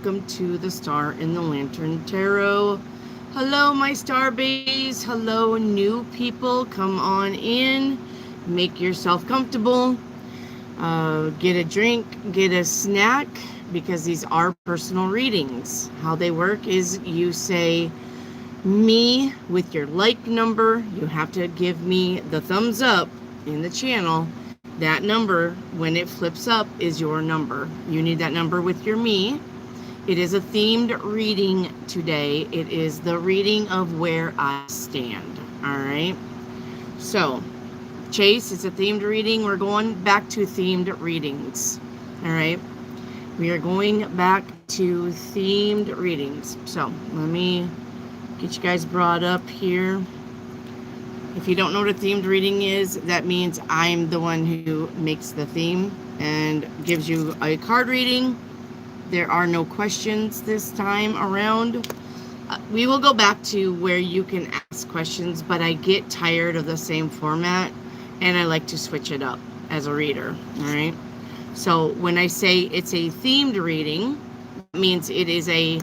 welcome to the Star in the Lantern Tarot. Hello, my star babies. Hello, new people. Come on in. Make yourself comfortable. Get a drink, get a snack, because these are personal readings. How they work is you say me with your like number. You have to give me the thumbs up in the channel. That number, when it flips up, is your number. You need that number with your me. It is a themed reading today. It is the reading of where I stand. All right. So, Chase, it's a themed reading. We're going back to themed readings. All right. We are going back to themed readings. So, let me get you guys brought up here. If you don't know what a themed reading is, that means I'm the one who makes the theme and gives you a card reading. There are no questions this time around. We will go back to where you can ask questions, but I get tired of the same format and I like to switch it up as a reader. All right. So when I say it's a themed reading, it means it is a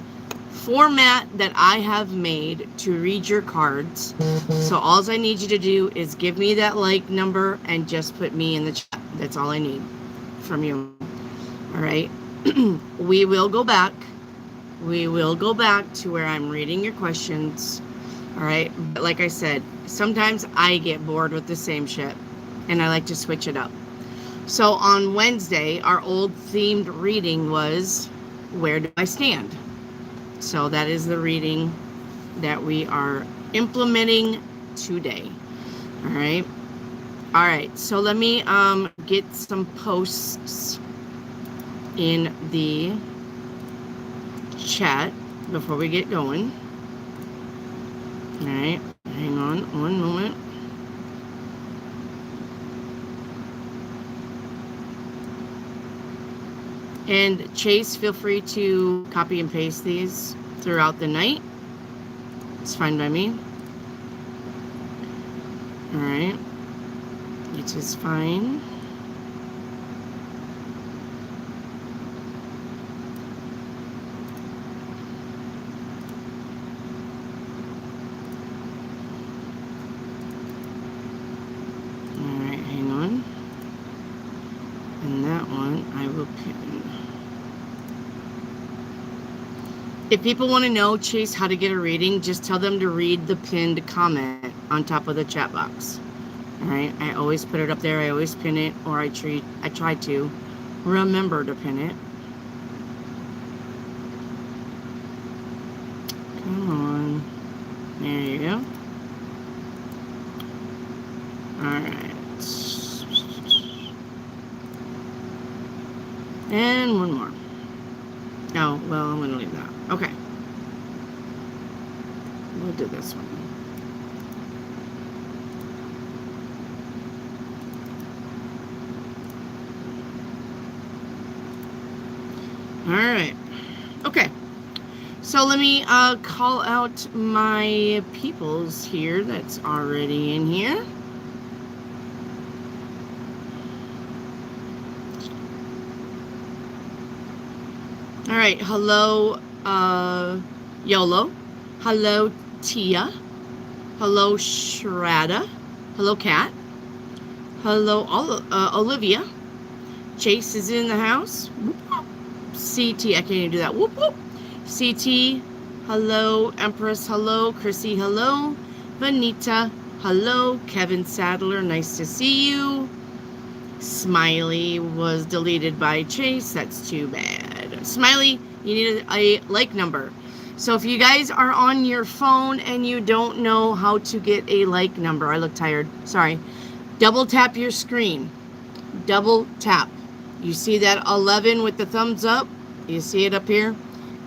format that I have made to read your cards. So all I need you to do is give me that like number and just put me in the chat. That's all I need from you. All right. We will go back. We will go back to where I'm reading your questions. All right. But like I said, sometimes I get bored with the same shit and I like to switch it up. So on Wednesday, our old themed reading was, where do I stand? So that is the reading that we are implementing today. All right. All right. So let me get some posts in the chat before we get going. All right. Hang on one moment. And Chase, feel free to copy and paste these throughout the night. It's fine by me. All right. It is fine. All right, hang on. And that one I will pin. If people want to know, Chase, how to get a reading, just tell them to read the pinned comment on top of the chat box. All right, I always put it up there. I always pin it, or I try to remember to pin it. Come on. There you go. All right. And one more. Oh, well, I'm going to leave that. Okay. We'll do this one. All right. Okay. So let me call out my peoples here that's already in here. All right, hello, Yolo. Hello, Tia. Hello, Shradda. Hello, Kat. Hello, Olivia. Chase is in the house. Whoop, whoop. CT, I can't even do that. Whoop, whoop. CT, hello, Empress, hello, Chrissy, hello, Venita, hello, Kevin Sadler, nice to see you. Smiley was deleted by Chase, that's too bad. Smiley, you need a like number. So if you guys are on your phone and you don't know how to get a like number, I look tired, sorry. Double tap your screen. Double tap. You see that 11 with the thumbs up? You see it up here?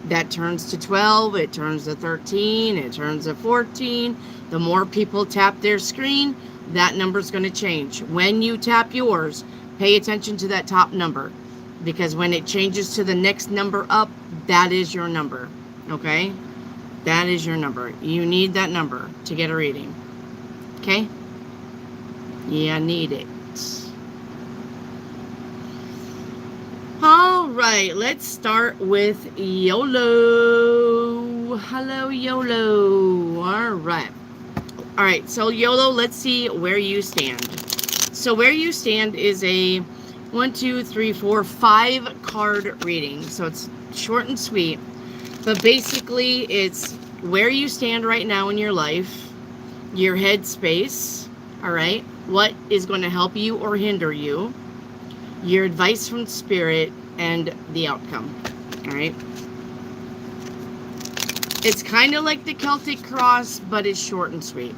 That turns to 12, it turns to 13, it turns to 14. The more people tap their screen, that number is going to change. When you tap yours, pay attention to that top number, because when it changes to the next number up, that is your number, okay? That is your number. You need that number to get a reading, okay? You need it. All right, let's start with Yolo. Hello, Yolo. All right. All right, so Yolo, let's see where you stand. So where you stand is a 1, 2, 3, 4, 5 card reading. So it's short and sweet. But basically, it's where you stand right now in your life, your headspace, all right? What is going to help you or hinder you, your advice from spirit, and the outcome, all right? It's kind of like the Celtic cross, but it's short and sweet.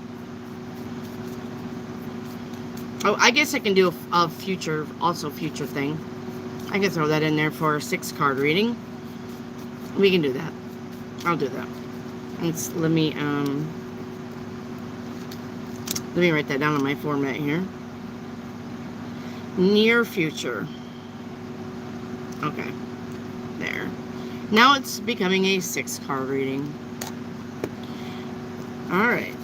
Oh, I guess I can do a future thing. I can throw that in there for a 6-card reading. We can do that. I'll do that. Let me write that down on my format here. Near future. Okay. There. Now it's becoming a 6-card reading. Alright.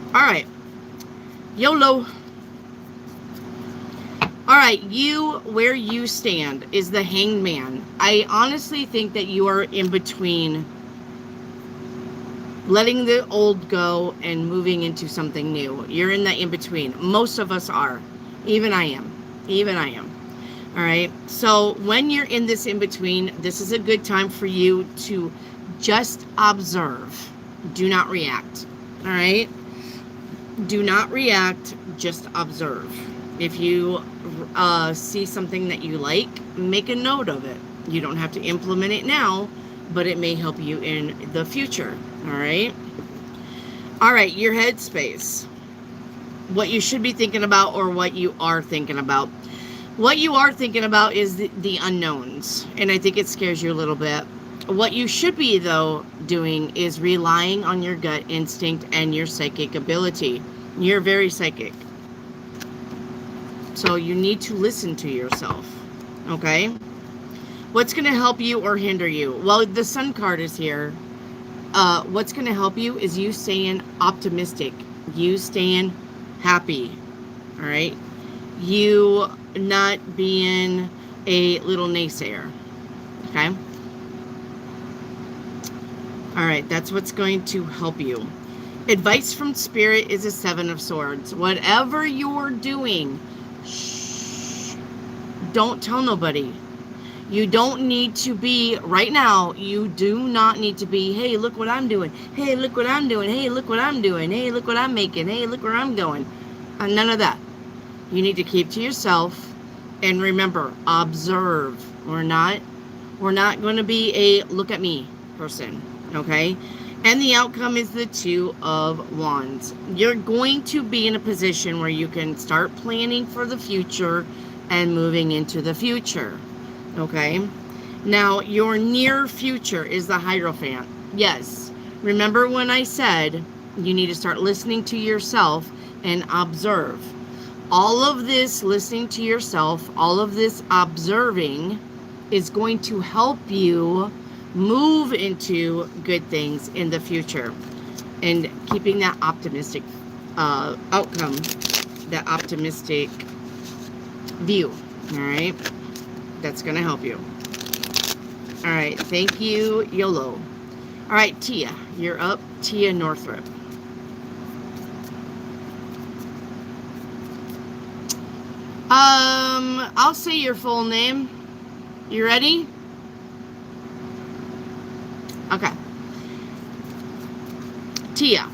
Alright. YOLO. Alright, where you stand is the Hanged Man. I honestly think that you are in between letting the old go and moving into something new. You're in that in between. Most of us are. Even I am. All right. So when you're in this in between, this is a good time for you to just observe. Do not react. All right. Do not react. Just observe. If you see something that you like, make a note of it. You don't have to implement it now, but it may help you in the future. All right. All right. Your headspace. What you should be thinking about, or what you are thinking about. What you are thinking about is the unknowns, and I think it scares you a little bit. What you should be, though, doing is relying on your gut instinct and your psychic ability. You're very psychic. So you need to listen to yourself, okay? What's going to help you or hinder you? Well, the Sun card is here. What's going to help you is you staying optimistic. You staying happy, all right? You not being a little naysayer, okay? All right, that's what's going to help you. Advice from Spirit is a 7 of Swords. Whatever you're doing, shh, don't tell nobody. You don't need to be, right now, you do not need to be, hey, look what I'm doing. Hey, look what I'm doing. Hey, look what I'm doing. Hey, look what I'm making. Hey, look where I'm going. None of that. You need to keep to yourself. And remember, observe. We're not going to be a look at me person. Okay? And the outcome is the 2 of Wands. You're going to be in a position where you can start planning for the future and moving into the future. Okay? Now, your near future is the Hierophant. Yes. Remember when I said you need to start listening to yourself and observe. All of this listening to yourself, all of this observing is going to help you move into good things in the future and keeping that optimistic outcome, that optimistic view. All right. That's going to help you. All right. Thank you, YOLO. All right, Tia, you're up. Tia Northrop. I'll say your full name. You ready? Okay. Tia.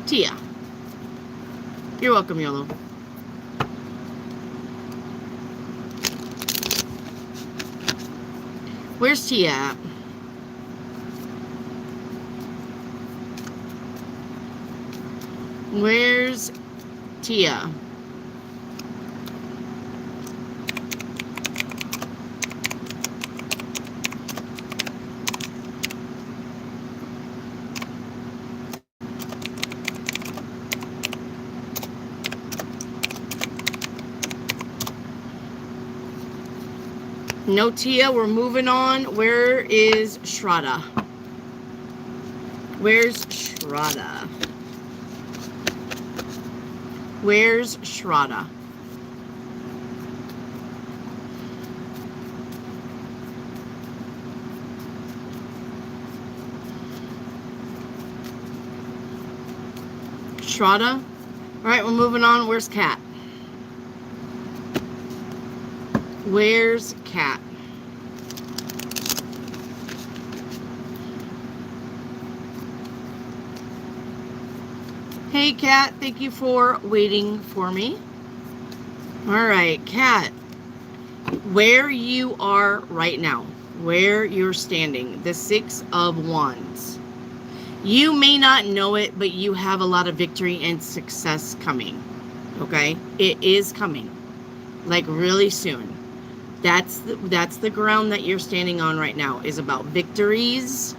Tia. You're welcome, YOLO. Where's Tia at? Where's Tia? No Tia, we're moving on. Where is Shraddha? Where's Shraddha? Where's Shraddha? Shraddha. All right, we're moving on. Where's Kat? Where's Kat? Hey, Kat. Thank you for waiting for me. All right, Kat. Where you are right now, where you're standing, the 6 of Wands. You may not know it, but you have a lot of victory and success coming. Okay? It is coming. Like really soon. That's the ground that you're standing on right now, is about victories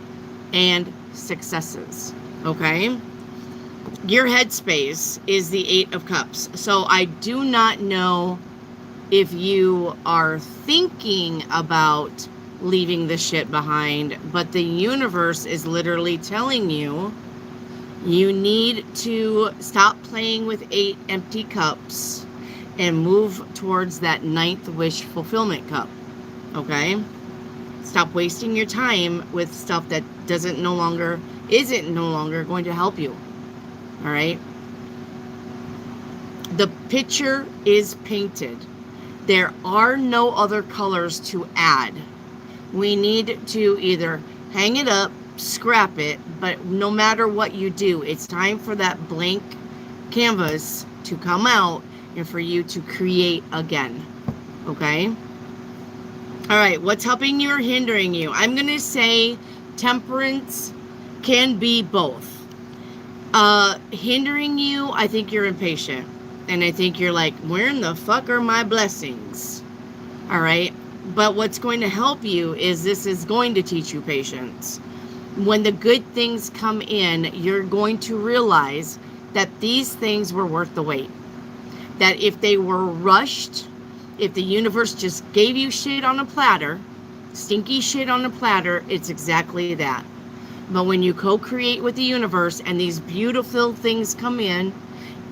and successes. Okay? Your headspace is the 8 of Cups. So I do not know if you are thinking about leaving the shit behind, but the universe is literally telling you you need to stop playing with 8 empty cups and move towards that 9th wish fulfillment cup. Okay? Stop wasting your time with stuff that isn't no longer going to help you. All right? The picture is painted. There are no other colors to add. We need to either hang it up, scrap it, but no matter what you do, it's time for that blank canvas to come out and for you to create again. Okay? All right, what's helping you or hindering you? I'm going to say temperance can be both. Hindering you, I think you're impatient. And I think you're like, where in the fuck are my blessings? All right? But what's going to help you is this is going to teach you patience. When the good things come in, you're going to realize that these things were worth the wait. That if they were rushed, if the universe just gave you shit on a platter, stinky shit on a platter, it's exactly that. But when you co-create with the universe and these beautiful things come in,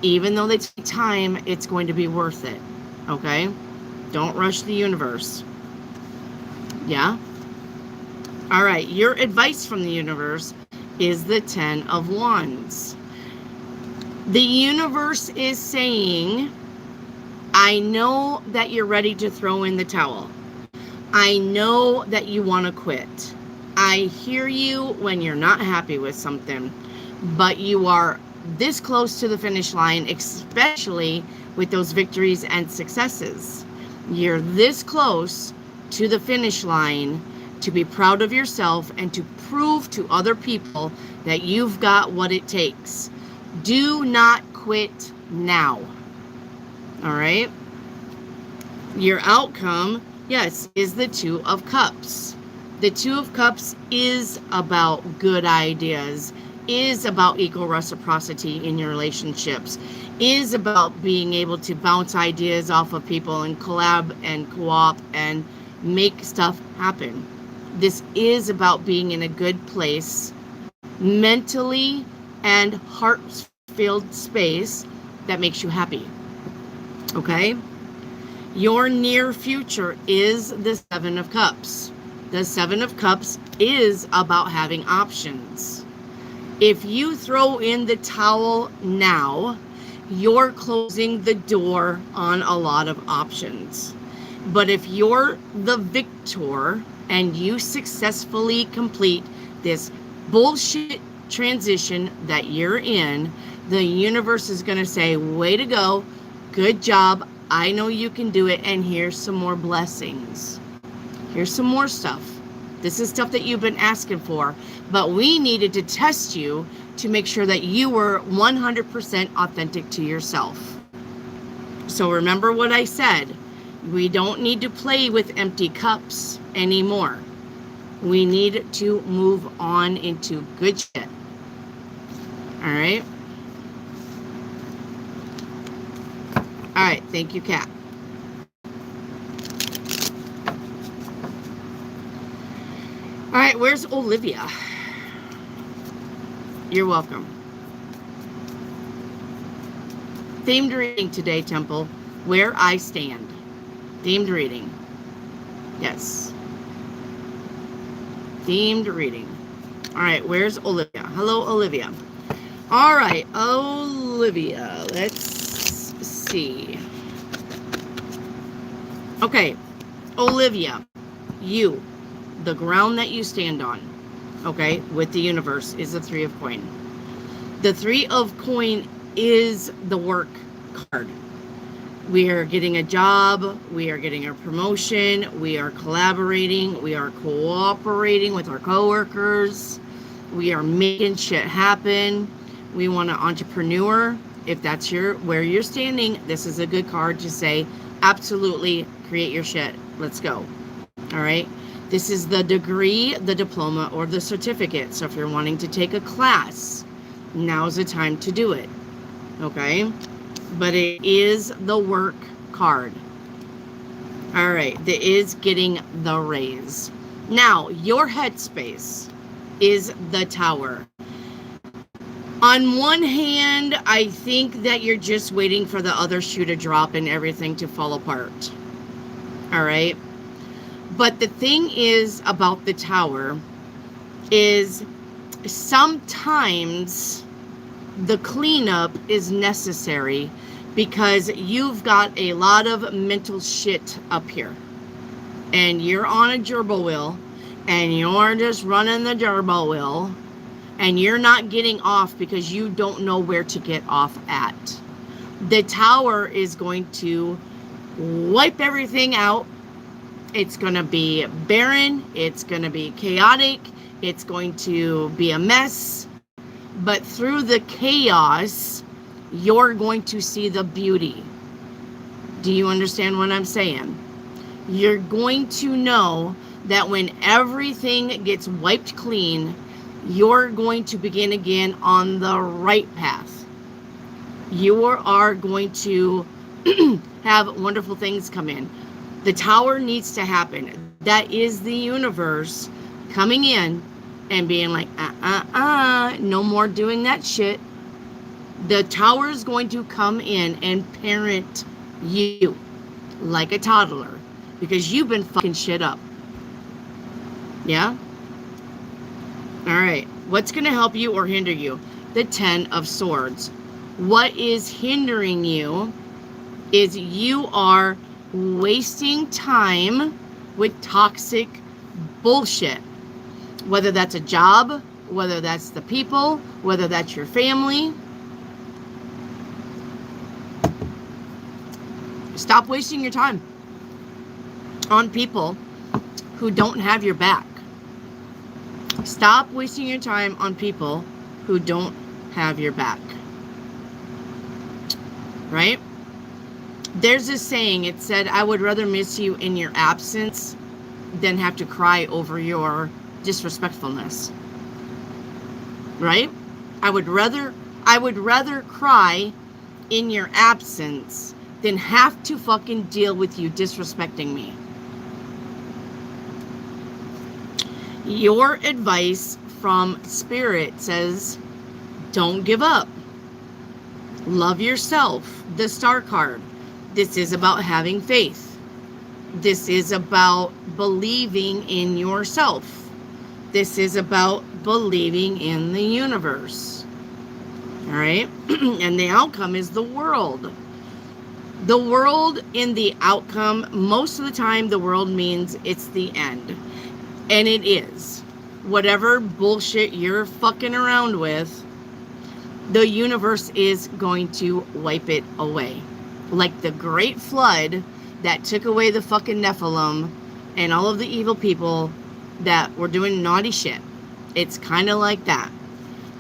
even though they take time, it's going to be worth it. Okay? Don't rush the universe. Yeah? All right. Your advice from the universe is the 10 of Wands. The universe is saying, I know that you're ready to throw in the towel. I know that you want to quit. I hear you when you're not happy with something, but you are this close to the finish line, especially with those victories and successes. You're this close to the finish line to be proud of yourself and to prove to other people that you've got what it takes. Do not quit now. All right? Your outcome, yes, is the 2 of Cups. The 2 of Cups is about good ideas, is about equal reciprocity in your relationships, is about being able to bounce ideas off of people and collab and co-op and make stuff happen. This is about being in a good place, mentally and heart-filled space that makes you happy. Okay? Your near future is the 7 of Cups. The 7 of Cups is about having options. If you throw in the towel now, you're closing the door on a lot of options. But if you're the victor and you successfully complete this bullshit transition that you're in, the universe is going to say, way to go, good job, I know you can do it, and here's some more blessings. Here's some more stuff. This is stuff that you've been asking for, but we needed to test you to make sure that you were 100% authentic to yourself. So remember what I said. We don't need to play with empty cups anymore. We need to move on into good shit. All right? All right, thank you, Kat. All right, where's Olivia? You're welcome. Themed reading today, Temple. Where I stand. Themed reading. Yes. Themed reading. All right, where's Olivia? Hello, Olivia. All right, Olivia. Olivia. Let's see. Okay, Olivia, you, the ground that you stand on, okay, with the universe is the Three of Coin. The Three of Coin is the work card. We are getting a job, we are getting a promotion, we are collaborating, we are cooperating with our coworkers, we are making shit happen. We want an entrepreneur. If that's where you're standing, this is a good card to say, absolutely, create your shit. Let's go. All right. This is the degree, the diploma, or the certificate. So if you're wanting to take a class, now's the time to do it. Okay. But it is the work card. All right. That is getting the raise. Now, your headspace is the Tower. On one hand, I think that you're just waiting for the other shoe to drop and everything to fall apart. All right. But the thing is about the Tower is sometimes the cleanup is necessary because you've got a lot of mental shit up here. And you're on a gerbil wheel and you're just running the gerbil wheel. And you're not getting off because you don't know where to get off at. The Tower is going to wipe everything out. It's going to be barren. It's going to be chaotic. It's going to be a mess. But through the chaos, you're going to see the beauty. Do you understand what I'm saying? You're going to know that when everything gets wiped clean, you're going to begin again on the right path. You are going to have wonderful things come in. The Tower needs to happen. That is the universe coming in and being like, no more doing that shit. The Tower is going to come in and parent you like a toddler because you've been fucking shit up. Yeah? All right, what's going to help you or hinder you? The Ten of Swords. What is hindering you is you are wasting time with toxic bullshit. Whether that's a job, whether that's the people, whether that's your family. Stop wasting your time on people who don't have your back. Stop wasting your time on people who don't have your back. Right? There's a saying, it said, I would rather miss you in your absence than have to cry over your disrespectfulness. Right? I would rather cry in your absence than have to fucking deal with you disrespecting me. Your advice from Spirit says, don't give up. Love yourself. The Star card. This is about having faith. This is about believing in yourself. This is about believing in the universe. All right? And the outcome is the world. The world in the outcome, most of the time, the world means it's the end. And it is. Whatever bullshit you're fucking around with, the universe is going to wipe it away. Like the great flood that took away the fucking Nephilim and all of the evil people that were doing naughty shit. It's kind of like that.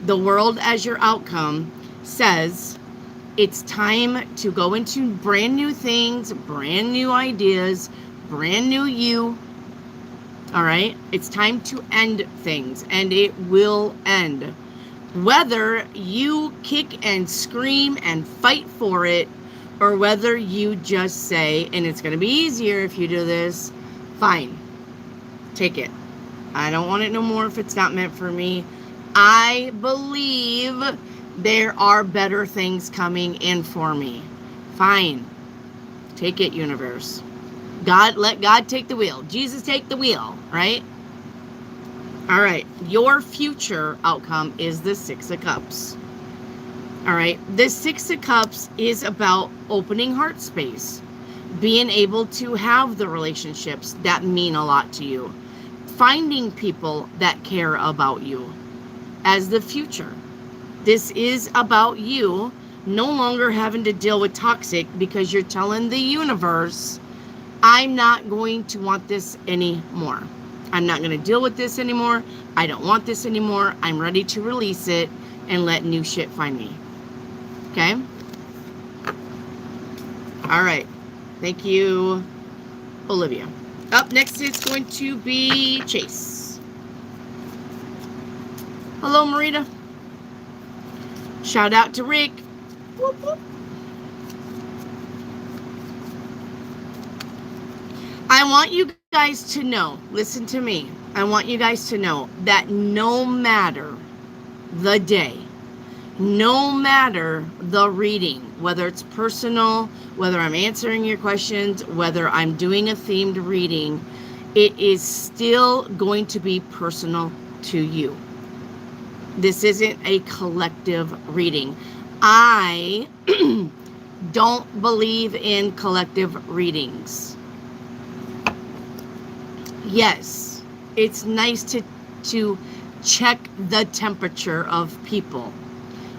The world as your outcome says it's time to go into brand new things, brand new ideas, brand new you. All right? It's time to end things, and it will end. Whether you kick and scream and fight for it, or whether you just say, and it's going to be easier if you do this, fine. Take it. I don't want it no more if it's not meant for me. I believe there are better things coming in for me. Fine. Take it, universe. God, let God take the wheel. Jesus take the wheel, right? All right. Your future outcome is the Six of Cups. All right. This Six of Cups is about opening heart space, being able to have the relationships that mean a lot to you, finding people that care about you as the future. This is about you no longer having to deal with toxic because you're telling the universe, I'm not going to want this anymore. I'm not going to deal with this anymore. I don't want this anymore. I'm ready to release it and let new shit find me. Okay? All right. Thank you, Olivia. Up next is going to be Chase. Hello, Marita. Shout out to Rick. Whoop, whoop. I want you guys to know, listen to me. I want you guys to know that no matter the day, no matter the reading, whether it's personal, whether I'm answering your questions, whether I'm doing a themed reading, it is still going to be personal to you. This isn't a collective reading. I don't believe in collective readings. Yes, it's nice to check the temperature of people.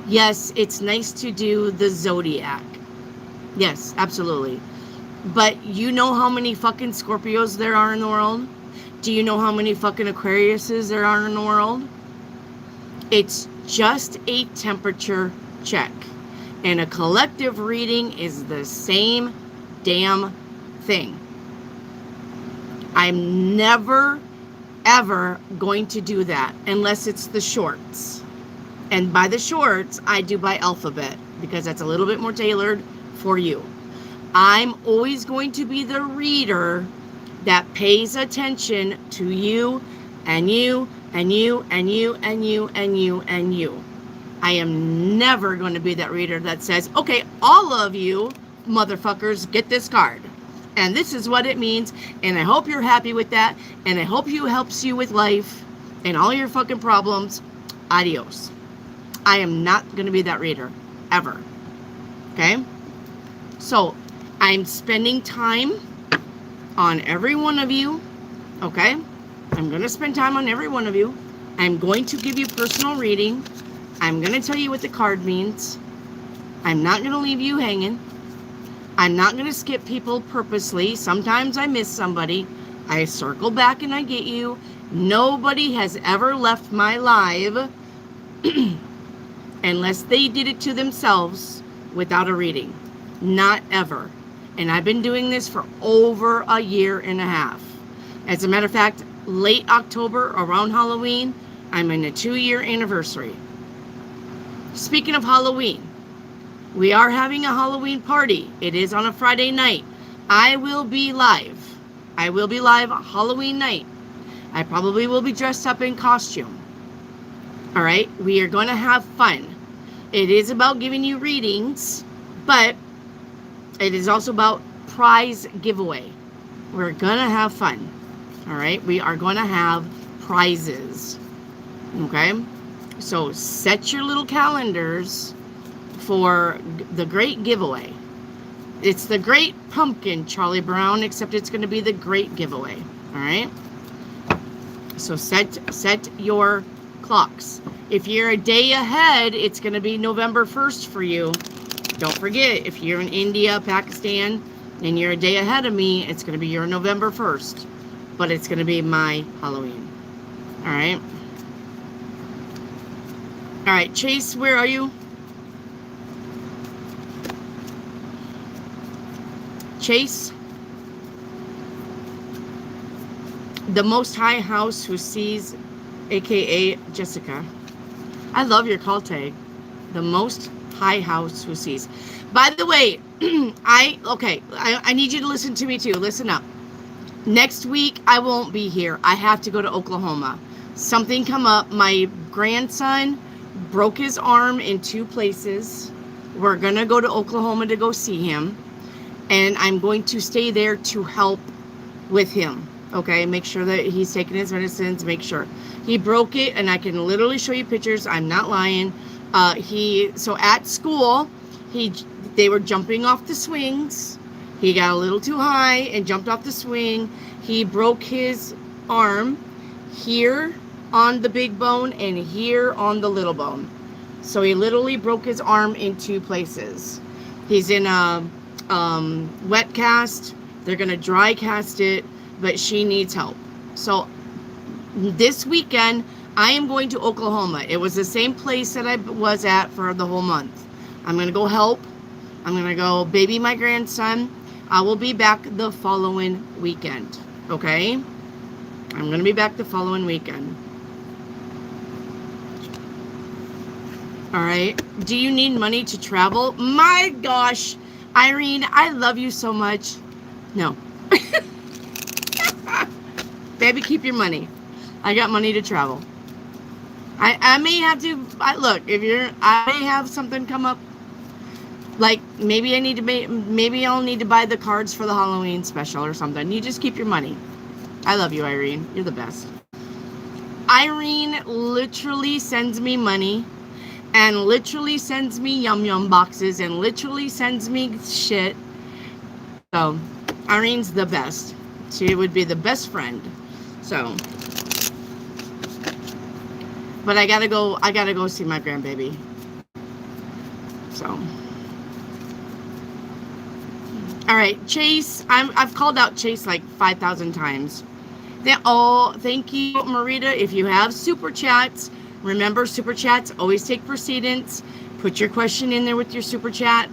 Yes, it's nice to do the zodiac. Yes, absolutely. But you know how many fucking Scorpios there are in the world? Do you know how many fucking Aquariuses there are in the world? It's just a temperature check. And a collective reading is the same damn thing. I'm never, ever going to do that unless it's the shorts. And by the shorts, I do by alphabet because that's a little bit more tailored for you. I'm always going to be the reader that pays attention to you and you and you and you and you and you and you. I am never going to be that reader that says, okay, all of you motherfuckers get this card. And this is what it means. And I hope you're happy with that. And I hope you helps you with life and all your fucking problems. Adios. I am not going to be that reader. Ever. Okay? So, I'm spending time on every one of you. Okay? I'm going to spend time on every one of you. I'm going to give you personal reading. I'm going to tell you what the card means. I'm not going to leave you hanging. I'm not going to skip people purposely. Sometimes I miss somebody. I circle back and I get you. Nobody has ever left my live unless they did it to themselves without a reading. Not ever. And I've been doing this for over a year and a half. As a matter of fact, late October, around Halloween, I'm in a 2-year anniversary. Speaking of Halloween, we are having a Halloween party. It is on a Friday night. I will be live. I will be live Halloween night. I probably will be dressed up in costume. All right? We are going to have fun. It is about giving you readings, but it is also about prize giveaway. We're going to have fun. All right? We are going to have prizes. Okay? So set your little calendars for the great giveaway. It's the great pumpkin, Charlie Brown, except it's going to be the great giveaway. All right? So set your clocks. If you're a day ahead, it's going to be November 1st for you. Don't forget, if you're in India, Pakistan, and you're a day ahead of me, it's going to be your November 1st. But it's going to be my Halloween. All right? All right, Chase, where are you? Chase? The Most High House Who Sees, a.k.a. Jessica. I love your call tag. The Most High House Who Sees. By the way, I need you to listen to me too. Listen up. Next week, I won't be here. I have to go to Oklahoma. Something come up. My grandson broke his arm in 2 places. We're going to go to Oklahoma to go see him. And I'm going to stay there to help with him. Okay, make sure that he's taking his medicines. Make sure. He broke it, and I can literally show you pictures. I'm not lying. So at school, they were jumping off the swings. He got a little too high and jumped off the swing. He broke his arm here on the big bone and here on the little bone. So he literally broke his arm in 2 places. He's in a wet cast. They're going to dry cast it, but she needs help. So this weekend, I am going to Oklahoma. It was the same place that I was at for the whole month. I'm going to go help. I'm going to go baby my grandson. I will be back the following weekend. Okay? I'm going to be back the following weekend. All right. Do you need money to travel? My gosh, Irene, I love you so much. No. Baby, keep your money. I got money to travel. I may have to, look, I may have something come up. Like, maybe I'll need to buy the cards for the Halloween special or something. You just keep your money. I love you, Irene. You're the best. Irene literally sends me money and literally sends me yum yum boxes and literally sends me shit. So, Irene's the best. She would be the best friend. So, but I gotta go see my grandbaby. So, all right, Chase. I've called out Chase like 5,000 times. Thank you, Marita. If you have super chats, remember super chats always take precedence. Put your question in there with your super chat.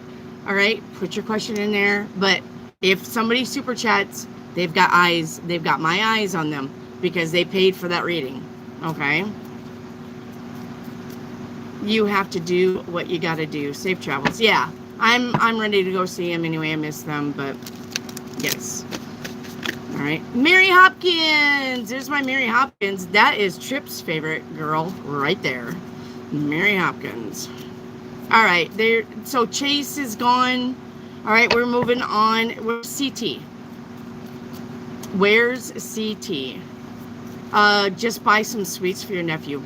All right, put your question in there. But if somebody super chats, they've got eyes. They've got my eyes on them because they paid for that reading. Okay. You have to do what you got to do. Safe travels. Yeah, I'm ready to go see him anyway. I miss them, but yes. All right, Mary Hopkins. There's my Mary Hopkins. That is Tripp's favorite girl right there, Mary Hopkins. All right, there. So Chase is gone. All right, we're moving on. Where's CT? Where's CT? Just buy some sweets for your nephew.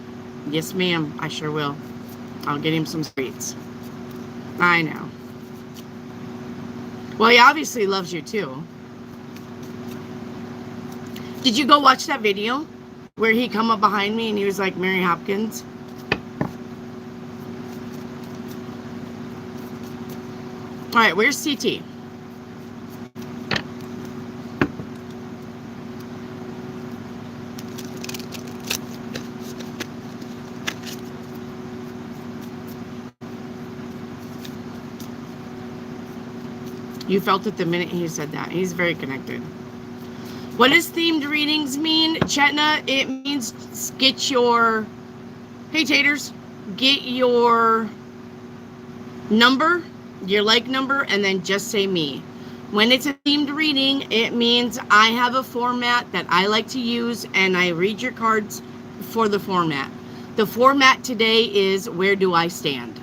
Yes, ma'am. I sure will. I'll get him some sweets. I know. Well, he obviously loves you too. Did you go watch that video where he come up behind me and he was like, Mary Hopkins? All right, where's CT? You felt it the minute he said that. He's very connected. What does themed readings mean, Chetna? It means get your, hey taters, get your number, your like number, and then just say me. When it's a themed reading, it means I have a format that I like to use, and I read your cards for the format. The format today is Where Do I Stand?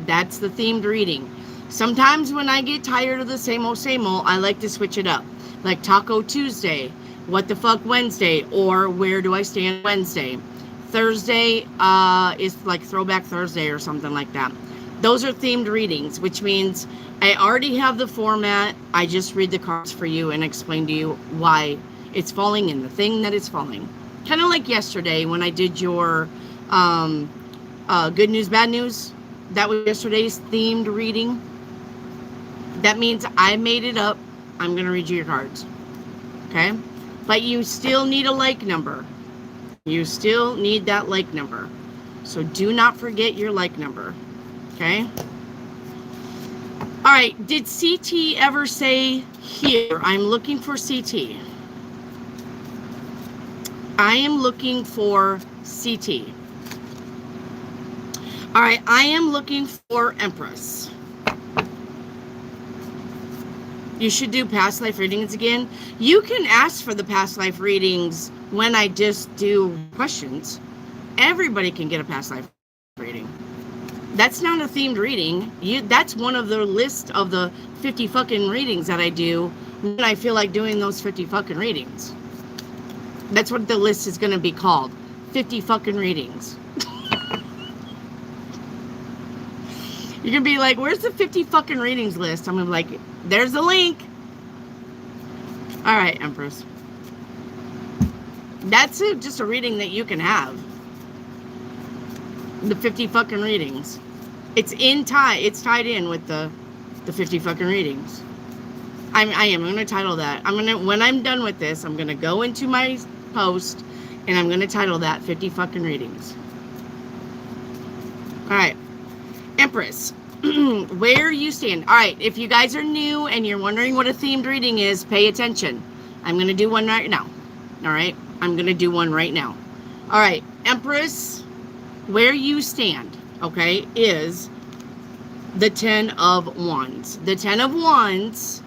That's the themed reading. Sometimes when I get tired of the same old, I like to switch it up. Like Taco Tuesday, What the Fuck Wednesday, or Where Do I Stand Wednesday. Thursday is like Throwback Thursday or something like that. Those are themed readings, which means I already have the format. I just read the cards for you and explain to you why it's falling in the thing that it's falling. Kind of like yesterday when I did your good news, bad news. That was yesterday's themed reading. That means I made it up. I'm going to read you your cards. Okay? But you still need a like number. You still need that like number. So do not forget your like number. Okay? All right. Did CT ever say here? I'm looking for CT. I am looking for CT. All right. I am looking for Empress. You should do past life readings again. You can ask for the past life readings when I just do questions. Everybody can get a past life reading. That's not a themed reading. That's one of the list of the 50 fucking readings that I do when I feel like doing those 50 fucking readings. That's what the list is going to be called. 50 fucking readings. You're going to be like, where's the 50 fucking readings list? I'm going to be like, there's the link. All right, Empress. That's just a reading that you can have. The 50 fucking readings. It's tied in with the 50 fucking readings. I'm going to title that. When I'm done with this, I'm going to go into my post and I'm going to title that 50 fucking readings. All right. Empress, where you stand. All right. If you guys are new and you're wondering what a themed reading is, pay attention. I'm going to do one right now. All right. I'm going to do one right now. All right. Empress, where you stand, okay, is the 10 of Wands. The 10 of Wands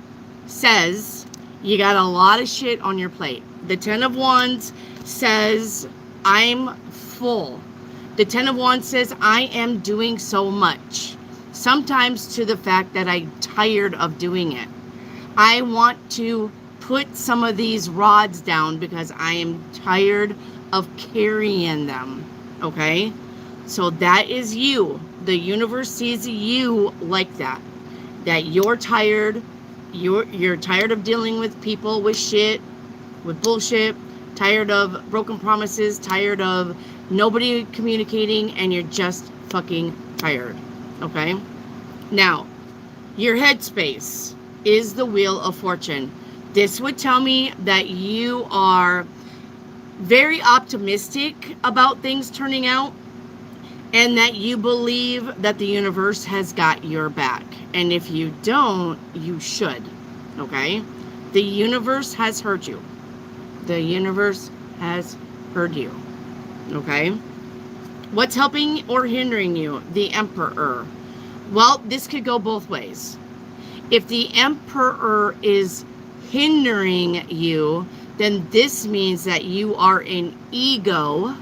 says you got a lot of shit on your plate. The 10 of Wands says I'm full. The 10 of Wands says I am doing so much. Sometimes to the fact that I'm tired of doing it. I want to put some of these rods down because I am tired of carrying them. Okay? So that is you. The universe sees you like that. That you're tired. You're tired of dealing with people, with shit, with bullshit, tired of broken promises, tired of nobody communicating, and you're just fucking tired. Okay? Now, your headspace is the Wheel of Fortune. This would tell me that you are very optimistic about things turning out, and that you believe that the universe has got your back. And if you don't, you should. Okay? The universe has heard you. The universe has heard you. Okay? What's helping or hindering you? The Emperor. Well, this could go both ways. If the Emperor is hindering you, then this means that you are in ego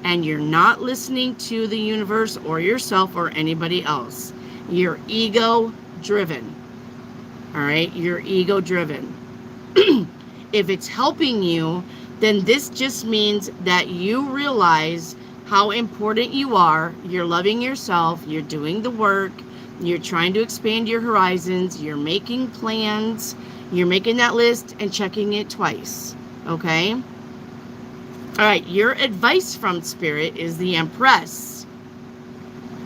and you're not listening to the universe or yourself or anybody else. You're ego driven. All right? You're ego driven. If it's helping you, then this just means that you realize how important you are. You're loving yourself. You're doing the work. You're trying to expand your horizons. You're making plans. You're making that list and checking it twice. Okay? All right, your advice from Spirit is the Empress.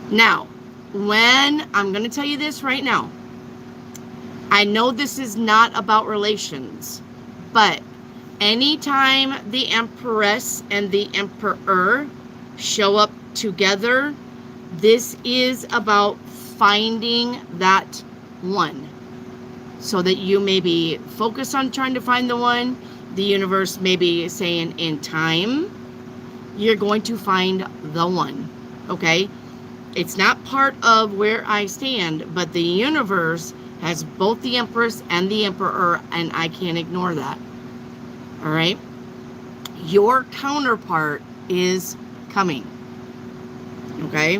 Now, I'm going to tell you this right now. I know this is not about relations, but anytime the Empress and the Emperor show up together, this is about finding that one. So that you maybe focus on trying to find the one. The universe may be saying in time, you're going to find the one. Okay? It's not part of where I stand, but the universe has both the Empress and the Emperor, and I can't ignore that. All right? Your counterpart is coming. Okay?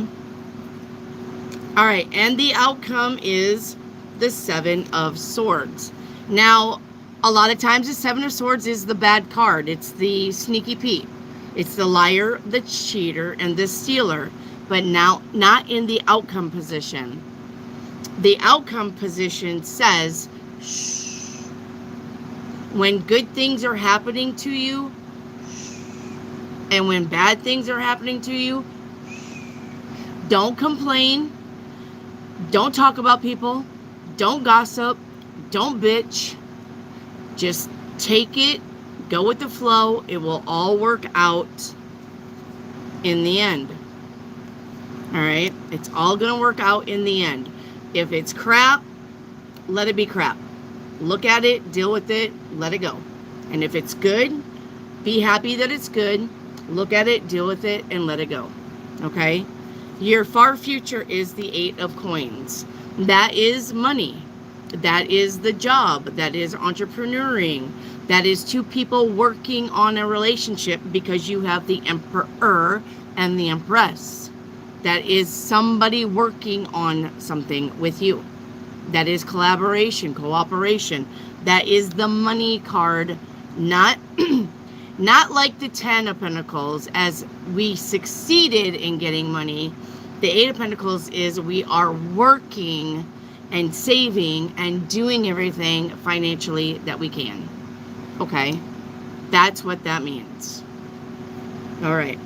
All right, and the outcome is the 7 of Swords. Now, a lot of times the 7 of Swords is the bad card. It's the sneaky Pete. It's the liar, the cheater, and the stealer. But now, not in the outcome position. The outcome position says, shh. When good things are happening to you, and when bad things are happening to you, don't complain. Don't talk about people. Don't gossip. Don't bitch. Just take it. Go with the flow. It will all work out in the end. All right? It's all going to work out in the end. If it's crap, let it be crap. Look at it. Deal with it. Let it go. And if it's good, be happy that it's good. Look at it. Deal with it. And let it go. Okay? Your far future is the 8 of Coins. That is money. That is the job. That is entrepreneuring. That is two people working on a relationship because you have the Emperor and the Empress. That is somebody working on something with you. That is collaboration, cooperation. That is the money card. Not like the 10 of Pentacles, as we succeeded in getting money. The Eight of Pentacles is we are working and saving and doing everything financially that we can. Okay? That's what that means. All right.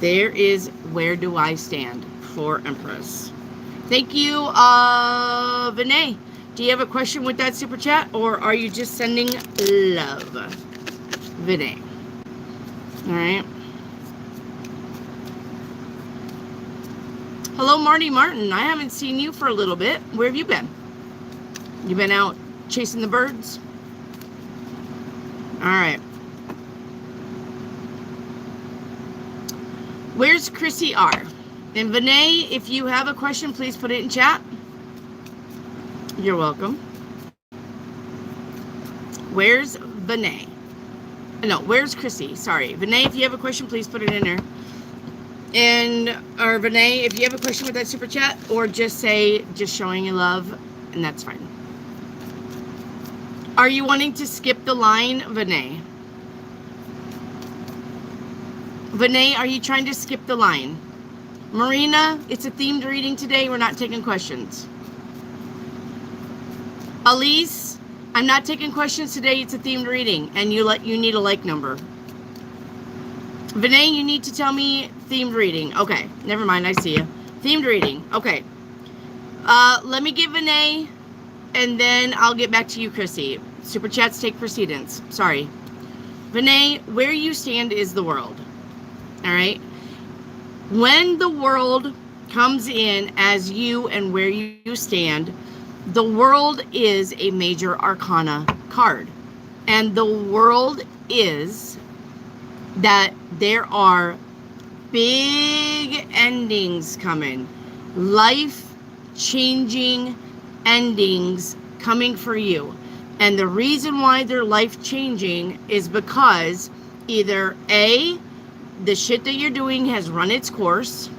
There is where do I stand for Empress. Thank you, Vinay. Do you have a question with that super chat, or are you just sending love? Vinay. All right. Hello, Marty Martin. I haven't seen you for a little bit. Where have you been? You been out chasing the birds? All right. Where's Chrissy R? And Vinay, if you have a question, please put it in chat. You're welcome. Where's Vinay? No, where's Chrissy? Sorry. Vinay, if you have a question, please put it in there. And, or Vinay, if you have a question with that super chat, or just say, just showing you love, and that's fine. Are you wanting to skip the line, Vinay? Vinay, are you trying to skip the line? Marina, it's a themed reading today. We're not taking questions. Elise, I'm not taking questions today. It's a themed reading, and you need a like number. Vinay, you need to tell me themed reading. Okay, never mind. I see you. Themed reading. Okay. Let me get Vinay, and then I'll get back to you, Chrissy. Super chats take precedence. Sorry. Vinay, where you stand is the world. All right? When the world comes in as you and where you stand, the world is a major arcana card. And the world is that there are big endings coming. Life-changing endings coming for you. And the reason why they're life-changing is because either A, the shit that you're doing has run its course.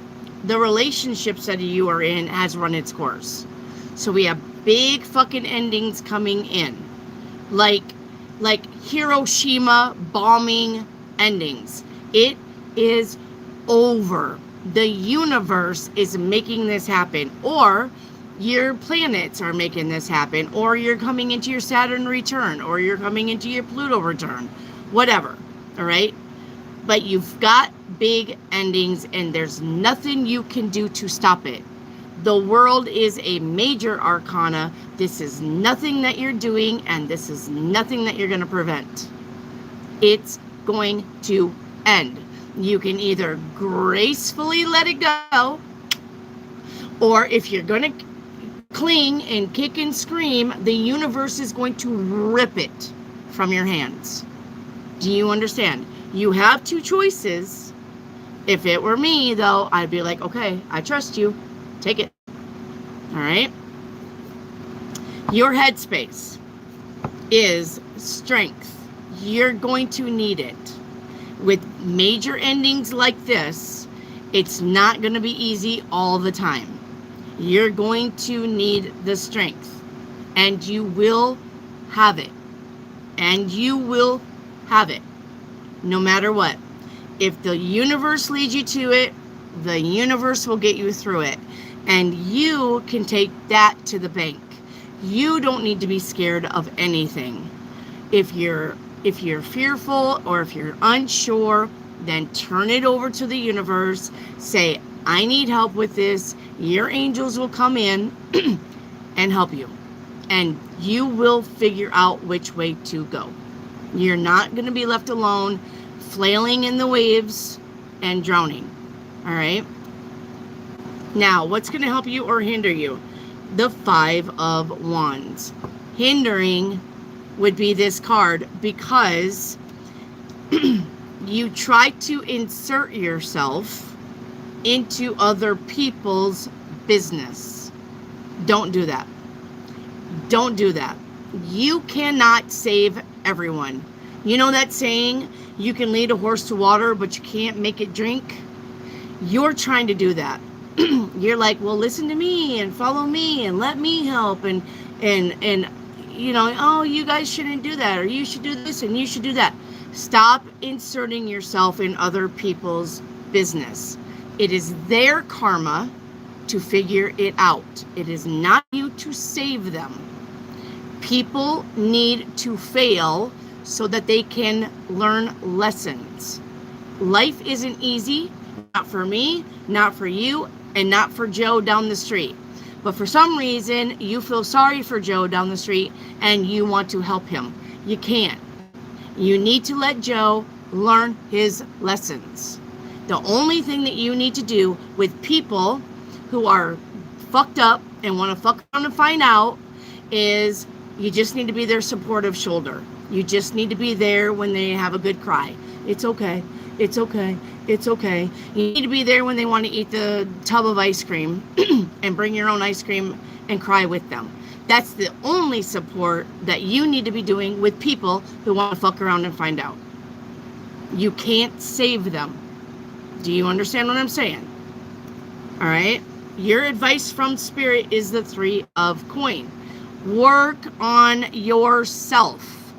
The relationships that you are in has run its course. So we have big fucking endings coming in. Like Hiroshima bombing endings. It is over. The universe is making this happen. Or your planets are making this happen. Or you're coming into your Saturn return. Or you're coming into your Pluto return. Whatever. All right? But you've got big endings, and there's nothing you can do to stop it. The world is a major arcana. This is nothing that you're doing, and this is nothing that you're going to prevent. It's going to end. You can either gracefully let it go, or if you're going to cling and kick and scream, the universe is going to rip it from your hands. Do you understand? You have two choices. If it were me, though, I'd be like, okay, I trust you. Take it. All right? Your headspace is strength. You're going to need it. With major endings like this, it's not going to be easy all the time. You're going to need the strength. And you will have it. And you will have it. No matter what. If the universe leads you to it, the universe will get you through it. And you can take that to the bank. You don't need to be scared of anything. If you're fearful or if you're unsure, then turn it over to the universe. Say, I need help with this. Your angels will come in and help you. And you will figure out which way to go. You're not going to be left alone, flailing in the waves and drowning. All right? Now, what's going to help you or hinder you? The Five of Wands. Hindering would be this card because you try to insert yourself into other people's business. Don't do that. Don't do that. You cannot save everyone. You know that saying, you can lead a horse to water, but you can't make it drink? You're trying to do that. You're like, well, listen to me and follow me and let me help and you know, oh, you guys shouldn't do that, or you should do this and you should do that. Stop inserting yourself in other people's business. It is their karma to figure it out. It is not you to save them. People need to fail so that they can learn lessons. Life isn't easy, not for me, not for you, and not for Joe down the street. But for some reason, you feel sorry for Joe down the street and you want to help him. You can't. You need to let Joe learn his lessons. The only thing that you need to do with people who are fucked up and want to fuck around and find out is you just need to be their supportive shoulder. You just need to be there when they have a good cry. It's okay. It's okay. It's okay. You need to be there when they want to eat the tub of ice cream and bring your own ice cream and cry with them. That's the only support that you need to be doing with people who want to fuck around and find out. You can't save them. Do you understand what I'm saying? All right. Your advice from Spirit is the 3 of coin. Work on yourself.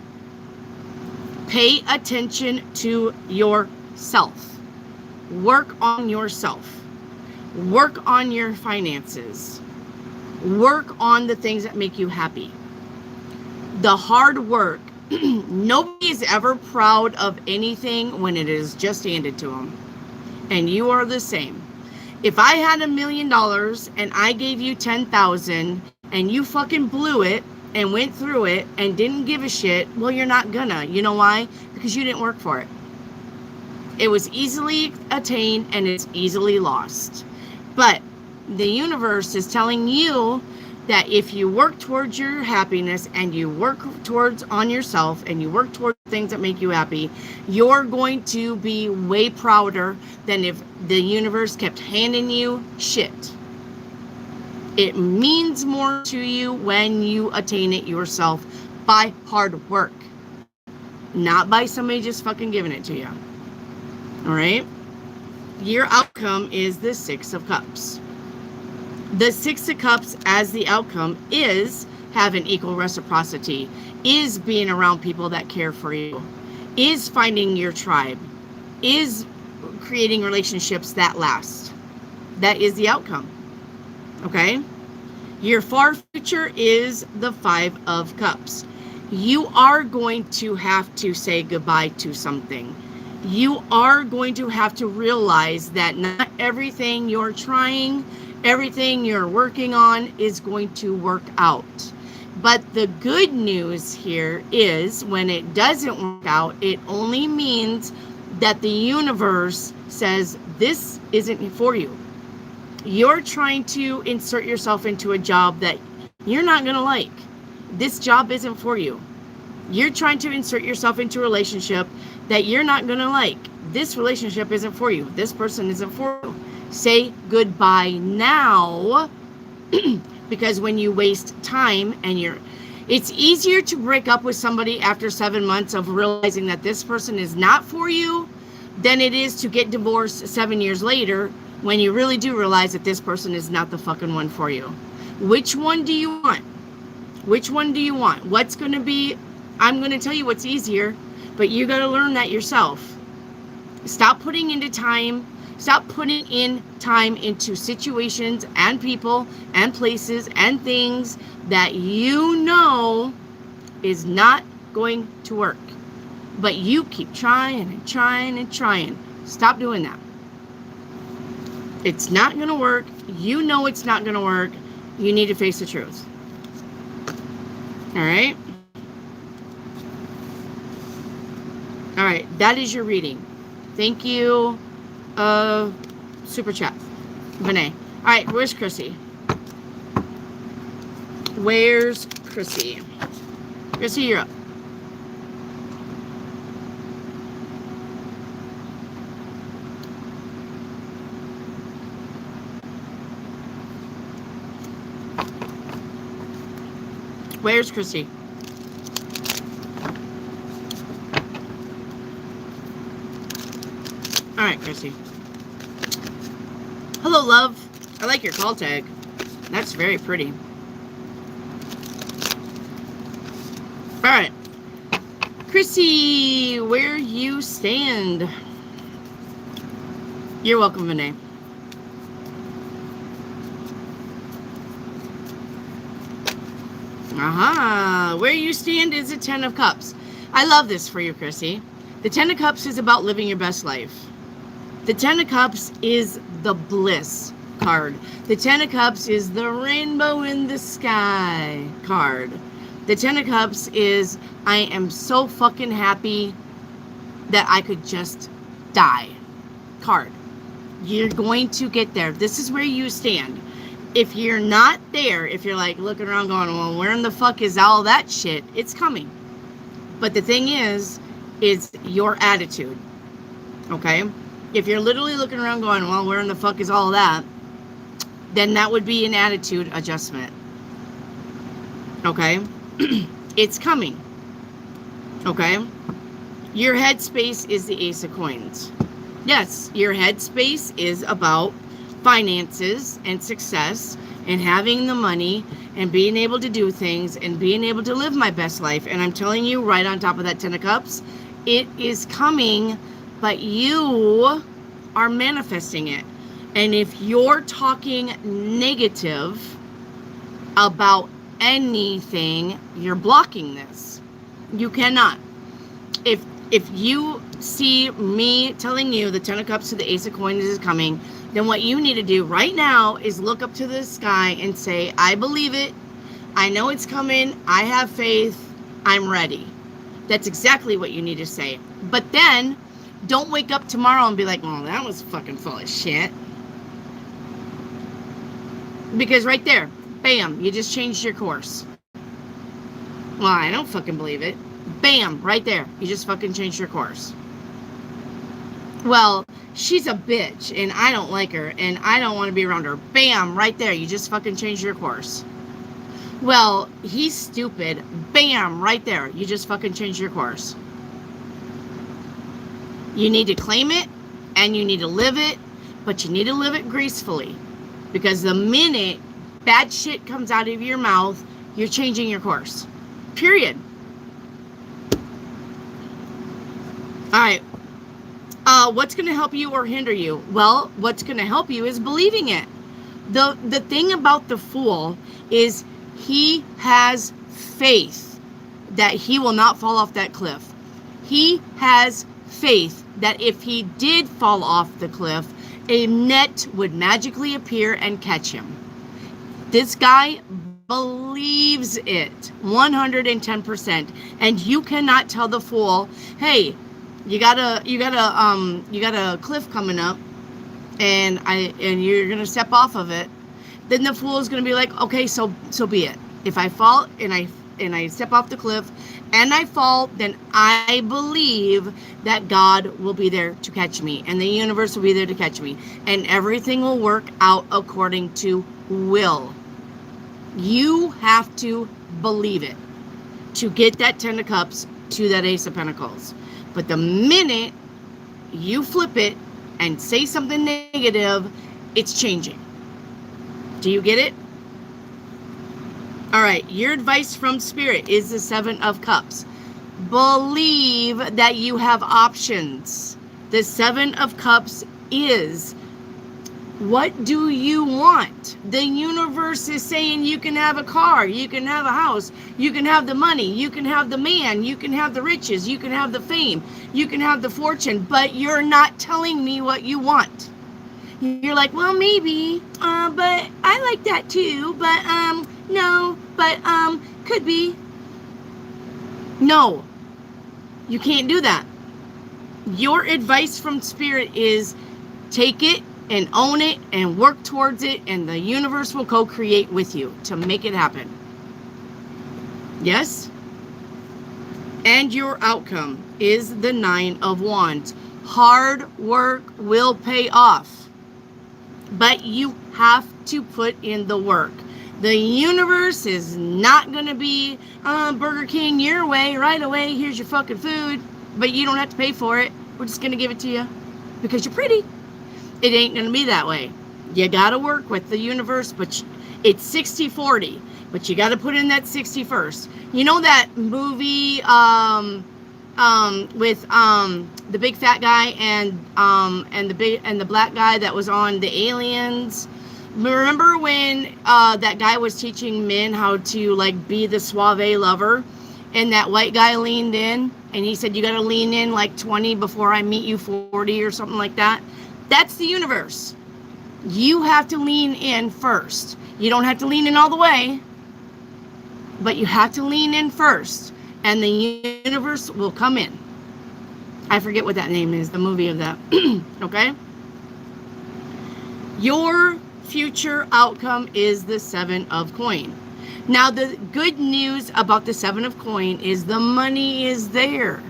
Pay attention to yourself. Work on yourself. Work on your finances. Work on the things that make you happy. The hard work. Nobody is ever proud of anything when it is just handed to them. And you are the same. If I had $1 million and I gave you 10,000 and you fucking blew it and went through it and didn't give a shit, well, you're not gonna. You know why? Because you didn't work for it. It was easily attained and it's easily lost. But the universe is telling you that if you work towards your happiness and you work towards on yourself and you work towards things that make you happy, you're going to be way prouder than if the universe kept handing you shit. It means more to you when you attain it yourself by hard work, not by somebody just fucking giving it to you. All right? Your outcome is the 6 of Cups. The 6 of Cups as the outcome is having equal reciprocity, is being around people that care for you, is finding your tribe, is creating relationships that last. That is the outcome. Okay? Your far future is the 5 of Cups. You are going to have to say goodbye to something. You are going to have to realize that not everything you're trying, everything you're working on is going to work out. But the good news here is when it doesn't work out, it only means that the universe says this isn't for you. You're trying to insert yourself into a job that you're not going to like. This job isn't for you. You're trying to insert yourself into a relationship that you're not going to like. This relationship isn't for you. This person isn't for you. Say goodbye now, because when you waste time and it's easier to break up with somebody after 7 months of realizing that this person is not for you than it is to get divorced 7 years later when you really do realize that this person is not the fucking one for you. Which one do you want? Which one do you want? What's going to be, I'm going to tell you what's easier, but you got to learn that yourself. Stop putting in time into situations and people and places and things that you know is not going to work. But you keep trying and trying and trying. Stop doing that. It's not going to work. You know it's not going to work. You need to face the truth. All right? All right. That is your reading. Thank you. Super chat. Vinay. All right. Where's Chrissy? Where's Chrissy? Chrissy, you're up. Where's Chrissy? All right, Chrissy. Hello, love. I like your call tag. That's very pretty. All right. Chrissy, where you stand? You're welcome, Vinay. Where you stand is the Ten of Cups. I love this for you, Chrissy. The Ten of Cups is about living your best life. The Ten of Cups is the bliss card. The Ten of Cups is the rainbow in the sky card. The Ten of Cups is, I am so fucking happy that I could just die card. You're going to get there. This is where you stand. If you're not there, if you're like looking around going, well, where in the fuck is all that shit? It's coming. But the thing is your attitude. Okay? If you're literally looking around going, well, where in the fuck is all that? Then that would be an attitude adjustment. Okay? It's coming. Okay? Your headspace is the Ace of Coins. Yes, your headspace is about finances and success and having the money and being able to do things and being able to live my best life. And I'm telling you, right on top of that Ten of Cups, it is coming, but you are manifesting it. And if you're talking negative about anything, you're blocking this. You cannot. If you see me telling you the Ten of Cups to the Ace of Coins is coming, then what you need to do right now is look up to the sky and say, I believe it. I know it's coming. I have faith. I'm ready. That's exactly what you need to say. But then don't wake up tomorrow and be like, oh, that was fucking full of shit. Because right there, bam, you just changed your course. Well, I don't fucking believe it. Bam, right there. You just fucking changed your course. Well, she's a bitch, and I don't like her, and I don't want to be around her. Bam, right there. You just fucking changed your course. Well, he's stupid. Bam, right there. You just fucking changed your course. You need to claim it, and you need to live it, but you need to live it gracefully. Because the minute bad shit comes out of your mouth, you're changing your course. Period. All right. What's going to help you or hinder you? Well, what's going to help you is believing it. The thing about the Fool is he has faith that he will not fall off that cliff. He has faith that if he did fall off the cliff, a net would magically appear and catch him. This guy believes it 110%, and you cannot tell the Fool, hey, you got a cliff coming up, and you're gonna step off of it. Then the Fool is gonna be like, okay, so be it. If I fall and I step off the cliff and I fall, then I believe that God will be there to catch me, and the universe will be there to catch me, and everything will work out according to will. You have to believe it to get that Ten of Cups to that Ace of Pentacles. But the minute you flip it and say something negative, it's changing. Do you get it? All right, your advice from Spirit is the Seven of Cups. Believe that you have options. The Seven of Cups is, what do you want? The universe is saying you can have a car, you can have a house, you can have the money, you can have the man, you can have the riches, you can have the fame, you can have the fortune, but you're not telling me what you want. You're like, well, maybe, but I like that too, but, no, but, could be. No, you can't do that. Your advice from Spirit is take it and own it and work towards it, and the universe will co-create with you to make it happen. Yes? And your outcome is the Nine of Wands. Hard work will pay off, but you have to put in the work. The universe is not going to be Burger King your way right away. Here's your fucking food, but you don't have to pay for it. We're just going to give it to you because you're pretty. It ain't going to be that way. You got to work with the universe, but it's 60-40, but you got to put in that 60 first. You know that movie with the big fat guy and the black guy that was on the Aliens? Remember when that guy was teaching men how to like be the suave lover, and that white guy leaned in and he said, you got to lean in like 20 before I meet you 40 or something like that? That's the universe. You have to lean in first. You don't have to lean in all the way, but you have to lean in first, and the universe will come in. I forget what that name is, the movie of that. Okay? Your future outcome is the 7 of coin. Now, the good news about the 7 of coin is the money is there.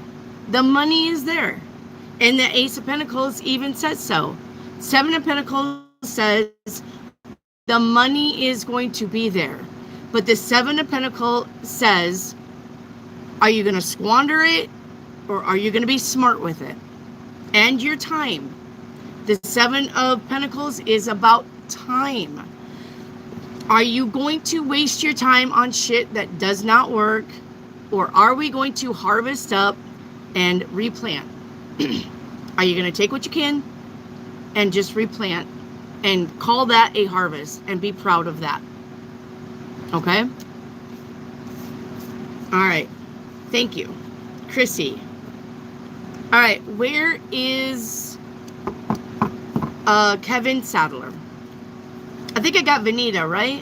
The money is there. And the Ace of Pentacles even says so. 7 of Pentacles says the money is going to be there. But the 7 of Pentacles says, are you going to squander it, or are you going to be smart with it? And your time. The 7 of Pentacles is about time. Are you going to waste your time on shit that does not work? Or are we going to harvest up and replant? Are you going to take what you can and just replant and call that a harvest and be proud of that? Okay? All right. Thank you. Chrissy. All right. Where is Kevin Sadler? I think I got Venita, right?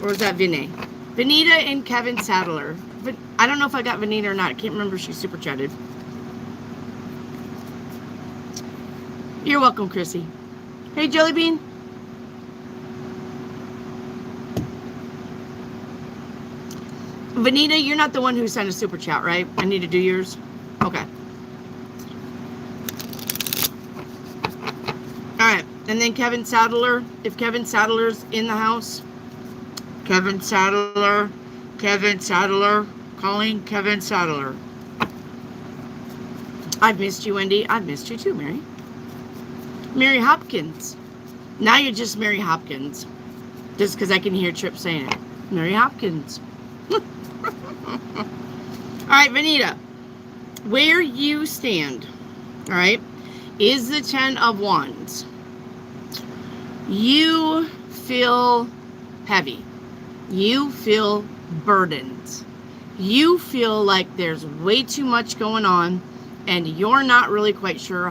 Or was that Vinay? Venita and Kevin Sadler. But I don't know if I got Venita or not. I can't remember. She super chatted. You're welcome, Chrissy. Hey, Jellybean. Venita, you're not the one who sent a super chat, right? I need to do yours. Okay. All right. And then Kevin Sadler. If Kevin Sadler's in the house. Kevin Sadler. Kevin Sadler. Calling Kevin Sadler. I've missed you, Wendy. I've missed you too, Mary. Mary Hopkins. Now you're just Mary Hopkins. Just because I can hear Trip saying it. Mary Hopkins. All right, Venita. Where you stand, all right, is the 10 of Wands. You feel heavy. You feel burdened. You feel like there's way too much going on and you're not really quite sure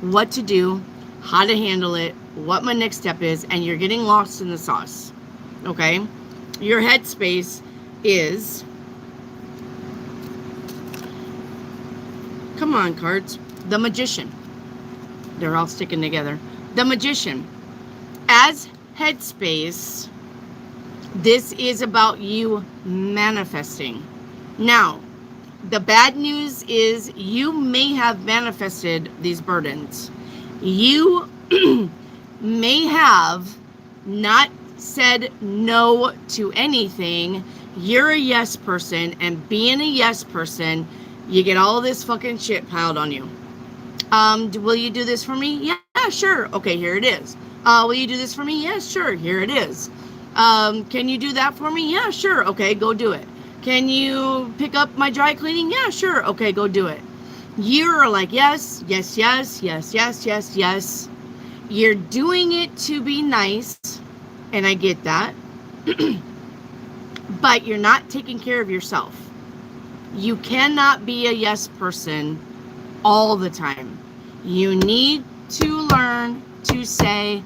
what to do, how to handle it, what my next step is, and you're getting lost in the sauce. Okay? Your headspace is, come on, cards, the Magician. They're all sticking together. The Magician. As headspace, this is about you manifesting. Now, the bad news is you may have manifested these burdens. You may have not said no to anything. You're a yes person, and being a yes person, you get all this fucking shit piled on you. Will you do this for me? Yeah, sure. Okay, here it is. Will you do this for me? Yeah, sure. Here it is. Can you do that for me? Yeah, sure. Okay, go do it. Can you pick up my dry cleaning? Yeah, sure. Okay, go do it. You're like, yes, yes, yes, yes, yes, yes, yes. You're doing it to be nice, and I get that. But you're not taking care of yourself. You cannot be a yes person all the time. You need to learn to say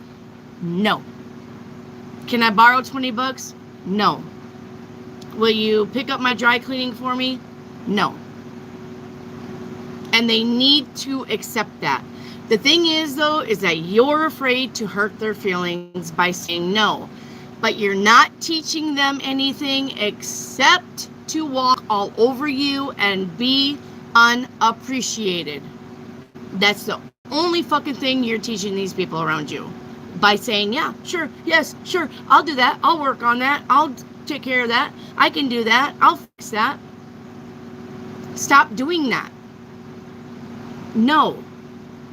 no. Can I borrow 20 bucks? No. Will you pick up my dry cleaning for me? No. And they need to accept that. The thing is, though, is that you're afraid to hurt their feelings by saying no. But you're not teaching them anything except to walk all over you and be unappreciated. That's the only fucking thing you're teaching these people around you. By saying, yeah, sure, yes, sure, I'll do that. I'll work on that. I'll take care of that. I can do that. I'll fix that. Stop doing that. No.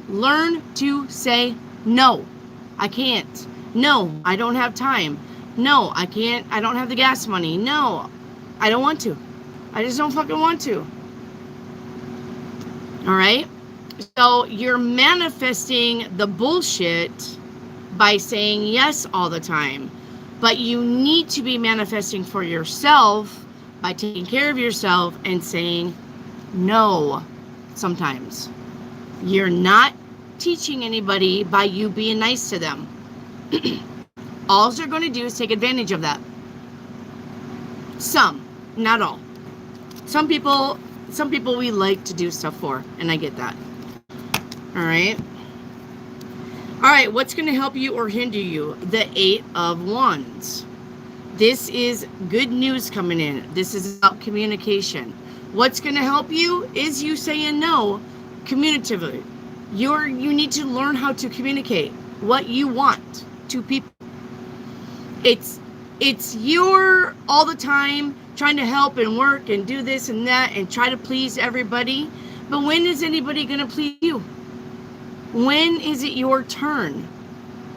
Learn to say no. I can't. No, I don't have time. No, I can't. I don't have the gas money. No, I don't want to. I just don't fucking want to. All right? So you're manifesting the bullshit by saying yes all the time. But you need to be manifesting for yourself by taking care of yourself and saying no sometimes. You're not teaching anybody by you being nice to them. All they're going to do is take advantage of that. Some, not all. Some people we like to do stuff for, and I get that. All right. All right, what's going to help you or hinder you? The 8 of Wands. This is good news coming in. This is about communication. What's going to help you is you saying no communicatively. You need to learn how to communicate what you want to people. It's you're all the time trying to help and work and do this and that and try to please everybody. But when is anybody going to please you? When is it your turn?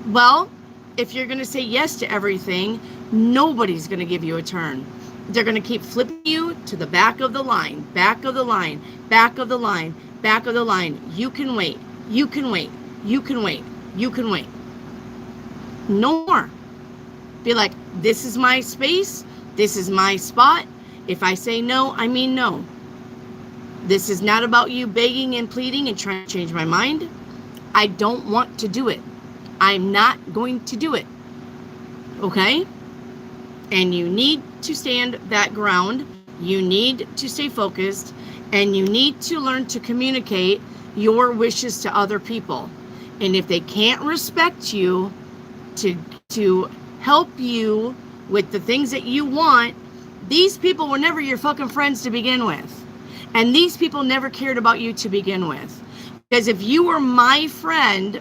Well, if you're going to say yes to everything, nobody's going to give you a turn. They're going to keep flipping you to the back of the line, back of the line, back of the line, back of the line. You can wait. You can wait. You can wait. You can wait. No more. Be like, this is my space. This is my spot. If I say no, I mean no. This is not about you begging and pleading and trying to change my mind. I don't want to do it. I'm not going to do it. Okay? And you need to stand that ground. You need to stay focused. And you need to learn to communicate your wishes to other people. And if they can't respect you to help you with the things that you want, these people were never your fucking friends to begin with. And these people never cared about you to begin with. Because if you were my friend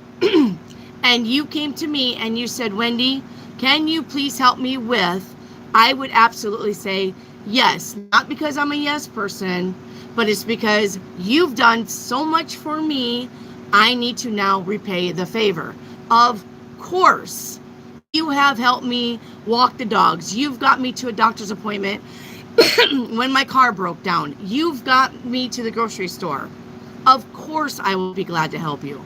and you came to me and you said, Wendy, can you please help me with, I would absolutely say yes. Not because I'm a yes person, but it's because you've done so much for me, I need to now repay the favor. Of course, you have helped me walk the dogs. You've got me to a doctor's appointment when my car broke down. You've got me to the grocery store. Of course, I will be glad to help you.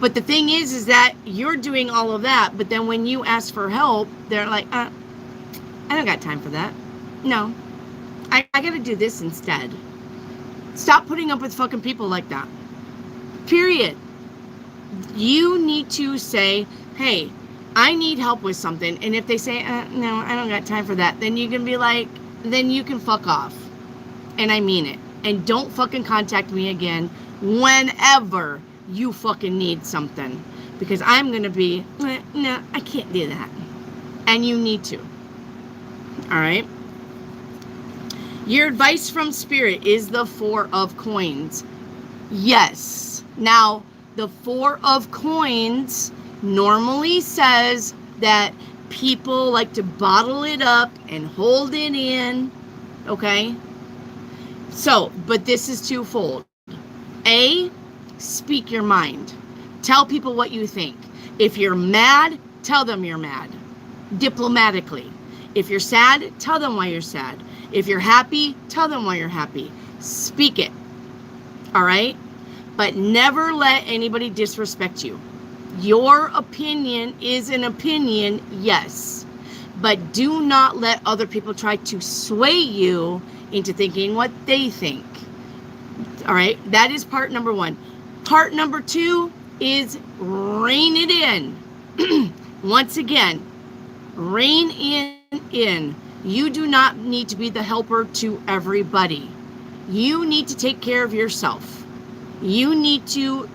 But the thing is that you're doing all of that, but then when you ask for help, they're like, I don't got time for that. No, I got to do this instead. Stop putting up with fucking people like that. Period. You need to say, hey, I need help with something. And if they say, no, I don't got time for that, then you can be like, then you can fuck off. And I mean it. And don't fucking contact me again whenever you fucking need something. Because I'm going to be, no, I can't do that. And you need to. All right? Your advice from Spirit is the 4 of Coins. Yes. Now, the 4 of Coins normally says that people like to bottle it up and hold it in. Okay? So, but this is twofold. A, speak your mind. Tell people what you think. If you're mad, tell them you're mad. Diplomatically. If you're sad, tell them why you're sad. If you're happy, tell them why you're happy. Speak it. All right? But never let anybody disrespect you. Your opinion is an opinion, yes. But do not let other people try to sway you into thinking what they think. All right? That is part number 1. Part number 2 is rein it in. Once again, rein in. You do not need to be the helper to everybody. You need to take care of yourself. You need to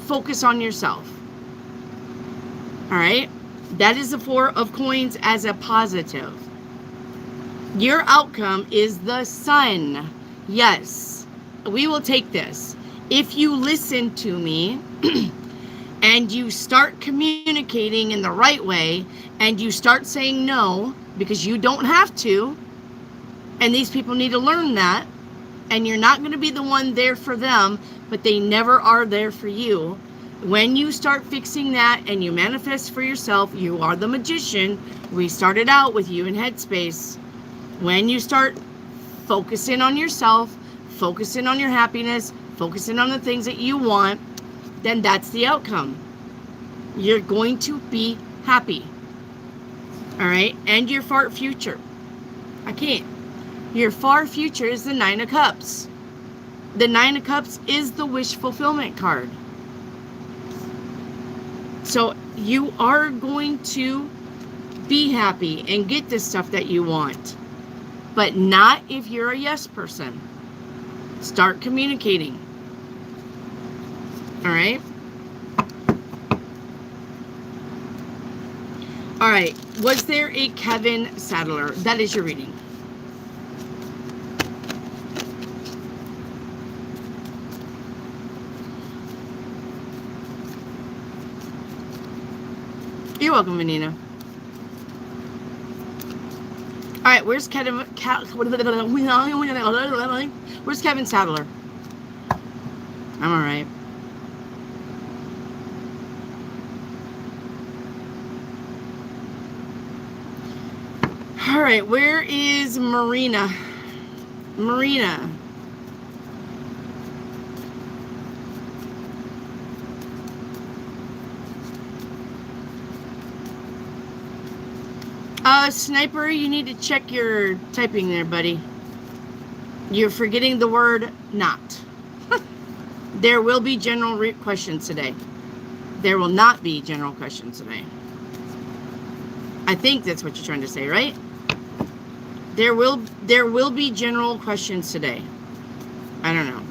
focus on yourself. All right? That is the 4 of Coins as a positive. Your outcome is the Sun. Yes, we will take this. If you listen to me and you start communicating in the right way and you start saying no, because you don't have to, and these people need to learn that, and you're not going to be the one there for them, but they never are there for you. When you start fixing that and you manifest for yourself, you are the magician. We started out with you in Headspace. When you start focusing on yourself, focusing on your happiness, focusing on the things that you want, then that's the outcome. You're going to be happy. All right? And your far future. I can't. Your far future is the Nine of Cups. The Nine of Cups is the wish fulfillment card. So you are going to be happy and get the stuff that you want. But not if you're a yes person. Start communicating. All right? All right. Was there a Kevin Sadler? That is your reading. You're welcome, Venita. All right, where's Kevin? Where's Kevin Sadler? I'm all right. All right, where is Marina? Marina. Sniper, you need to check your typing there, buddy. You're forgetting the word not. There will be general questions today. There will not be general questions today. I think that's what you're trying to say, right? There will be general questions today. I don't know.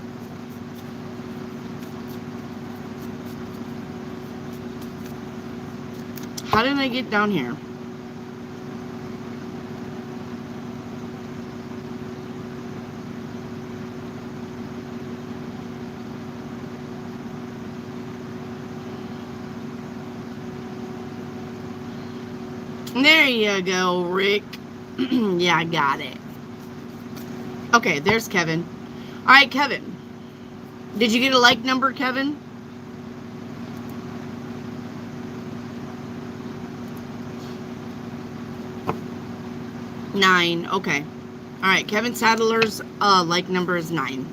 How did I get down here? There you go, Rick. Yeah, I got it. Okay, there's Kevin. All right, Kevin. Did you get a like number, Kevin? Nine. Okay. All right, Kevin Sadler's like number is 9.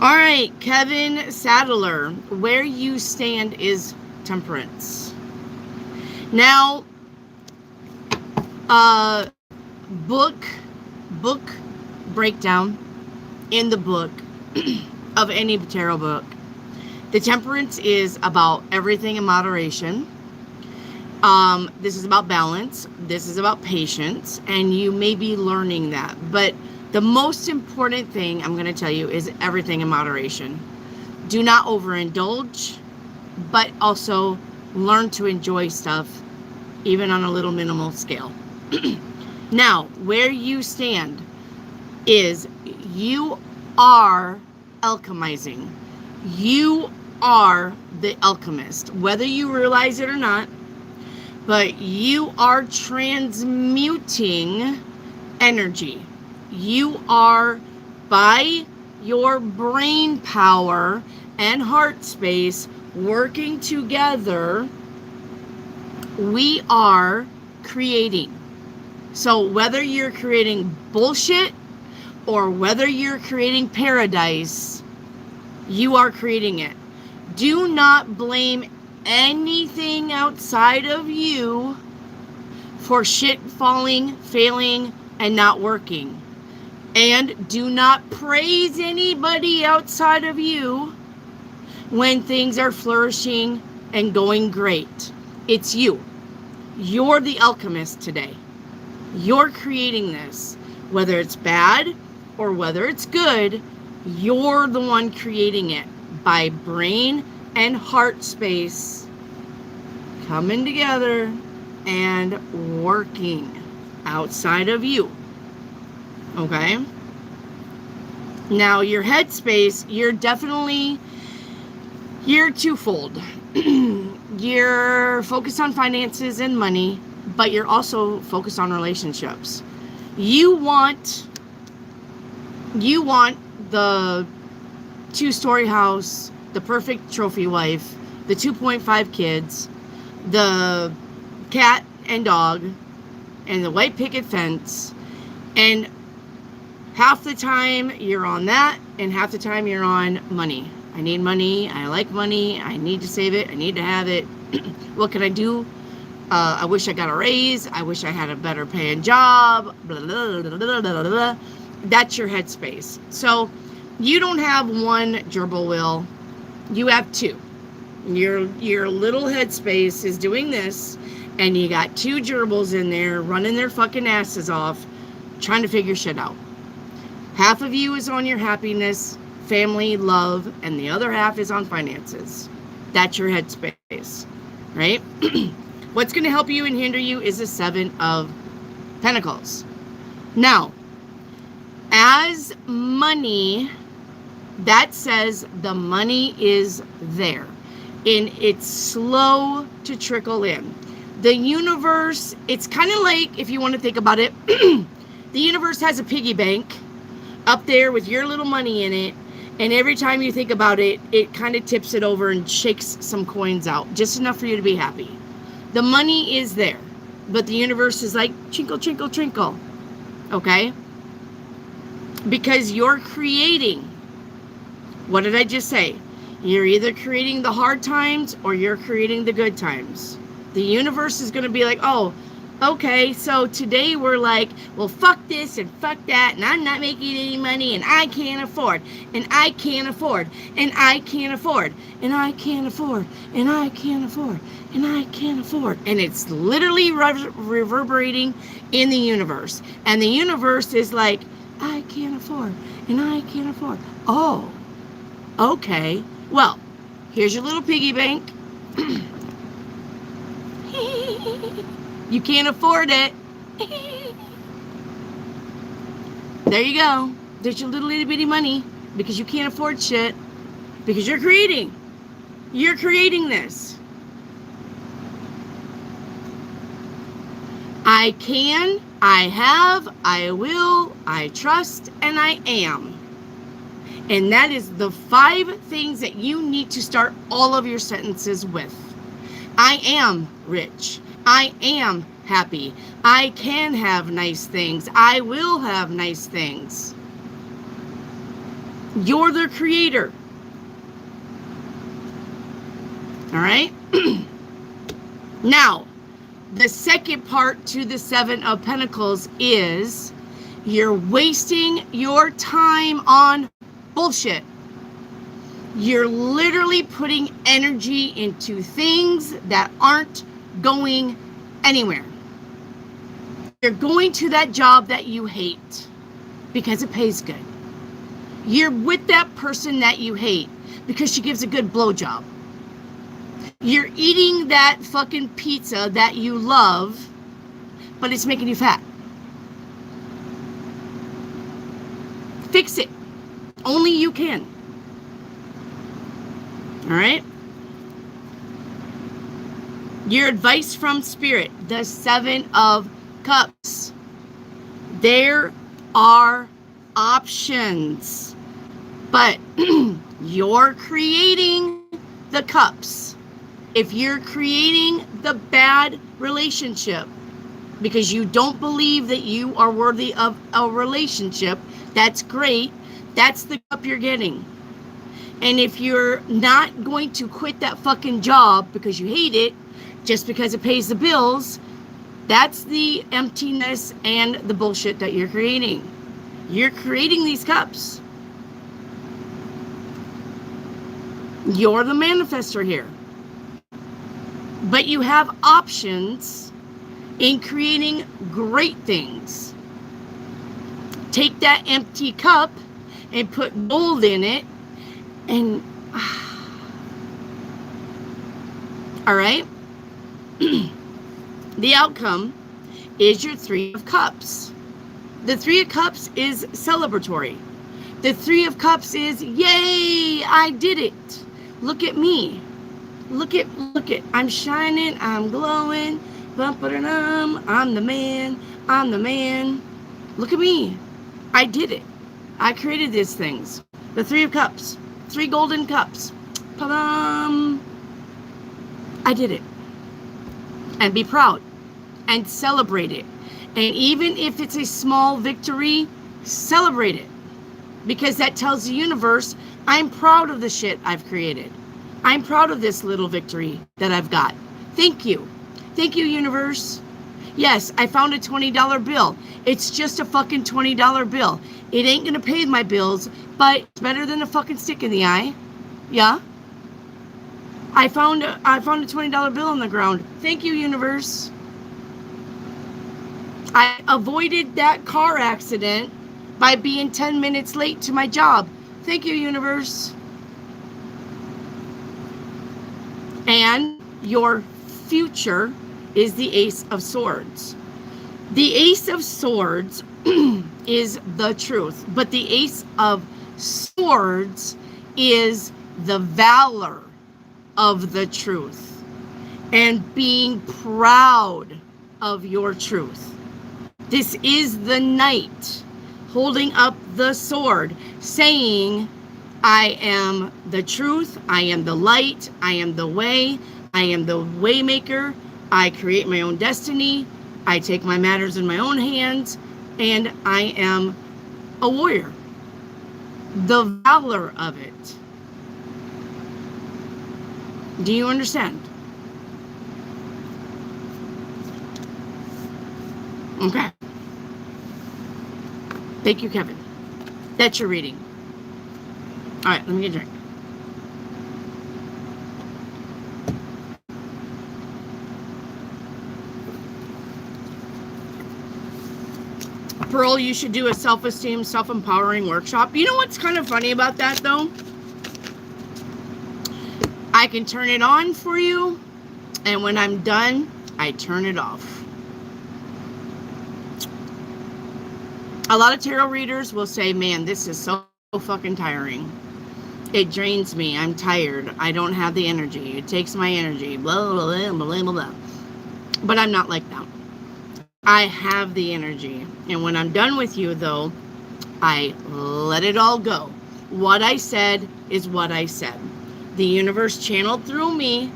All right, Kevin Sadler, where you stand is Temperance. Now, book breakdown in the book of any tarot book. The Temperance is about everything in moderation. This is about balance. This is about patience, and you may be learning that. But the most important thing I'm going to tell you is everything in moderation. Do not overindulge, but also learn to enjoy stuff, even on a little minimal scale. Now, where you stand is you are alchemizing. You are the alchemist, whether you realize it or not, but you are transmuting energy. You are, by your brain power and heart space working together, we are creating. So whether you're creating bullshit or whether you're creating paradise, you are creating it. Do not blame anything outside of you for shit falling, failing, and not working. And do not praise anybody outside of you when things are flourishing and going great. It's you. You're the alchemist today. You're creating this. Whether it's bad or whether it's good, you're the one creating it by brain and heart space coming together and working outside of you. Okay? Now, your head space, you're twofold. You're focused on finances and money, but you're also focused on relationships. You want the 2-story house, the perfect trophy wife, the 2.5 kids, the cat and dog, and the white picket fence, and half the time you're on that, and half the time you're on money. I need money. I like money. I need to save it. I need to have it. What can I do? I wish I got a raise. I wish I had a better paying job. Blah, blah, blah, blah, blah, blah. That's your headspace. So you don't have one gerbil wheel. You have two. Your little headspace is doing this, and you got two gerbils in there running their fucking asses off, trying to figure shit out. Half of you is on your happiness, family, love, and the other half is on finances. That's your headspace, right? What's going to help you and hinder you is the Seven of Pentacles. Now, as money, that says the money is there, and it's slow to trickle in. The universe, it's kind of like, if you want to think about it, the universe has a piggy bank up there with your little money in it, and every time you think about it, it kind of tips it over and shakes some coins out, just enough for you to be happy. The money is there, but the universe is like, twinkle, twinkle, twinkle, okay? Because you're creating, what did I just say? You're either creating the hard times or you're creating the good times. The universe is going to be like, oh, okay, so today we're like, well, fuck this and fuck that, and I'm not making any money, and I can't afford, and I can't afford, and I can't afford, and I can't afford, and I can't afford, and I can't afford. And it's literally reverberating in the universe. And the universe is like, I can't afford, and I can't afford. Oh, okay. Well, here's your little piggy bank. You can't afford it. There you go. There's your little itty bitty money because you can't afford shit. Because you're creating. You're creating this. I can, I have, I will, I trust, and I am. And that is the 5 things that you need to start all of your sentences with. I am rich. I am happy. I can have nice things. I will have nice things. You're the creator. All right? Now, the second part to the Seven of Pentacles is you're wasting your time on bullshit. You're literally putting energy into things that aren't going anywhere. You're going to that job that you hate because it pays good. You're with that person that you hate because she gives a good blowjob. You're eating that fucking pizza that you love, but it's making you fat. Fix it. Only you can. All right? Your advice from Spirit, the 7 of Cups. There are options, but you're creating the cups. If you're creating the bad relationship because you don't believe that you are worthy of a relationship, that's great. That's the cup you're getting. And if you're not going to quit that fucking job because you hate it, just because it pays the bills, that's the emptiness and the bullshit that you're creating. You're creating these cups. You're the manifestor here. But you have options in creating great things. Take that empty cup and put gold in it, and all right. The outcome is your 3 of Cups. The 3 of Cups is celebratory. The 3 of Cups is, yay, I did it. Look at me. Look at, I'm shining, I'm glowing, bum-ba-da-dum, I'm the man, I'm the man. Look at me. I did it. I created these things. The 3 of Cups. 3 golden cups. Pa-dum. I did it. And be proud. And celebrate it. And even if it's a small victory, celebrate it. Because that tells the universe I'm proud of the shit I've created. I'm proud of this little victory that I've got. Thank you. Thank you, universe. Yes, I found a $20 bill. It's just a fucking $20 bill. It ain't gonna pay my bills, but it's better than a fucking stick in the eye. Yeah? I found a $20 bill on the ground. Thank you, universe. I avoided that car accident by being 10 minutes late to my job. Thank you, universe. And your future is the Ace of Swords. The Ace of Swords is the truth, but the Ace of Swords is the valor of the truth and being proud of your truth. This is the knight holding up the sword, saying, I am the truth, I am the light, I am the way, I am the way maker, I create my own destiny, I take my matters in my own hands, and I am a warrior. The valor of it. Do you understand? Okay. Thank you, Kevin. That's your reading. All right, let me get a drink. Pearl, you should do a self-esteem, self-empowering workshop. You know what's kind of funny about that, though? I can turn it on for you, and when I'm done, I turn it off. A lot of tarot readers will say, man, this is so fucking tiring. It drains me. I'm tired. I don't have the energy. It takes my energy. Blah, blah, blah, blah, blah, blah. But I'm not like that. I have the energy. And when I'm done with you, though, I let it all go. What I said is what I said. The universe channeled through me.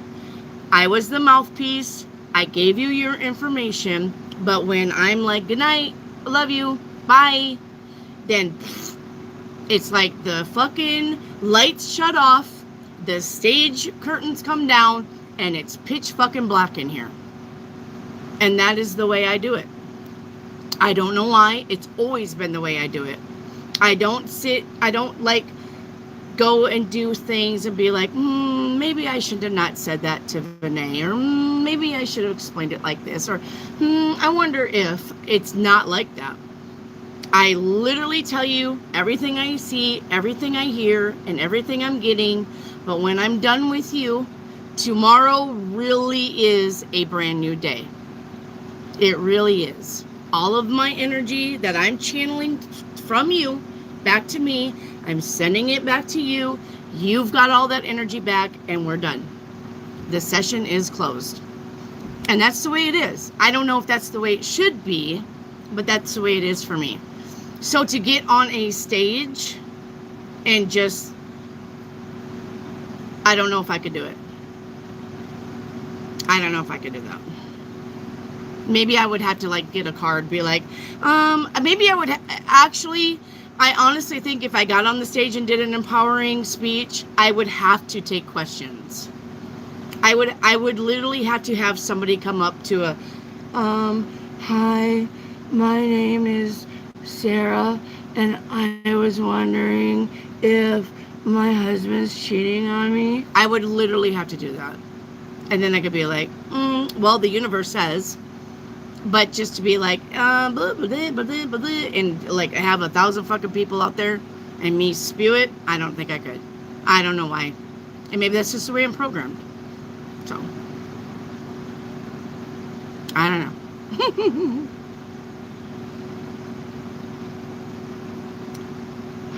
I was the mouthpiece. I gave you your information. But when I'm like, good night, I love you, bye, then it's like the fucking lights shut off, the stage curtains come down, and it's pitch fucking black in here. And that is the way I do it. I don't know why. It's always been the way I do it. I don't like go and do things and be like, maybe I should have not said that to Vinay, or maybe I should have explained it like this, or I wonder if. It's not like that. I literally tell you everything I see, everything I hear, and everything I'm getting. But when I'm done with you, tomorrow really is a brand new day. It really is. All of my energy that I'm channeling from you back to me, I'm sending it back to you. You've got all that energy back, and we're done. The session is closed. And that's the way it is. I don't know if that's the way it should be, but that's the way it is for me. So to get on a stage and just, I don't know if I could do it. I don't know if I could do that. Maybe I would have to like get a card, be like, maybe I would actually, I honestly think if I got on the stage and did an empowering speech, I would have to take questions. I would literally have to have somebody come up to a, hi, my name is Sarah, and I was wondering if my husband's cheating on me. I would literally have to do that. And then I could be like, well, the universe says, but just to be like, blah, blah, blah, blah, blah, blah, and like have 1,000 fucking people out there and me spew it, I don't think I could. I don't know why. And maybe that's just the way I'm programmed. So, I don't know.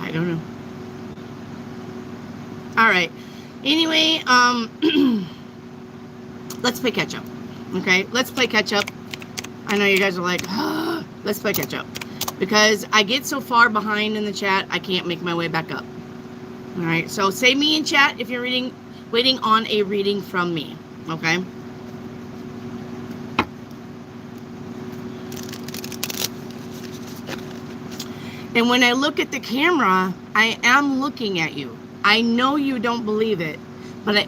I don't know. All right. Anyway, let's play catch up. Okay, let's play catch up. I know you guys are like, let's play catch up, because I get so far behind in the chat, I can't make my way back up. All right. So say me in chat if you're waiting on a reading from me. Okay. And when I look at the camera, I am looking at you. I know you don't believe it, but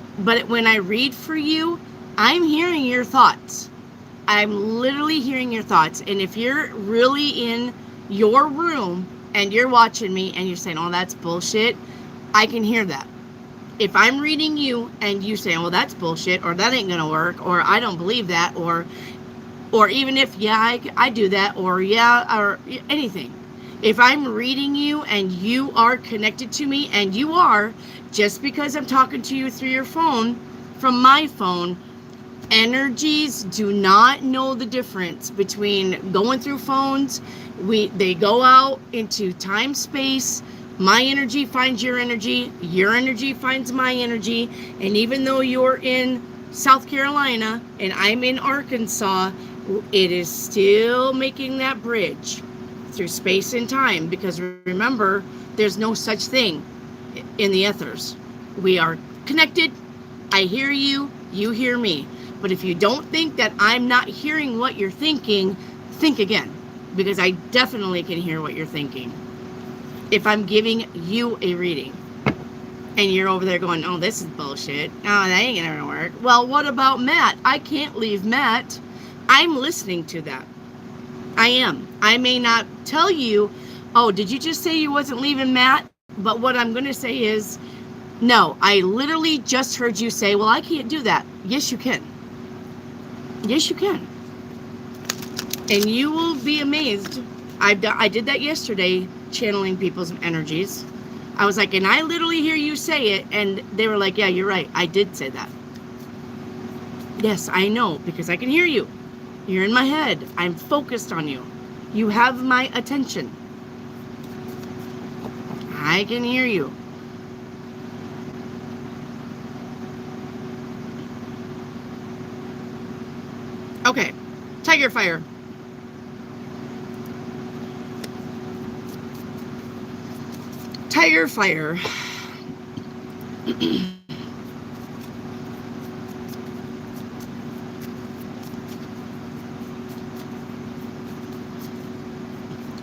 when I read for you, I'm hearing your thoughts. I'm literally hearing your thoughts. And if you're really in your room and you're watching me and you're saying, oh, that's bullshit, I can hear that. If I'm reading you and you say, well, that's bullshit, or that ain't going to work, or I don't believe that, or even if, yeah, I do that, or yeah, or anything. If I'm reading you and you are connected to me, and you are, just because I'm talking to you through your phone, from my phone, energies do not know the difference between going through phones. They go out into time, space. My energy finds your energy finds my energy, and even though you're in South Carolina and I'm in Arkansas, it is still making that bridge through space and time, because remember, there's no such thing in the ethers. We are connected. I hear you, you hear me. But if you don't think that I'm not hearing what you're thinking, think again, because I definitely can hear what you're thinking. If I'm giving you a reading and you're over there going, oh, this is bullshit, oh, that ain't gonna work. Well, what about Matt? I can't leave Matt. I'm listening to that. I am. I may not tell you, oh, did you just say you wasn't leaving Matt? But what I'm gonna say is, no, I literally just heard you say, well, I can't do that. Yes, you can. Yes, you can. And you will be amazed. I did that yesterday, channeling people's energies. I was like, and I literally hear you say it, and they were like, yeah, you're right. I did say that. Yes, I know, because I can hear you. You're in my head. I'm focused on you. You have my attention. I can hear you. Okay, Tiger Fire. Tiger Fire.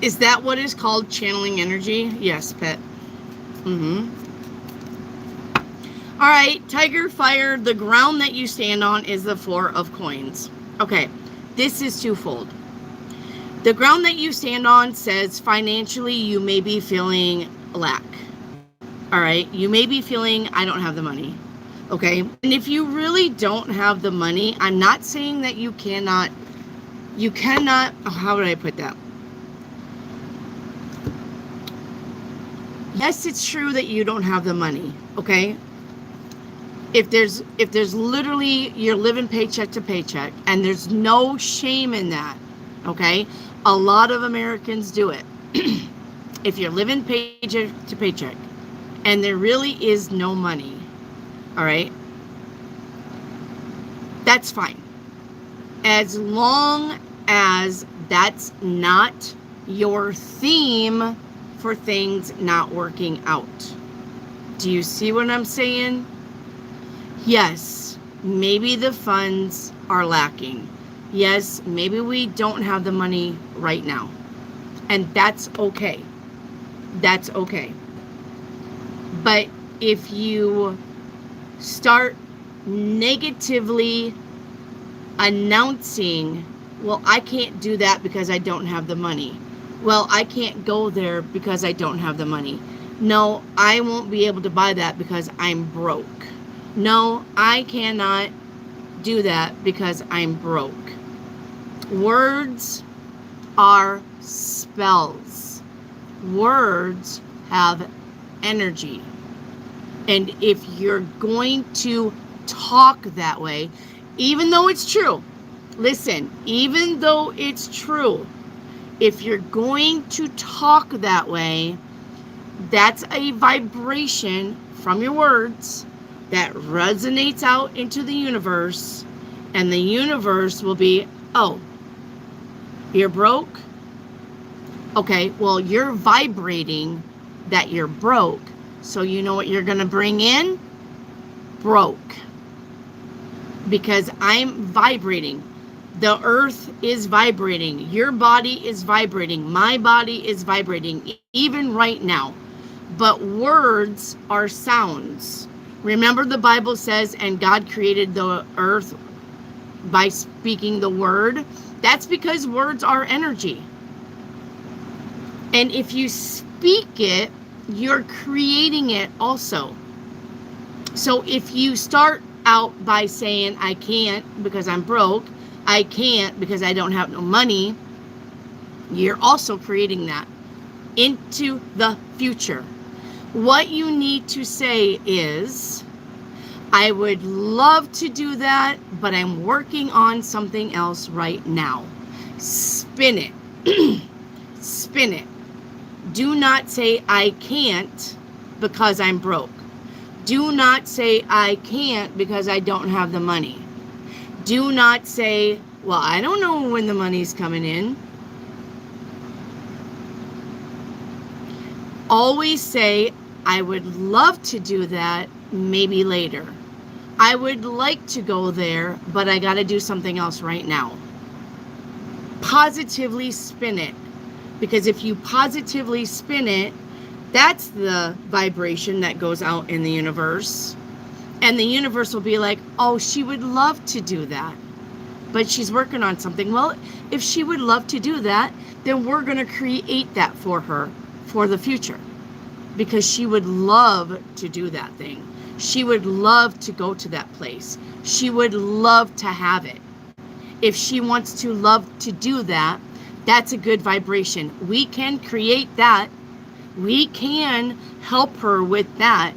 Is that what is called channeling energy? Yes, pet. All right, Tiger Fire, the ground that you stand on is the 4 of coins. Okay, this is twofold. The ground that you stand on says financially you may be feeling lack. All right, you may be feeling I don't have the money. Okay, and if you really don't have the money, I'm not saying that you cannot, how would I put that? Yes, it's true that you don't have the money, okay? If there's literally, you're living paycheck to paycheck, and there's no shame in that, okay? A lot of Americans do it. If you're living paycheck to paycheck, and there really is no money, all right? That's fine. As long as that's not your theme for things not working out. Do you see what I'm saying? Yes, maybe the funds are lacking. Yes, maybe we don't have the money right now. And that's okay. That's okay. But if you start negatively announcing, well, I can't do that because I don't have the money. Well, I can't go there because I don't have the money. No, I won't be able to buy that because I'm broke. No, I cannot do that because I'm broke. Words are spells. Words have energy. And if you're going to talk that way, even though it's true, listen, even though it's true, if you're going to talk that way, that's a vibration from your words that resonates out into the universe, and the universe will be, oh, you're broke? Okay, well, you're vibrating that you're broke, so you know what you're going to bring in? Broke. Because I'm vibrating. The earth is vibrating. Your body is vibrating. My body is vibrating. Even right now, But words are sounds. Remember, the Bible says, and God created the earth by speaking the word. That's because words are energy. And if you speak it, you're creating it also. So if you start out by saying, I can't because I'm broke, I can't because I don't have no money, you're also creating that into the future. What you need to say is, I would love to do that, but I'm working on something else right now. Spin it. Spin it. Do not say I can't because I'm broke. Do not say I can't because I don't have the money. Do not say, well, I don't know when the money's coming in. Always say, I would love to do that, maybe later. I would like to go there, but I got to do something else right now. Positively spin it. Because if you positively spin it, that's the vibration that goes out in the universe. And the universe will be like, oh, she would love to do that, but she's working on something. Well, if she would love to do that, then we're going to create that for her for the future. Because she would love to do that thing. She would love to go to that place. She would love to have it. If she wants to love to do that, that's a good vibration. We can create that. We can help her with that.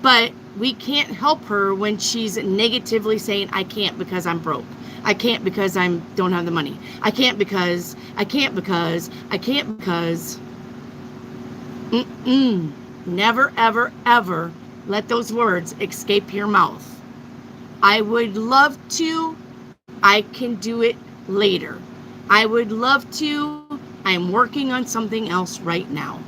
But we can't help her when she's negatively saying, I can't because I'm broke. I can't because I don't have the money. I can't because. Never, ever, ever let those words escape your mouth. I would love to. I can do it later. I would love to. I'm working on something else right now.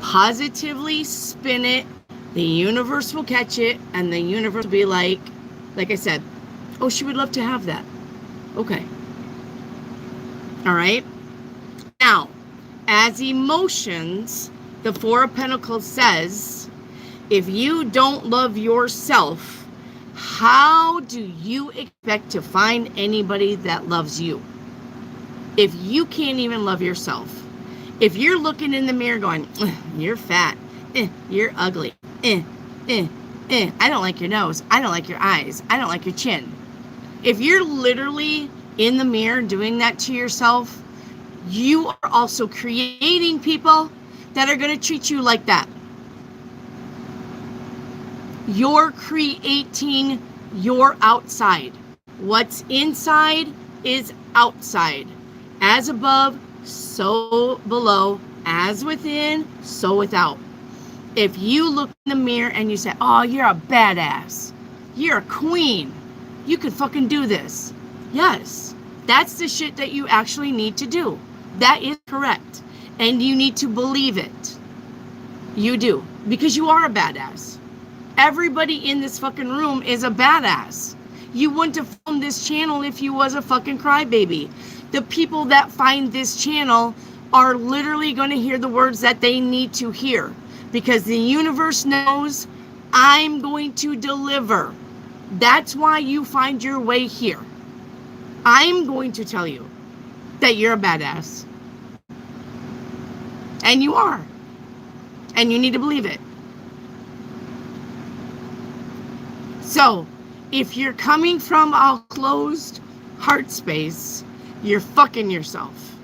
Positively spin it. The universe will catch it, and the universe will be like I said, oh, she would love to have that. Okay. All right. Now, as emotions, the Four of Pentacles says, if you don't love yourself, how do you expect to find anybody that loves you? If you can't even love yourself, if you're looking in the mirror going, you're fat, you're ugly, I don't like your nose, I don't like your eyes, I don't like your chin. If you're literally in the mirror doing that to yourself, you are also creating people that are going to treat you like that. You're creating your outside. What's inside is outside. As above, so below. As within, so without. If you look in the mirror and you say, oh, you're a badass. You're a queen. You could fucking do this. Yes, that's the shit that you actually need to do. That is correct. And you need to believe it. You do. Because you are a badass. Everybody in this fucking room is a badass. You wouldn't have found this channel if you was a fucking crybaby. The people that find this channel are literally going to hear the words that they need to hear. Because the universe knows I'm going to deliver. That's why you find your way here. I'm going to tell you that you're a badass. And you are. And you need to believe it. So, if you're coming from a closed heart space, you're fucking yourself.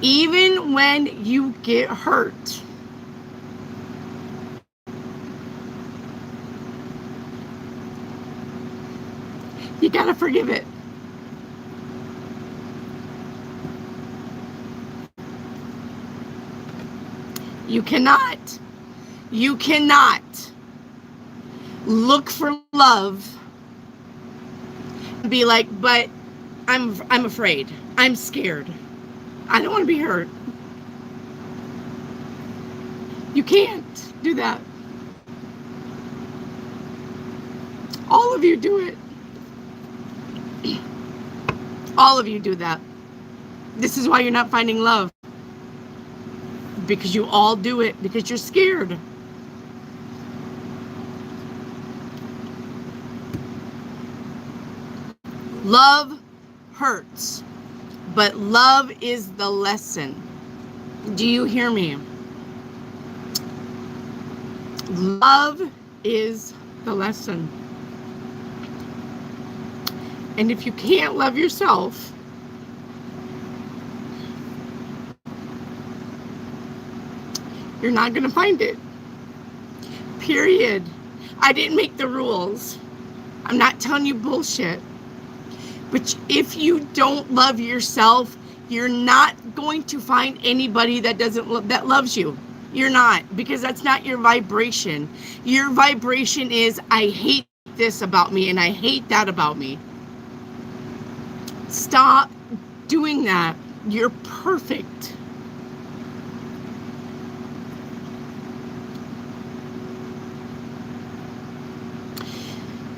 Even when you get hurt. You gotta forgive it. You cannot look for love and be like, but I'm afraid. I'm scared. I don't want to be hurt. You can't do that. All of you do it. All of you do that. This is why you're not finding love. because you all do it because you're scared. Love hurts, but love is the lesson. Do you hear me? Love is the lesson. And if you can't love yourself, you're not going to find it. Period. I didn't make the rules. I'm not telling you bullshit. But if you don't love yourself, you're not going to find anybody that that loves you. You're not, because that's not your vibration. Your vibration is, I hate this about me and I hate that about me. Stop doing that. You're perfect.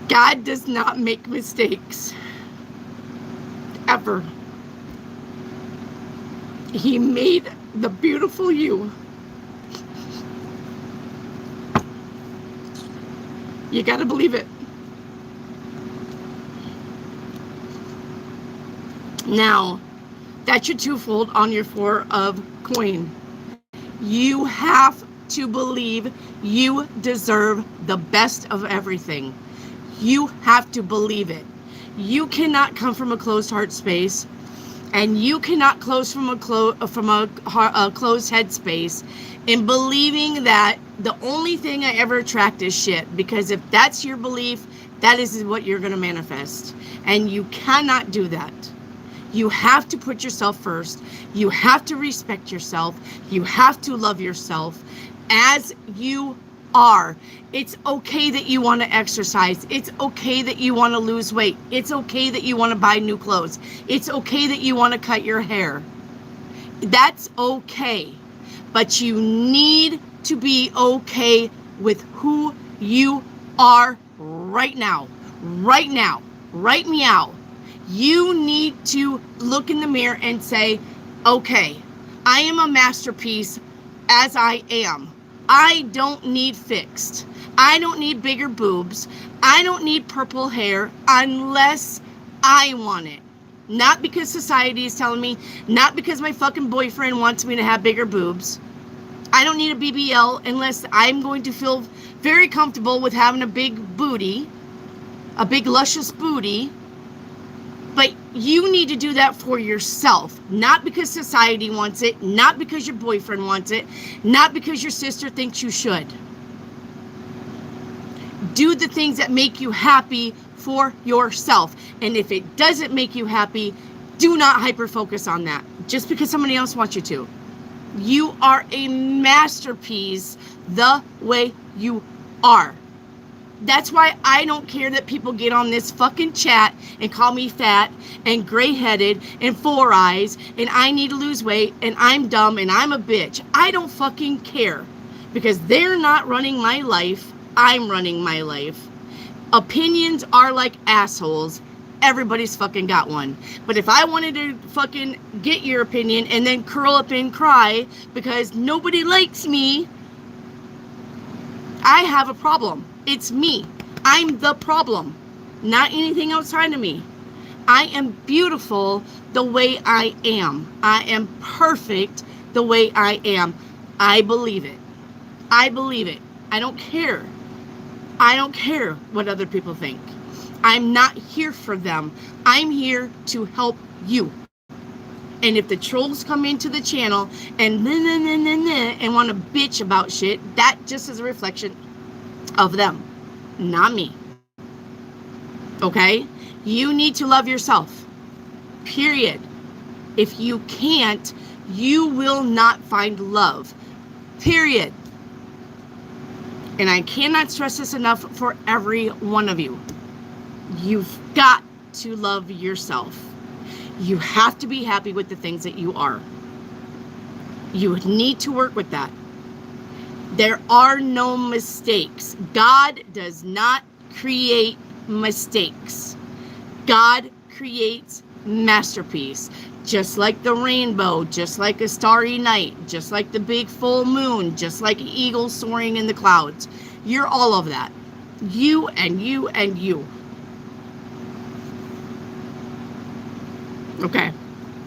God does not make mistakes. Ever. He made the beautiful you. You gotta believe it. Now, that's your twofold on your 4 of coin. You have to believe you deserve the best of everything. You have to believe it. You cannot come from a closed heart space, and you cannot close from a closed head space in believing that the only thing I ever attract is shit. Because if that's your belief, that is what you're going to manifest. And you cannot do that. You have to put yourself first. You have to respect yourself. You have to love yourself as you are. It's okay that you want to exercise. It's okay that you want to lose weight. It's okay that you want to buy new clothes. It's okay that you want to cut your hair. That's okay. But you need to be okay with who you are right now. Right now. Right meow. You need to look in the mirror and say, okay, I am a masterpiece as I am. I don't need fixed. I don't need bigger boobs. I don't need purple hair unless I want it. Not because society is telling me, not because my fucking boyfriend wants me to have bigger boobs. I don't need a BBL unless I'm going to feel very comfortable with having a big booty, a big luscious booty. But you need to do that for yourself, not because society wants it, not because your boyfriend wants it, not because your sister thinks you should. Do the things that make you happy for yourself. And if it doesn't make you happy, do not hyper-focus on that just because somebody else wants you to. You are a masterpiece the way you are. That's why I don't care that people get on this fucking chat and call me fat and gray-headed and 4 eyes and I need to lose weight and I'm dumb and I'm a bitch. I don't fucking care because they're not running my life. I'm running my life. Opinions are like assholes. Everybody's fucking got one. But if I wanted to fucking get your opinion and then curl up and cry because nobody likes me, I have a problem. It's me. I'm the problem, not anything outside of me. I am beautiful the way I am. I am perfect the way I am. I believe it. I believe it. I don't care. I don't care what other people think. I'm not here for them. I'm here to help you. And if the trolls come into the channel and want to bitch about shit, that just is a reflection of them, not me. Okay? You need to love yourself. Period. If you can't, you will not find love. Period. And I cannot stress this enough for every one of you. You've got to love yourself. You have to be happy with the things that you are. You need to work with that. There are no mistakes. God does not create mistakes. God creates masterpiece. Just like the rainbow, just like a starry night, just like the big full moon, just like an eagle soaring in the clouds. You're all of that. You and you and you. Okay.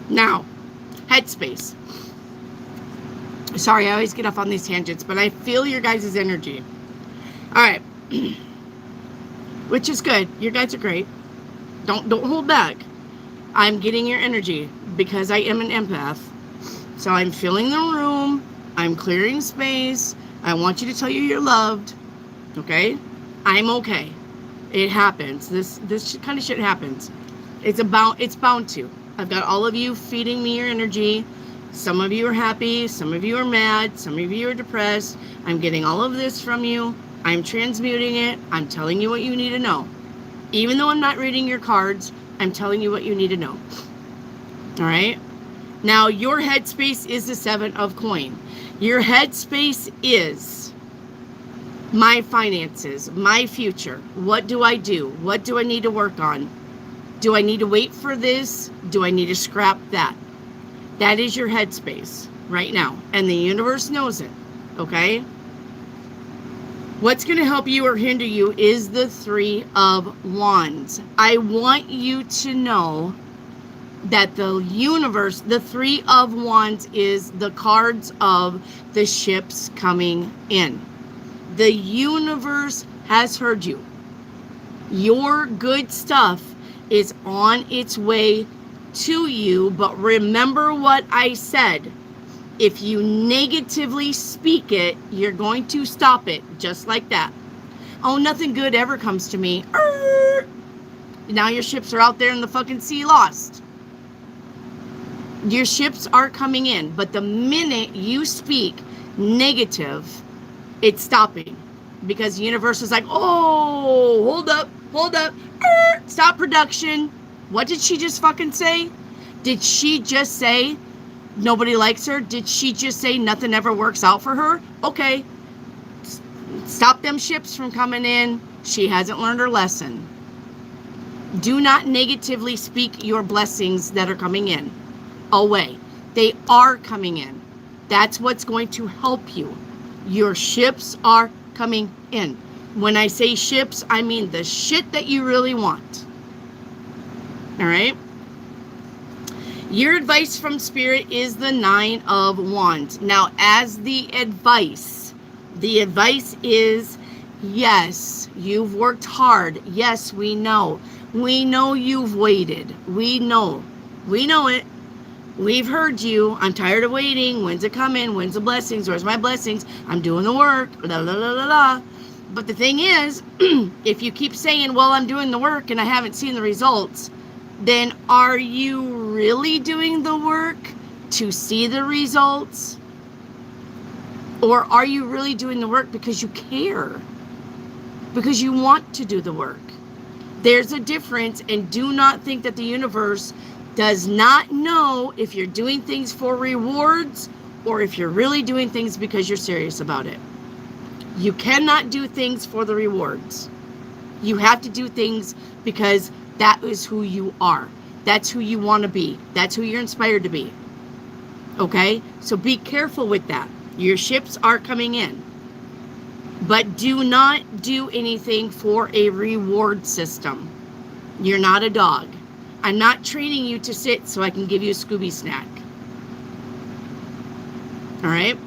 Now, headspace. Sorry, I always get off on these tangents, but I feel your guys' energy. All right. Which is good. You guys are great. Don't hold back. I'm getting your energy because I am an empath. So I'm filling the room. I'm clearing space. I want you to tell you you're loved. Okay? I'm okay. It happens. This kind of shit happens. It's bound to. I've got all of you feeding me your energy. Some of you are happy. Some of you are mad. Some of you are depressed. I'm getting all of this from you. I'm transmuting it. I'm telling you what you need to know. Even though I'm not reading your cards, I'm telling you what you need to know. All right? Now, your headspace is the 7 of coin. Your headspace is my finances, my future. What do I do? What do I need to work on? Do I need to wait for this? Do I need to scrap that? That is your headspace right now. And the universe knows it. Okay? What's going to help you or hinder you is the 3 of Wands. I want you to know that the universe, the 3 of Wands is the cards of the ships coming in. The universe has heard you. Your good stuff is on its way to you, but remember what I said. If you negatively speak it, you're going to stop it just like that. Oh, nothing good ever comes to me. Now your ships are out there in the fucking sea lost. Your ships are coming in, but the minute you speak negative, it's stopping. Because the universe is like, oh, hold up. Stop production. What did she just fucking say? Did she just say nobody likes her? Did she just say nothing ever works out for her? Okay. Stop them ships from coming in. She hasn't learned her lesson. Do not negatively speak your blessings that are coming in away. They are coming in. That's what's going to help you. Your ships are coming in. When I say ships, I mean the shit that you really want. All right? Your advice from Spirit is the 9 of Wands. Now, as the advice is, yes, you've worked hard. Yes, we know. We know you've waited. We know it. We've heard you. I'm tired of waiting. When's it coming? When's the blessings? Where's my blessings? I'm doing the work. La, la, la, la, la. But the thing is, if you keep saying, well, I'm doing the work and I haven't seen the results, then are you really doing the work to see the results? Or are you really doing the work because you care? Because you want to do the work? There's a difference, and do not think that the universe does not know if you're doing things for rewards or if you're really doing things because you're serious about it. You cannot do things for the rewards. You have to do things because that is who you are. That's who you want to be. That's who you're inspired to be. Okay? So be careful with that. Your ships are coming in. But do not do anything for a reward system. You're not a dog. I'm not training you to sit so I can give you a Scooby snack. All right?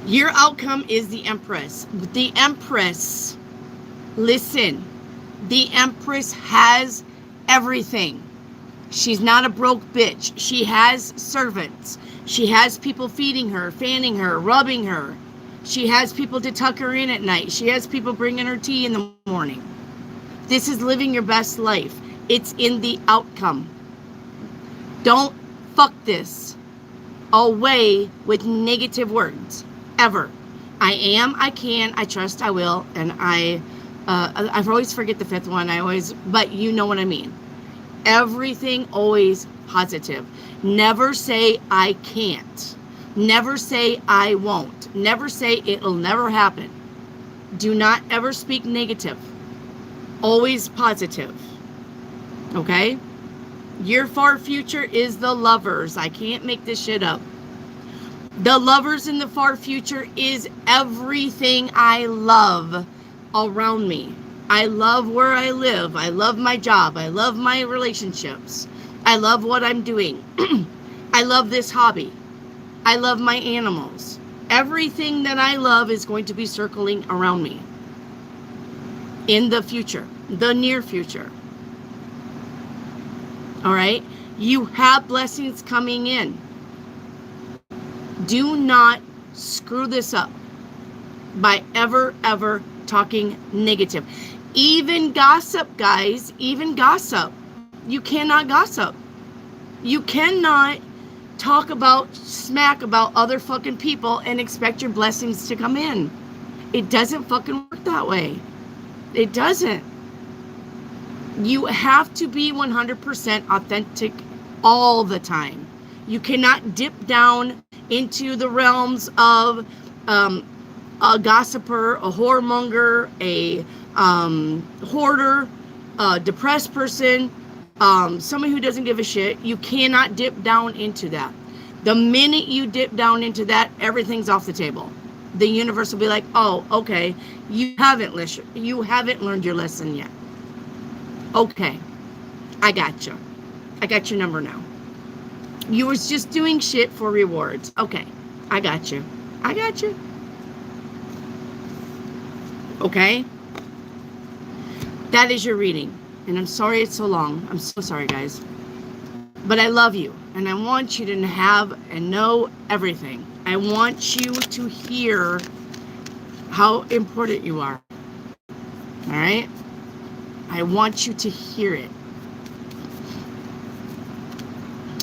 Your outcome is the Empress. The Empress, listen, the Empress has everything. She's not a broke bitch. She has servants. She has people feeding her, fanning her, rubbing her. She has people to tuck her in at night. She has people bringing her tea in the morning. This is living your best life. It's in the outcome. Don't fuck this away with negative words. Ever. I am, I can, I trust, I will, and I always forget the 5th one. But you know what I mean. Everything always positive. Never say I can't. Never say I won't. Never say it'll never happen. Do not ever speak negative. Always positive. Okay? Your far future is the Lovers. I can't make this shit up. The Lovers in the far future is everything I love around me. I love where I live. I love my job. I love my relationships. I love what I'm doing. I love this hobby. I love my animals. Everything that I love is going to be circling around me in the future, the near future. All right? You have blessings coming in. Do not screw this up by ever talking negative. Even gossip, guys, even gossip. You cannot gossip. You cannot talk about, smack about other fucking people and expect your blessings to come in. It doesn't fucking work that way. It doesn't. You have to be 100% authentic all the time. You cannot dip down into the realms of a gossiper, a whoremonger, a hoarder, a depressed person, somebody who doesn't give a shit. You cannot dip down into that. The minute you dip down into that, everything's off the table. The universe will be like, oh, okay, you haven't learned your lesson yet. Okay, I got you. I got your number now. You was just doing shit for rewards. Okay, I got you. I got you. Okay? That is your reading. And I'm sorry it's so long. I'm so sorry, guys. But I love you. And I want you to have and know everything. I want you to hear how important you are. All right? I want you to hear it.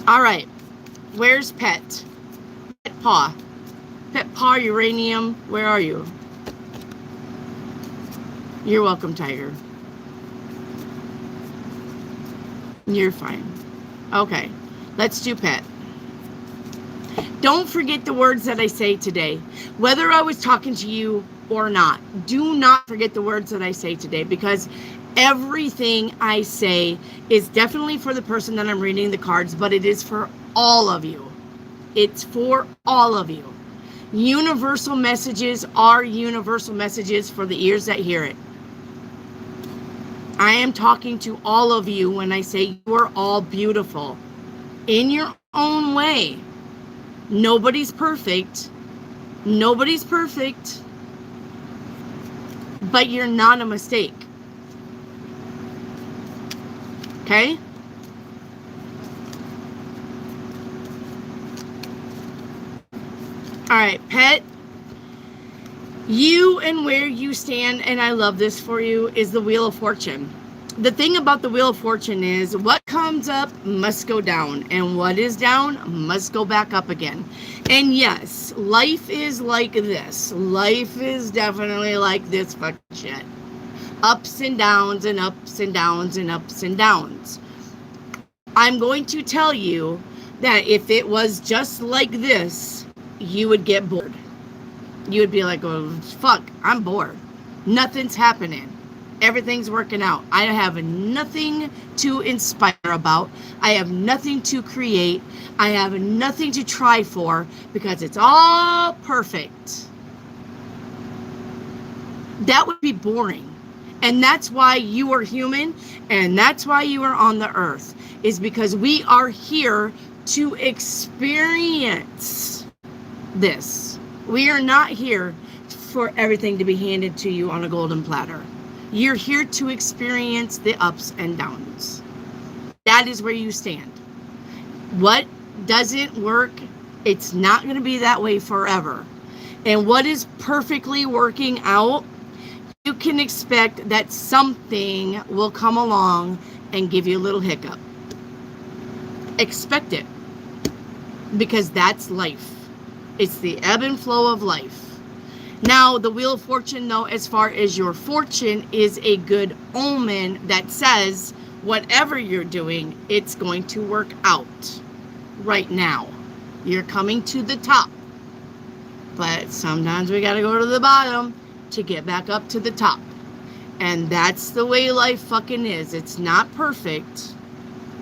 All right. Where's Pet? Pet Paw. Pet Paw Uranium. Where are you? You're welcome, Tiger. You're fine. Okay. Let's do Pet. Don't forget the words that I say today. Whether I was talking to you or not, do not forget the words that I say today, because everything I say is definitely for the person that I'm reading the cards, but it is for all of you. It's for all of you. Universal messages are universal messages for the ears that hear it. I am talking to all of you when I say you are all beautiful in your own way. Nobody's perfect. Nobody's perfect. But you're not a mistake. Okay? All right, Pet. You and where you stand, and I love this for you, is the Wheel of Fortune. The thing about the Wheel of Fortune is what comes up must go down, and what is down must go back up again. And yes, life is like this. Life is definitely like this fucking shit. Ups and downs and ups and downs and ups and downs. I'm going to tell you that if it was just like this, you would get bored. You would be like, oh, fuck, I'm bored. Nothing's happening. Everything's working out. I have nothing to inspire about. I have nothing to create. I have nothing to try for because it's all perfect. That would be boring. And that's why you are human, and that's why you are on the earth, is because we are here to experience this. We are not here for everything to be handed to you on a golden platter. You're here to experience the ups and downs. That is where you stand. What doesn't work, it's not going to be that way forever. And what is perfectly working out, you can expect that something will come along and give you a little hiccup. Expect it. Because that's life. It's the ebb and flow of life. Now, the Wheel of Fortune, though, as far as your fortune, is a good omen that says whatever you're doing, it's going to work out right now. You're coming to the top. But sometimes we got to go to the bottom to get back up to the top. And that's the way life fucking is. It's not perfect.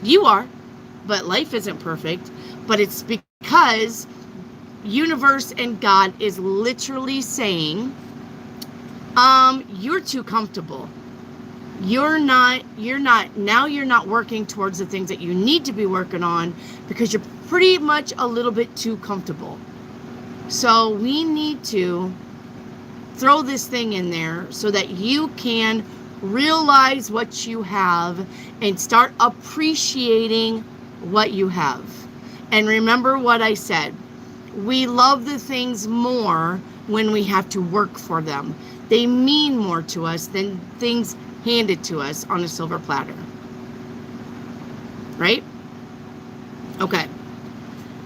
You are, but life isn't perfect. But it's because universe and God is literally saying, you're too comfortable. You're not working towards the things that you need to be working on because you're pretty much a little bit too comfortable. So we need to throw this thing in there so that you can realize what you have and start appreciating what you have. And remember what I said. We love the things more when we have to work for them. They mean more to us than things handed to us on a silver platter. Right? Okay.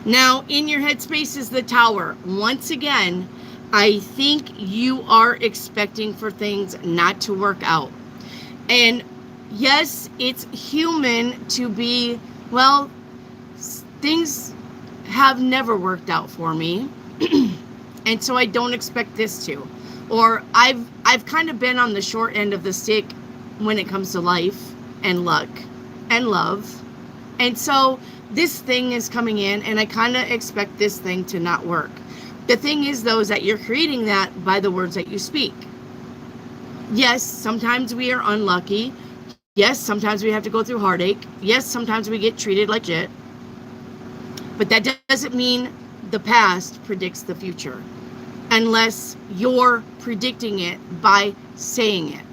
Now, in your headspace is the Tower. Once again, I think you are expecting for things not to work out. And yes, it's human to be, well, things have never worked out for me. And so I don't expect this to. Or I've kind of been on the short end of the stick when it comes to life and luck and love. And so this thing is coming in and I kind of expect this thing to not work. The thing is, though, is that you're creating that by the words that you speak. Yes, sometimes we are unlucky. Yes, sometimes we have to go through heartache. Yes, sometimes we get treated like shit. But that doesn't mean the past predicts the future. Unless you're predicting it by saying it.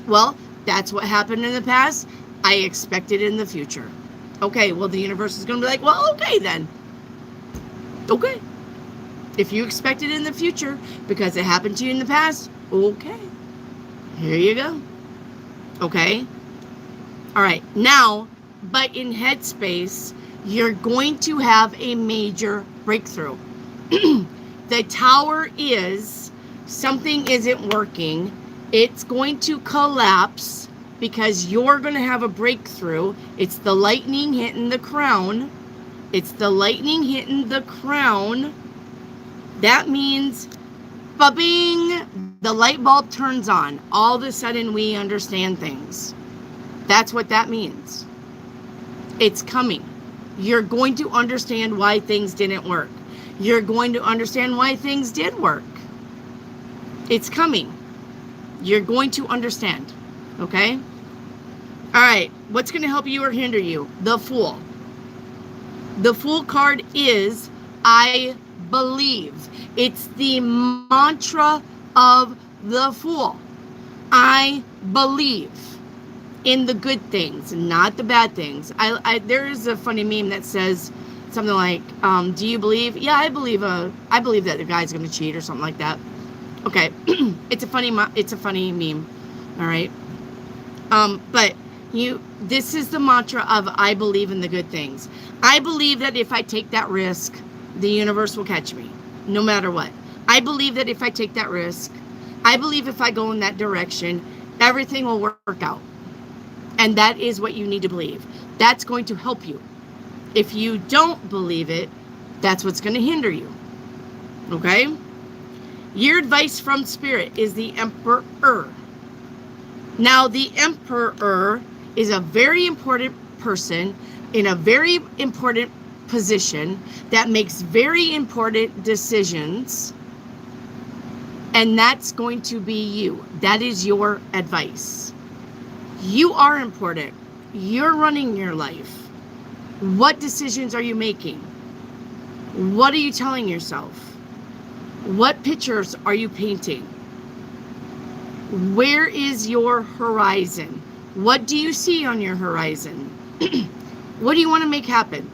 Well, that's what happened in the past. I expect it in the future. Okay, well, the universe is going to be like, well, okay then. Okay. If you expect it in the future because it happened to you in the past, okay. Here you go. Okay. All right. Now, but in headspace, you're going to have a major breakthrough. The Tower is something isn't working. It's going to collapse because you're going to have a breakthrough. It's the lightning hitting the crown. It's the lightning hitting the crown. That means, ba-bing, the light bulb turns on. All of a sudden, we understand things. That's what that means. It's coming. You're going to understand why things didn't work. You're going to understand why things did work. It's coming. You're going to understand. Okay? All right. What's going to help you or hinder you? The Fool. The Fool card is I believe. It's the mantra of the Fool. I believe in the good things, not the bad things. There is a funny meme that says something like, do you believe? Yeah, I believe that the guy's going to cheat or something like that. Okay. It's a funny meme. All right. But this is the mantra of I believe in the good things. I believe that if I take that risk, the universe will catch me no matter what. I believe that if I take that risk, I believe if I go in that direction, everything will work out. And that is what you need to believe. That's going to help you. If you don't believe it, that's what's going to hinder you. Okay? Your advice from Spirit is the Emperor. Now, the Emperor is a very important person in a very important position that makes very important decisions. And that's going to be you. That is your advice. You are important. You're running your life. What decisions are you making? What are you telling yourself? What pictures are you painting? Where is your horizon? What do you see on your horizon? What do you want to make happen?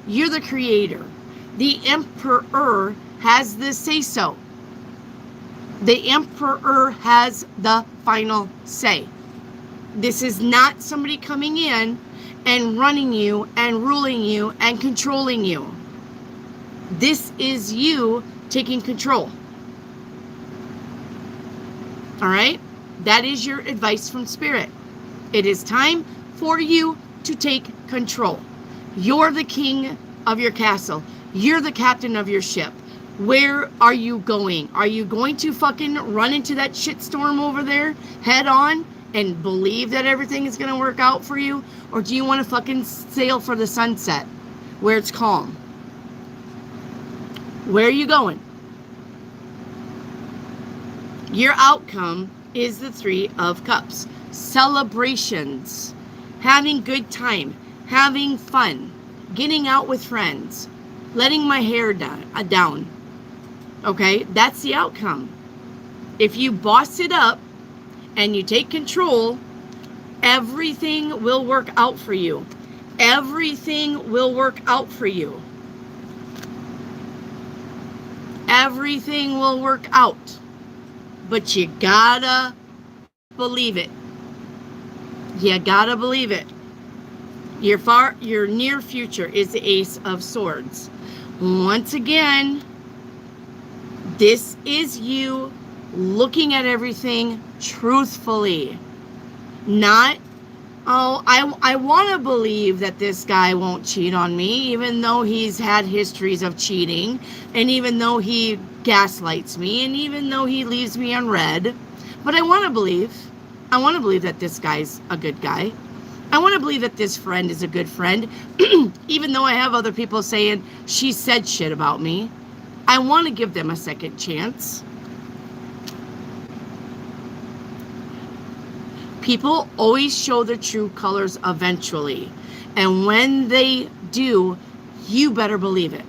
You're the creator. The Emperor has the say-so. The Emperor has the final say. This is not somebody coming in and running you and ruling you and controlling you. This is you taking control. All right? That is your advice from Spirit. It is time for you to take control. You're the king of your castle. You're the captain of your ship. Where are you going? Are you going to fucking run into that shitstorm over there head on and believe that everything is going to work out for you? Or do you want to fucking sail for the sunset where it's calm? Where are you going? Your outcome is the Three of Cups. Celebrations, having good time, having fun, getting out with friends, letting my hair down. Okay, that's the outcome. If you boss it up and you take control, everything will work out for you. Everything will work out for you. Everything will work out. But you gotta believe it. You gotta believe it. Your near future is the Ace of Swords. Once again, this is you looking at everything truthfully. Not, oh, I want to believe that this guy won't cheat on me, even though he's had histories of cheating, and even though he gaslights me, and even though he leaves me unread. But I want to believe that this guy's a good guy. I want to believe that this friend is a good friend, even though I have other people saying she said shit about me. I want to give them a second chance. People always show their true colors eventually. And when they do, you better believe it.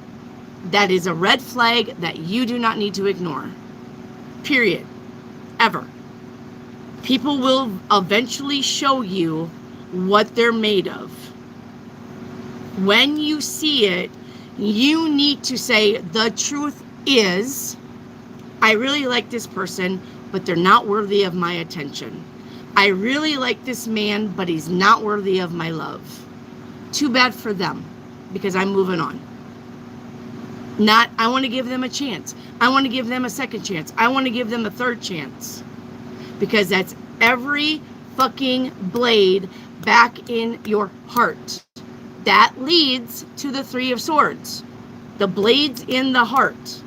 That is a red flag that you do not need to ignore. Period. Ever. People will eventually show you what they're made of. When you see it, you need to say, the truth is, I really like this person, but they're not worthy of my attention. I really like this man, but he's not worthy of my love. Too bad for them, because I'm moving on. Not, I want to give them a chance. I want to give them a second chance. I want to give them a third chance. Because that's every fucking blade back in your heart. That leads to the Three of Swords. The blades in the heart.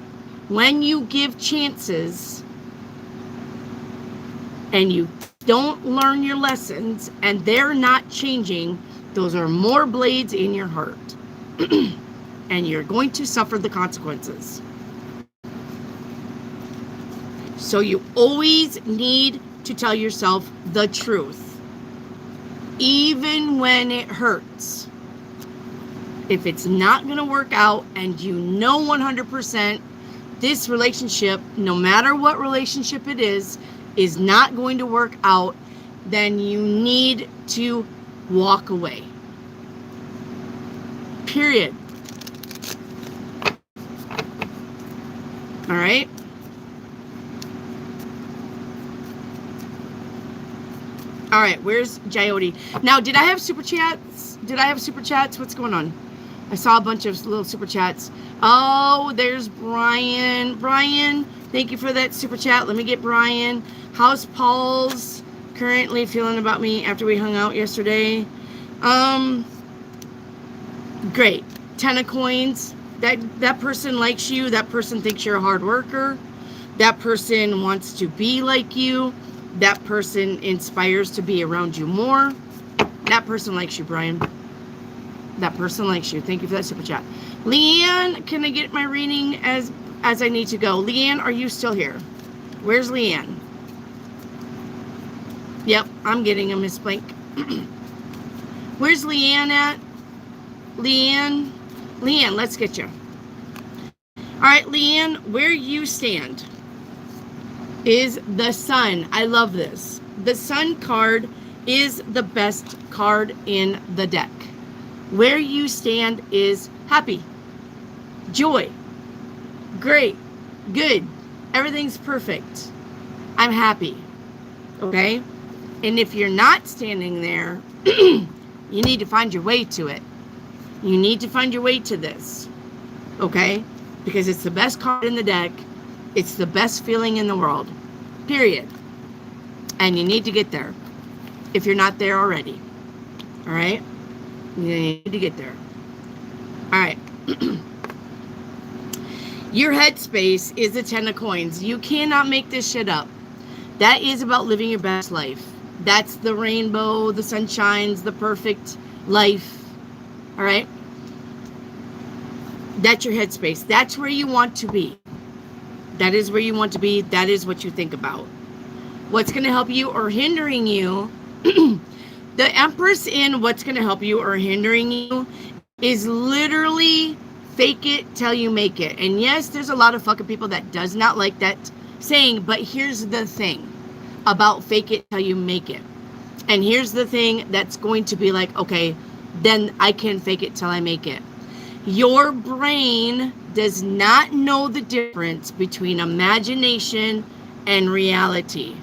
When you give chances and you don't learn your lessons and they're not changing, those are more blades in your heart. And you're going to suffer the consequences. So you always need to tell yourself the truth, even when it hurts. If it's not going to work out and you know 100% this relationship, no matter what relationship it is not going to work out, then you need to walk away. Period. All right? All right, where's Jyoti? Now, did I have super chats? What's going on? I saw a bunch of little super chats. Oh, there's Brian. Brian, thank you for that super chat. Let me get Brian. How's Paul's currently feeling about me after we hung out yesterday? Great. 10 of coins. That person likes you. That person thinks you're a hard worker. That person wants to be like you. That person inspires to be around you more. That person likes you, Brian. That person likes you. Thank you for that super chat. Leanne, can I get my reading as I need to go? Leanne, are you still here? Where's Leanne? Yep, I'm getting a Miss Blank. Where's Leanne at? Leanne, let's get you. All right, Leanne, where you stand is the Sun. I love this. The Sun card is the best card in the deck. Where you stand is happy, joy, great, good, everything's perfect. I'm happy, okay? And if you're not standing there, you need to find your way to it. You need to find your way to this, okay? Because it's the best card in the deck. It's the best feeling in the world, period. And you need to get there if you're not there already, all right? You need to get there. All right. Your headspace is the 10 of coins. You cannot make this shit up. That is about living your best life. That's the rainbow, the sunshines, the perfect life. All right? That's your headspace. That's where you want to be. That is where you want to be. That is what you think about. What's going to help you or hindering you, the Empress in what's going to help you or hindering you is literally fake it till you make it. And yes, there's a lot of fucking people that does not like that saying, but here's the thing about fake it till you make it. And here's the thing that's going to be like, okay, then I can fake it till I make it. Your brain does not know the difference between imagination and reality.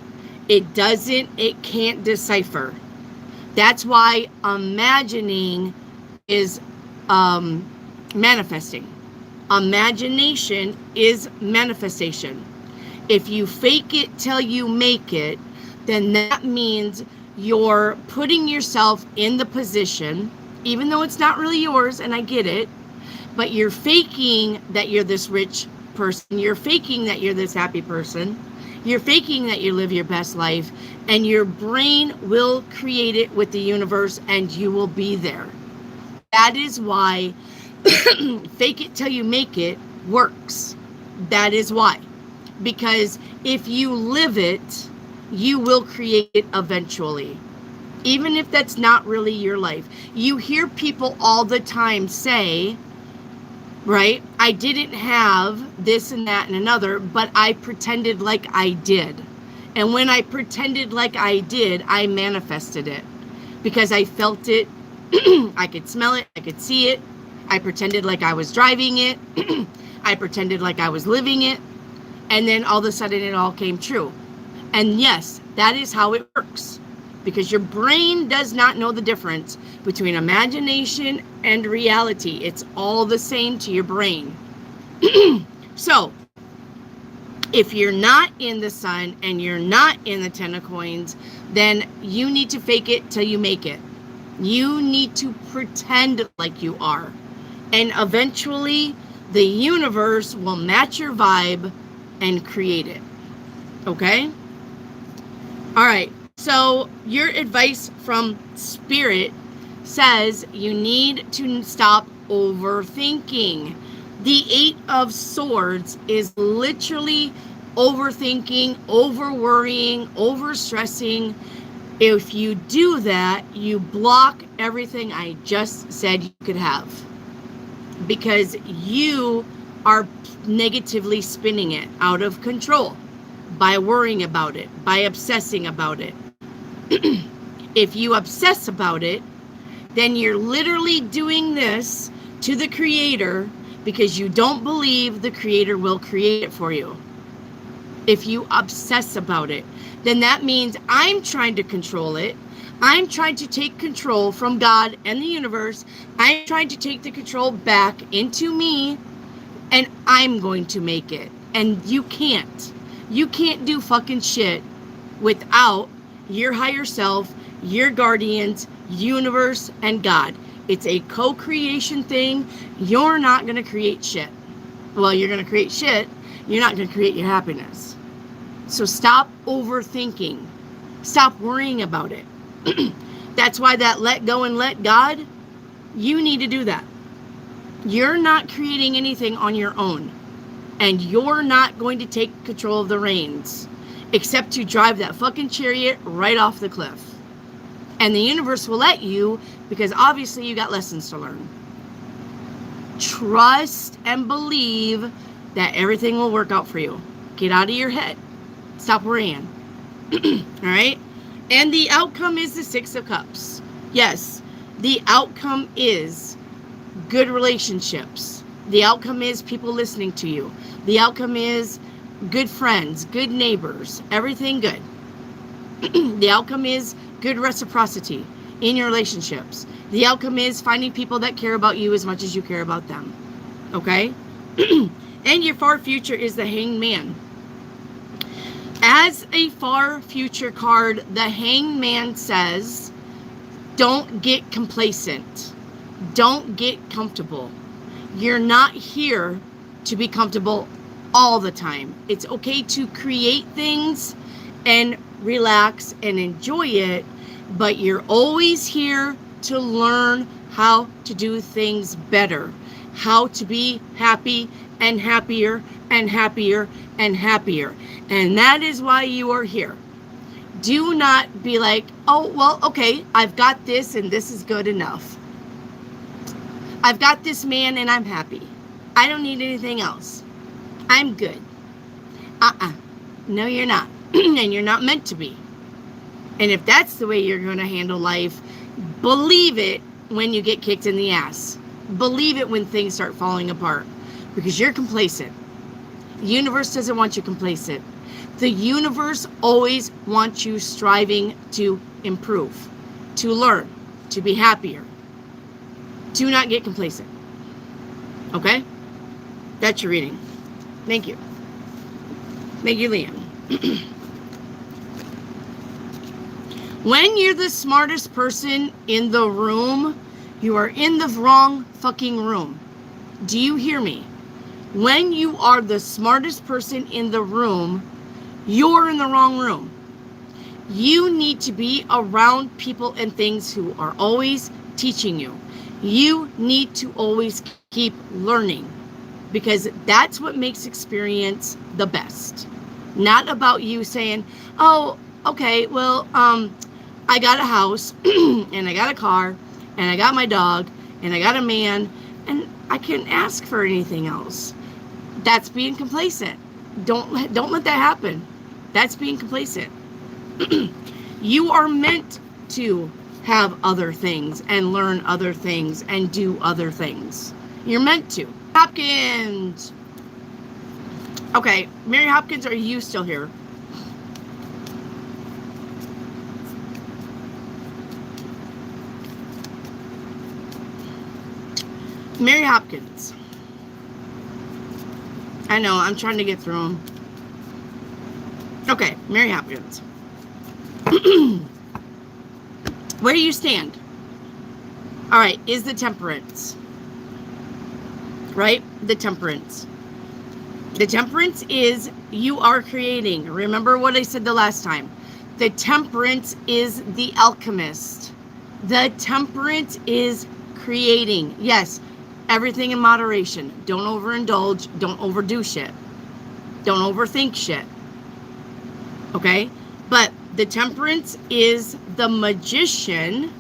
It can't decipher. That's why imagining is manifesting. Imagination is manifestation. If you fake it till you make it, then that means you're putting yourself in the position, even though it's not really yours, and I get it, but you're faking that you're this rich person. You're faking that you're this happy person. You're faking that you live your best life, and your brain will create it with the universe, and you will be there. That is why fake it till you make it works. That is why. Because if you live it, you will create it eventually. Even if that's not really your life. You hear people all the time say, right, I didn't have this and that and another, but I pretended like I did. And when I pretended like I did, I manifested it. Because I felt it, I could smell it, I could see it. I pretended like I was driving it. I pretended like I was living it. And then all of a sudden it all came true. And yes, that is how it works. Because your brain does not know the difference between imagination and reality. It's all the same to your brain. So, if you're not in the sun and you're not in the 10 of coins, then you need to fake it till you make it. You need to pretend like you are. And eventually, the universe will match your vibe and create it. Okay? All right. So your advice from Spirit says you need to stop overthinking. The 8 of Swords is literally overthinking, over-worrying, over-stressing. If you do that, you block everything I just said you could have. Because you are negatively spinning it out of control by worrying about it, by obsessing about it. If you obsess about it, then you're literally doing this to the Creator because you don't believe the Creator will create it for you. If you obsess about it, then that means I'm trying to control it. I'm trying to take control from God and the universe. I'm trying to take the control back into me, and I'm going to make it. And you can't. You can't do fucking shit without your higher self, your guardians, universe, and God. It's a co-creation thing. You're not going to create shit. Well, you're going to create shit. You're not going to create your happiness. So stop overthinking. Stop worrying about it. That's why that let go and let God, you need to do that. You're not creating anything on your own. And you're not going to take control of the reins. Except to drive that fucking chariot right off the cliff. And the universe will let you, because obviously you got lessons to learn. Trust and believe that everything will work out for you. Get out of your head. Stop worrying. Alright? And the outcome is the 6 of Cups. Yes, the outcome is good relationships. The outcome is people listening to you. The outcome is good friends, good neighbors, everything good. The outcome is good reciprocity in your relationships. The outcome is finding people that care about you as much as you care about them. Okay? And your far future is the Hanged Man. As a far future card, the Hanged Man says, don't get complacent. Don't get comfortable. You're not here to be comfortable all the time. It's okay to create things and relax, and enjoy it, but you're always here to learn how to do things better, how to be happy and happier and happier and happier. And that is why you are here. Do not be like, oh, well, okay, I've got this and this is good enough. I've got this man and I'm happy. I don't need anything else. I'm good. No, you're not. And you're not meant to be. And if that's the way you're going to handle life, believe it when you get kicked in the ass. Believe it when things start falling apart. Because you're complacent. The universe doesn't want you complacent. The universe always wants you striving to improve, to learn, to be happier. Do not get complacent. Okay? That's your reading. Thank you. Thank you, Liam. When you're the smartest person in the room, you are in the wrong fucking room. Do you hear me? When you are the smartest person in the room, you're in the wrong room. You need to be around people and things who are always teaching you. You need to always keep learning, because that's what makes experience the best. Not about you saying, oh, okay, well, I got a house and I got a car and I got my dog and I got a man and I can't ask for anything else. That's being complacent. Don't let that happen. That's being complacent. You are meant to have other things and learn other things and do other things. You're meant to. Hopkins. Okay, Mary Hopkins, are you still here? Mary Hopkins. I know, I'm trying to get through them. Okay, Mary Hopkins. Where do you stand? All right, is the temperance. Right? The temperance. The temperance is you are creating. Remember what I said the last time. The temperance is the alchemist. The temperance is creating. Yes, everything in moderation. Don't overindulge. Don't overdo shit. Don't overthink shit. Okay? But the temperance is the magician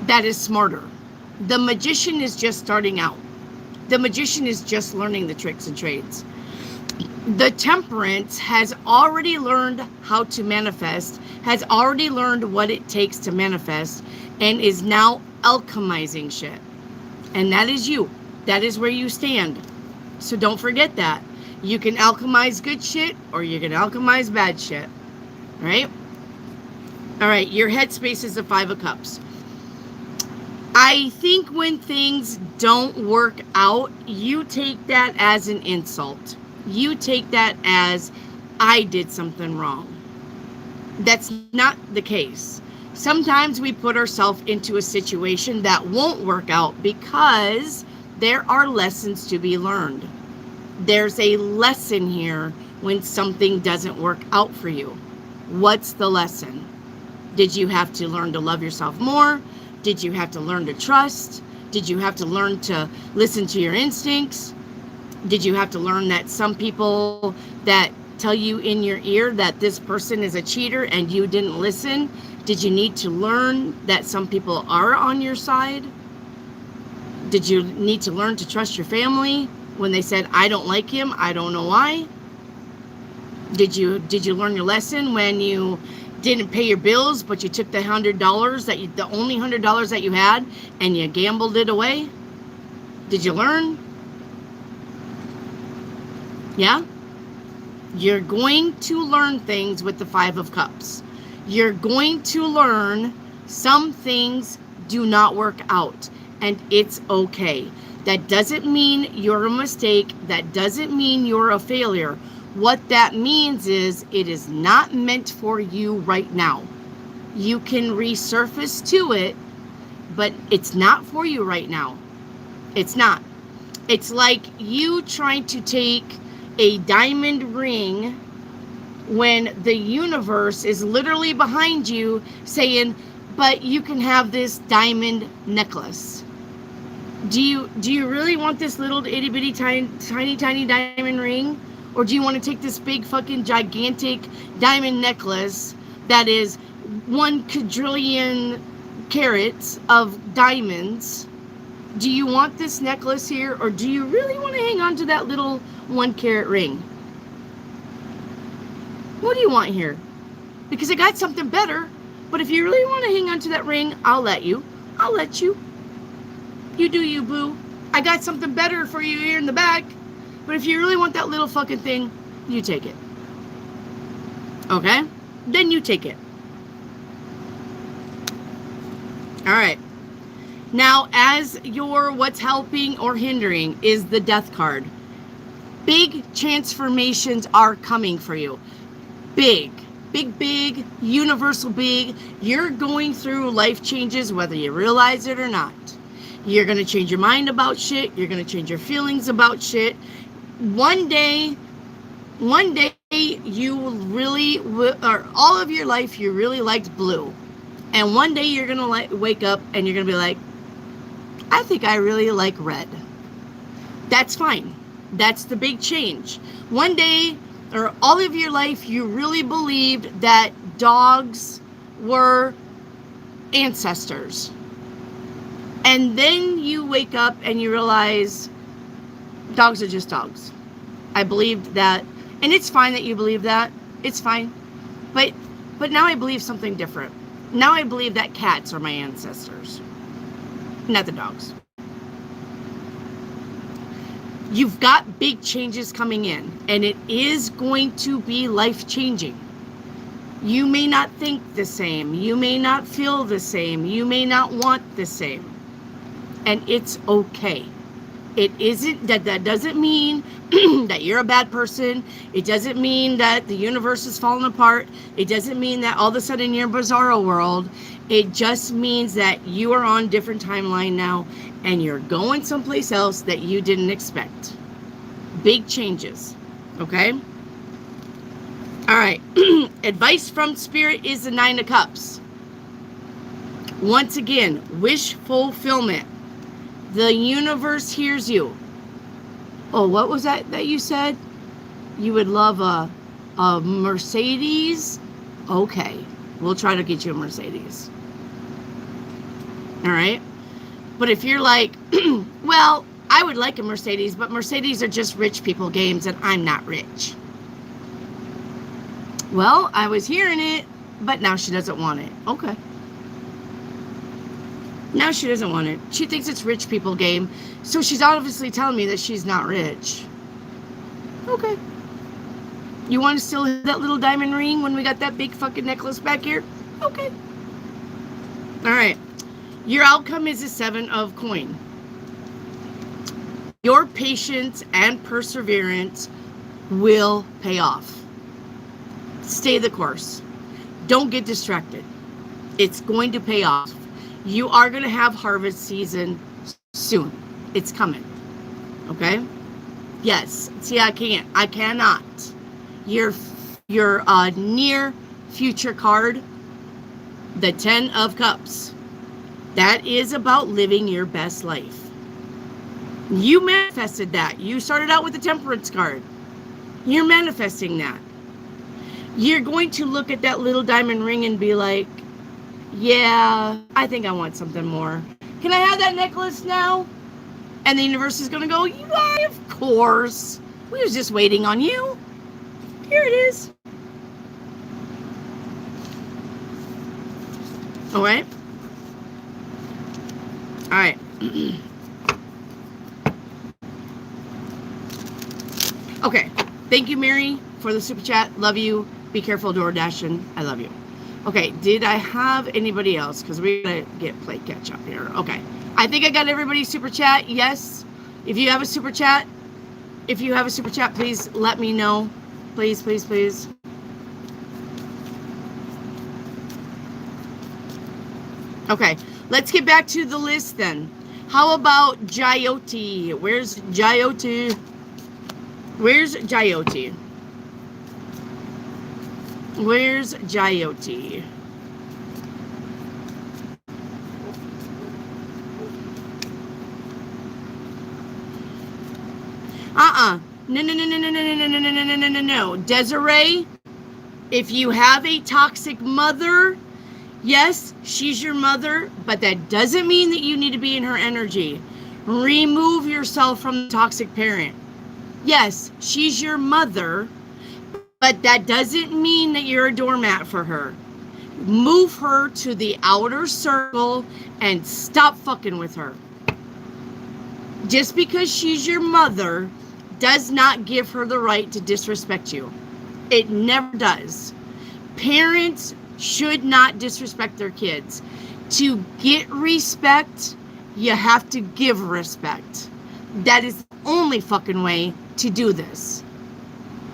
that is smarter. The magician is just starting out. The magician is just learning the tricks and trades. The temperance has already learned how to manifest, has already learned what it takes to manifest, and is now alchemizing shit. And that is you. That is where you stand. So don't forget that. You can alchemize good shit or you can alchemize bad shit. Right? All right, your headspace is the 5 of Cups. I think when things don't work out, you take that as an insult. You take that as, I did something wrong. That's not the case. Sometimes we put ourselves into a situation that won't work out because there are lessons to be learned. There's a lesson here when something doesn't work out for you. What's the lesson? Did you have to learn to love yourself more? Did you have to learn to trust? Did you have to learn to listen to your instincts? Did you have to learn that some people that tell you in your ear that this person is a cheater and you didn't listen? Did you need to learn that some people are on your side? Did you need to learn to trust your family when they said, I don't like him, I don't know why? Did you learn your lesson when you didn't pay your bills, but you took the $100 the only $100 that you had, and you gambled it away? Did you learn? Yeah? You're going to learn things with the 5 of Cups. You're going to learn some things do not work out, and it's okay. That doesn't mean you're a mistake. That doesn't mean you're a failure. What that means is it is not meant for you right now. You can resurface to it, but it's not for you right now. It's not. It's like you trying to take a diamond ring when the universe is literally behind you saying, but you can have this diamond necklace. Do you really want this little itty bitty tiny diamond ring? Or do you want to take this big fucking gigantic diamond necklace that is 1 quadrillion carats of diamonds? Do you want this necklace here, or do you really want to hang on to that little 1 carat ring? What do you want here? Because I got something better, but if you really want to hang on to that ring, I'll let you. I'll let you. You do you, boo. I got something better for you here in the back, but if you really want that little fucking thing, you take it. Okay? Then you take it. All right. Now, as your what's helping or hindering is the death card. Big transformations are coming for you. Big, universal big. You're going through life changes whether you realize it or not. You're going to change your mind about shit. You're going to change your feelings about shit. One day you really, or all of your life you really liked blue. And one day you're going to wake up and you're going to be like, I think I really like red. That's fine. That's the big change. One day, or all of your life, you really believed that dogs were ancestors. And then you wake up and you realize dogs are just dogs. I believed that. And it's fine that you believe that. It's fine. But now I believe something different. Now I believe that cats are my ancestors. Not the dogs. You've got big changes coming in, and it is going to be life-changing. You may not think the same. You may not feel the same. You may not want the same. And it's okay. It isn't that doesn't mean that you're a bad person. It doesn't mean that the universe is falling apart. It doesn't mean that all of a sudden you're in bizarro world. It just means that you are on a different timeline now and you're going someplace else that you didn't expect. Big changes. Okay? All right. Advice from Spirit is the 9 of Cups. Once again, wish fulfillment. The universe hears you. Oh, what was that you said? You would love a Mercedes? Okay. We'll try to get you a Mercedes. All right? But if you're like, well, I would like a Mercedes, but Mercedes are just rich people games and I'm not rich. Well, I was hearing it, but now she doesn't want it. Okay. Now she doesn't want it. She thinks it's rich people game. So she's obviously telling me that she's not rich. Okay. You want to still hit that little diamond ring when we got that big fucking necklace back here? Okay. All right. Your outcome is a 7 of coin. Your patience and perseverance will pay off. Stay the course. Don't get distracted. It's going to pay off. You are going to have harvest season soon. It's coming. Okay? Yes. See, I cannot. Your near future card, the 10 of Cups. That is about living your best life. You manifested that. You started out with the Temperance card. You're manifesting that. You're going to look at that little diamond ring and be like, yeah, I think I want something more. Can I have that necklace now? And the universe is going to go, yeah, of course. We was just waiting on you. Here it is. All right. All right. Okay. Thank you, Mary, for the super chat. Love you. Be careful, DoorDashing. I love you. Okay. Did I have anybody else? Because we're going to play catch up here. Okay. I think I got everybody's super chat. Yes. If you have a super chat, please let me know. Please, please, please. Okay. Let's get back to the list then. How about Jyoti? Where's Jyoti? Where's Jyoti? Where's Jyoti? No. Desiree, if you have a toxic mother, yes, she's your mother, but that doesn't mean that you need to be in her energy. Remove yourself from the toxic parent. Yes, she's your mother, but that doesn't mean that you're a doormat for her. Move her to the outer circle and stop fucking with her. Just because she's your mother does not give her the right to disrespect you. It never does. Parents should not disrespect their kids. To get respect, you have to give respect. That is the only fucking way to do this.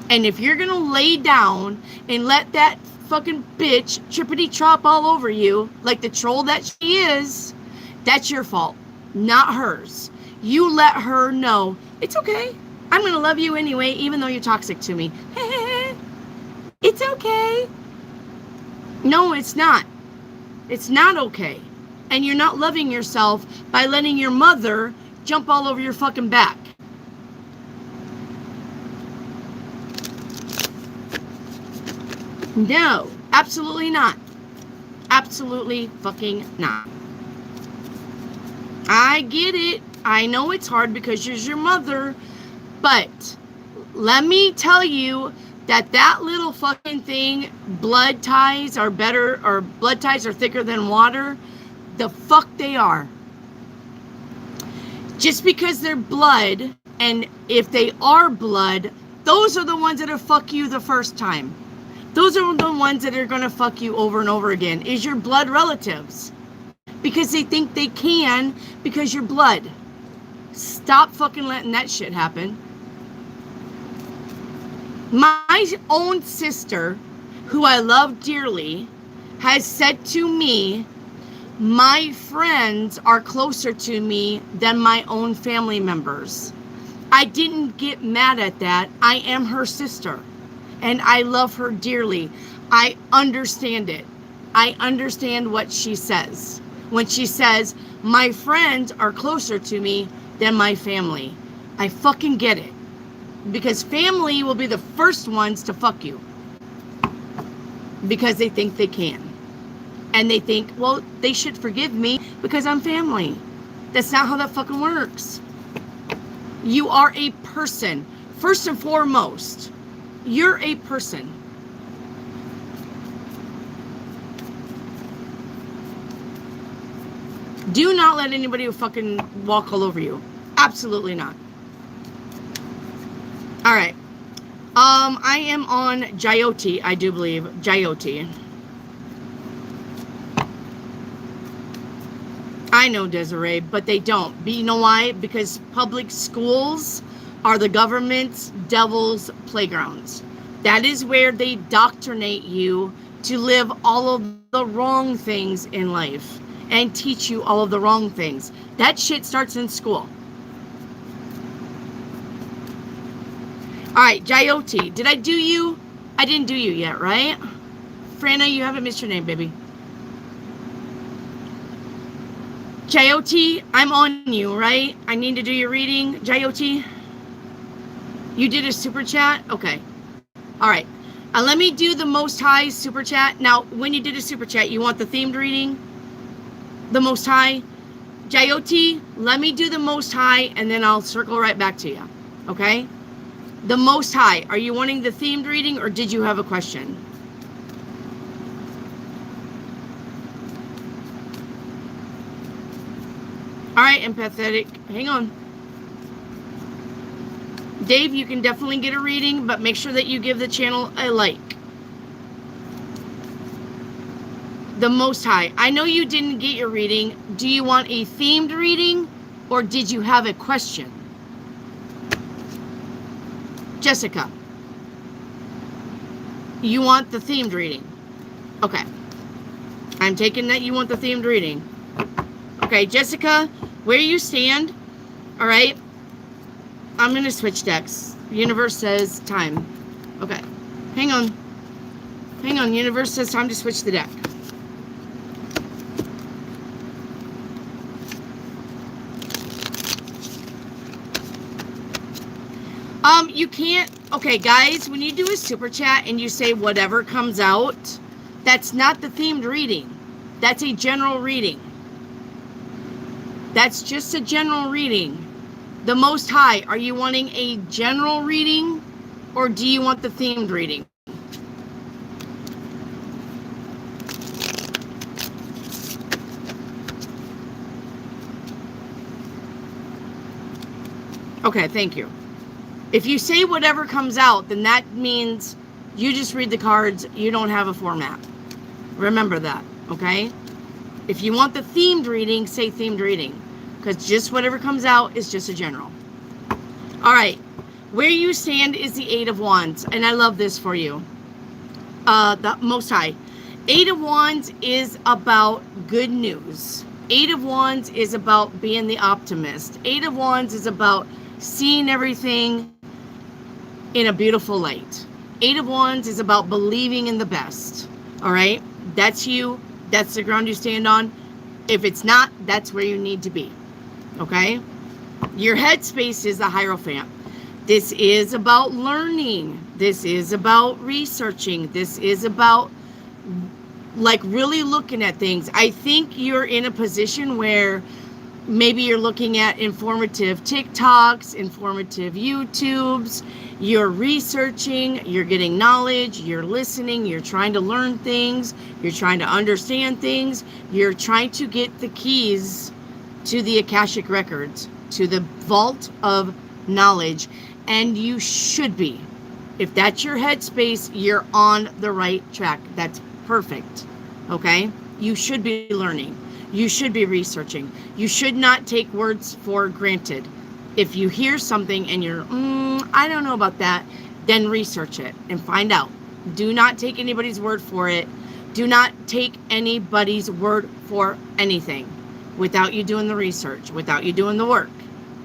And if you're gonna lay down and let that fucking bitch trippity trop all over you like the troll that she is, that's your fault, not hers. You let her know, it's okay. I'm gonna love you anyway, even though you're toxic to me. It's okay. No, it's not. It's not okay. And you're not loving yourself by letting your mother jump all over your fucking back. No, absolutely not. Absolutely fucking not. I get it. I know it's hard because she's your mother, but let me tell you that little fucking thing, blood ties are better, or blood ties are thicker than water. The fuck they are. Just because they're blood, and if they are blood, those are the ones that have fucked you the first time. Those are the ones that are going to fuck you over and over again, is your blood relatives. Because they think they can, because you're blood. Stop fucking letting that shit happen. My own sister, who I love dearly, has said to me, my friends are closer to me than my own family members. I didn't get mad at that. I am her sister, and I love her dearly. I understand it. I understand what she says. When she says, my friends are closer to me than my family. I fucking get it. Because family will be the first ones to fuck you. Because they think they can. And they think, well, they should forgive me because I'm family. That's not how that fucking works. You are a person. First and foremost, you're a person. Do not let anybody fucking walk all over you. Absolutely not. All right. I am on Jyoti, I do believe. Jyoti. I know, Desiree, but they don't. But you know why? Because public schools are the government's devil's playgrounds. That is where they indoctrinate you to live all of the wrong things in life and teach you all of the wrong things. That shit starts in school. All right, Jyoti, did I do you? I didn't do you yet, right? Franna, you haven't missed your name, baby. Jyoti, I'm on you, right? I need to do your reading. Jyoti, you did a super chat? Okay. All right. Let me do the Most High super chat. Now, when you did a super chat, you want the themed reading? The Most High? Jyoti, let me do the Most High, and then I'll circle right back to you. Okay? The Most High. Are you wanting the themed reading, or did you have a question? All right, empathetic. Hang on. Dave, you can definitely get a reading, but make sure that you give the channel a like. The Most High. I know you didn't get your reading. Do you want a themed reading, or did you have a question? Jessica. You want the themed reading? Okay. I'm taking that you want the themed reading. Okay, Jessica, where you stand, all right, I'm going to switch decks. The universe says time. Okay, hang on. Hang on, universe says time to switch the deck. You can't, okay, guys, when you do a super chat and you say whatever comes out, that's not the themed reading. That's a general reading. That's just a general reading. The Most High, are you wanting a general reading or do you want the themed reading? Okay, thank you. If you say whatever comes out, then that means you just read the cards. You don't have a format. Remember that, okay? If you want the themed reading, say themed reading. Because just whatever comes out is just a general. All right. Where you stand is the Eight of Wands. And I love this for you. The Most High. Eight of Wands is about good news. Eight of Wands is about being the optimist. Eight of Wands is about seeing everything in a beautiful light. Eight of Wands is about believing in the best. All right? That's you. That's the ground you stand on. If it's not, that's where you need to be. Okay? Your headspace is the Hierophant. This is about learning. This is about researching. This is about like really looking at things. I think you're in a position where maybe you're looking at informative TikToks, informative YouTubes, you're researching, you're getting knowledge, you're listening, you're trying to learn things, you're trying to understand things, you're trying to get the keys to the Akashic Records, to the vault of knowledge, and you should be. If that's your headspace, you're on the right track. That's perfect, okay? You should be learning. You should be researching. You should not take words for granted. If you hear something and you're, I don't know about that, then research it and find out. Do not take anybody's word for it. Do not take anybody's word for anything without you doing the research, without you doing the work,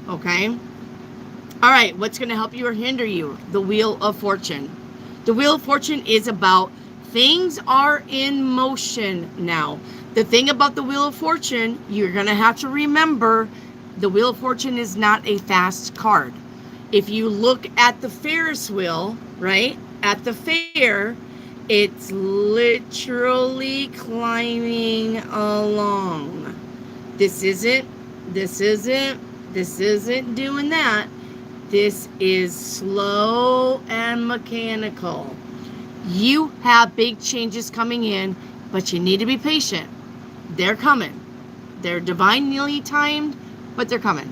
okay? All right, what's going to help you or hinder you? The Wheel of Fortune. The Wheel of Fortune is about things are in motion now. The thing about the Wheel of Fortune, you're going to have to remember, the Wheel of Fortune is not a fast card. If you look at the Ferris wheel, right, at the fair, it's literally climbing along. This isn't doing that. This is slow and mechanical. You have big changes coming in, but you need to be patient. They're coming. They're divinely timed, but they're coming.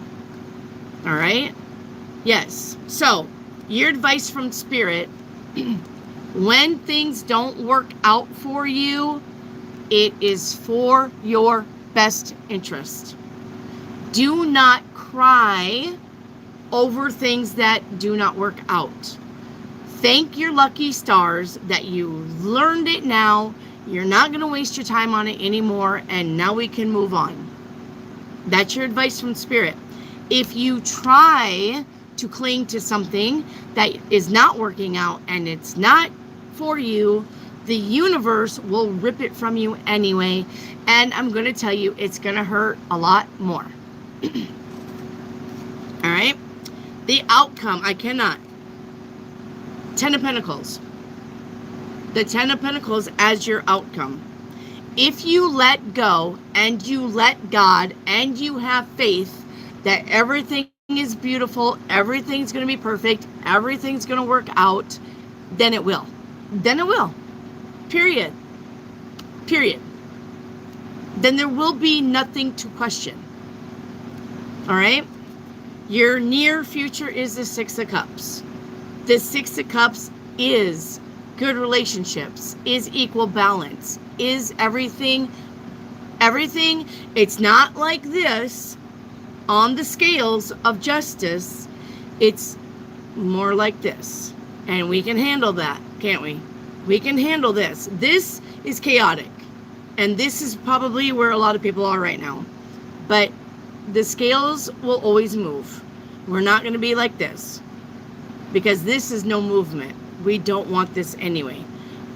All right? Yes. So, your advice from Spirit, when things don't work out for you, it is for your best interest. Do not cry over things that do not work out. Thank your lucky stars that you learned it now. You're not going to waste your time on it anymore, and now we can move on. That's your advice from Spirit. If you try to cling to something that is not working out and it's not for you, the universe will rip it from you anyway, and I'm going to tell you it's going to hurt a lot more. All right? The outcome, I cannot. Ten of Pentacles. The Ten of Pentacles as your outcome. If you let go and you let God and you have faith that everything is beautiful, everything's going to be perfect, everything's going to work out, then it will. Then it will. Period. Period. Then there will be nothing to question. All right? Your near future is the Six of Cups. The Six of Cups is good relationships, is equal balance, is everything. It's not like this on the scales of justice. It's more like this. And we can handle that, can't we? We can handle this. This is chaotic. And this is probably where a lot of people are right now. But the scales will always move. We're not going to be like this. Because this is no movement. We don't want this anyway.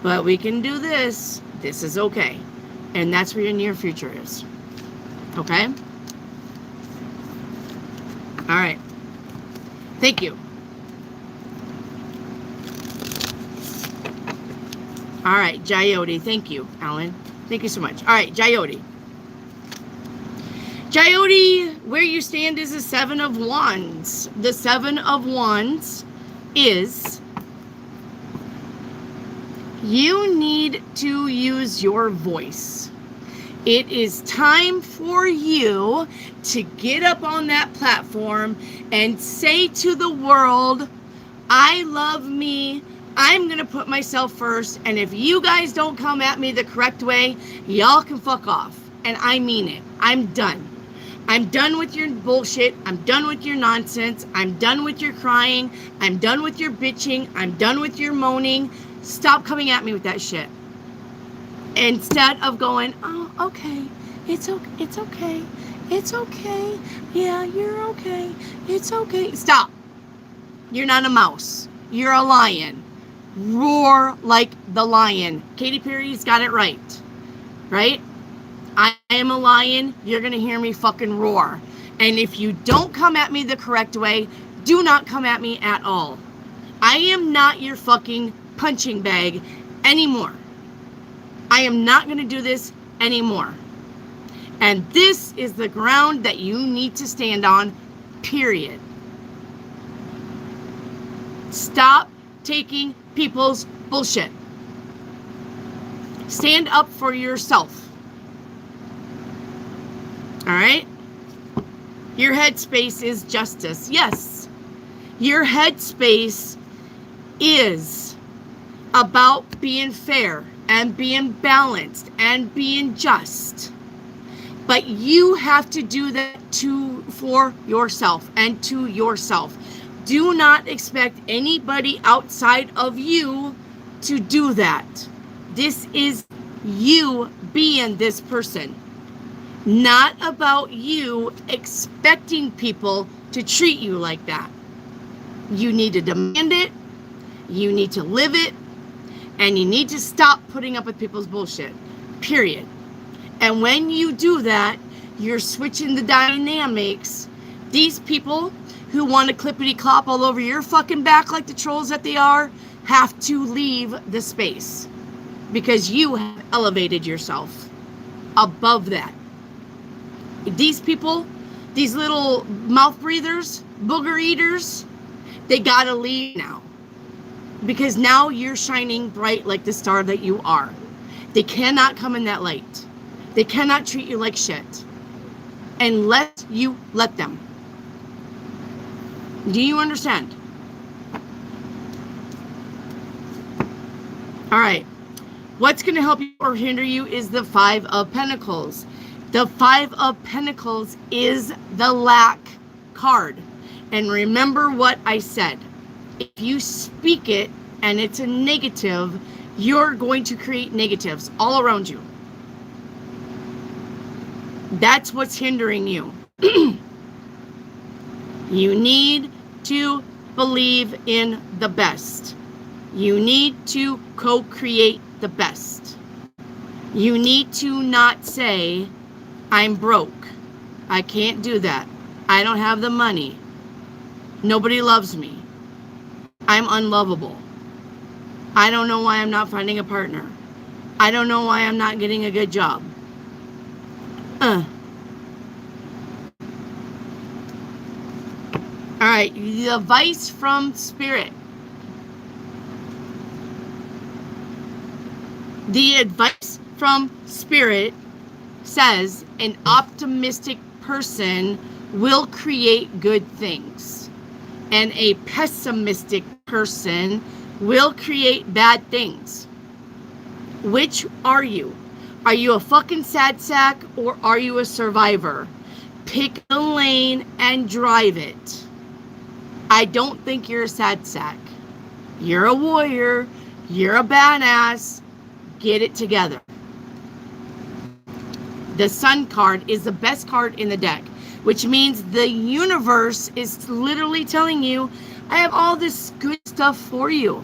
but we can do this. This is okay. And that's where your near future is. Okay? All right. Thank you. All right, Jyoti. Thank you, Alan. Thank you so much. All right, Jyoti. Jyoti, where you stand is the Seven of Wands. The Seven of Wands is you need to use your voice. It is time for you to get up on that platform and say to the world, I love me. I'm going to put myself first. And if you guys don't come at me the correct way, y'all can fuck off. And I mean it. I'm done. I'm done with your bullshit. I'm done with your nonsense. I'm done with your crying. I'm done with your bitching. I'm done with your moaning. Stop coming at me with that shit. Instead of going, oh, okay. It's okay. It's okay. It's okay. Yeah, you're okay. It's okay. Stop. You're not a mouse. You're a lion. Roar like the lion. Katy Perry's got it right. Right? I am a lion. You're going to hear me fucking roar. And if you don't come at me the correct way, do not come at me at all. I am not your fucking punching bag anymore. I am not going to do this anymore. And this is the ground that you need to stand on, period. Stop taking people's bullshit. Stand up for yourself. All right? Your headspace is justice. Yes. Your headspace is about being fair and being balanced and being just. But you have to do that for yourself and to yourself. Do not expect anybody outside of you to do that. This is you being this person. Not about you expecting people to treat you like that. You need to demand it. You need to live it. And you need to stop putting up with people's bullshit. Period. And when you do that, you're switching the dynamics. These people who want to clippity clop all over your fucking back like the trolls that they are, have to leave the space. Because you have elevated yourself above that. These people, these little mouth breathers, booger eaters, they gotta leave now. Because now you're shining bright like the star that you are. They cannot come in that light. They cannot treat you like shit. Unless you let them. Do you understand? All right. What's going to help you or hinder you is the Five of Pentacles. The Five of Pentacles is the lack card. And remember what I said. If you speak it and it's a negative, you're going to create negatives all around you. That's what's hindering you. You need to believe in the best. You need to co-create the best. You need to not say, I'm broke. I can't do that. I don't have the money. Nobody loves me. I'm unlovable. I don't know why I'm not finding a partner. I don't know why I'm not getting a good job. All right, the advice from Spirit. The advice from Spirit says an optimistic person will create good things. And a pessimistic person will create bad things. Which are you? Are you a fucking sad sack or are you a survivor? Pick a lane and drive it. I don't think you're a sad sack. You're a warrior. You're a badass. Get it together. The Sun card is the best card in the deck, which means the universe is literally telling you, I have all this good stuff for you.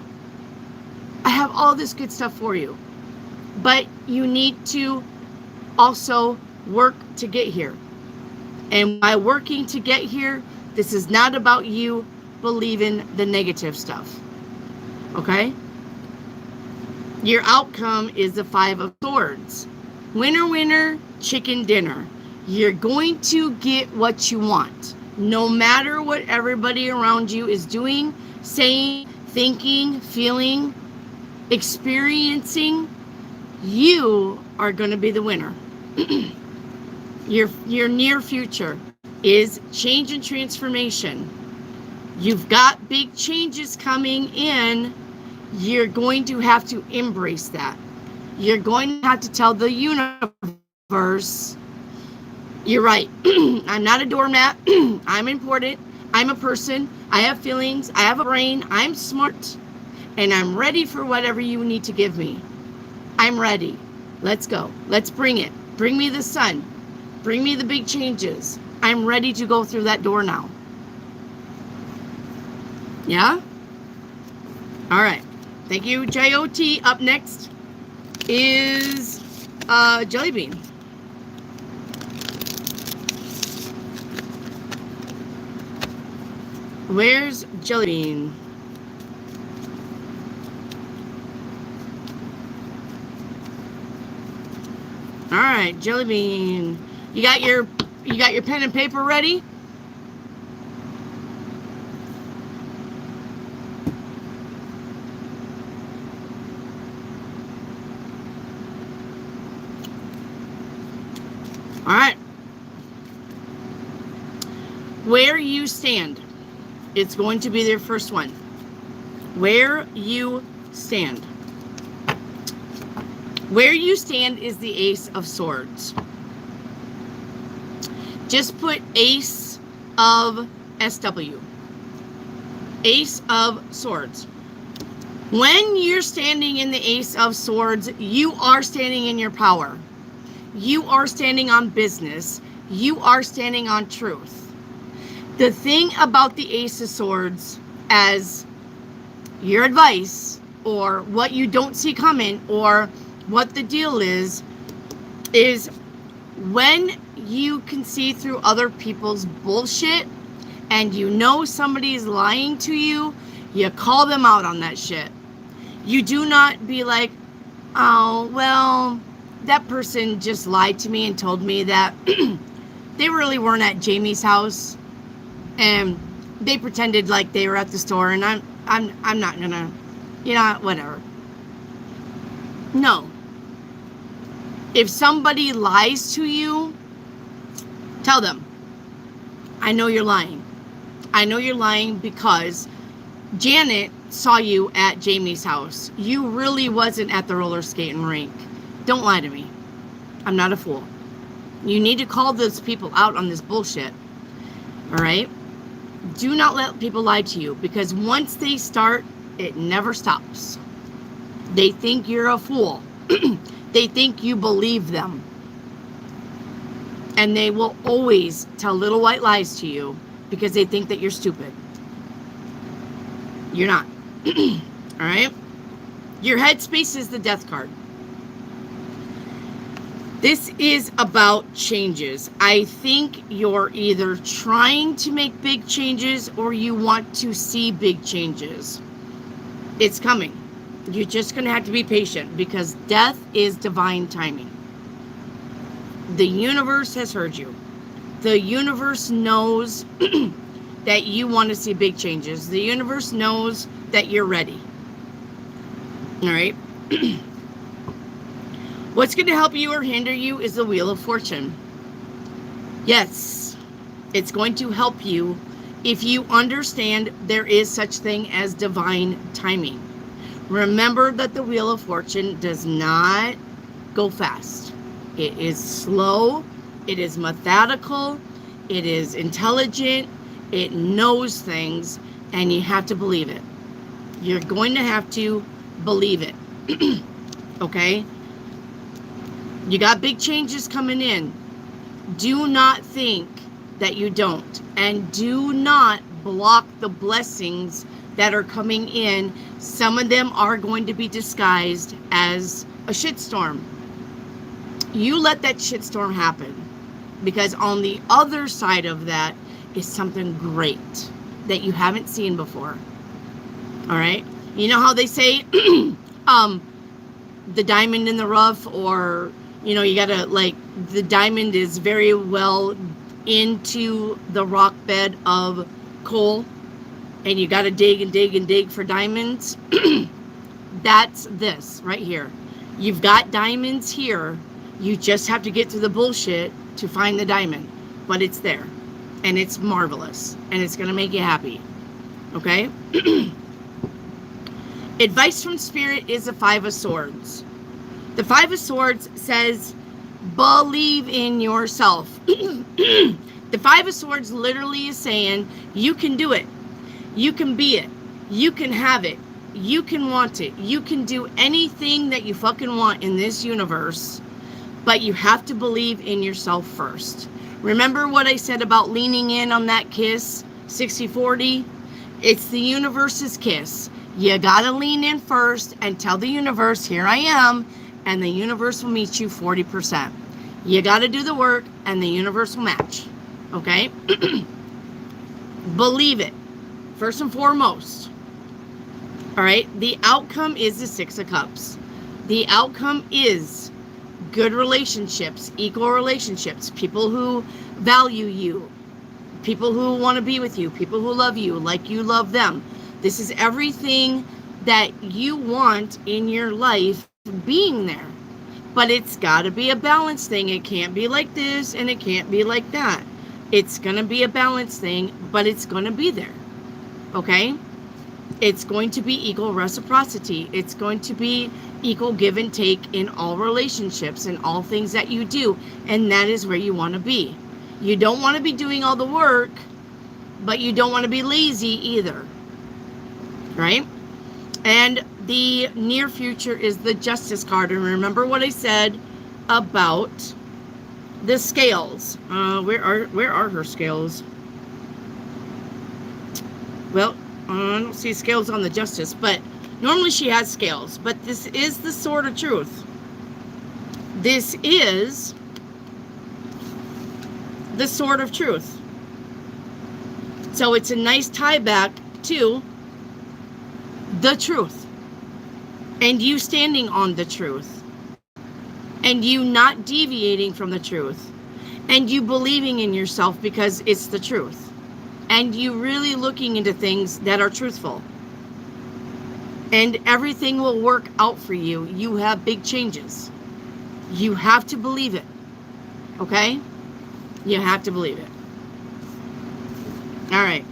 I have all this good stuff for you. But you need to also work to get here. And by working to get here, this is not about you believing the negative stuff. Okay? Your outcome is the 5 of Swords. Winner, winner, chicken dinner. You're going to get what you want. No matter what everybody around you is doing, saying, thinking, feeling, experiencing, you are going to be the winner. Your near future is change and transformation. You've got big changes coming in. You're going to have to embrace that. You're going to have to tell the universe, you're right. I'm not a doormat. I'm important. I'm a person. I have feelings. I have a brain. I'm smart. And I'm ready for whatever you need to give me. I'm ready. Let's go. Let's bring it. Bring me the sun. Bring me the big changes. I'm ready to go through that door now. Yeah? All right. Thank you, JOT. Up next is Jelly Bean. Where's Jelly Bean? All right, Jelly Bean. You got your pen and paper ready? All right. Where you stand. It's going to be their first one. Where you stand. Where you stand is the Ace of Swords. Just put Ace of SW. Ace of Swords. When you're standing in the Ace of Swords, you are standing in your power. You are standing on business. You are standing on truth. The thing about the Ace of Swords, as your advice, or what you don't see coming, or what the deal is when you can see through other people's bullshit and you know somebody's lying to you, you call them out on that shit. You do not be like, oh, well, that person just lied to me and told me that they really weren't at Jamie's house. And they pretended like they were at the store, and I'm not gonna, whatever. No. If somebody lies to you, tell them, I know you're lying. I know you're lying because Janet saw you at Jamie's house. You really wasn't at the roller skating rink. Don't lie to me. I'm not a fool. You need to call those people out on this bullshit. All right? Do not let people lie to you, because once they start, it never stops. They think you're a fool. They think you believe them. And they will always tell little white lies to you because they think that you're stupid. You're not. All right? Your headspace is the Death card. This is about changes. I think you're either trying to make big changes or you want to see big changes. It's coming. You're just going to have to be patient because death is divine timing. The universe has heard you. The universe knows that you want to see big changes. The universe knows that you're ready. All right? What's going to help you or hinder you is the Wheel of Fortune. Yes, it's going to help you if you understand there is such thing as divine timing. Remember that the Wheel of Fortune does not go fast. It is slow. It is methodical. It is intelligent. It knows things, and you have to believe it. You're going to have to believe it. Okay? You got big changes coming in. Do not think that you don't. And do not block the blessings that are coming in, some of them are going to be disguised as a shitstorm. You let that shitstorm happen, because on the other side of that is something great that you haven't seen before. All right? You know how they say the diamond in the rough, or, you know, you gotta, like, the diamond is very well into the rock bed of coal, and you gotta dig and dig and dig for diamonds. That's this right here. You've got diamonds here. You just have to get through the bullshit to find the diamond, but it's there, and it's marvelous, and it's gonna make you happy. Okay? Advice from Spirit is the 5 of Swords. The 5 of Swords says, believe in yourself. The 5 of Swords literally is saying, you can do it. You can be it. You can have it. You can want it. You can do anything that you fucking want in this universe, but you have to believe in yourself first. Remember what I said about leaning in on that kiss, 60-40? It's the universe's kiss. You gotta lean in first and tell the universe, here I am, and the universe will meet you 40%. You gotta do the work, and the universe will match. Okay? Believe it, first and foremost. All right? The outcome is the 6 of Cups. The outcome is good relationships, equal relationships, people who value you, people who want to be with you, people who love you like you love them. This is everything that you want in your life being there. But it's got to be a balanced thing. It can't be like this and it can't be like that. It's going to be a balanced thing, but it's going to be there. Okay? It's going to be equal reciprocity. It's going to be equal give and take in all relationships and all things that you do. And that is where you want to be. You don't want to be doing all the work, but you don't want to be lazy either. Right? And the near future is the Justice card. And remember what I said about the scales. Where are her scales? Well, I don't see scales on the Justice, but normally she has scales. But this is the Sword of Truth. This is the Sword of Truth. So it's a nice tie back to the truth. And you standing on the truth. And you not deviating from the truth. And you believing in yourself because it's the truth. And you really looking into things that are truthful. And everything will work out for you. You have big changes. You have to believe it. Okay? You have to believe it. All right.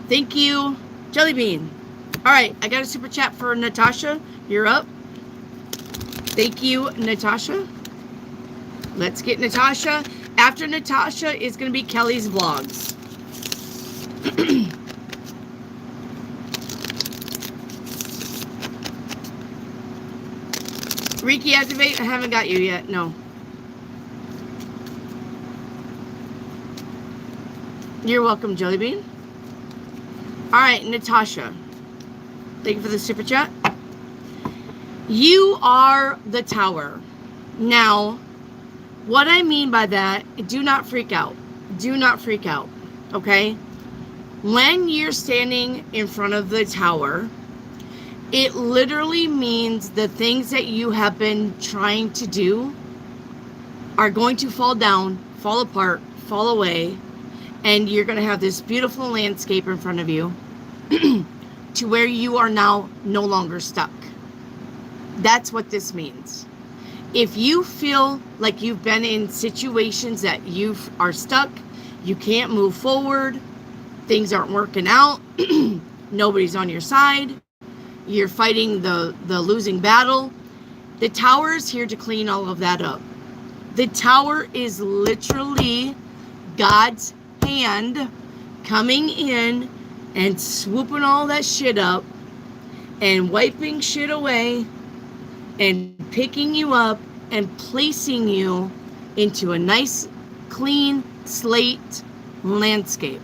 Thank you, Jelly Bean. All right, I got a super chat for Natasha. You're up. Thank you, Natasha. Let's get Natasha. After Natasha is going to be Kelly's vlogs. Reiki activate. I haven't got you yet. No. You're welcome, Jelly Bean. All right, Natasha. Thank you for the super chat. You are the tower. Now, what I mean by that, do not freak out. Do not freak out. Okay? When you're standing in front of the tower, it literally means the things that you have been trying to do are going to fall down, fall apart, fall away, and you're going to have this beautiful landscape in front of you to where you are now no longer stuck. That's what this means. If you feel like you've been in situations that you are stuck, you can't move forward, things aren't working out, nobody's on your side, you're fighting the losing battle, the tower is here to clean all of that up. The tower is literally God's hand coming in and swooping all that shit up and wiping shit away and picking you up and placing you into a nice, clean slate landscape.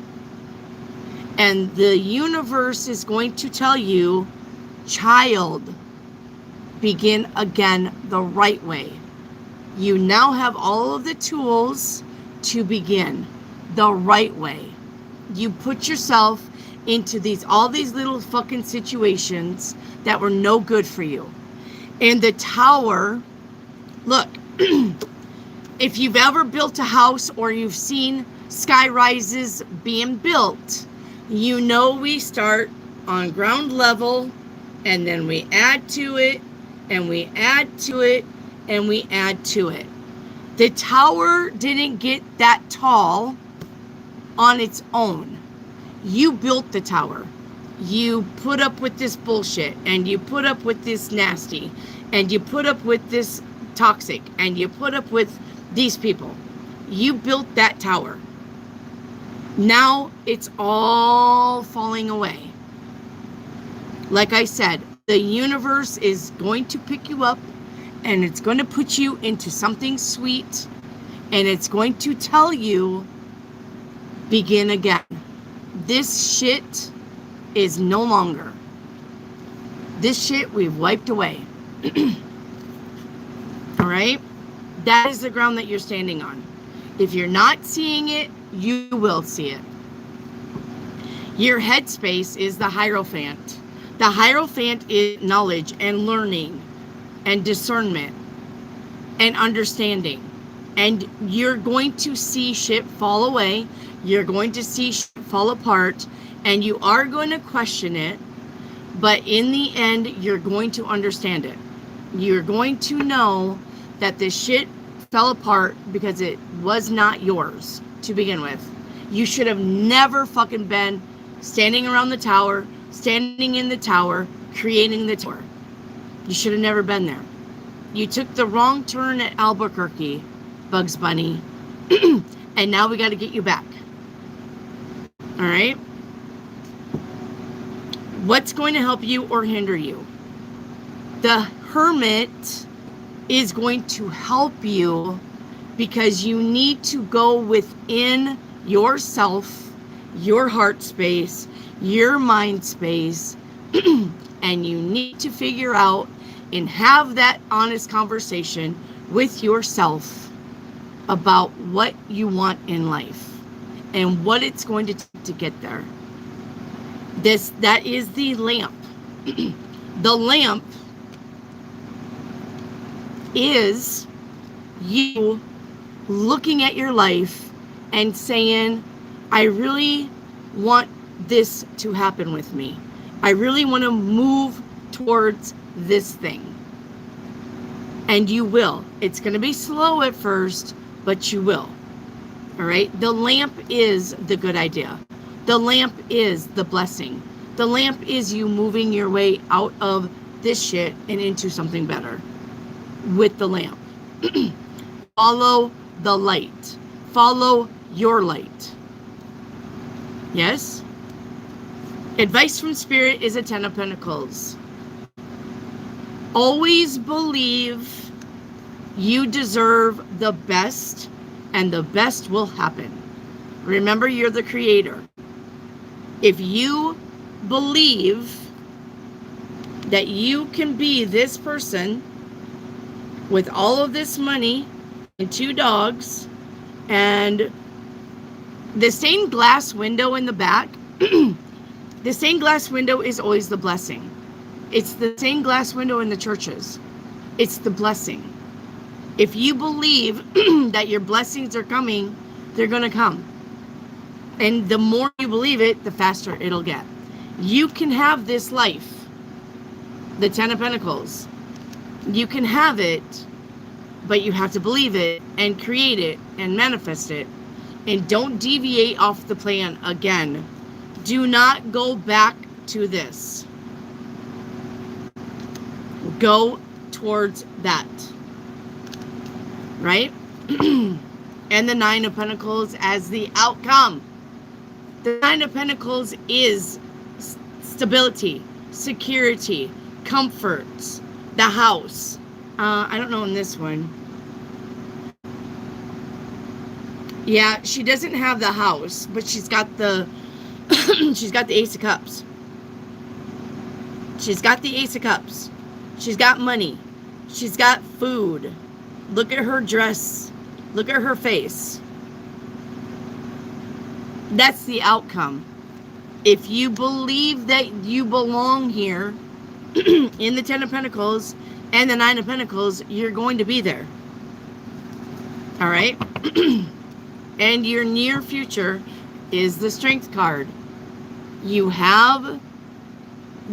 And the universe is going to tell you, child, begin again the right way. You now have all of the tools to begin the right way. You put yourself into all these little fucking situations that were no good for you. And the tower, look, if you've ever built a house or you've seen sky rises being built, you know we start on ground level and then we add to it and we add to it and we add to it. The tower didn't get that tall on its own. You built the tower. You put up with this bullshit and you put up with this nasty and you put up with this toxic and you put up with these people. You built that tower. Now it's all falling away. Like I said, the universe is going to pick you up and it's going to put you into something sweet and it's going to tell you, begin again. This shit is no longer. This shit we've wiped away. All right? That is the ground that you're standing on. If you're not seeing it, you will see it. Your headspace is the Hierophant. The Hierophant is knowledge and learning and discernment and understanding. And you're going to see shit fall away. You're going to see shit fall apart. And you are going to question it. But in the end, you're going to understand it. You're going to know that this shit fell apart because it was not yours to begin with. You should have never fucking been standing around the tower, standing in the tower, creating the tower. You should have never been there. You took the wrong turn at Albuquerque, Bugs Bunny, and now we got to get you back. All right? What's going to help you or hinder you? The Hermit is going to help you because you need to go within yourself, your heart space, your mind space, and you need to figure out and have that honest conversation with yourself about what you want in life and what it's going to take to get there. That is the lamp. The lamp is you looking at your life and saying, I really want this to happen with me. I really want to move towards this thing. And you will. It's going to be slow at first, but you will. All right? The lamp is the good idea. The lamp is the blessing. The lamp is you moving your way out of this shit and into something better with the lamp. Follow the light. Follow your light. Yes? Advice from Spirit is a 10 of Pentacles. Always believe you deserve the best and the best will happen. Remember, you're the creator. If you believe that you can be this person with all of this money and 2 dogs and the stained glass window in the back, the stained glass window is always the blessing. It's the stained glass window in the churches. It's the blessing. If you believe that your blessings are coming, they're going to come. And the more you believe it, the faster it'll get. You can have this life, the 10 of Pentacles. You can have it, but you have to believe it and create it and manifest it. And don't deviate off the plan again. Do not go back to this. Go towards that. Right? And the 9 of Pentacles as the outcome. The 9 of Pentacles is stability, security, comfort, the house. I don't know in this one. Yeah, she doesn't have the house, but she's got the She's got the Ace of Cups. She's got the Ace of Cups. She's got money. She's got food. Look at her dress. Look at her face. That's the outcome. If you believe that you belong here in the Ten of Pentacles and the Nine of Pentacles, you're going to be there. All right? And your near future is the Strength card. You have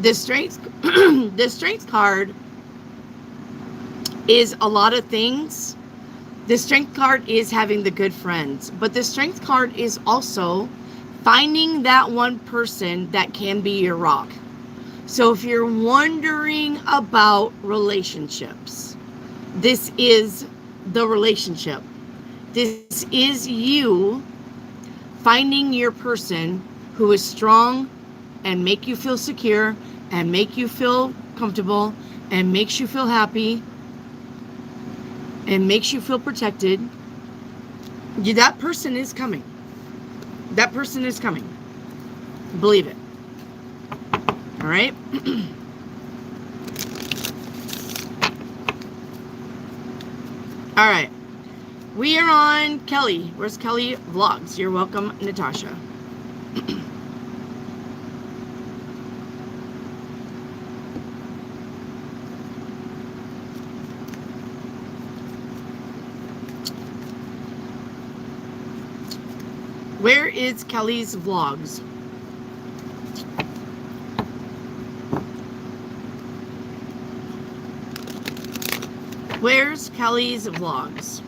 the Strength. The Strength card is a lot of things. The Strength card is having the good friends, but the Strength card is also finding that one person that can be your rock. So if you're wondering about relationships, this is the relationship. This is you finding your person who is strong and make you feel secure and make you feel comfortable and makes you feel happy and makes you feel protected. That person is coming. That person is coming. Believe it. All right? All right. We are on Kelly. Where's Kelly Vlogs? You're welcome, Natasha. Where is Kelly's Vlogs? Where's Kelly's Vlogs?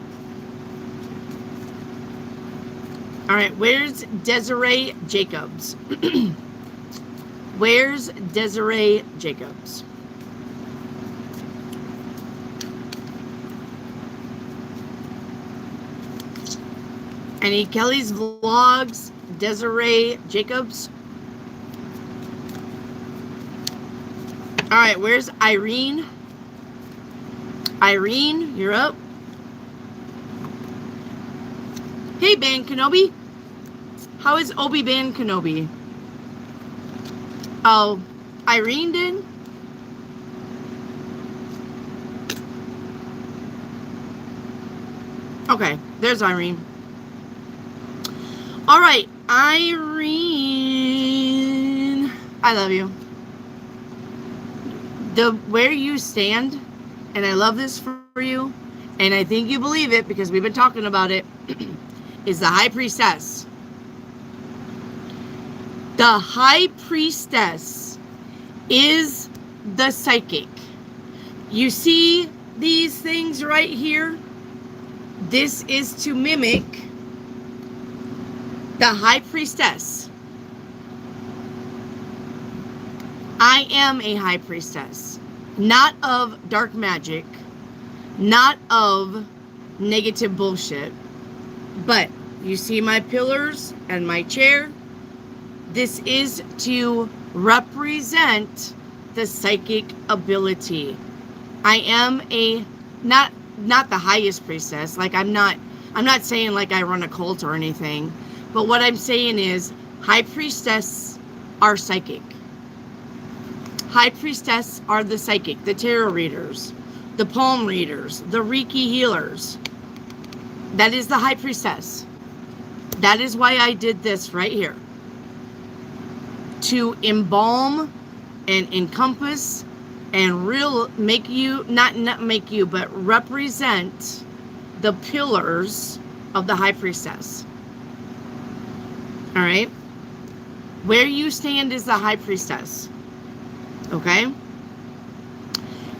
All right, where's Desiree Jacobs? Where's Desiree Jacobs? Any Kelly's Vlogs, Desiree Jacobs? All right, where's Irene? Irene, you're up. Hey, Ban Kenobi. How is Obi-Ban Kenobi? Oh, Irene did? Okay, there's Irene. All right, Irene. I love you. Where you stand, and I love this for you, and I think you believe it because we've been talking about it, is the High Priestess. The High Priestess is the psychic. You see these things right here? This is to mimic the High Priestess. I am a High Priestess. Not of dark magic. Not of negative bullshit. But you see my pillars and my chair? This is to represent the psychic ability. I am a not the highest priestess. Like I'm not saying like I run a cult or anything. But what I'm saying is High Priestess are psychic. High Priestess are the psychic, the tarot readers, the palm readers, the Reiki healers. That is the High Priestess. That is why I did this right here. To embalm and encompass and make you, not make you, but represent the pillars of the High Priestess. All right? Where you stand is the High Priestess. Okay?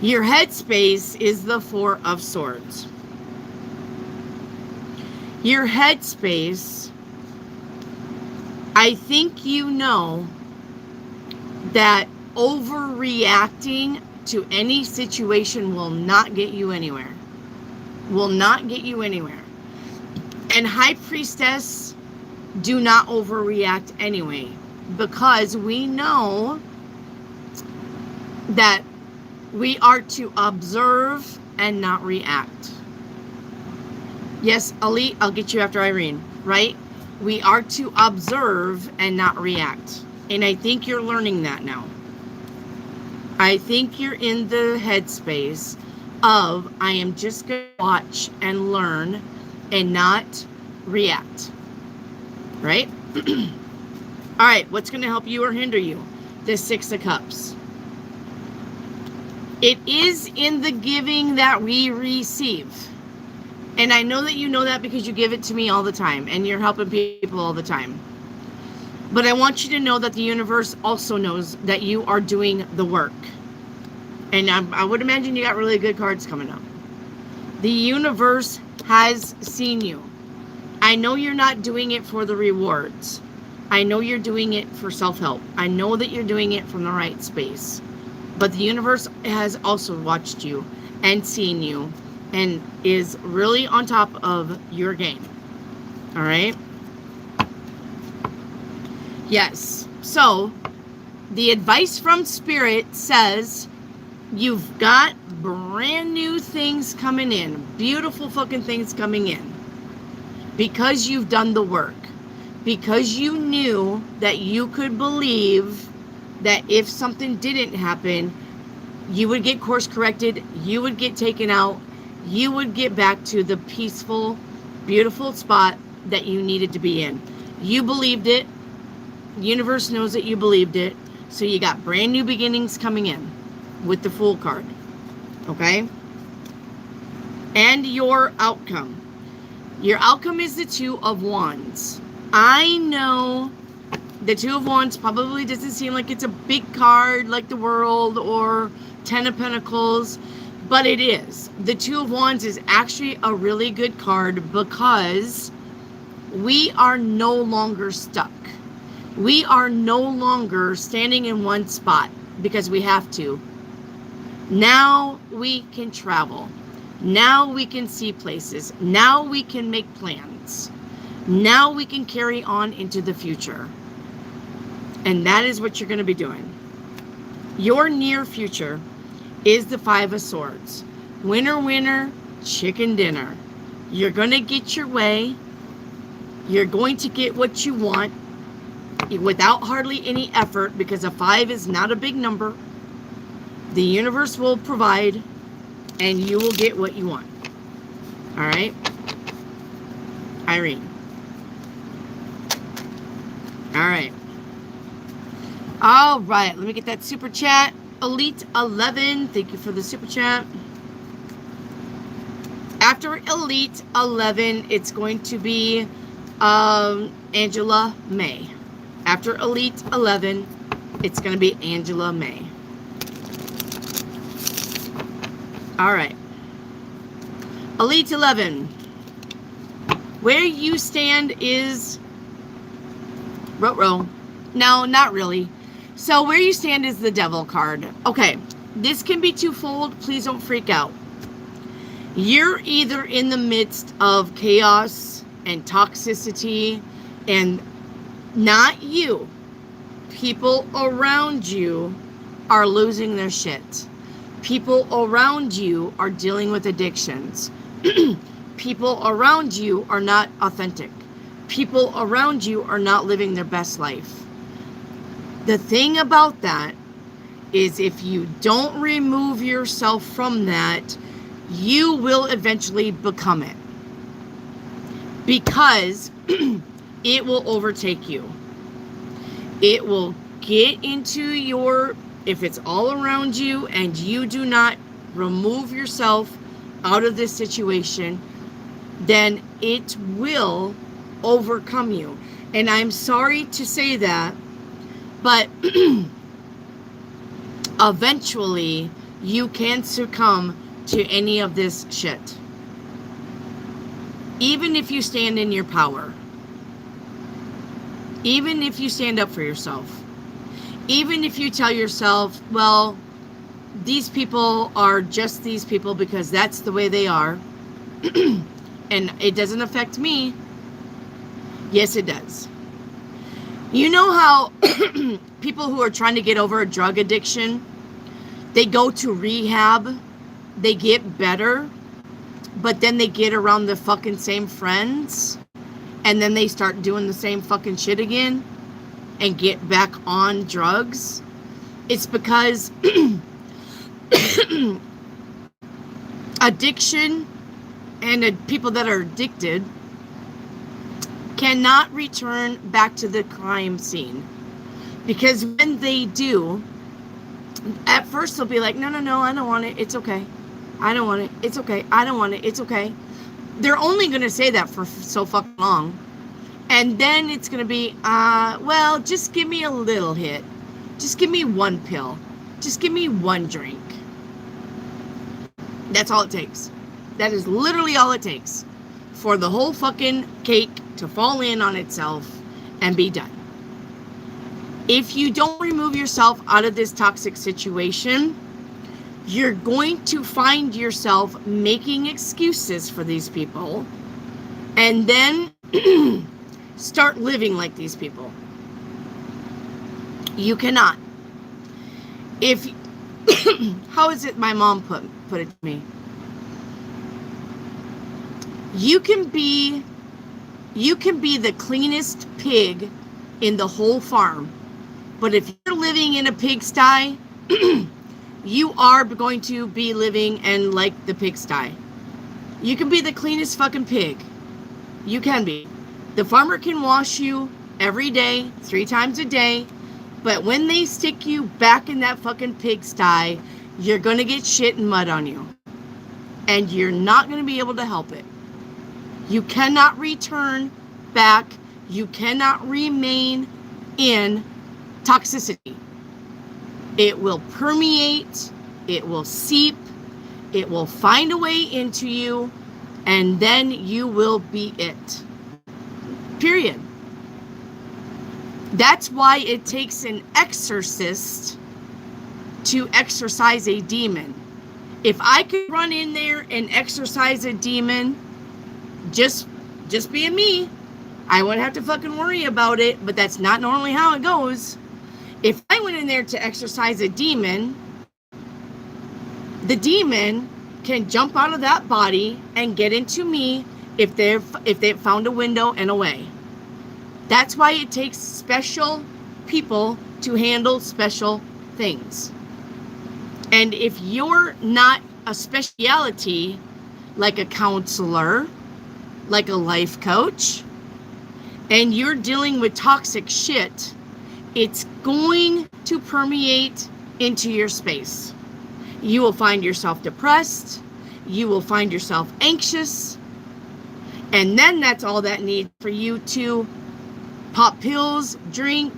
Your headspace is the Four of Swords. Your headspace, I think you know that overreacting to any situation will not get you anywhere. Will not get you anywhere. And High Priestess do not overreact anyway, because we know that we are to observe and not react. Yes, Ali, I'll get you after Irene, right? We are to observe and not react. And I think you're learning that now. I think you're in the headspace of, I am just going to watch and learn and not react. Right? All right, what's going to help you or hinder you? The Six of Cups. It is in the giving that we receive. And I know that you know that because you give it to me all the time and you're helping people all the time. But I want you to know that the universe also knows that you are doing the work. And I would imagine you got really good cards coming up. The universe has seen you. I know you're not doing it for the rewards. I know you're doing it for self-help. I know that you're doing it from the right space. But the universe has also watched you and seen you and is really on top of your game. All right? Yes. So, the advice from Spirit says you've got brand new things coming in. Beautiful fucking things coming in. Because you've done the work. Because you knew that you could believe that if something didn't happen, you would get course corrected, you would get taken out, you would get back to the peaceful, beautiful spot that you needed to be in. You believed it. The universe knows that you believed it. So you got brand new beginnings coming in with the Fool card. Okay? And your outcome. Your outcome is the Two of Wands. I know the Two of Wands probably doesn't seem like it's a big card like the World or Ten of Pentacles, but it is. The Two of Wands is actually a really good card because we are no longer stuck. We are no longer standing in one spot because we have to. Now we can travel. Now we can see places. Now we can make plans. Now we can carry on into the future. And that is what you're going to be doing. Your near future is the Five of Swords. Winner, winner, chicken dinner. You're going to get your way. You're going to get what you want without hardly any effort because a 5 is not a big number. The universe will provide and you will get what you want. All right? Irene. All right. All right. Let me get that super chat. Elite 11. Thank you for the super chat. After Elite 11, it's going to be Angela May. After Elite 11, it's going to be Angela May. All right. Elite 11. Where you stand is row. No, not really. So where you stand is the Devil card. Okay. This can be twofold. Please don't freak out. You're either in the midst of chaos and toxicity and not you. People around you are losing their shit. People around you are dealing with addictions. People around you are not authentic. People around you are not living their best life. The thing about that is if you don't remove yourself from that, you will eventually become it. Because it will overtake you. It will get into your, if it's all around you and you do not remove yourself out of this situation, then it will overcome you. And I'm sorry to say that, but eventually you can succumb to any of this shit. Even if you stand in your power. Even if you stand up for yourself. Even if you tell yourself, well, these people are just these people because that's the way they are. And it doesn't affect me. Yes, it does. You know how people who are trying to get over a drug addiction, they go to rehab, they get better, but then they get around the fucking same friends and then they start doing the same fucking shit again and get back on drugs, it's because addiction and people that are addicted cannot return back to the crime scene. Because when they do, at first they'll be like, no, I don't want it. It's okay. I don't want it. It's okay. I don't want it. It's okay. They're only going to say that for so fucking long. And then it's going to be, well, just give me a little hit. Just give me one pill. Just give me one drink. That's all it takes. That is literally all it takes for the whole fucking cake to fall in on itself and be done. If you don't remove yourself out of this toxic situation, you're going to find yourself making excuses for these people and then start living like these people. You cannot. If how is it my mom put it to me? You can be the cleanest pig in the whole farm, but if you're living in a pigsty, you are going to be living in like the pigsty. You can be the cleanest fucking pig. You can be. The farmer can wash you every day, 3 times a day, but when they stick you back in that fucking pigsty, you're going to get shit and mud on you. And you're not going to be able to help it. You cannot return back. You cannot remain in toxicity. It will permeate. It will seep. It will find a way into you. And then you will be it. Period. That's why it takes an exorcist to exorcise a demon. If I could run in there and exorcise a demon, just being me, I wouldn't have to fucking worry about it, but that's not normally how it goes. If I went in there to exorcise a demon, the demon can jump out of that body and get into me if they've found a window and a way. That's why it takes special people to handle special things. And if you're not a speciality, like a counselor, like a life coach, and you're dealing with toxic shit, it's going to permeate into your space. You will find yourself depressed. You will find yourself anxious. And then that's all that needs for you to pop pills, drink,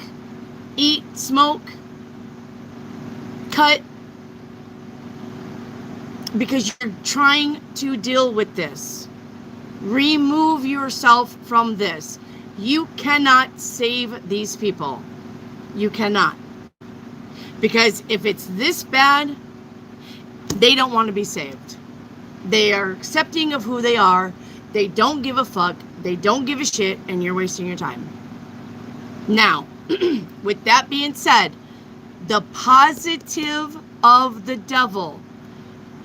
eat, smoke, cut, because you're trying to deal with this. Remove yourself from this. You cannot save these people. You cannot. Because if it's this bad, they don't want to be saved. They are accepting of who they are. They don't give a fuck. They don't give a shit, and you're wasting your time. Now, with that being said, the positive of the devil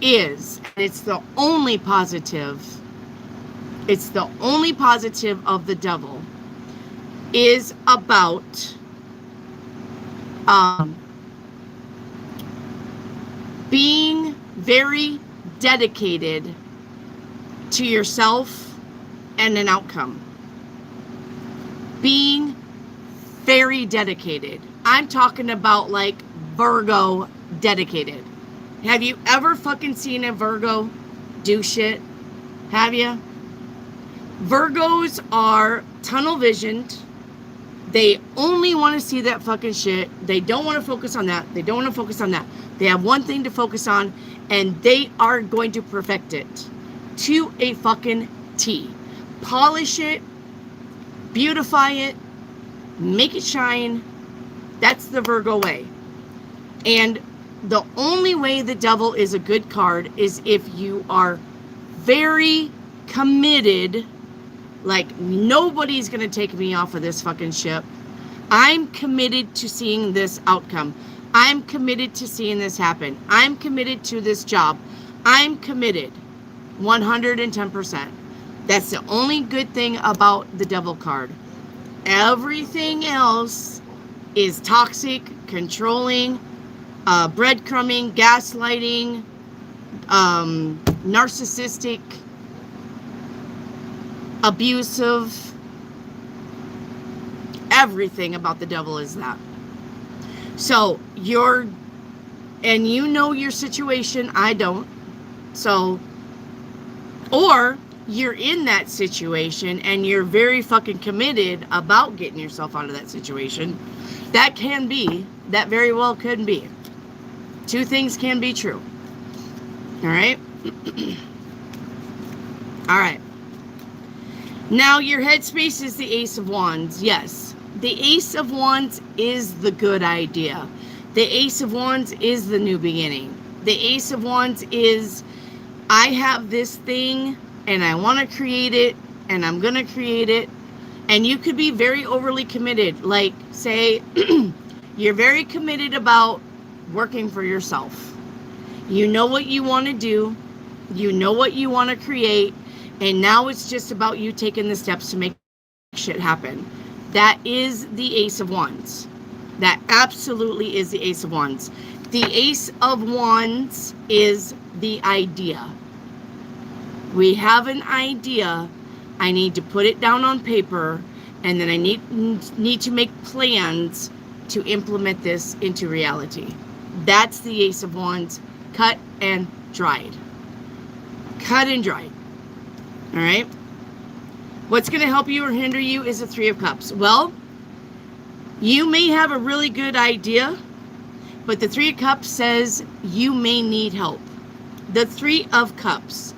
is, and it's the only positive of the devil, is about being very dedicated to yourself and an outcome. Being very dedicated. I'm talking about like Virgo dedicated. Have you ever fucking seen a Virgo do shit? Have you? Virgos are tunnel visioned. They only want to see that fucking shit. They don't want to focus on that. They don't want to focus on that. They have one thing to focus on, and they are going to perfect it to a fucking T. Polish it, beautify it, make it shine. That's the Virgo way. And the only way the devil is a good card is if you are very committed, like nobody's going to take me off of this fucking ship. I'm committed to seeing this outcome. I'm committed to seeing this happen. I'm committed to this job. I'm committed 110%. That's the only good thing about the devil card. Everything else is toxic, controlling, breadcrumbing, gaslighting, narcissistic, abusive. Everything about the devil is that. So and you know your situation, I don't. So, or you're in that situation and you're very fucking committed about getting yourself out of that situation. That very well could be. Two things can be true. All right? All right. Now your headspace is the Ace of Wands. Yes. The Ace of Wands is the good idea. The Ace of Wands is the new beginning. The Ace of Wands is, I have this thing and I want to create it and I'm going to create it. And you could be very overly committed. Like, say, you're very committed about working for yourself. You know what you want to do. You know what you want to create. And now it's just about you taking the steps to make shit happen. That is the Ace of Wands. That absolutely is the Ace of Wands. The Ace of Wands is the idea. We have an idea. I need to put it down on paper, and then I need to make plans to implement this into reality. That's the Ace of Wands, cut and dried. Cut and dried. All right? What's going to help you or hinder you is the Three of Cups. Well, you may have a really good idea, but the Three of Cups says you may need help. The Three of Cups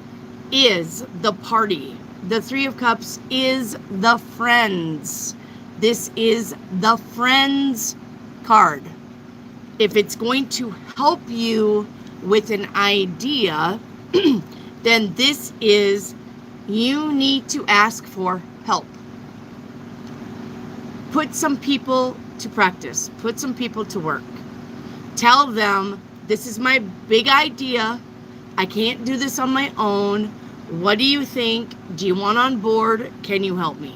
is the party. The Three of Cups is the friends. This is the friends card. If it's going to help you with an idea, then this is, you need to ask for help. Put some people to practice. Put some people to work. Tell them, this is my big idea. I can't do this on my own. What do you think? Do you want on board? Can you help me?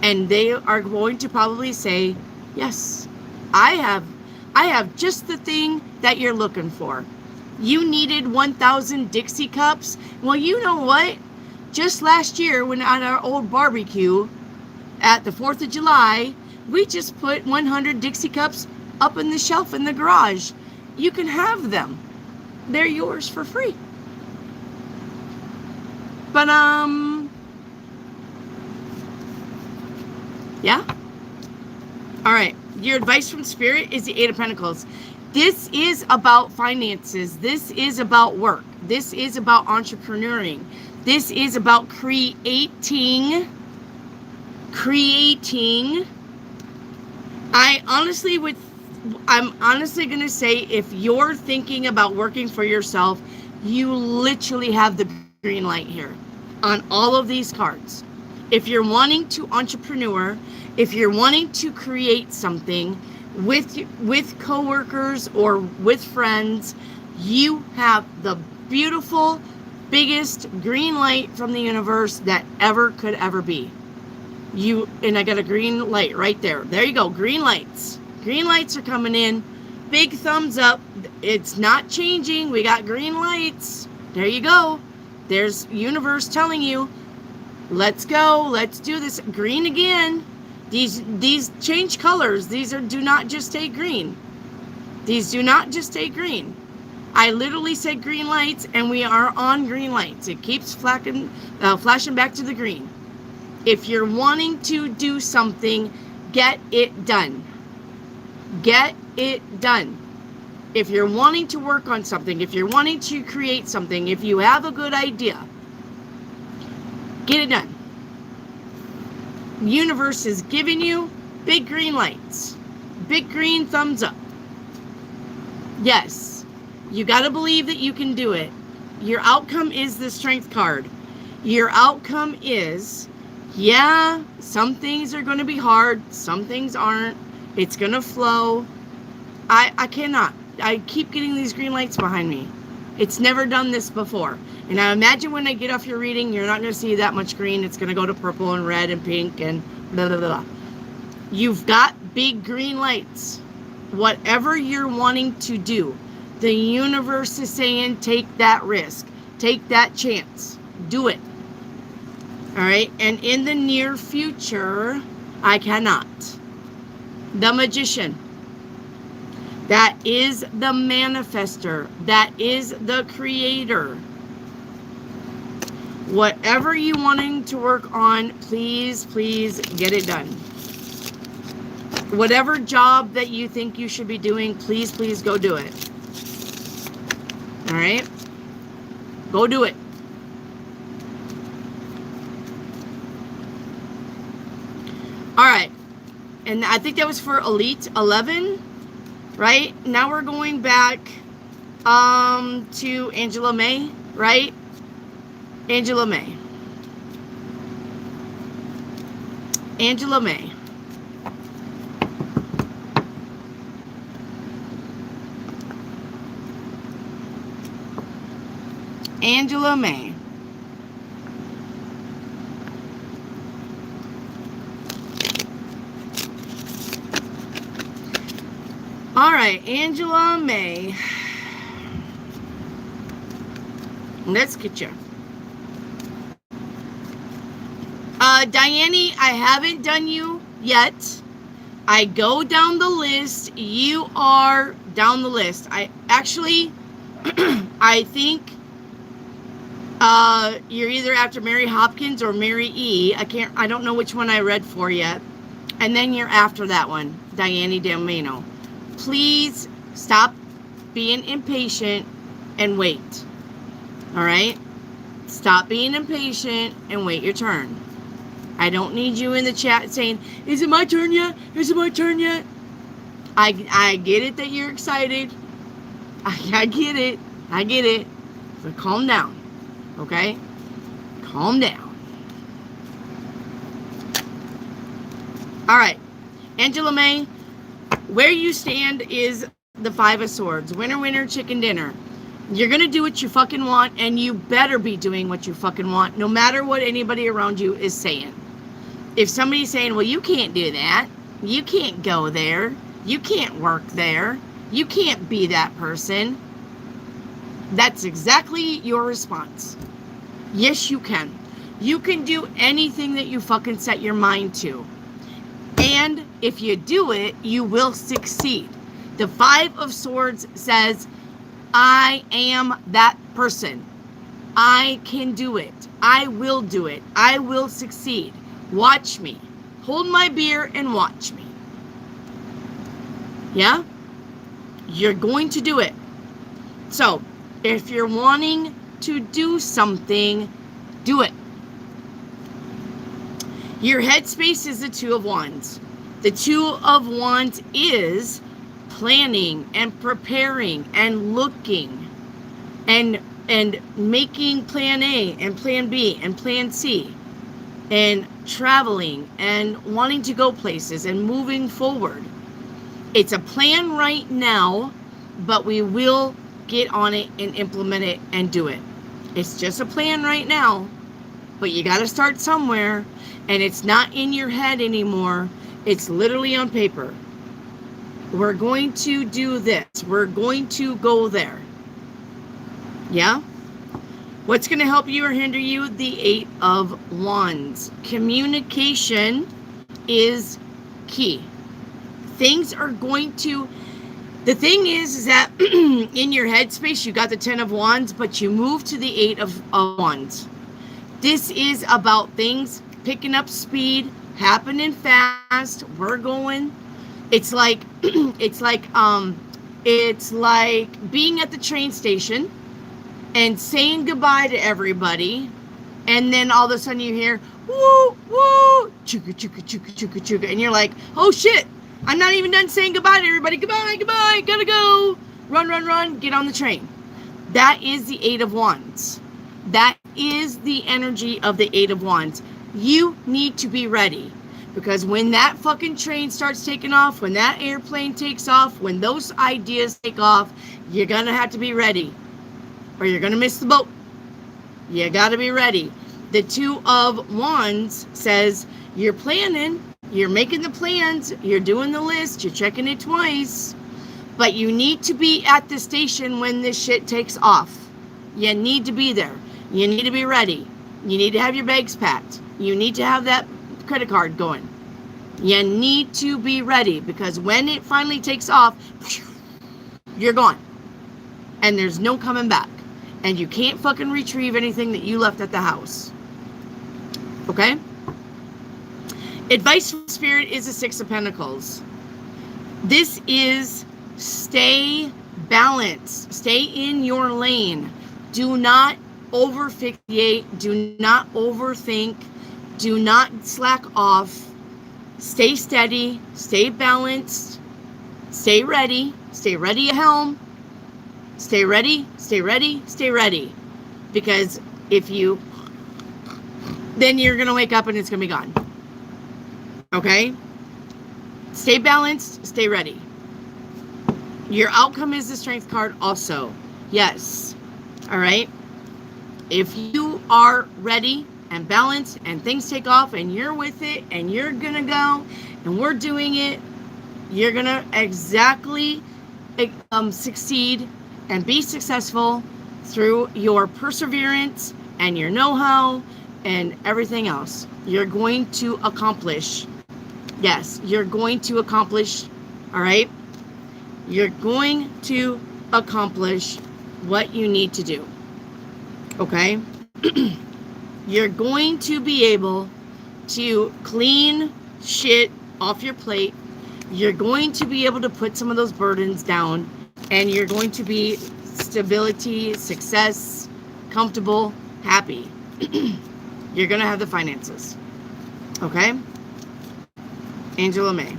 And they are going to probably say, yes, I have just the thing that you're looking for. You needed 1,000 Dixie cups. Well, you know what? Just last year, when at our old barbecue at the 4th of July, we just put 100 Dixie cups up in the shelf in the garage. You can have them. They're yours for free. But, yeah. All right. Your advice from Spirit is the Eight of Pentacles. This is about finances. This is about work. This is about entrepreneuring. This is about creating. I'm honestly going to say, if you're thinking about working for yourself, you literally have the green light here on all of these cards. If you're wanting to entrepreneur, if you're wanting to create something with coworkers or with friends, you have the beautiful, biggest green light from the universe that could ever be. And I got a green light right there. There you go. Green lights. Green lights are coming in. Big thumbs up. It's not changing. We got green lights. There you go. There's universe telling you, let's go. Let's do this. Green again. These change colors. These do not just stay green. These do not just stay green. I literally said green lights, and we are on green lights. It keeps flashing back to the green. If you're wanting to do something, get it done. Get it done. If you're wanting to work on something, if you're wanting to create something, if you have a good idea, get it done. The universe is giving you big green lights. Big green thumbs up. Yes. You got to believe that you can do it. Your outcome is the Strength card. Your outcome is, yeah, some things are going to be hard. Some things aren't. It's going to flow. I cannot. I keep getting these green lights behind me. It's never done this before. And I imagine when I get off your reading, you're not going to see that much green. It's going to go to purple and red and pink and blah, blah, blah. You've got big green lights. Whatever you're wanting to do, the universe is saying, take that risk. Take that chance. Do it. All right. And in the near future, I cannot. The Magician. That is the manifester. That is the creator. Whatever you wanting to work on, please, please get it done. Whatever job that you think you should be doing, please, please go do it. All right? Go do it. All right. And I think that was for Elite 11, right? Now we're going back to Angela May, right? Angela May. Angela May. Angela May. All right, Angela May. Let's get you. Diane, I haven't done you yet. I go down the list. You are down the list. I actually, I think you're either after Mary Hopkins or Mary E. I don't know which one I read for yet. And then you're after that one, Diane D'Amino. Please stop being impatient and wait. All right? Stop being impatient and wait your turn. I don't need you in the chat saying, is it my turn yet? Is it my turn yet? I get it that you're excited. I get it. I get it. So calm down. Okay? Calm down. All right. Angela May, where you stand is the Five of Swords. Winner, winner, chicken dinner. You're going to do what you fucking want, and you better be doing what you fucking want, no matter what anybody around you is saying. If somebody's saying, well, you can't do that. You can't go there. You can't work there. You can't be that person. That's exactly your response. Yes, you can. You can do anything that you fucking set your mind to. And if you do it, you will succeed. The Five of Swords says, I am that person. I can do it. I will do it. I will succeed. Watch me. Hold my beer and watch me. Yeah? You're going to do it. So, if you're wanting to do something, do it. Your headspace is the Two of Wands. The Two of Wands is planning and preparing and looking and making plan A and plan B and plan C and traveling and wanting to go places and moving forward. It's a plan right now, but we will get on it and implement it and do it. It's just a plan right now, but you got to start somewhere, and it's not in your head anymore. It's literally on paper. We're going to do this. We're going to go there. Yeah? What's going to help you or hinder you? The Eight of Wands. Communication is key. Things are going to... The thing is that in your headspace, you got the Ten of Wands, but you move to the Eight of Wands. This is about things picking up speed, happening fast. We're going. It's like being at the train station and saying goodbye to everybody, and then all of a sudden you hear woo woo chugga chugga chugga chugga chugga, and you're like, oh shit, I'm not even done saying goodbye to everybody. Goodbye, goodbye, gotta go. Run, run, run, get on the train. That is the Eight of Wands. That is the energy of the Eight of Wands. You need to be ready, because when that fucking train starts taking off, when that airplane takes off, when those ideas take off, you're gonna have to be ready. or you're going to miss the boat. You got to be ready. The Two of Wands says you're planning, you're making the plans, you're doing the list, you're checking it twice, but you need to be at the station when this shit takes off. You need to be there. You need to be ready. You need to have your bags packed. You need to have that credit card going. You need to be ready, because when it finally takes off, you're gone. And there's no coming back. And you can't fucking retrieve anything that you left at the house. Okay? Advice from Spirit is the Six of Pentacles. This is stay balanced. Stay in your lane. Do not overfixate. Do not overthink. Do not slack off. Stay steady. Stay balanced. Stay ready. Stay ready at helm. Stay ready. Stay ready. Stay ready. Because if you... then you're going to wake up and it's going to be gone. Okay? Stay balanced. Stay ready. Your outcome is the Strength card also. Yes. All right? If you are ready and balanced and things take off and you're with it and you're going to go and we're doing it, you're going to exactly succeed and be successful through your perseverance and your know-how and everything else. You're going to accomplish. Yes, you're going to accomplish. All right? You're going to accomplish what you need to do. Okay? You're going to be able to clean shit off your plate. You're going to be able to put some of those burdens down, and you're going to be stability, success, comfortable, happy. You're going to have the finances. Okay? Angela May.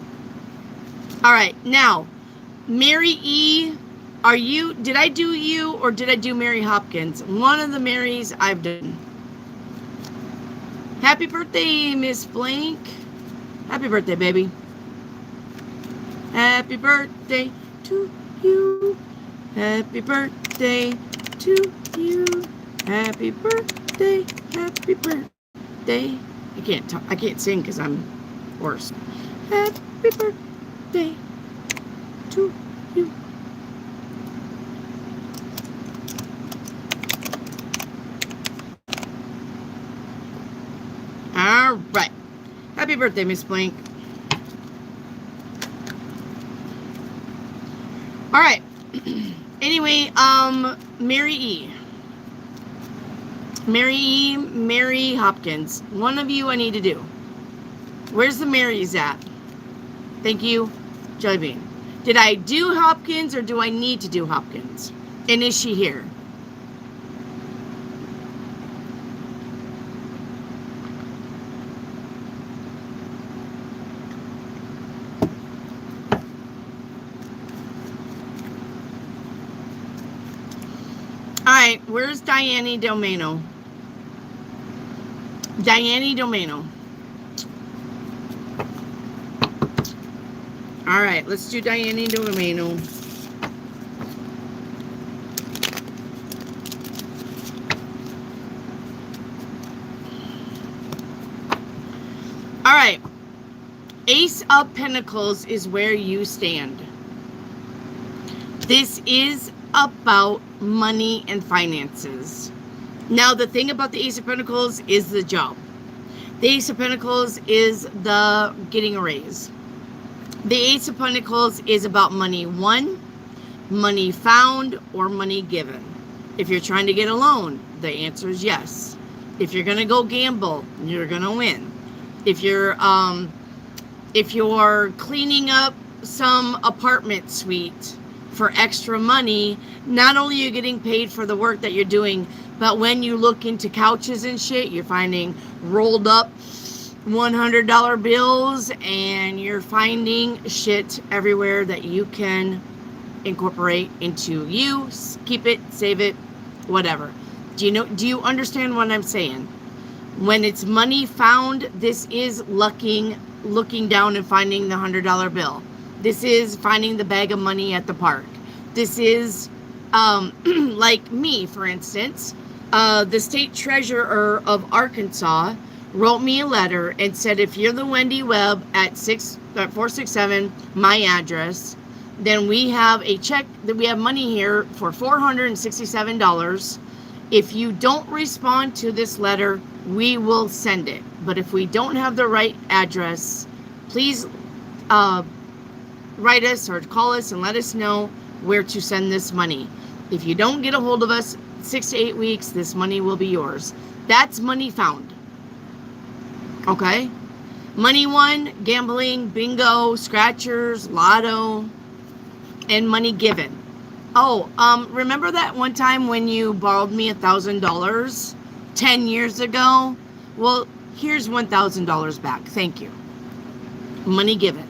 All right. Now, Mary E., did I do you or did I do Mary Hopkins? One of the Marys I've done. Happy birthday, Miss Blank. Happy birthday, baby. Happy birthday to you. Happy birthday to you. Happy birthday. Happy birthday. I can't sing because I'm hoarse. Happy birthday to you. All right. Happy birthday, Miss Blank. All right. Anyway, Mary E. Mary Hopkins. One of you I need to do. Where's the Marys at? Thank you, Jellybean. Did I do Hopkins or do I need to do Hopkins? And is she here? Alright, where's Diane Domeno? Diane Domeno. Alright, let's do Diane Domeno. Alright. Ace of Pentacles is where you stand. This is about money and finances. Now, the thing about the Ace of Pentacles is the job. The Ace of Pentacles is the getting a raise. The Ace of Pentacles is about money won, money found, or money given. If you're trying to get a loan, the answer is yes. If you're going to go gamble, you're going to win. If you're cleaning up some apartment suite for extra money, not only are you getting paid for the work that you're doing, but when you look into couches and shit, you're finding rolled up $100 bills, and you're finding shit everywhere that you can incorporate into you, keep it, save it, whatever. Do you understand what I'm saying? When it's money found, this is looking down and finding the $100 bill. This is finding the bag of money at the park. This is Like me, for instance, the state treasurer of Arkansas wrote me a letter and said, if you're the Wendy Webb at 467, my address, then we have a check, that we have money here for $467. If you don't respond to this letter, we will send it. But if we don't have the right address, please write us or call us and let us know where to send this money. If you don't get a hold of us 6 to 8 weeks, this money will be yours. That's money found. Okay? Money won, gambling, bingo, scratchers, lotto, and money given. Oh, remember that one time when you borrowed me $1,000 10 years ago? Well, here's $1,000 back. Thank you. Money given.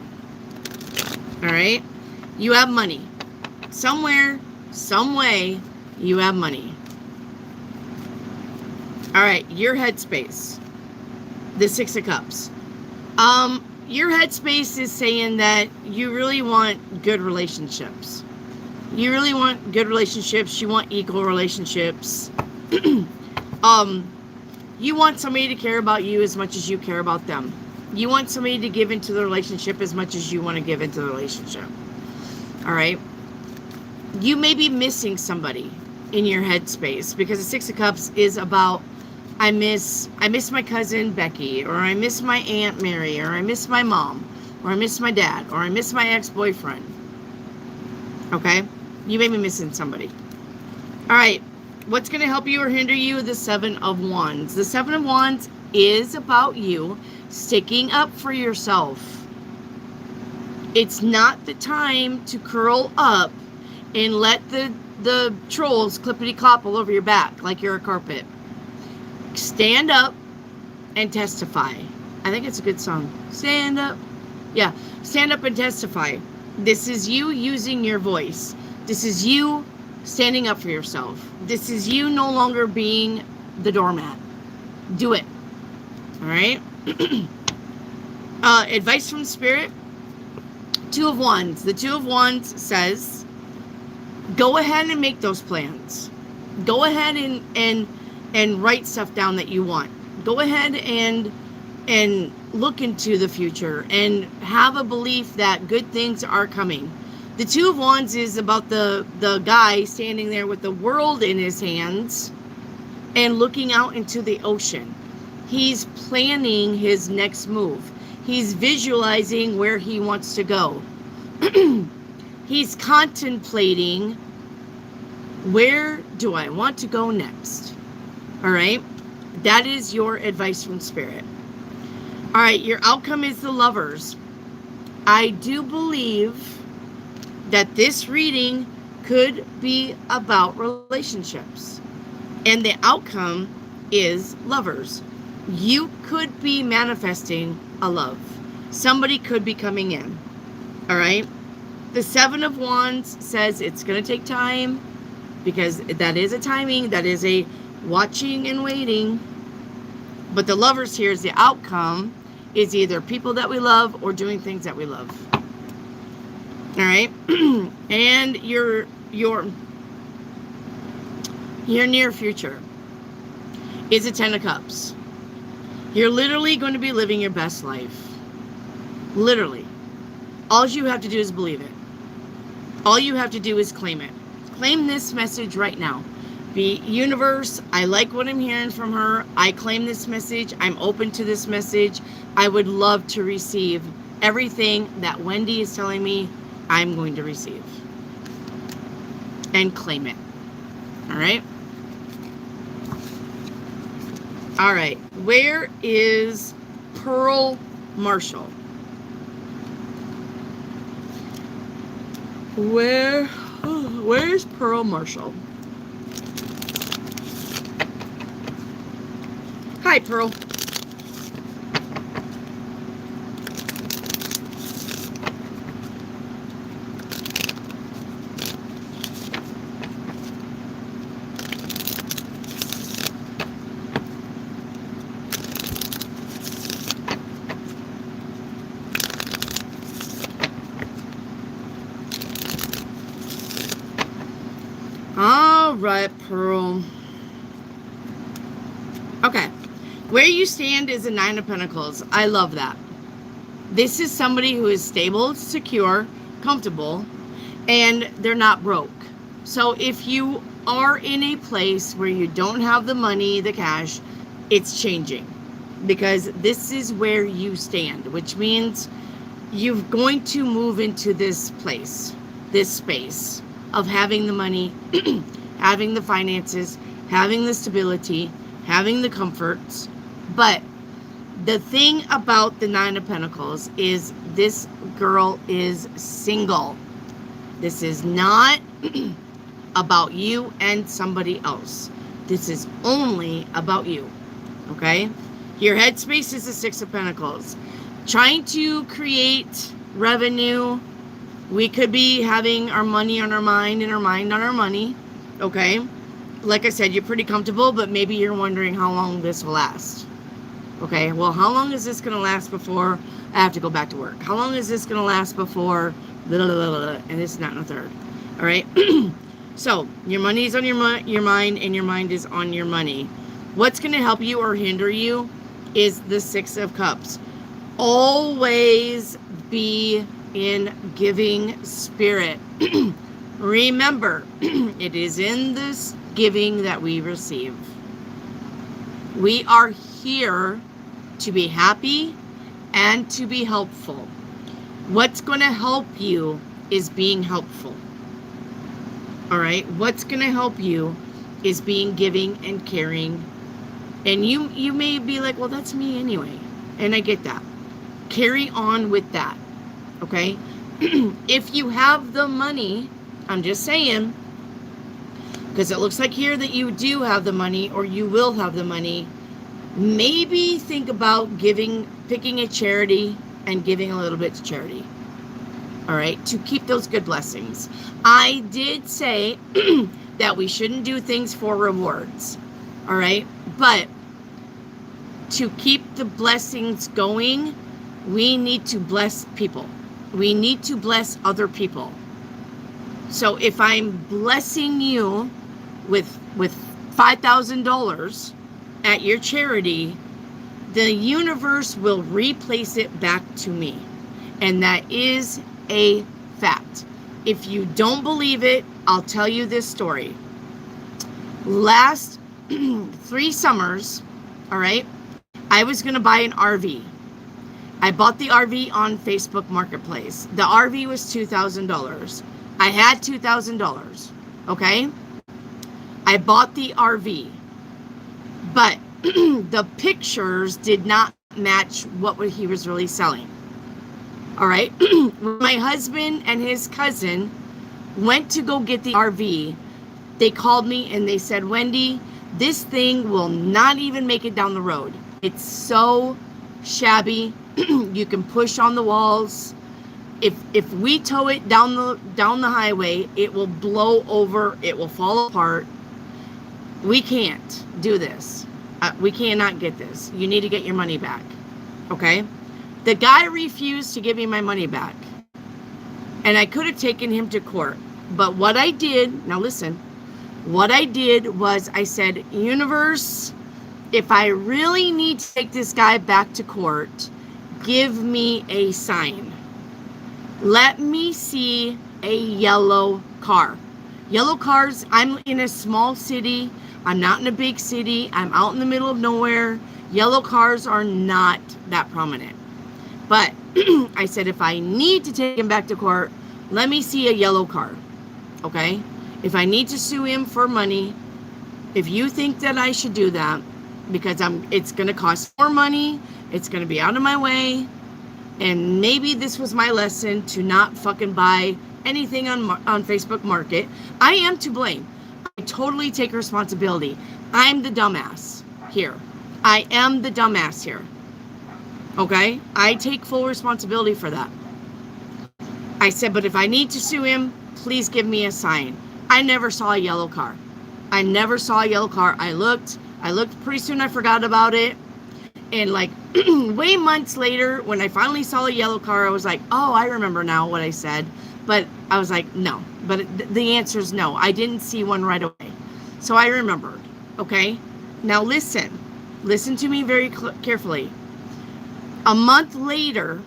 All right? You have money. Somewhere, some way, you have money. All right, your headspace. The Six of Cups. Your headspace is saying that you really want good relationships. You really want good relationships. You want equal relationships. You want somebody to care about you as much as you care about them. You want somebody to give into the relationship as much as you want to give into the relationship. All right? You may be missing somebody in your headspace because the Six of Cups is about, I miss my cousin Becky, or I miss my Aunt Mary, or I miss my mom, or I miss my dad, or I miss my ex-boyfriend. Okay? You may be missing somebody. All right. What's going to help you or hinder you? The Seven of Wands. The Seven of Wands is about you sticking up for yourself. It's not the time to curl up and let the trolls clippity-clop all over your back like you're a carpet. Stand up and testify. I think it's a good song. Stand up. Yeah. Stand up and testify. This is you using your voice. This is you standing up for yourself. This is you no longer being the doormat. Do it. All right? Advice from Spirit. Two of Wands. The Two of Wands says, go ahead and make those plans. Go ahead and write stuff down that you want. Go ahead and look into the future and have a belief that good things are coming. The Two of Wands is about the guy standing there with the world in his hands and looking out into the ocean. He's planning his next move. He's visualizing where he wants to go. He's contemplating, where do I want to go next? All right? That is your advice from Spirit. All right, your outcome is the Lovers. I do believe that this reading could be about relationships. And the outcome is Lovers. You could be manifesting a love. Somebody could be coming in. All right? The Seven of Wands says it's going to take time, because that is a timing. That is a watching and waiting. But the Lovers here is the outcome is either people that we love or doing things that we love. All right? And your near future is a Ten of Cups. You're literally going to be living your best life. Literally. All you have to do is believe it. All you have to do is claim it. Claim this message right now. Be universe, I like what I'm hearing from her. I claim this message. I'm open to this message. I would love to receive everything that Wendy is telling me I'm going to receive. And claim it. All right? All right. Where is Pearl Marshall? Where's Pearl Marshall? Hi, Pearl. right, Pearl. Okay. Where you stand is a Nine of Pentacles. I love that. This is somebody who is stable, secure, comfortable, and they're not broke. So if you are in a place where you don't have the money, the cash, it's changing. Because this is where you stand, which means you're going to move into this place, this space of having the money, having the finances, having the stability, having the comforts. But the thing about the Nine of Pentacles is this girl is single. This is not about you and somebody else. This is only about you. Okay? Your headspace is the Six of Pentacles. Trying to create revenue. We could be having our money on our mind and our mind on our money. Okay? Like I said, you're pretty comfortable, but maybe you're wondering how long this will last. Okay, well, how long is this going to last before I have to go back to work? How long is this going to last before blah, blah, blah, blah, and this is not in a third? All right? So, your money is on your mind, and your mind is on your money. What's going to help you or hinder you is the Six of Cups. Always be in giving spirit. Remember, it is in this giving that we receive. We are here to be happy and to be helpful. What's going to help you is being helpful. All right? What's going to help you is being giving and caring. And you may be like, well, that's me anyway. And I get that. Carry on with that. Okay? If you have the money, I'm just saying, because it looks like here that you do have the money, or you will have the money, maybe think about picking a charity and giving a little bit to charity. All right, to keep those good blessings. I did say that we shouldn't do things for rewards. All right, but to keep the blessings going, we need to bless people. We need to bless other people. So if I'm blessing you with $5,000 at your charity, the universe will replace it back to me. And that is a fact. If you don't believe it, I'll tell you this story. Last 3 summers, all right, I was going to buy an RV. I bought the RV on Facebook Marketplace. The RV was $2,000. I had $2,000, okay? I bought the RV, but the pictures did not match what he was really selling. All right? My husband and his cousin went to go get the RV. They called me and they said, Wendy, this thing will not even make it down the road. It's so shabby. You can push on the walls. If we tow it down the highway, it will blow over. It will fall apart. We can't do this. We cannot get this. You need to get your money back. Okay? The guy refused to give me my money back. And I could have taken him to court. But what I did, now listen, what I did was I said, universe, if I really need to take this guy back to court, give me a sign. Let me see a yellow car. Yellow cars, I'm in a small city. I'm not in a big city. I'm out in the middle of nowhere. Yellow cars are not that prominent. But I said, if I need to take him back to court, let me see a yellow car. Okay? If I need to sue him for money, if you think that I should do that, because it's going to cost more money, it's going to be out of my way, and maybe this was my lesson to not fucking buy anything on Facebook Market. I am to blame. I totally take responsibility. I'm the dumbass here. I am the dumbass here. Okay? I take full responsibility for that. I said, but if I need to sue him, please give me a sign. I never saw a yellow car. I never saw a yellow car. I looked pretty soon. I forgot about it. And like way months later, when I finally saw a yellow car, I was like, oh, I remember now what I said. But I was like, no. But the answer is no. I didn't see one right away. So I remembered. Okay. Now listen. Listen to me very carefully. A month later,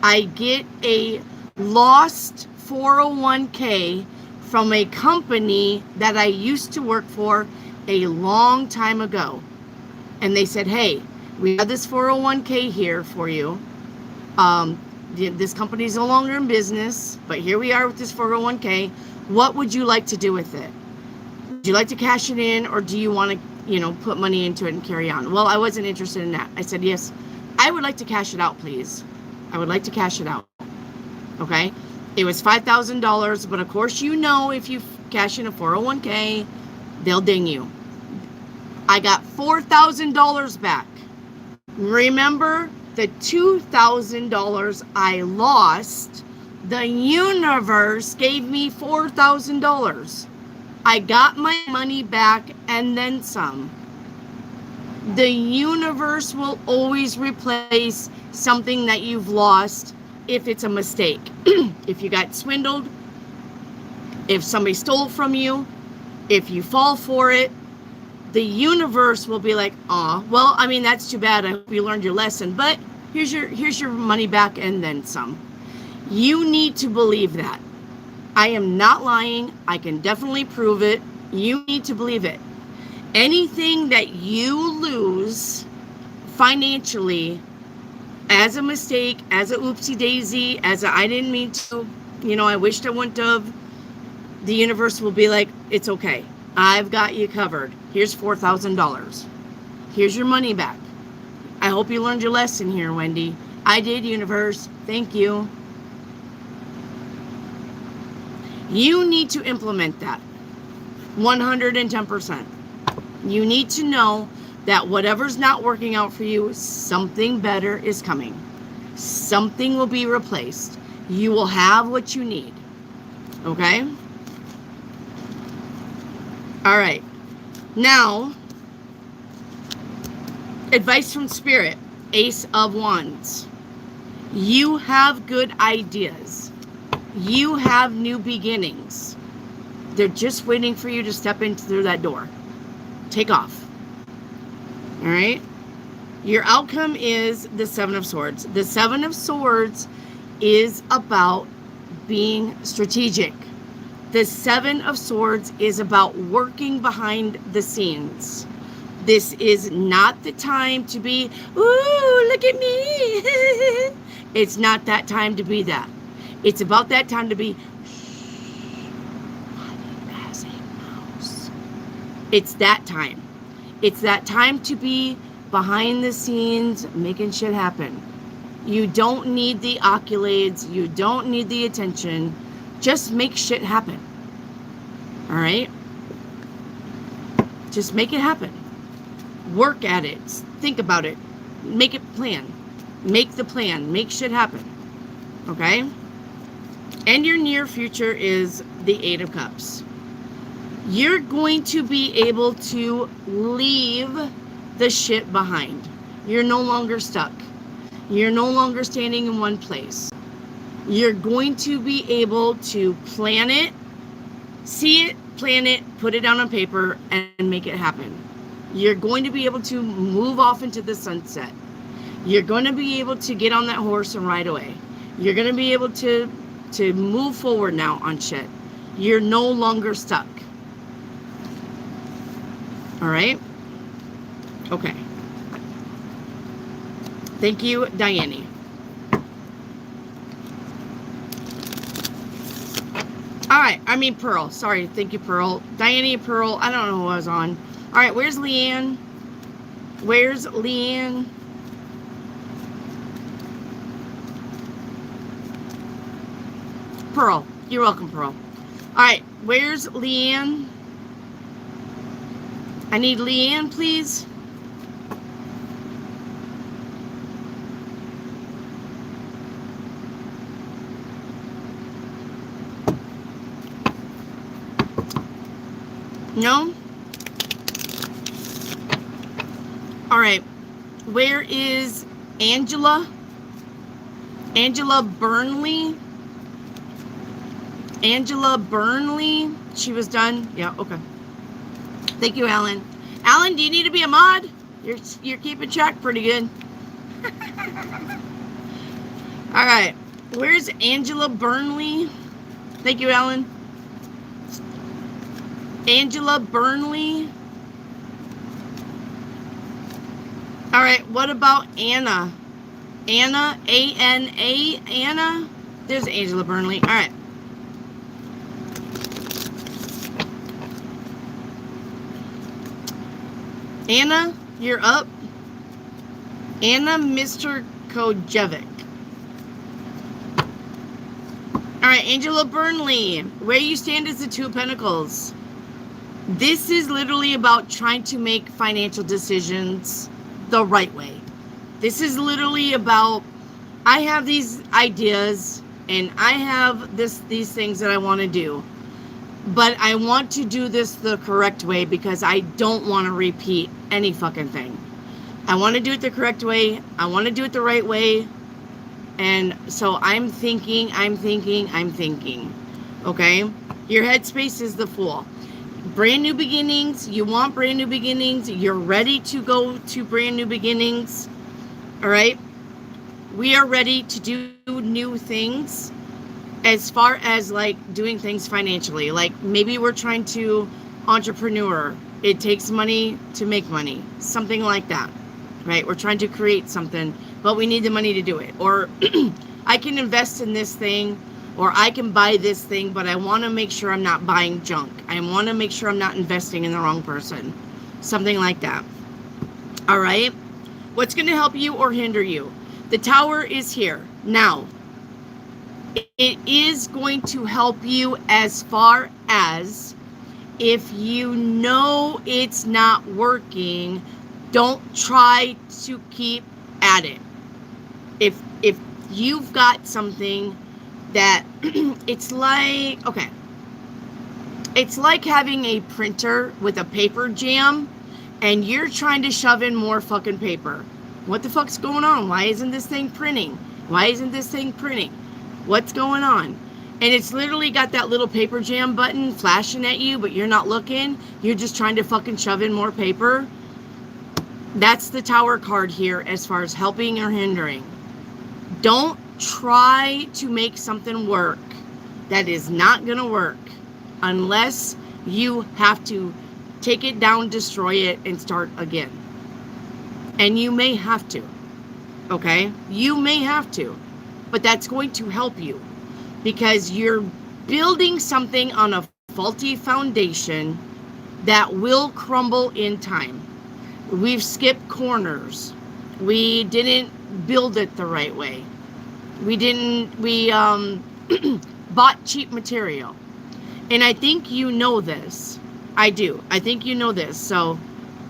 I get a lost 401k from a company that I used to work for a long time ago. And they said, hey, we have this 401k here for you. This company is no longer in business, but here we are with this 401k. What would you like to do with it? Would you like to cash it in, or do you want to, put money into it and carry on? Well, I wasn't interested in that. I said, yes, I would like to cash it out, please. I would like to cash it out. Okay. It was $5,000, but of course, if you cash in a 401k, they'll ding you. I got $4,000 back. Remember the $2,000 I lost? The universe gave me $4,000. I got my money back and then some. The universe will always replace something that you've lost if it's a mistake. If you got swindled, if somebody stole from you, if you fall for it, the universe will be like, "Aw, well, I mean, that's too bad. I hope you learned your lesson, but here's your money back and then some." You need to believe that. I am not lying. I can definitely prove it. You need to believe it. Anything that you lose financially as a mistake, as a oopsie daisy, I didn't mean to, I wished I wouldn't have, the universe will be like, it's okay. I've got you covered. Here's $4,000. Here's your money back. I hope you learned your lesson here, Wendy. I did, universe. Thank you. You need to implement that 110%. You need to know that whatever's not working out for you, something better is coming. Something will be replaced. You will have what you need. Okay? All right. Now, advice from Spirit, Ace of Wands. You have good ideas. You have new beginnings. They're just waiting for you to step in through that door. Take off. All right? Your outcome is the Seven of Swords. The Seven of Swords is about being strategic. The Seven of Swords is about working behind the scenes. This is not the time to be, ooh, look at me. It's not that time to be that. It's about that time to be, as a mouse. It's that time. It's that time to be behind the scenes, making shit happen. You don't need the accolades. You don't need the attention. Just make shit happen. All right? Just make it happen. Work at it. Think about it. Make it plan. Make the plan. Make shit happen. Okay? And your near future is the Eight of Cups. You're going to be able to leave the shit behind. You're no longer stuck. You're no longer standing in one place. You're going to be able to plan it, see it, plan it, put it down on paper, and make it happen. You're going to be able to move off into the sunset. You're going to be able to get on that horse and ride away. You're going to be able to move forward now on shit. You're no longer stuck. All right? Okay. Thank you, Diane. All right. I mean, Pearl. Sorry. Thank you, Pearl. Diane, Pearl. I don't know who I was on. All right. Where's Leanne? Where's Leanne? Pearl. You're welcome, Pearl. All right. Where's Leanne? I need Leanne, please. No? All right. Where is Angela? Angela Burnley? Angela Burnley? She was done? Yeah, okay. Thank you, Alan. Alan, do you need to be a mod? You're keeping track pretty good. All right. Where's Angela Burnley? Thank you, Alan. Angela Burnley. All right. What about Anna? Anna, A-N-A, Anna. There's Angela Burnley. All right. Anna, you're up. Anna, Mr. Kojevic. All right, Angela Burnley. Where you stand is the Two of Pentacles. This is literally about trying to make financial decisions the right way. This is literally about, I have these ideas and I have these things that I want to do. But I want to do this the correct way because I don't want to repeat any fucking thing. I want to do it the correct way. I want to do it the right way. And so I'm thinking. Okay? Your headspace is the Fool. Brand new beginnings. You want brand new beginnings. You're ready to go to brand new beginnings. All right? We are ready to do new things. As far as like doing things financially, like maybe we're trying to entrepreneur. It takes money to make money, something like that, right? We're trying to create something, but we need the money to do it. Or I can invest in this thing, or I can buy this thing, but I want to make sure I'm not buying junk. I want to make sure I'm not investing in the wrong person, something like that. All right. What's going to help you or hinder you? The Tower is here now. It is going to help you as far as if you know it's not working, don't try to keep at it. If you've got something that it's like, okay, it's like having a printer with a paper jam and you're trying to shove in more fucking paper. What the fuck's going on? Why isn't this thing printing? Why isn't this thing printing? What's going on? And it's literally got that little paper jam button flashing at you, but you're not looking. You're just trying to fucking shove in more paper. That's the Tower card here as far as helping or hindering. Don't try to make something work that is not going to work unless you have to take it down, destroy it, and start again. And you may have to. Okay? You may have to. But that's going to help you because you're building something on a faulty foundation that will crumble in time. We've skipped corners. We didn't build it the right way. We bought cheap material. And I think you know this. I do. I think you know this. So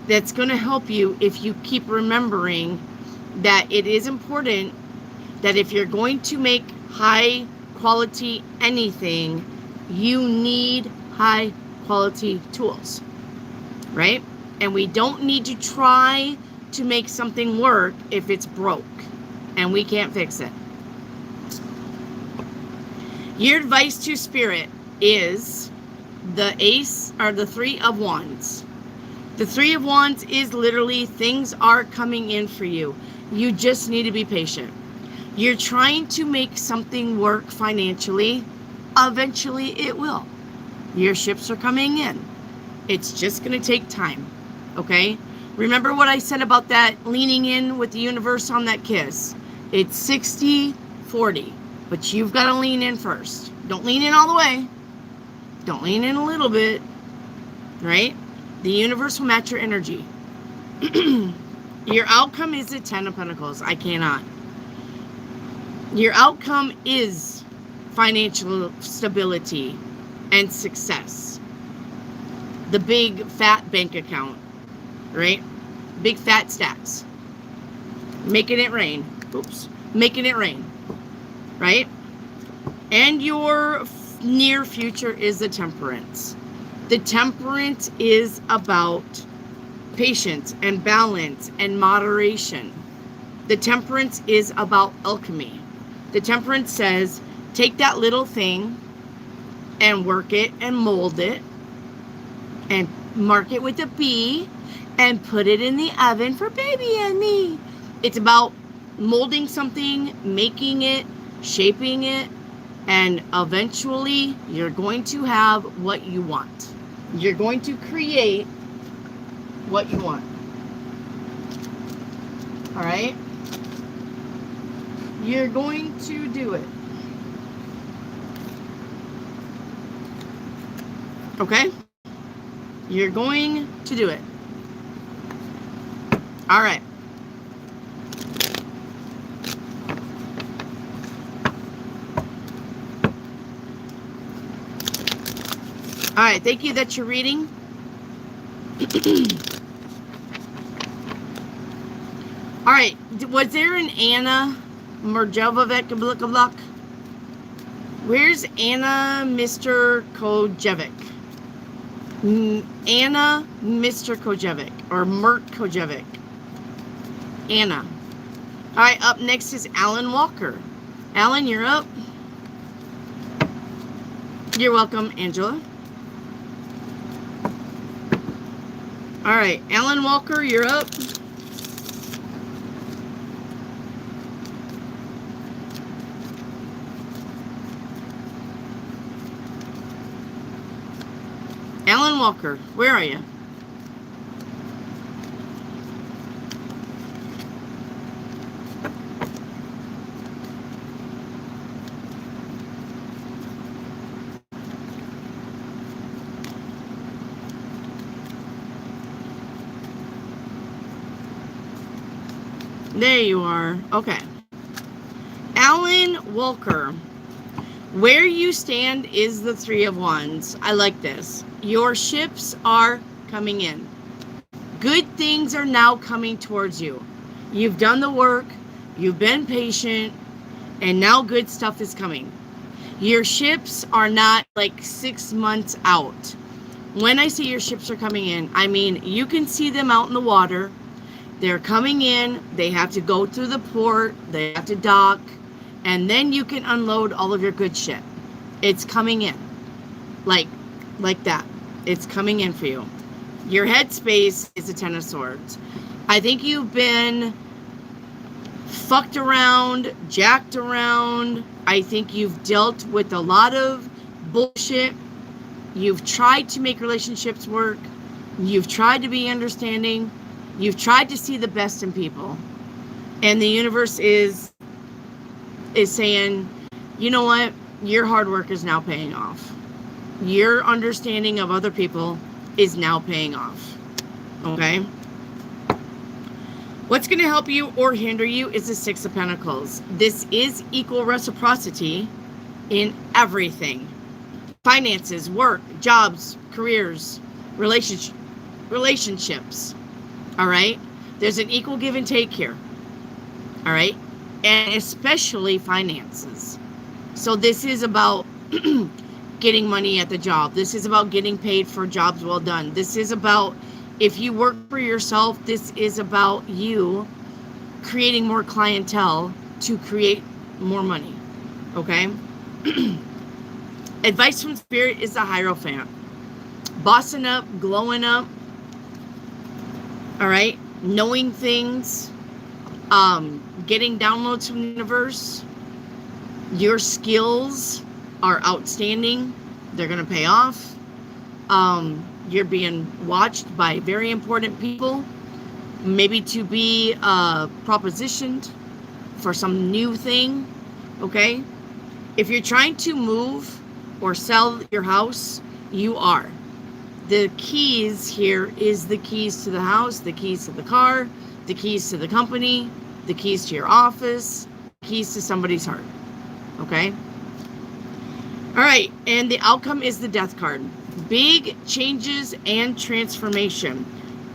that's going to help you if you keep remembering that it is important that if you're going to make high quality anything, you need high quality tools, right? And we don't need to try to make something work if it's broke and we can't fix it. Your advice to Spirit is the Ace or the Three of Wands. The Three of Wands is literally things are coming in for you. You just need to be patient. You're trying to make something work financially. Eventually it will. Your ships are coming in. It's just going to take time. Okay? Remember what I said about that leaning in with the universe on that kiss. It's 60-40. But you've got to lean in first. Don't lean in all the way. Don't lean in a little bit. Right? The universe will match your energy. Your outcome is the Ten of Pentacles. I cannot. Your outcome is financial stability and success. The big fat bank account, right? Big fat stacks. Making it rain. Oops. Making it rain, right? And your near future is the Temperance. The Temperance is about patience and balance and moderation. The Temperance is about alchemy. The Temperance says, take that little thing and work it and mold it and mark it with a B, and put it in the oven for baby and me. It's about molding something, making it, shaping it, and eventually you're going to have what you want. You're going to create what you want. All right? You're going to do it. Okay? You're going to do it. All right. All right, thank you that you're reading. All right, was there an Anna Merjevovec? Where's Anna Mr. Kojevic? Anna Mr. Kojevic or Mert Kojevic? Anna. All right, up next is Alan Walker. Alan, you're up. You're welcome, Angela. All right, Alan Walker, you're up. Alan Walker, where are you? There you are. Okay. Alan Walker. Where you stand is the Three of Wands. I like this. Your ships are coming in. Good things are now coming towards you. You've done the work. You've been patient. And now good stuff is coming. Your ships are not like 6 months out. When I say your ships are coming in, I mean you can see them out in the water. They're coming in, they have to go through the port, they have to dock, and then you can unload all of your good shit. It's coming in. Like that. It's coming in for you. Your headspace is the Ten of Swords. I think you've been fucked around, jacked around. I think you've dealt with a lot of bullshit. You've tried to make relationships work. You've tried to be understanding. You've tried to see the best in people. And the universe is saying, you know what? Your hard work is now paying off. Your understanding of other people is now paying off. Okay? What's going to help you or hinder you is the Six of Pentacles. This is equal reciprocity in everything. Finances, work, jobs, careers, relationships. All right? There's an equal give and take here. All right? And especially finances. So this is about getting money at the job. This is about getting paid for jobs well done. This is about, if you work for yourself, this is about you creating more clientele to create more money. Okay? Advice from Spirit is the Hierophant. Bossing up, glowing up. All right? Knowing things. Getting downloads from the universe. Your skills are outstanding. They're going to pay off. You're being watched by very important people. Maybe to be propositioned for some new thing. Okay? If you're trying to move or sell your house, you are. The keys here is the keys to the house, the keys to the car, the keys to the company, the keys to your office, keys to somebody's heart. Okay? All right, and the outcome is the Death card. Big changes and transformation.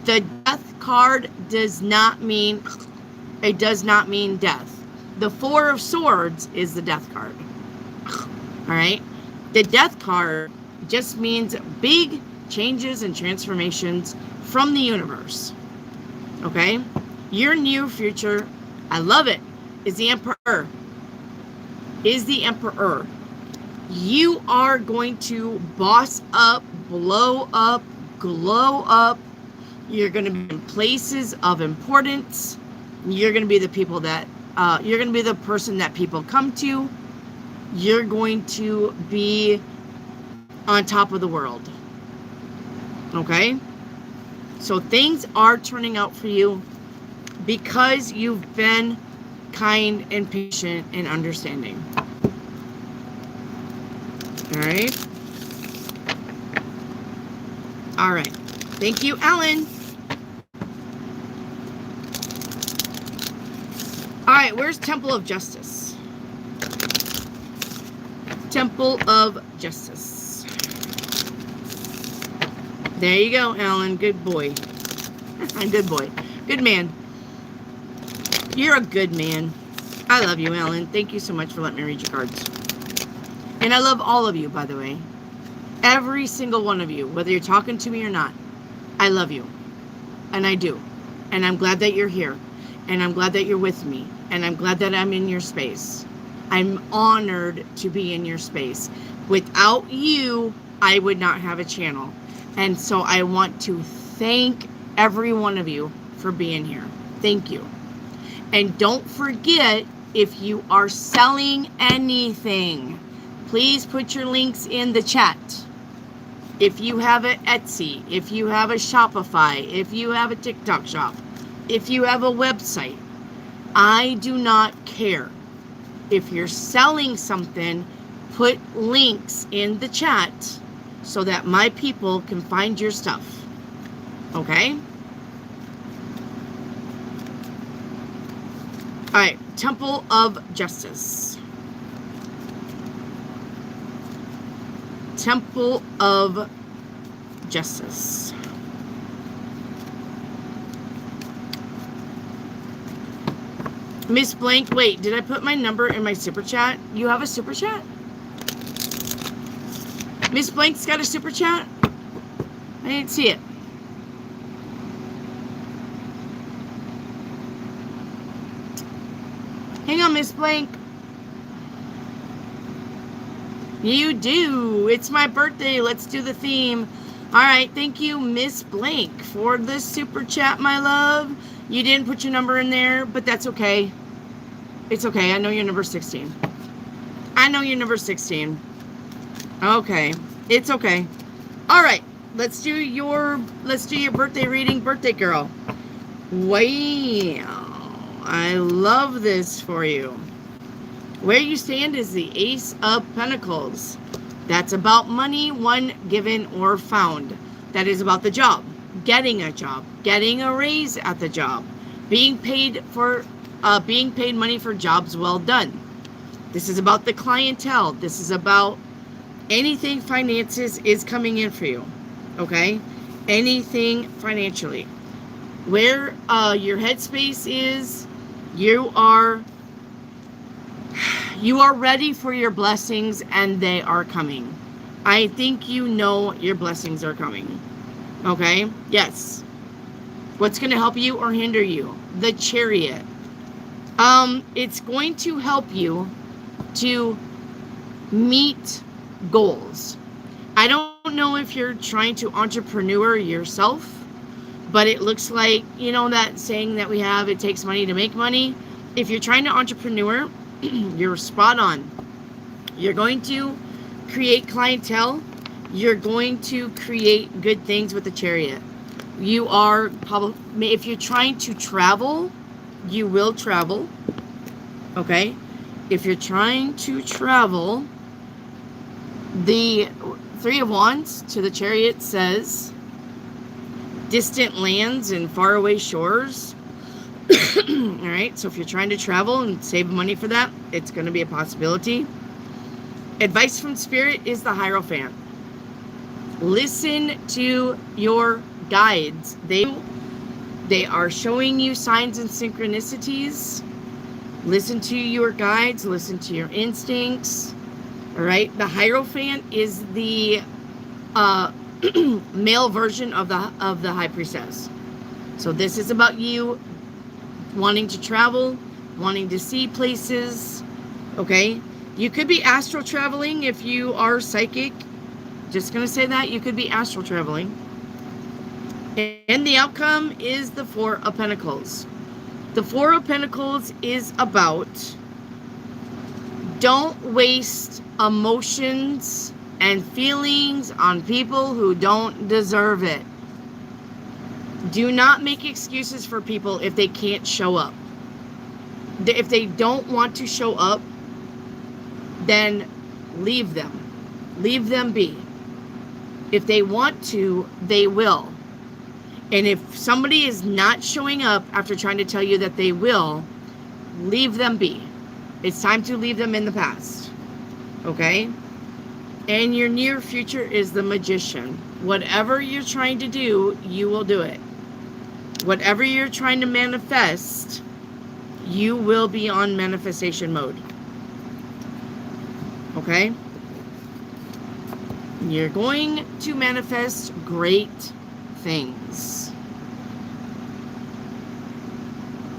The Death card does not mean death. The Four of Swords is the Death card. All right? The Death card just means big changes and transformations from the universe. Okay? Your new future, I love it, is the Emperor. You are going to boss up, blow up, glow up. You're going to be in places of importance. You're going to be the people that, you're going to be the person that people come to. You're going to be on top of the world. Okay? So things are turning out for you because you've been kind and patient and understanding. All right? All right. Thank you, Alan. All right, where's Temple of Justice? Temple of Justice. There you go, Alan. Good boy. Good boy. Good man. You're a good man. I love you, Alan. Thank you so much for letting me read your cards. And I love all of you, by the way. Every single one of you, whether you're talking to me or not. I love you. And I do. And I'm glad that you're here. And I'm glad that you're with me. And I'm glad that I'm in your space. I'm honored to be in your space. Without you, I would not have a channel. And so I want to thank every one of you for being here. Thank you. And don't forget, if you are selling anything, please put your links in the chat. If you have an Etsy, if you have a Shopify, if you have a TikTok shop, if you have a website, I do not care. If you're selling something, put links in the chat so that my people can find your stuff. Okay? All right, Temple of Justice. Temple of Justice. Miss Blank, wait, did I put my number in my super chat? You have a super chat? Miss Blank's got a super chat? I didn't see it. Hang on, Miss Blank. You do. It's my birthday. Let's do the theme. All right. Thank you, Miss Blank, for the super chat, my love. You didn't put your number in there, but that's okay. It's okay. I know you're number 16. I know you're number 16. Okay. It's okay. All right. Let's do your birthday reading, birthday girl. Wow. I love this for you. Where you stand is the Ace of Pentacles. That's about money, won, given, or found. That is about the job. Getting a job. Getting a raise at the job. Being paid money for jobs well done. This is about the clientele. This is about anything finances is coming in for you. Okay? Anything financially. Where your headspace is, you are ready for your blessings, and they are coming. I think you know your blessings are coming. Okay? Yes. What's going to help you or hinder you? The Chariot. It's going to help you to meet goals. I don't know if you're trying to entrepreneur yourself, but it looks like, you know, that saying that we have, it takes money to make money. If you're trying to entrepreneur, you're spot on. You're going to create clientele. You're going to create good things with the Chariot. You are probably, if you're trying to travel, you will travel. Okay? If you're trying to travel, the Three of Wands to the Chariot says distant lands and faraway shores. All right, so if you're trying to travel and save money for that, it's going to be a possibility. Advice from Spirit is the Hierophant. Listen to your guides. They are showing you signs and synchronicities. Listen to your guides. Listen to your instincts. All right, the Hierophant is the male version of the High Priestess. So this is about you wanting to travel, wanting to see places, okay? You could be astral traveling if you are psychic. Just going to say that. You could be astral traveling. And the outcome is the Four of Pentacles. The Four of Pentacles is about don't waste emotions and feelings on people who don't deserve it. Do not make excuses for people if they can't show up. If they don't want to show up, then leave them. Leave them be. If they want to, they will. And if somebody is not showing up after trying to tell you that they will, leave them be. It's time to leave them in the past. Okay? And your near future is the Magician. Whatever you're trying to do, you will do it. Whatever you're trying to manifest, you will be on manifestation mode. Okay? You're going to manifest great things.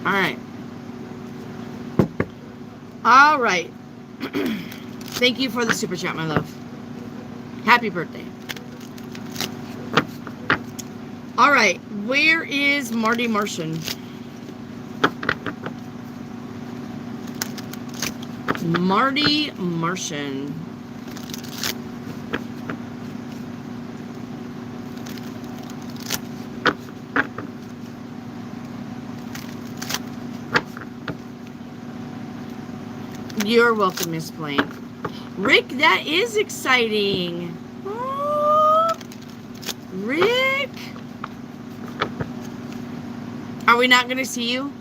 All right. All right. Thank you for the super chat, my love. Happy birthday. All right. Where is Marty Martian? Marty Martian. You're welcome, Miss Blank. Rick, that is exciting. Oh, Rick. Are we not gonna see you?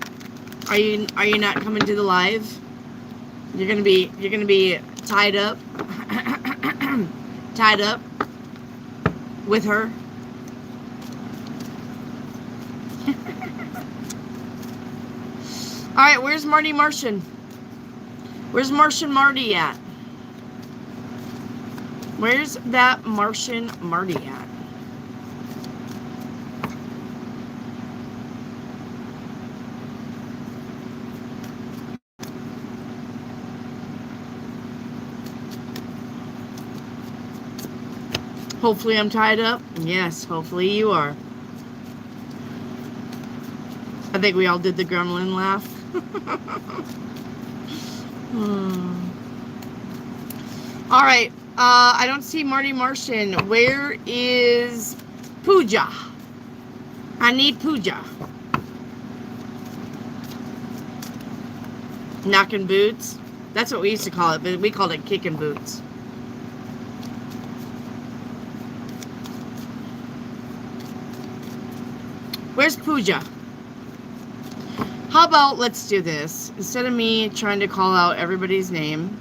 Are you not coming to the live? You're gonna be tied up. Tied up with her. All right, where's Marty Martian? Where's Martian Marty at? Where's that Martian Marty at? Hopefully I'm tied up. Yes, hopefully you are. I think we all did the gremlin laugh. All right. I don't see Marty Martian. Where is Pooja? I need Pooja. Knocking boots. That's what we used to call it, but we called it kicking boots. Where's Pooja? How about let's do this. Instead of me trying to call out everybody's name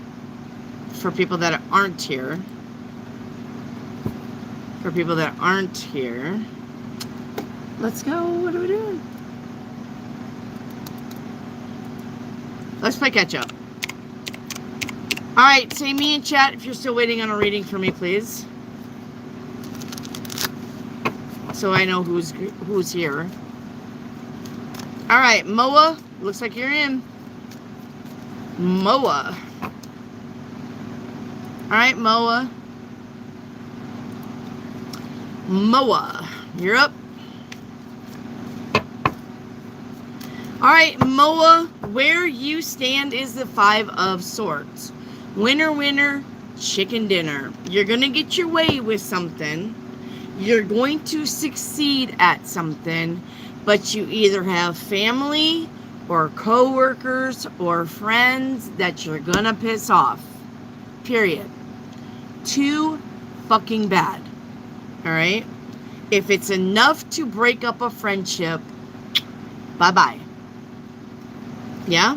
for people that aren't here. For people that aren't here. Let's go. What are we doing? Let's play catch up. Alright, say me in chat if you're still waiting on a reading for me, please. So I know who's here. Alright, Moa. Looks like you're in. Moa. Alright, Moa. Moa. You're up. Alright, Moa. Where you stand is the Five of Swords. Winner, winner, chicken dinner. You're going to get your way with something. You're going to succeed at something. But you either have family or co-workers or friends that you're gonna piss off. Period. Too fucking bad. Alright? If it's enough to break up a friendship, bye-bye. Yeah?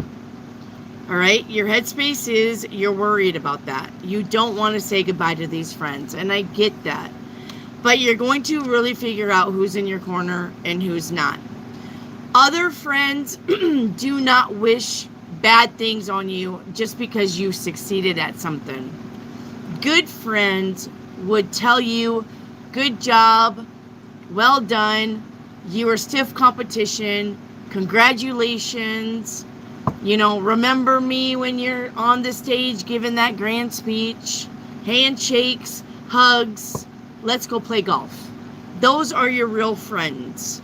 Alright? Your headspace is you're worried about that. You don't want to say goodbye to these friends. And I get that. But you're going to really figure out who's in your corner and who's not. Other friends do not wish bad things on you just because you succeeded at something. Good friends would tell you, good job, well done, you were stiff competition, congratulations, you know, remember me when you're on the stage giving that grand speech, handshakes, hugs, let's go play golf. those are your real friends.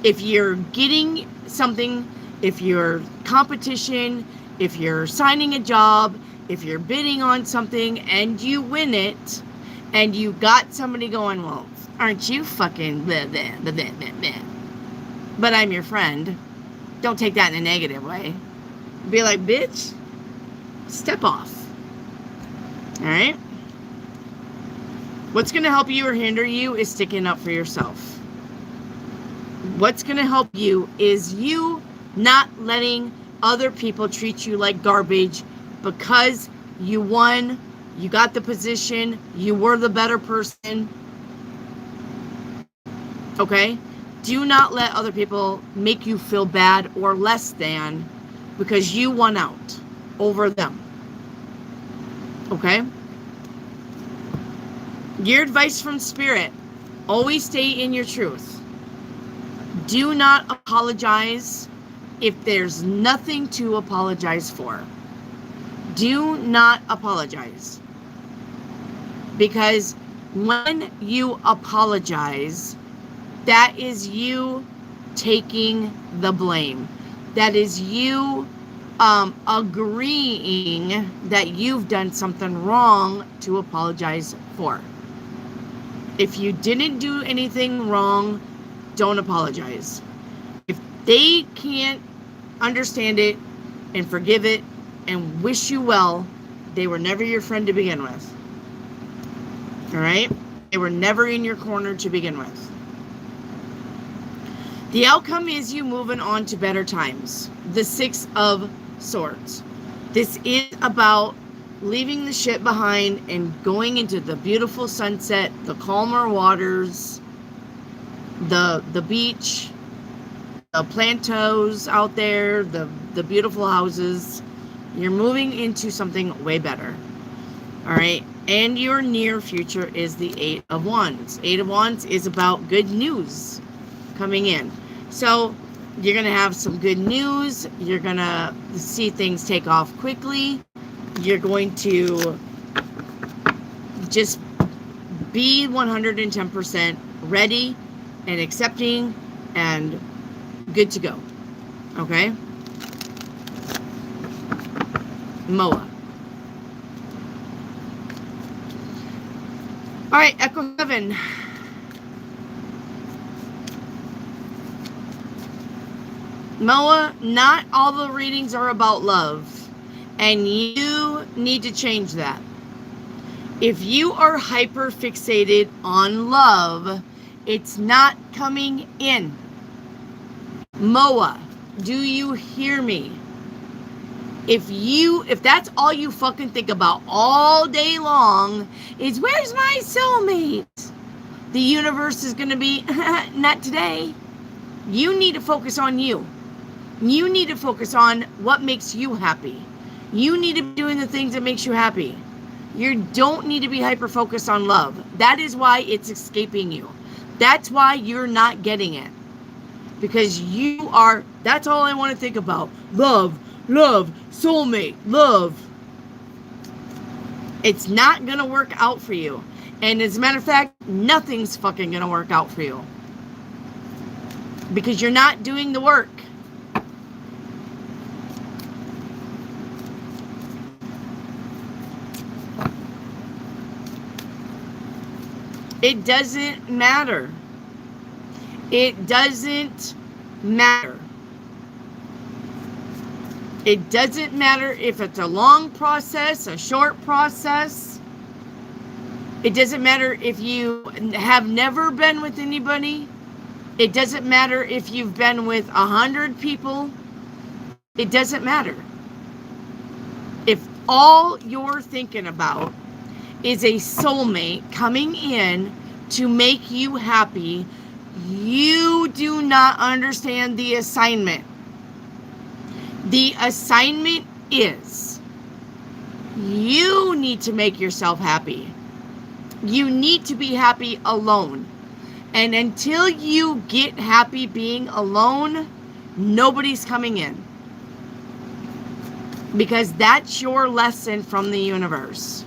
If you're getting something, if you're competition, if you're signing a job, if you're bidding on something and you win it, and you got somebody going, well, aren't you fucking blah, blah, blah, blah, blah, blah. But I'm your friend. Don't take that in a negative way. Be like, bitch, step off. All right? What's going to help you or hinder you is sticking up for yourself. What's going to help you is you not letting other people treat you like garbage because you won, you got the position, you were the better person. Okay? Do not let other people make you feel bad or less than because you won out over them. Okay? Your advice from Spirit, always stay in your truth. Do not apologize if there's nothing to apologize for. Do not apologize. Because when you apologize, that is you taking the blame. That is you agreeing that you've done something wrong to apologize for. If you didn't do anything wrong, don't apologize. If they can't understand it and forgive it and wish you well, they were never your friend to begin with. All right? They were never in your corner to begin with. The outcome is you moving on to better times. The Six of Swords. This is about leaving the shit behind and going into the beautiful sunset, the calmer waters, the beach, the plantos out there, the beautiful houses. You're moving into something way better. All right. And your near future is the Eight of Wands. Eight of Wands is about good news coming in. So you're going to have some good news. You're going to see things take off quickly. You're going to just be 110% ready and accepting and good to go. Okay? Moa. All right, Echo 7. Moa, not all the readings are about love. And you need to change that. If you are hyper fixated on love, it's not coming in. Moa, do you hear me? If that's all you fucking think about all day long is where's my soulmate? The universe is going to be, not today. You need to focus on you. You need to focus on what makes you happy. You need to be doing the things that makes you happy. You don't need to be hyper-focused on love. That is why it's escaping you. That's why you're not getting it. Because that's all I want to think about. Love, love, soulmate, love. It's not going to work out for you. And as a matter of fact, nothing's fucking going to work out for you. Because you're not doing the work. It doesn't matter. It doesn't matter. It doesn't matter if it's a long process, a short process. It doesn't matter if you have never been with anybody. It doesn't matter if you've been with 100 people. It doesn't matter. If all you're thinking about is a soulmate coming in to make you happy, you do not understand the assignment. The assignment is you need to make yourself happy. You need to be happy alone. And until you get happy being alone, nobody's coming in. Because that's your lesson from the universe.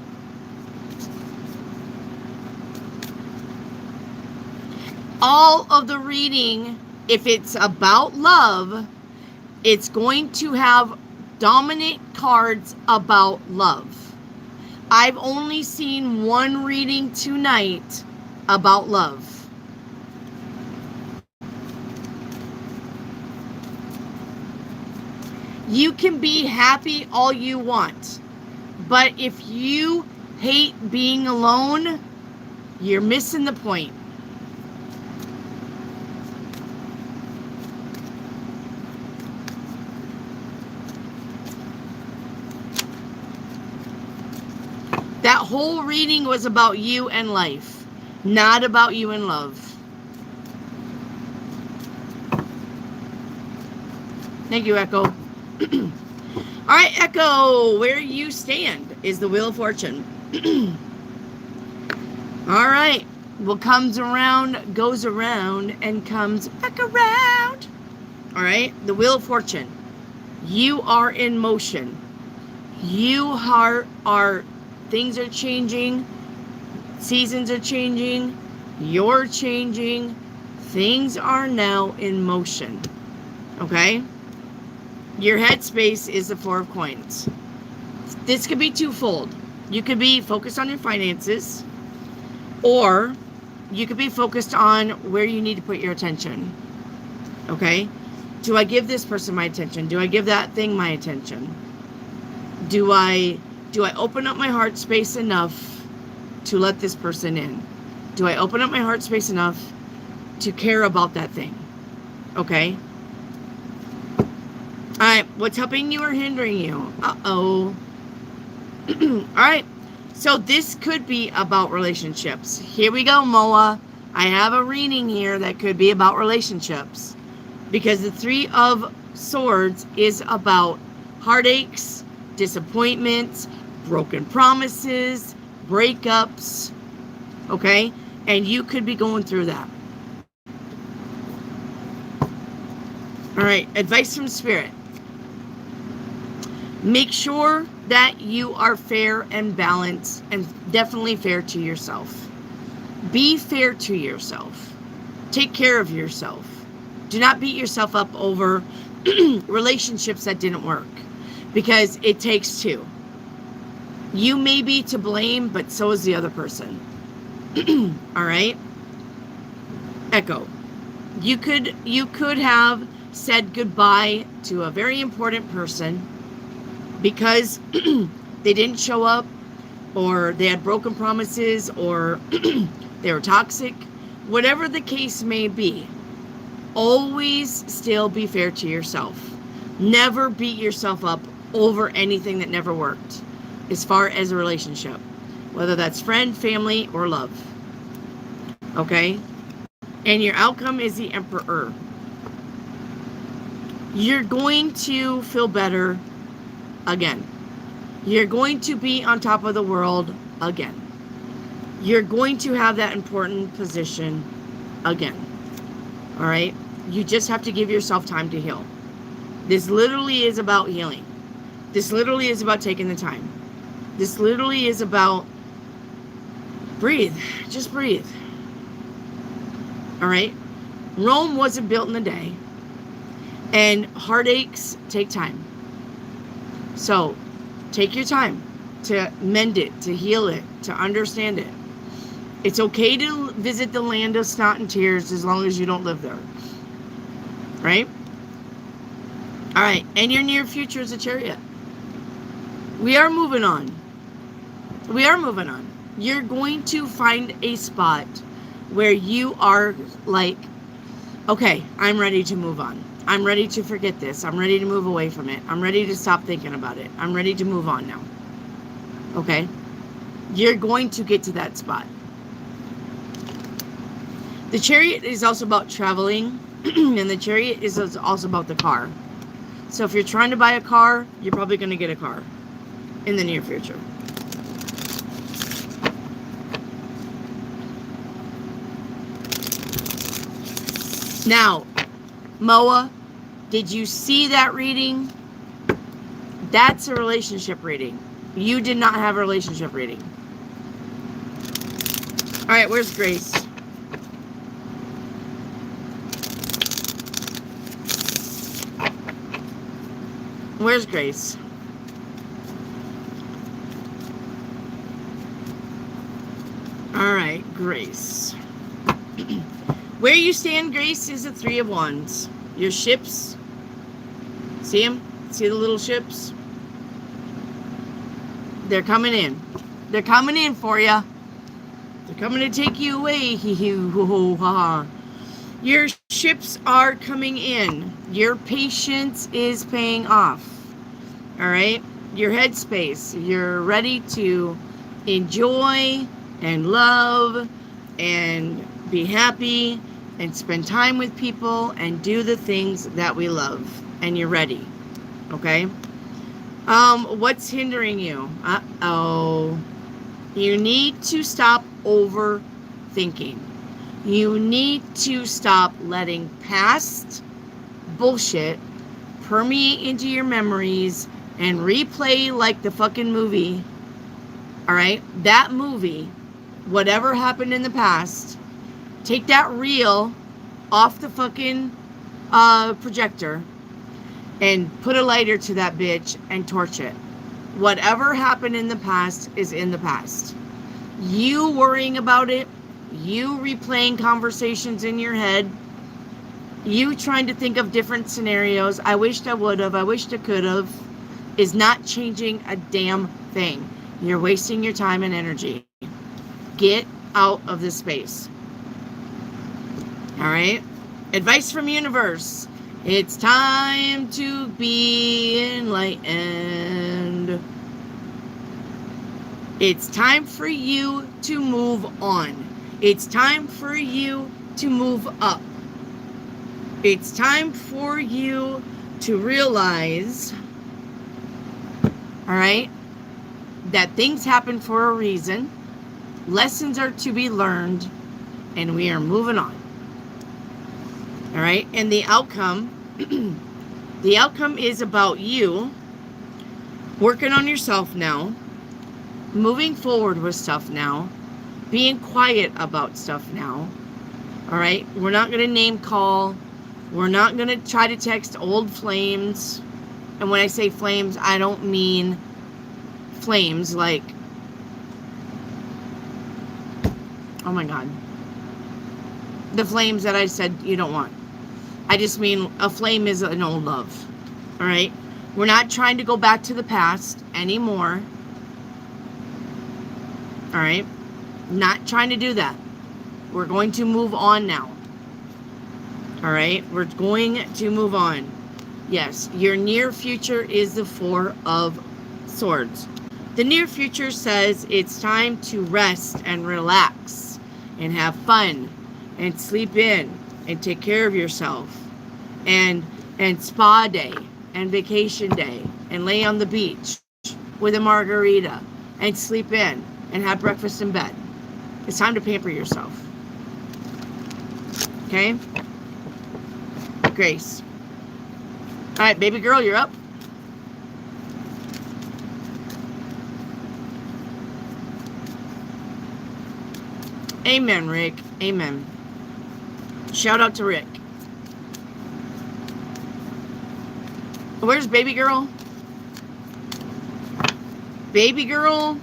All of the reading, if it's about love, it's going to have dominant cards about love. I've only seen one reading tonight about love. You can be happy all you want, but if you hate being alone, you're missing the point. That whole reading was about you and life, not about you and love. Thank you, Echo. All right, Echo, where you stand is the Wheel of Fortune. All right, what comes around goes around and comes back around. All right, the Wheel of Fortune. You are in motion. You are things are changing. Seasons are changing. You're changing. Things are now in motion. Okay? Your headspace is the Four of Coins. This could be twofold. You could be focused on your finances, or you could be focused on where you need to put your attention. Okay? Do I give this person my attention? Do I give that thing my attention? Do I open up my heart space enough to let this person in? Do I open up my heart space enough to care about that thing? Okay? All right, what's helping you or hindering you? Uh-oh. All right, so this could be about relationships. Here we go, Moa. I have a reading here that could be about relationships, because the Three of Swords is about heartaches, disappointments, broken promises, breakups, okay? And you could be going through that. All right, advice from Spirit. Make sure that you are fair and balanced, and definitely fair to yourself. Be fair to yourself. Take care of yourself. Do not beat yourself up over relationships that didn't work, because it takes two. You may be to blame, but so is the other person. All right? Echo. You could have said goodbye to a very important person because they didn't show up, or they had broken promises, or they were toxic. Whatever the case may be, always still be fair to yourself. Never beat yourself up over anything that never worked as far as a relationship, whether that's friend, family, or love. Okay? And your outcome is the Emperor. You're going to feel better again. You're going to be on top of the world again. You're going to have that important position again. All right? You just have to give yourself time to heal. This literally is about healing. This literally is about taking the time. This literally is about breathe. Just breathe. All right? Rome wasn't built in a day. And heartaches take time. So, take your time to mend it, to heal it, to understand it. It's okay to visit the land of snot and tears as long as you don't live there. Right? All right. And your near future is a Chariot. We are moving on. We are moving on. You're going to find a spot where you are like, okay, I'm ready to move on. I'm ready to forget this. I'm ready to move away from it. I'm ready to stop thinking about it. I'm ready to move on now. Okay? You're going to get to that spot. The Chariot is also about traveling, and the Chariot is also about the car. So if you're trying to buy a car, you're probably going to get a car in the near future. Now, Moa, did you see that reading? That's a relationship reading. You did not have a relationship reading. All right, where's Grace? Where's Grace? All right, Grace. Where you stand, Grace, is the Three of Wands. Your ships, see them? See the little ships? They're coming in. They're coming in for you. They're coming to take you away. Your ships are coming in. Your patience is paying off. All right? Your headspace. You're ready to enjoy and love and be happy and spend time with people and do the things that we love. And you're ready. Okay? What's hindering you? Uh-oh. You need to stop overthinking. You need to stop letting past bullshit permeate into your memories and replay like the fucking movie. All right? That movie, whatever happened in the past, take that reel off the fucking projector and put a lighter to that bitch and torch it. Whatever happened in the past is in the past. You worrying about it, you replaying conversations in your head, you trying to think of different scenarios, I wished I would have, I wished I could have, is not changing a damn thing. You're wasting your time and energy. Get out of this space. All right? Advice from universe. It's time to be enlightened. It's time for you to move on. It's time for you to move up. It's time for you to realize, all right, that things happen for a reason. Lessons are to be learned, and we are moving on. All right, and the outcome, the outcome is about you working on yourself now, moving forward with stuff now, being quiet about stuff now. All right, we're not going to name call. We're not going to try to text old flames. And when I say flames, I don't mean flames like, oh my God, the flames that I said you don't want. I just mean a flame is an old love. All right? We're not trying to go back to the past anymore. All right? Not trying to do that. We're going to move on now. All right? We're going to move on. Yes, your near future is the Four of Swords. The near future says it's time to rest and relax and have fun and sleep in and take care of yourself and spa day and vacation day and lay on the beach with a margarita and sleep in and have breakfast in bed. It's time to pamper yourself. Okay? Grace. All right, baby girl, you're up. Amen, Rick. Amen. Shout out to Rick. Where's baby girl? Baby girl.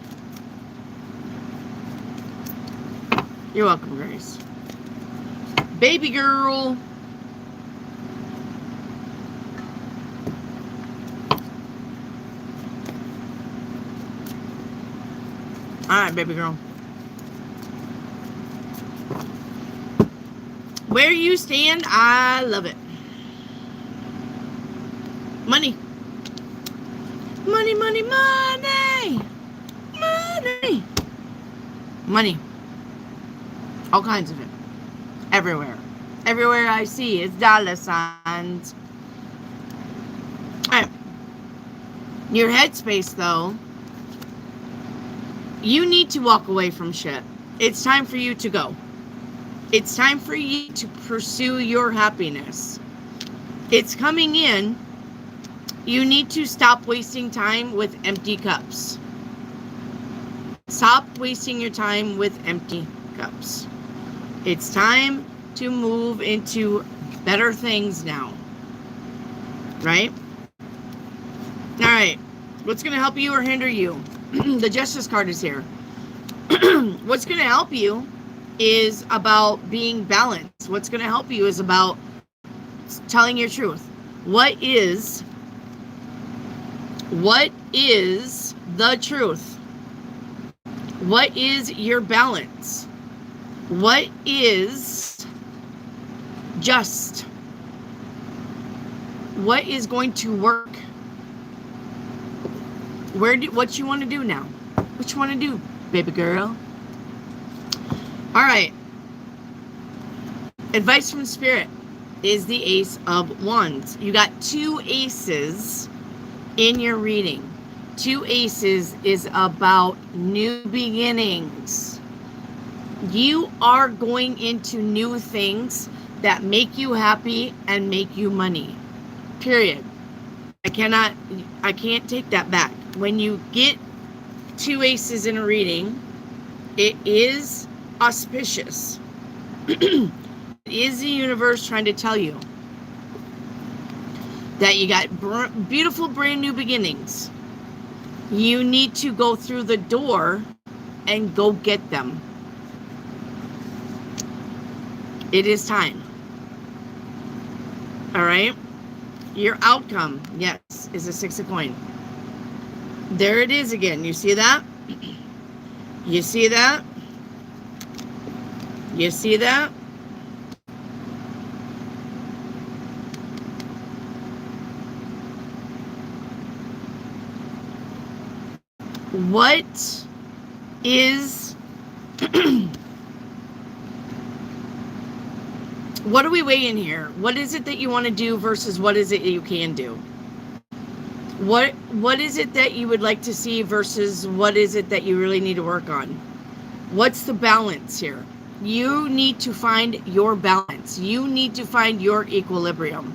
You're welcome, Grace. Baby girl. All right, baby girl. Where you stand, I love it. Money. Money, money, money. Money. Money. All kinds of it. Everywhere. Everywhere I see is dollar signs. All right. Your headspace, though, you need to walk away from shit. It's time for you to go. It's time for you to pursue your happiness. It's coming in. You need to stop wasting time with empty cups. Stop wasting your time with empty cups. It's time to move into better things now. Right? right. What's going to help you or hinder you? The Justice card is here. What's going to help you is about being balanced. What's going to help you is about telling your truth. What is the truth? What is your balance? What is just? What is going to work? What you want to do now? What you want to do, baby girl? All right. Advice from Spirit is the Ace of Wands. You got 2 aces in your reading. 2 aces is about new beginnings. You are going into new things that make you happy and make you money. Period. I can't take that back. When you get 2 aces in a reading, it is auspicious. It is the universe trying to tell you that you got beautiful brand new beginnings. You need to go through the door and go get them. It is time. All right? Your outcome, yes, is a 6 of coins. There it is again. You see that? You see that? You see that? What is what are we weighing here? What is it that you want to do versus what is it that you can do? What is it that you would like to see versus what is it that you really need to work on? What's the balance here? You need to find your balance. You need to find your equilibrium.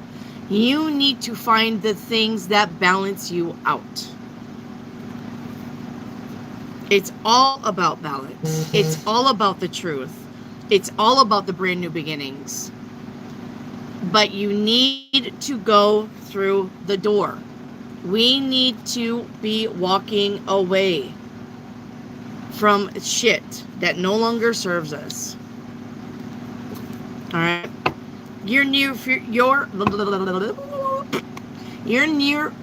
You need to find the things that balance you out. It's all about balance. It's all about the truth. It's all about the brand new beginnings. But you need to go through the door. We need to be walking away from shit that no longer serves us. All right. You're near,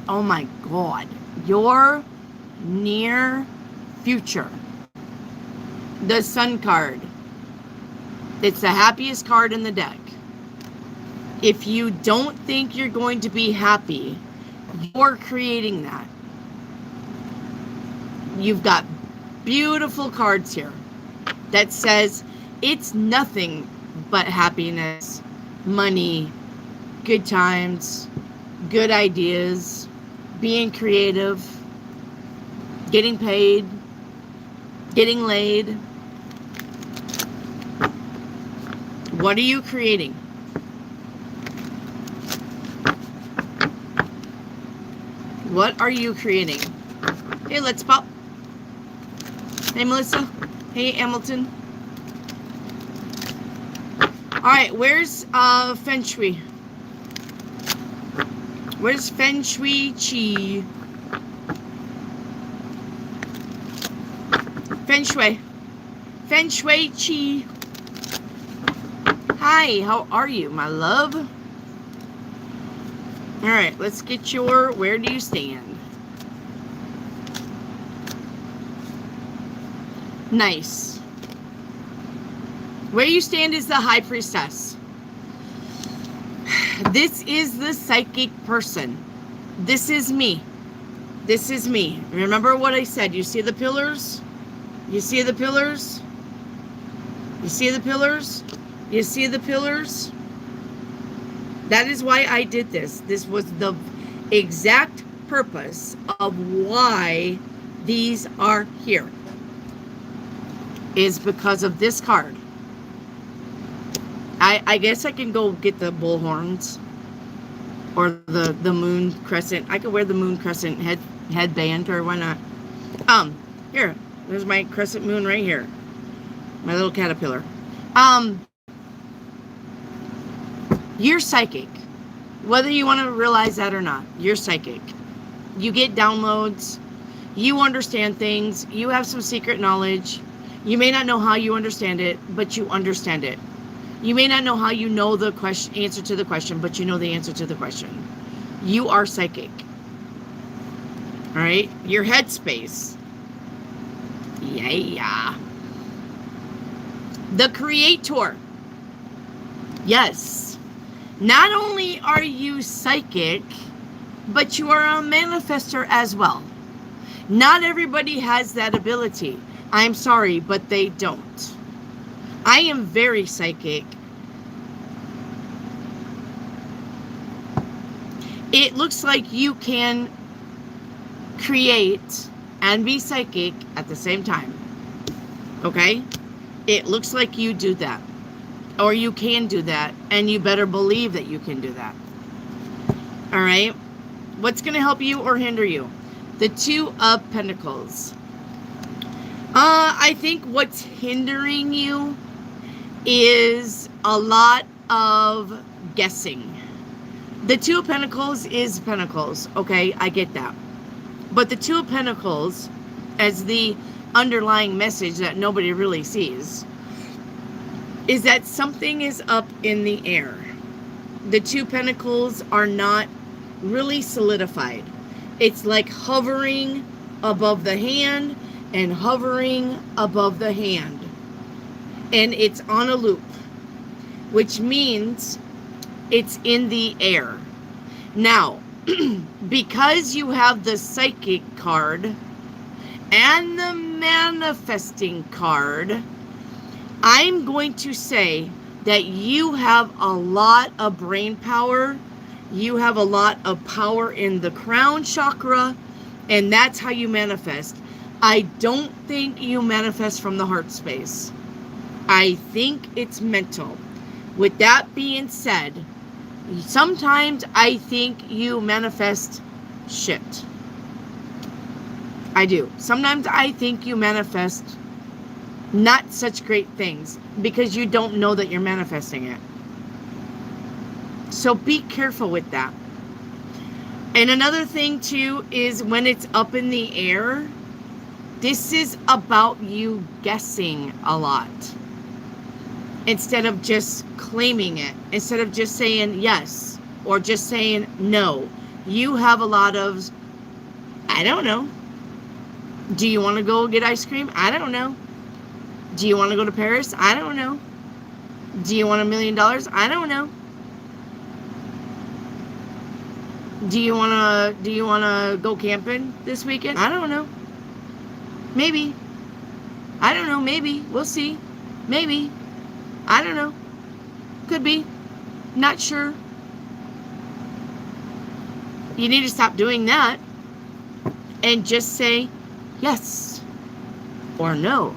oh my God, your near future. The Sun card. It's the happiest card in the deck. If you don't think you're going to be happy, you're creating that. You've got beautiful cards here that says it's nothing but happiness, money, good times, good ideas, being creative, getting paid, getting laid. What are you creating? What are you creating? Hey, let's pop. Hey, Melissa. Hey, Hamilton. All right, where's Feng Shui? Where's Feng Shui Chi? Feng Shui. Feng Shui Chi. Hi, how are you, my love? All right, let's get your, where do you stand? Nice. Where you stand is the High Priestess. This is the psychic person. This is me. This is me. Remember what I said. You see the pillars? You see the pillars? You see the pillars? You see the pillars? That is why I did this. This was the exact purpose of why these are here. Is because of this card. I guess I can go get the bull horns. Or the moon crescent. I could wear the moon crescent headband, or why not? Here. There's my crescent moon right here. My little caterpillar. You're psychic. Whether you want to realize that or not, you're psychic. You get downloads. You understand things. You have some secret knowledge. You may not know how you understand it, but you understand it. You may not know how you know the answer to the question, but you know the answer to the question. You are psychic. All right? Your headspace. Yeah. The creator. Yes. Not only are you psychic, but you are a manifester as well. Not everybody has that ability. I'm sorry, but they don't. I am very psychic. It looks like you can create and be psychic at the same time. Okay? It looks like you do that. Or you can do that. And you better believe that you can do that. Alright? What's going to help you or hinder you? The Two of Pentacles. I think what's hindering you is a lot of guessing. The Two of Pentacles is Pentacles. Okay, I get that. But the Two of Pentacles, as the underlying message that nobody really sees, is that something is up in the air. The Two Pentacles are not really solidified. It's like hovering above the hand and hovering above the hand. And it's on a loop, which means it's in the air. Now, because you have the psychic card and the manifesting card, I'm going to say that you have a lot of brain power. You have a lot of power in the crown chakra, and that's how you manifest. I don't think you manifest from the heart space. I think it's mental. With that being said, sometimes I think you manifest shit. I do. Sometimes I think you manifest not such great things because you don't know that you're manifesting it. So be careful with that. And another thing too is when it's up in the air, this is about you guessing a lot. Instead of just claiming it. Instead of just saying yes. Or just saying no. You have a lot of, I don't know. Do you want to go get ice cream? I don't know. Do you want to go to Paris? I don't know. Do you want $1 million? I don't know. Do you wanna go camping this weekend? I don't know. Maybe. I don't know. Maybe. We'll see. Maybe. I don't know. Could be. Not sure. You need to stop doing that and just say yes or no.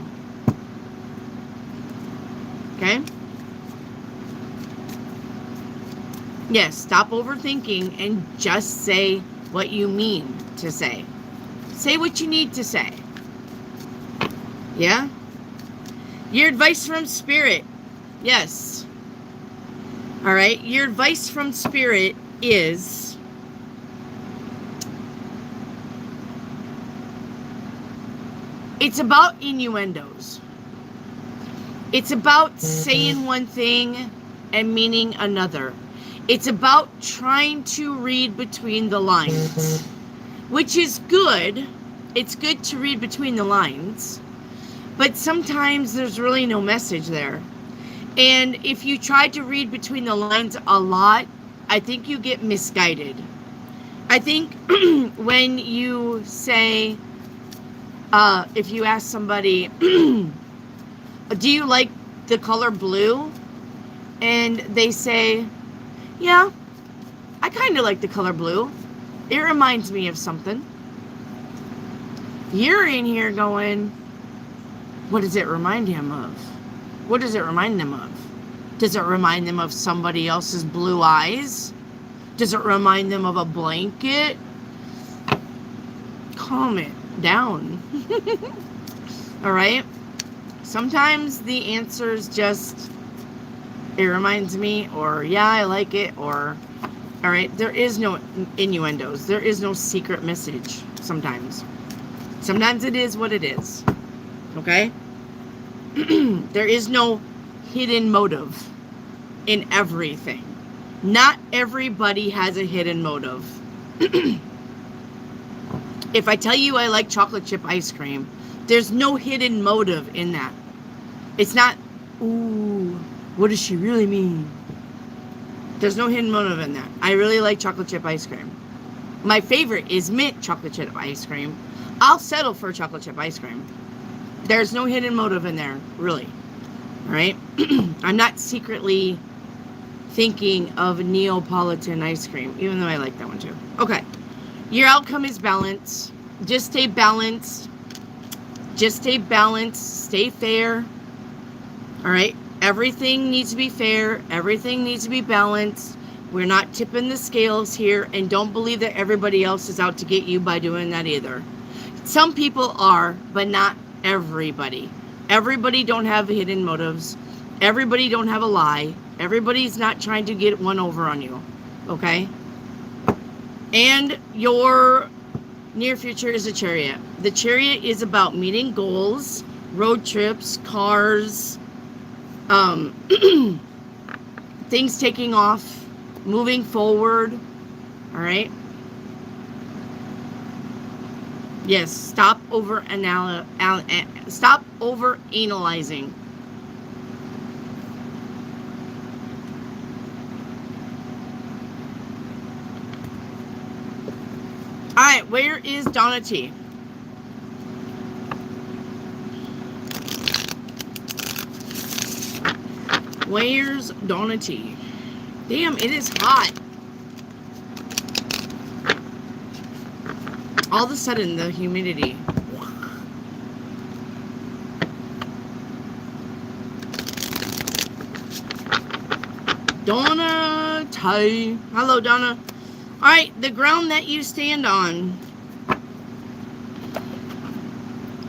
Okay? Yes, stop overthinking and just say what you mean to say. Say what you need to say. Yeah? Your advice from Spirit. Yes. All right. Your advice from Spirit is it's about innuendos. It's about saying one thing and meaning another. It's about trying to read between the lines, which is good. It's good to read between the lines, but sometimes there's really no message there. And if you try to read between the lines a lot, I think you get misguided. I think when you say, if you ask somebody, do you like the color blue? And they say, yeah, I kind of like the color blue. It reminds me of something. You're in here going, what does it remind him of? What does it remind them of? Does it remind them of somebody else's blue eyes? Does it remind them of a blanket? Calm it down. All right? Sometimes the answer is just, it reminds me, or yeah, I like it, or All right? There is no innuendos. There is no secret message sometimes. Sometimes it is what it is. Okay? There is no hidden motive in everything. Not everybody has a hidden motive. If I tell you I like chocolate chip ice cream, there's no hidden motive in that. It's not, ooh, what does she really mean? There's no hidden motive in that. I really like chocolate chip ice cream. My favorite is mint chocolate chip ice cream. I'll settle for chocolate chip ice cream. There's no hidden motive in there, really. All right? I'm not secretly thinking of Neapolitan ice cream, even though I like that one too. Okay. Your outcome is balance. Just stay balanced. Just stay balanced. Stay fair. All right? Everything needs to be fair. Everything needs to be balanced. We're not tipping the scales here, and don't believe that everybody else is out to get you by doing that either. Some people are, but not everybody. Everybody don't have hidden motives. Everybody don't have a lie. Everybody's not trying to get one over on you. Okay? And your near future is a chariot. The chariot is about meeting goals, road trips, cars, things taking off, moving forward. All right? Yes, stop over analyzing. All right, where is Donna T? Where's Donna T? Damn, it is hot. All of a sudden, the humidity. Donna T. Hello, Donna. All right, the ground that you stand on.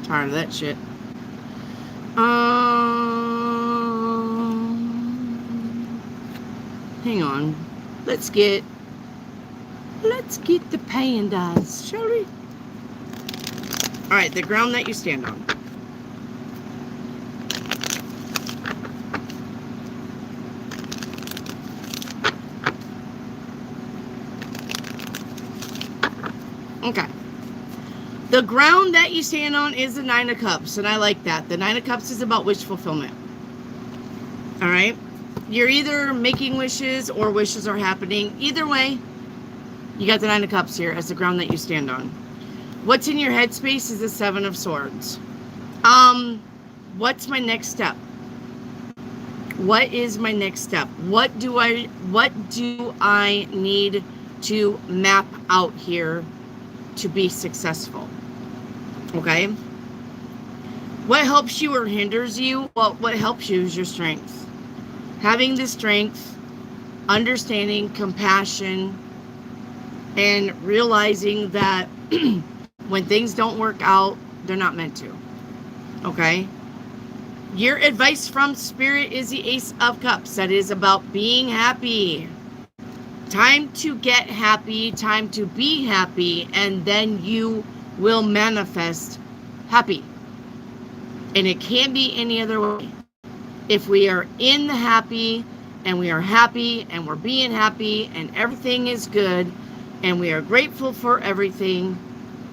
Tired of that shit. Hang on. Let's get the pandas, shall we? All right, the ground that you stand on. Okay. The ground that you stand on is the Nine of Cups, and I like that. The Nine of Cups is about wish fulfillment. All right? You're either making wishes or wishes are happening. Either way, you got the Nine of Cups here as the ground that you stand on. What's in your headspace is the Seven of Swords. What's my next step? What is my next step? What do I need to map out here to be successful? Okay? What helps you or hinders you? Well, what helps you is your strength. Having the strength, understanding, compassion, and realizing that when things don't work out, they're not meant to. Okay? Your advice from Spirit is the Ace of Cups. That is about being happy. Time to get happy, time to be happy, and then you will manifest happy. And it can't be any other way. If we are in the happy, and we are happy, and we're being happy, and everything is good, and we are grateful for everything,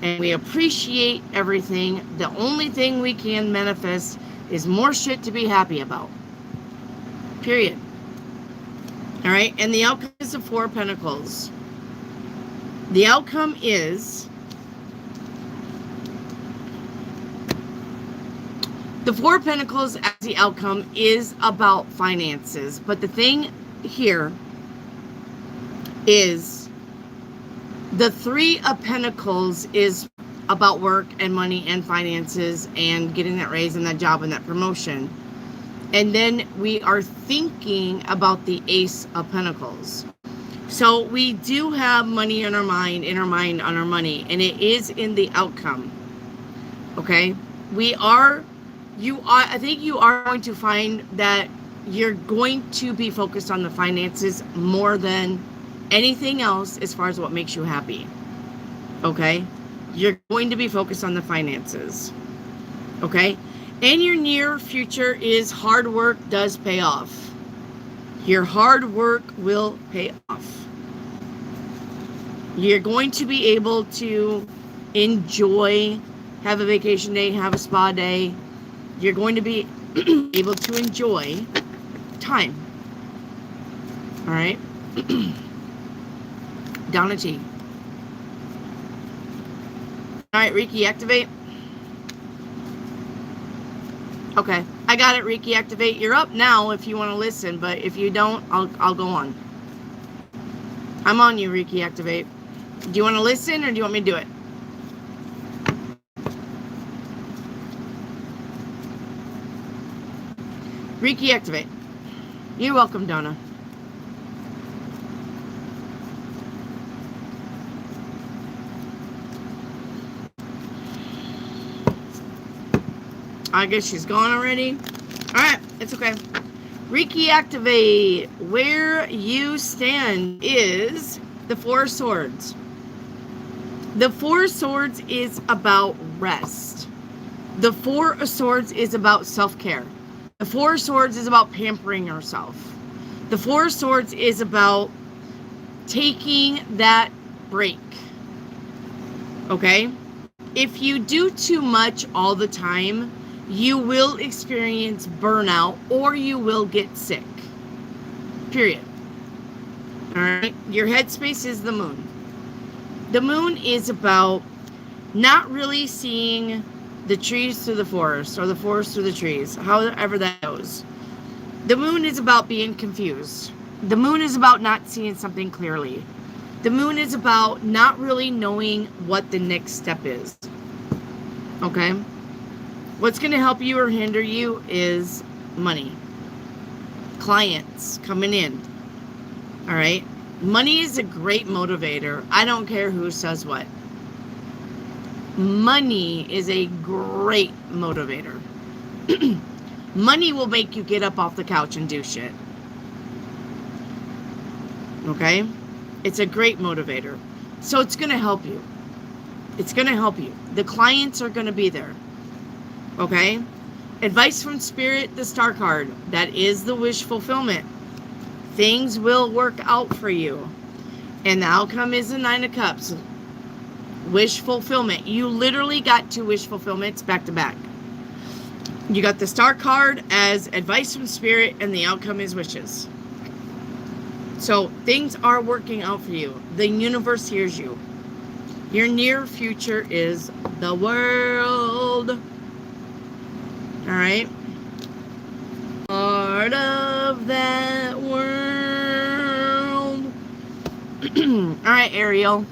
and we appreciate everything, the only thing we can manifest is more shit to be happy about. Period. All right, and the outcome is the Four of Pentacles. The outcome is the Four of Pentacles as the outcome is about finances. But the thing here is the Three of Pentacles is about work and money and finances and getting that raise and that job and that promotion. And then we are thinking about the Ace of Pentacles. So we do have money in our mind on our money, and it is in the outcome. Okay? I think you are going to find that you're going to be focused on the finances more than anything else as far as what makes you happy. Okay? You're going to be focused on the finances. Okay? And your near future is hard work does pay off. Your hard work will pay off. You're going to be able to enjoy, have a vacation day, have a spa day. You're going to be able to enjoy time. All right? Donna T. All right, Reiki, activate. Okay, I got it, Reiki, activate. You're up now if you want to listen, but if you don't, I'll go on. I'm on you, Reiki, activate. Do you want to listen or do you want me to do it? Reiki, activate. You're welcome, Donna. I guess she's gone already. Alright, it's okay. Reiki, activate. Where you stand is the Four of Swords. The Four of Swords is about rest. The Four of Swords is about self-care. The Four of Swords is about pampering yourself. The Four of Swords is about taking that break. Okay? If you do too much all the time, you will experience burnout or you will get sick. Period. Alright? Your headspace is the moon. The moon is about not really seeing the trees through the forest or the forest through the trees, however that goes. The moon is about being confused. The moon is about not seeing something clearly. The moon is about not really knowing what the next step is. Okay? What's going to help you or hinder you is money. Clients coming in. All right? Money is a great motivator. I don't care who says what. Money is a great motivator. Money will make you get up off the couch and do shit. Okay? It's a great motivator. So it's going to help you. It's going to help you. The clients are going to be there. Okay? Advice from Spirit, the Star card. That is the wish fulfillment. Things will work out for you. And the outcome is the Nine of Cups. Wish fulfillment. You literally got 2 wish fulfillments back to back. You got the Star card as advice from Spirit, and the outcome is wishes. So things are working out for you. The universe hears you. Your near future is the world. All right. Part of that world. All right, Ariel.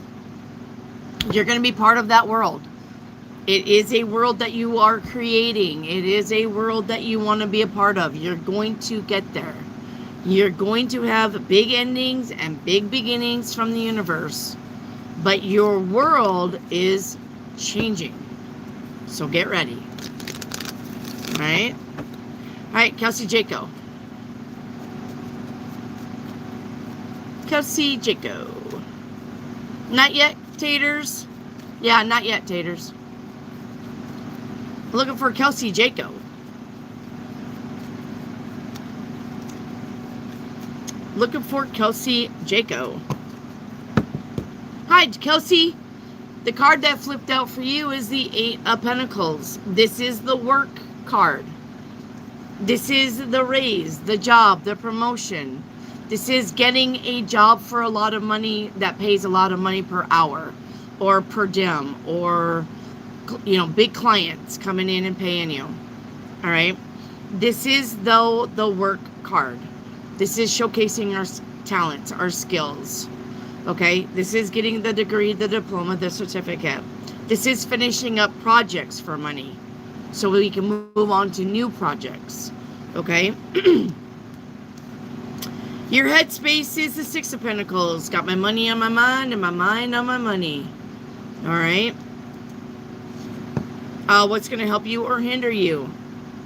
You're going to be part of that world. It is a world that you are creating. It is a world that you want to be a part of. You're going to get there. You're going to have big endings and big beginnings from the universe. But your world is changing. So get ready. All right? All right, Kelsey Jaco. Kelsey Jaco. Not yet, taters. Yeah, not yet, taters. Looking for Kelsey Jaco. Looking for Kelsey Jaco. Hi, Kelsey. The card that flipped out for you is the 8 of Pentacles. This is the work card. This is the raise, the job, the promotion. This is getting a job for a lot of money that pays a lot of money per hour or per diem, or, you know, big clients coming in and paying you. All right. This is, though, the work card. This is showcasing our talents, our skills. Okay. This is getting the degree, the diploma, the certificate. This is finishing up projects for money so we can move on to new projects. Okay. Your headspace is the 6 of Pentacles. Got my money on my mind and my mind on my money. All right. What's going to help you or hinder you?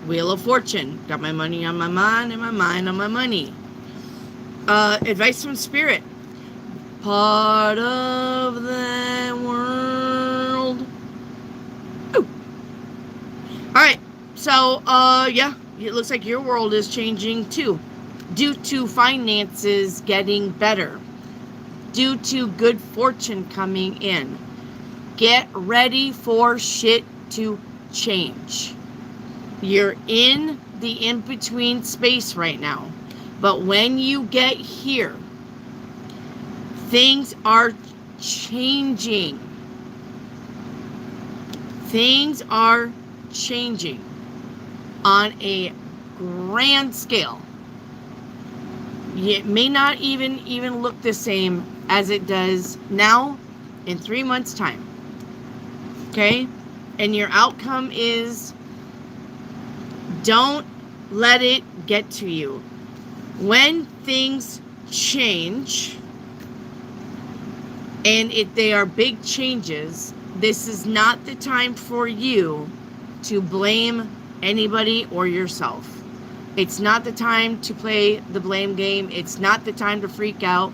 Wheel of Fortune. Got my money on my mind and my mind on my money. Advice from Spirit. part of the world. Ooh. All right. So, yeah, it looks like your world is changing too, due to finances getting better, due to good fortune coming in. Get ready for shit to change. You're in the in-between space right now. But when you get here, things are changing. Things are changing on a grand scale. It may not even look the same as it does now in 3 months' time. Okay? And your outcome is, don't let it get to you. When things change, and if they are big changes, this is not the time for you to blame anybody or yourself. It's not the time to play the blame game. It's not the time to freak out.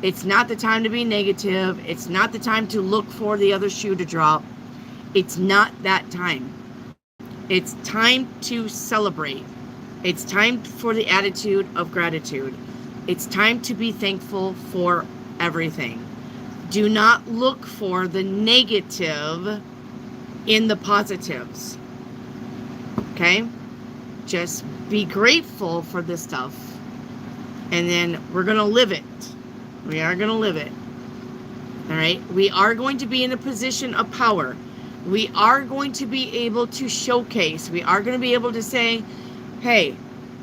It's not the time to be negative. It's not the time to look for the other shoe to drop. It's not that time. It's time to celebrate. It's time for the attitude of gratitude. It's time to be thankful for everything. Do not look for the negative in the positives. Okay? Just be grateful for this stuff. And then we're going to live it. We are going to live it. All right? We are going to be in a position of power. We are going to be able to showcase. We are going to be able to say, hey,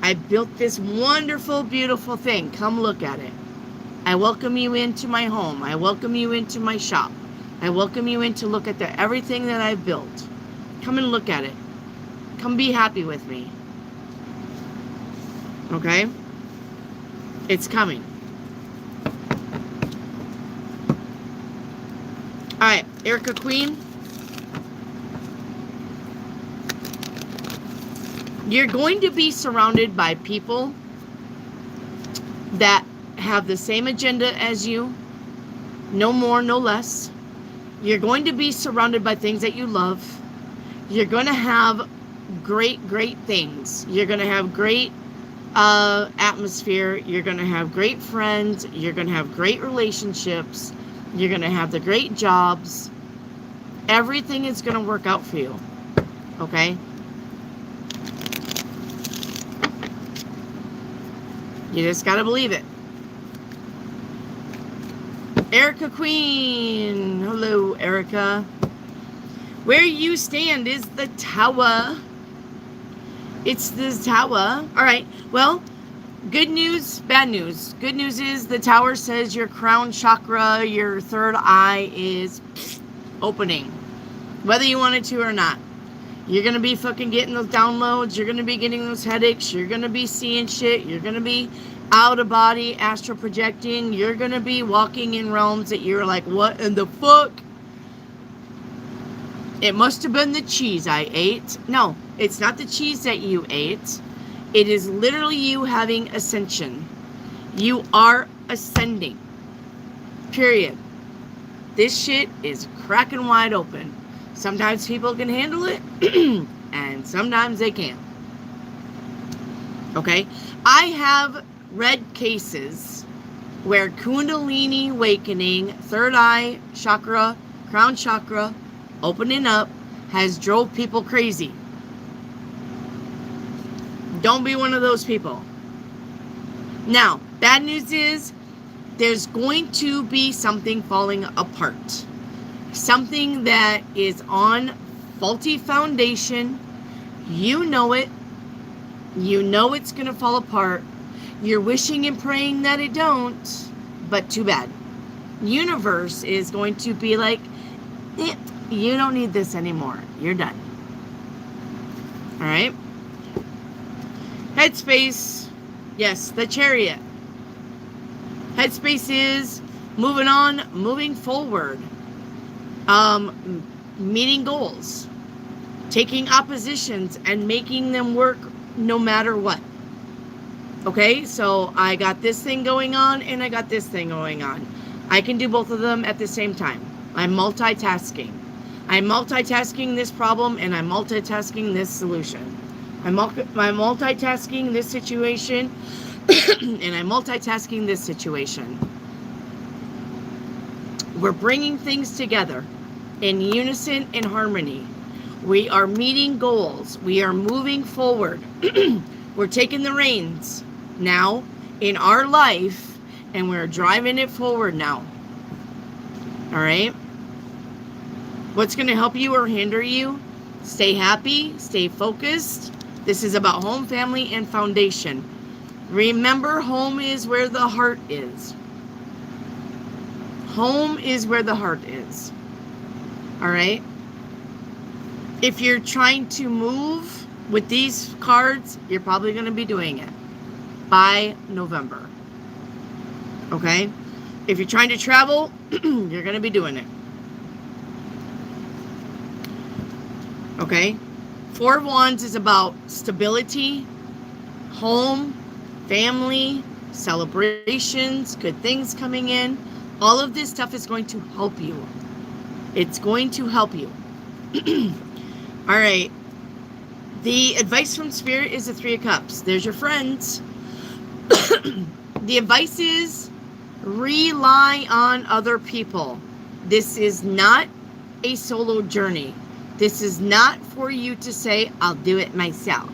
I built this wonderful, beautiful thing. Come look at it. I welcome you into my home. I welcome you into my shop. I welcome you in to look at everything that I've built. Come and look at it. Come be happy with me. Okay? It's coming. All right, Erica Queen. You're going to be surrounded by people that have the same agenda as you. No more, no less. You're going to be surrounded by things that you love. You're going to have great things. You're going to have great atmosphere. You're going to have great friends. You're going to have great relationships. You're going to have the great jobs. Everything is going to work out for you. Okay? You just got to believe it. Erica Queen. Hello, Erica. Where you stand is the tower. It's the tower. All right. Well, good news, bad news. Good news is the tower says your crown chakra, your third eye is opening. Whether you want it to or not. You're going to be fucking getting those downloads. You're going to be getting those headaches. You're going to be seeing shit. You're going to be out of body, astral projecting. You're going to be walking in realms that you're like, what in the fuck? It must have been the cheese I ate. No, it's not the cheese that you ate. It is literally you having ascension. You are ascending. Period. This shit is cracking wide open. Sometimes people can handle it, and sometimes they can't. Okay? I have read cases where Kundalini awakening, third eye chakra, crown chakra, opening up, has drove people crazy. Don't be one of those people. Now, bad news is, there's going to be something falling apart. Something that is on faulty foundation. You know it. You know it's going to fall apart. You're wishing and praying that it don't, but too bad. Universe is going to be like, you don't need this anymore. You're done. All right? Headspace. Yes, the Chariot. Headspace is moving on, moving forward. Meeting goals. Taking oppositions and making them work no matter what. Okay, so I got this thing going on and I got this thing going on. I can do both of them at the same time. I'm multitasking. I'm multitasking this problem and I'm multitasking this solution. I'm multitasking this situation and I'm multitasking this situation. We're bringing things together in unison and harmony. We are meeting goals. We are moving forward. We're taking the reins now in our life and we're driving it forward now. All right? What's going to help you or hinder you? Stay happy, stay focused. This is about home, family, and foundation. Remember, home is where the heart is. Home is where the heart is. All right? If you're trying to move with these cards, you're probably going to be doing it by November. Okay? If you're trying to travel, you're going to be doing it. Okay? Four of Wands is about stability, home, family, celebrations, good things coming in. All of this stuff is going to help you. It's going to help you. All right. The advice from Spirit is the Three of Cups. There's your friends. The advice is rely on other people. This is not a solo journey. This is not for you to say, I'll do it myself.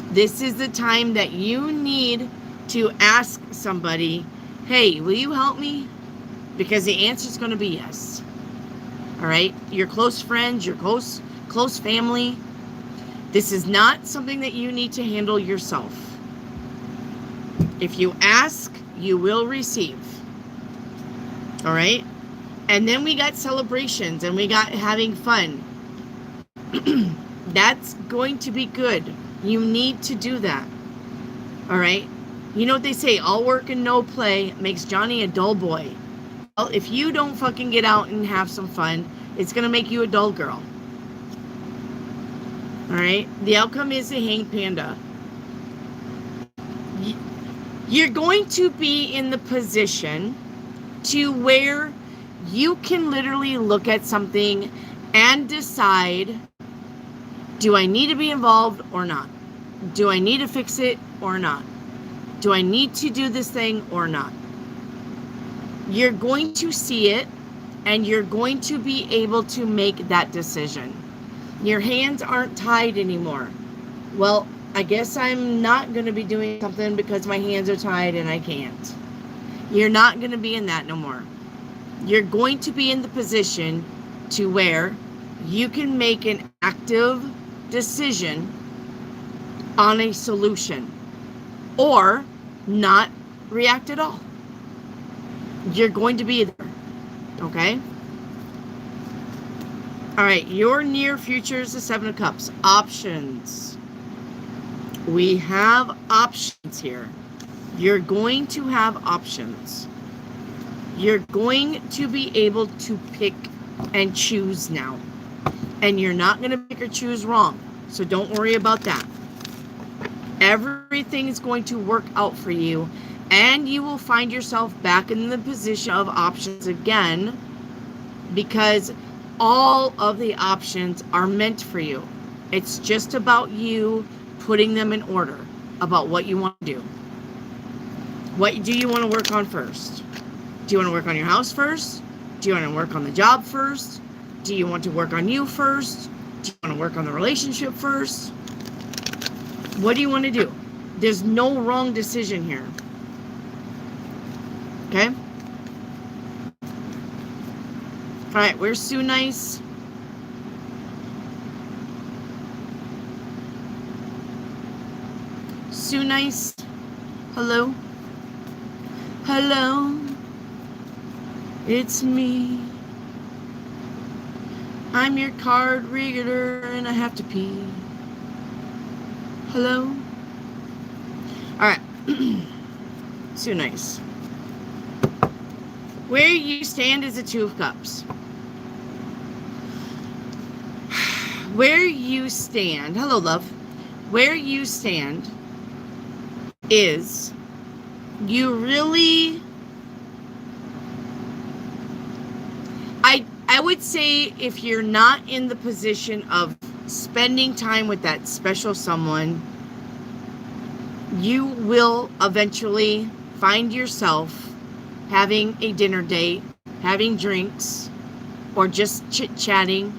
This is the time that you need to ask somebody, hey, will you help me? Because the answer is going to be yes. All right? Your close friends, your close family. This is not something that you need to handle yourself. If you ask, you will receive. All right? And then we got celebrations and we got having fun. That's going to be good. You need to do that. All right? You know what they say, all work and no play makes Johnny a dull boy. Well, if you don't fucking get out and have some fun, it's going to make you a dull girl. All right? The outcome is the Hanged Panda. You're going to be in the position to where you can literally look at something and decide, do I need to be involved or not? Do I need to fix it or not? Do I need to do this thing or not? You're going to see it and you're going to be able to make that decision. Your hands aren't tied anymore. Well, I guess I'm not going to be doing something because my hands are tied and I can't. You're not going to be in that no more. You're going to be in the position to where you can make an active decision on a solution or not react at all. You're going to be there. Okay? All right. Your near future is the Seven of Cups. Options. We have options here. You're going to have options. You're going to be able to pick and choose now. And you're not going to pick or choose wrong. So don't worry about that. Everything is going to work out for you. And you will find yourself back in the position of options again. Because all of the options are meant for you. It's just about you putting them in order. About what you want to do. What do you want to work on first? Do you want to work on your house first? Do you want to work on the job first? Do you want to work on you first? Do you want to work on the relationship first? What do you want to do? There's no wrong decision here. Okay? All right, where's Sue Nice? Sue Nice? Hello? Hello? It's me. I'm your card reader and I have to pee. Hello? Alright. Too nice. Where you stand is the Two of Cups. Where you stand, hello love. Where you stand is you really I would say if you're not in the position of spending time with that special someone, you will eventually find yourself having a dinner date, having drinks, or just chit-chatting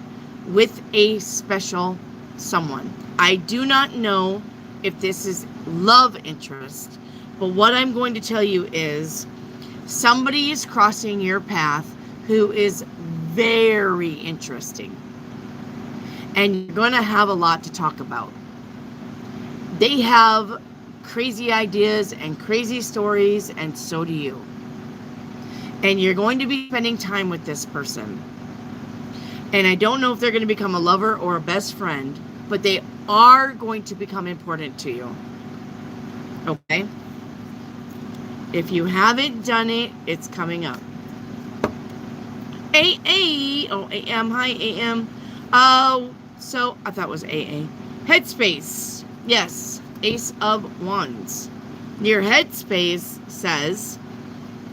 with a special someone. I do not know if this is love interest, but what I'm going to tell you is somebody is crossing your path who is very interesting. And you're going to have a lot to talk about. They have crazy ideas and crazy stories, and so do you. And you're going to be spending time with this person. And I don't know if they're going to become a lover or a best friend, but they are going to become important to you. Okay? If you haven't done it, it's coming up. AA. Oh, AM. Hi, AM. Oh, so I thought it was AA. Headspace. Yes. Ace of Wands. Your headspace says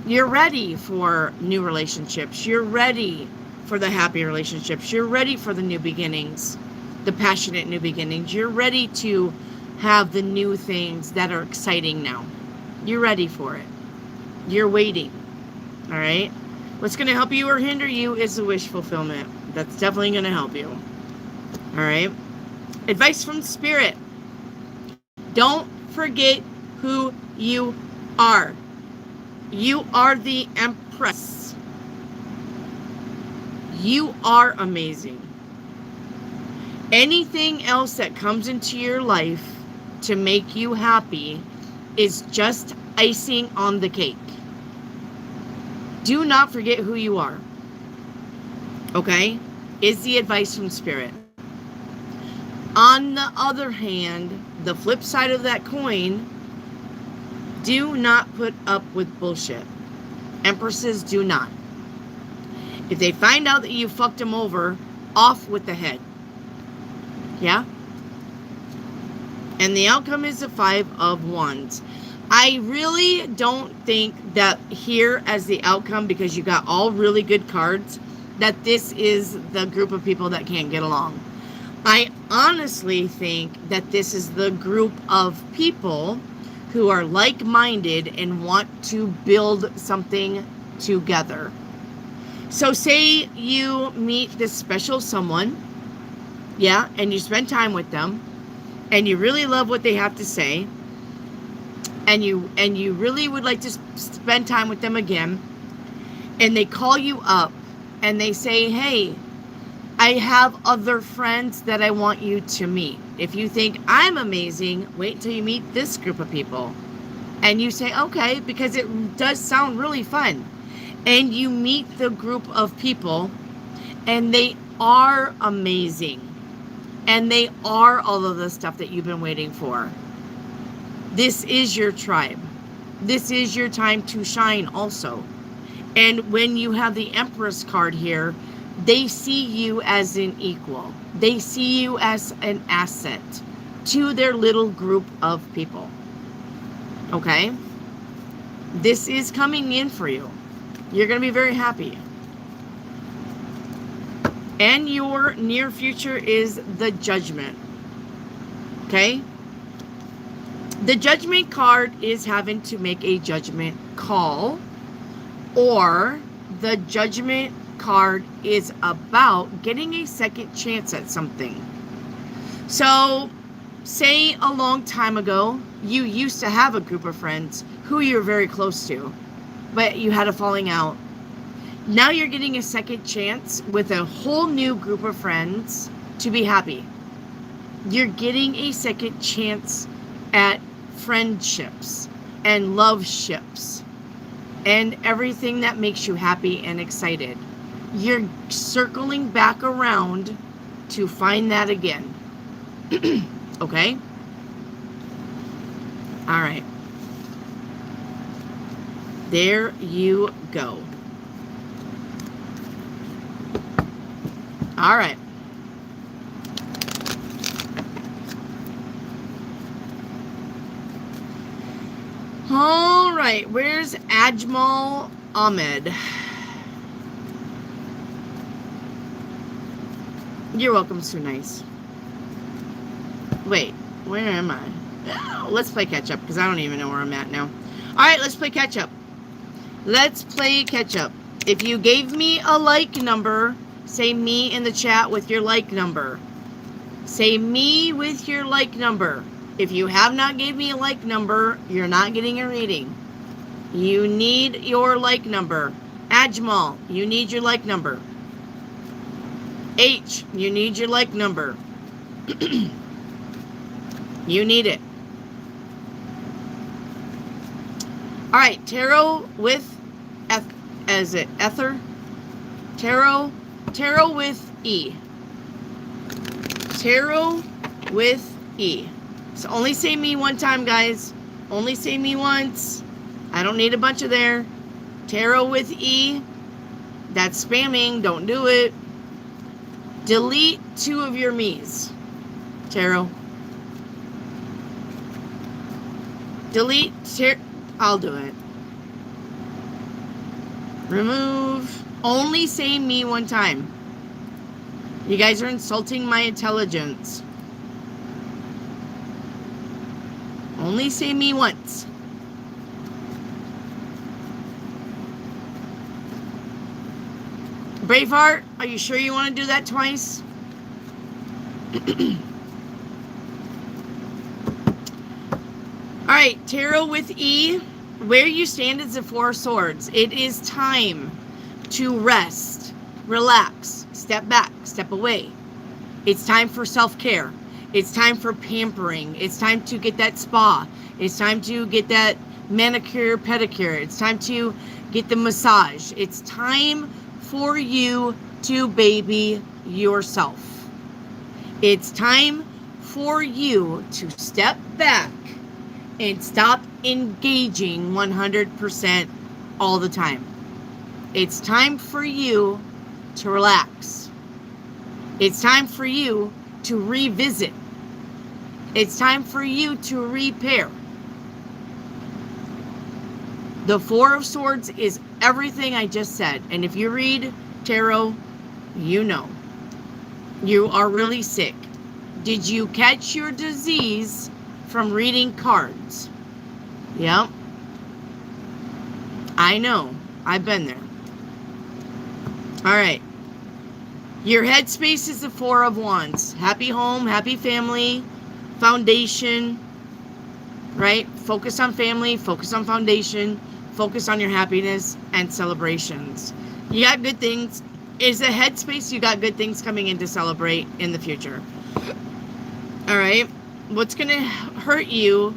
you're ready for new relationships. You're ready for the happy relationships. You're ready for the new beginnings, the passionate new beginnings. You're ready to have the new things that are exciting now. You're ready for it. You're waiting. All right? What's going to help you or hinder you is the wish fulfillment. That's definitely going to help you. All right? Advice from Spirit. Don't forget who you are. You are the Empress. You are amazing. Anything else that comes into your life to make you happy is just icing on the cake. Do not forget who you are. Okay? Is the advice from Spirit. On the other hand, the flip side of that coin, do not put up with bullshit. Empresses do not. If they find out that you fucked them over, off with the head. Yeah? And the outcome is the 5 of Wands. I really don't think that here as the outcome, because you got all really good cards, that this is the group of people that can't get along. I honestly think that this is the group of people who are like-minded and want to build something together. So say you meet this special someone, yeah, and you spend time with them, and you really love what they have to say, and you really would like to spend time with them again, and they call you up, and they say, hey, I have other friends that I want you to meet. If you think I'm amazing, wait till you meet this group of people. And you say, okay, because it does sound really fun. And you meet the group of people, and they are amazing. And they are all of the stuff that you've been waiting for. This is your tribe. This is your time to shine also. And when you have the Empress card here, they see you as an equal. They see you as an asset to their little group of people. Okay? This is coming in for you. You're going to be very happy. And your near future is the Judgment. Okay? The Judgment card is having to make a judgment call, or the Judgment card is about getting a second chance at something. So, say a long time ago, you used to have a group of friends who you're very close to, but you had a falling out. Now you're getting a second chance with a whole new group of friends to be happy. You're getting a second chance at friendships and love ships and everything that makes you happy and excited. You're circling back around to find that again. Okay? All right. There you go. All right. All right. Where's Ajmal Ahmed? You're welcome, so nice. Wait, where am I? Oh, let's play catch up because I don't even know where I'm at now. All right, let's play catch up. Let's play catch up. If you gave me a like number, say me in the chat with your like number. Say me with your like number. If you have not gave me a like number, you're not getting a reading. You need your like number. Ajmal, you need your like number. H, you need your like number. You need it. All right, tarot with ether? Tarot with E. Tarot with E. So only say me one time, guys. Only say me once. I don't need a bunch of there. Tarot with E. That's spamming. Don't do it. Delete 2 of your me's. Tarot. Delete. I'll do it. Remove. Only say me one time. You guys are insulting my intelligence. Only say me once. Braveheart, are you sure you want to do that twice? Alright, tarot with E. Where you stand is the 4 of Swords. It is time to rest, relax, step back, step away. It's time for self-care. It's time for pampering. It's time to get that spa. It's time to get that manicure, pedicure. It's time to get the massage. It's time for you to baby yourself. It's time for you to step back and stop engaging 100% all the time. It's time for you to relax. It's time for you to revisit. It's time for you to repair. The 4 of Swords is everything I just said. And if you read tarot, you know. You are really sick. Did you catch your disease from reading cards? Yep. I know. I've been there. All right. Your headspace is the 4 of Wands. Happy home, happy family, foundation, right? Focus on family, focus on foundation, focus on your happiness and celebrations. You got good things. Is the headspace, you got good things coming in to celebrate in the future. All right. What's going to hurt you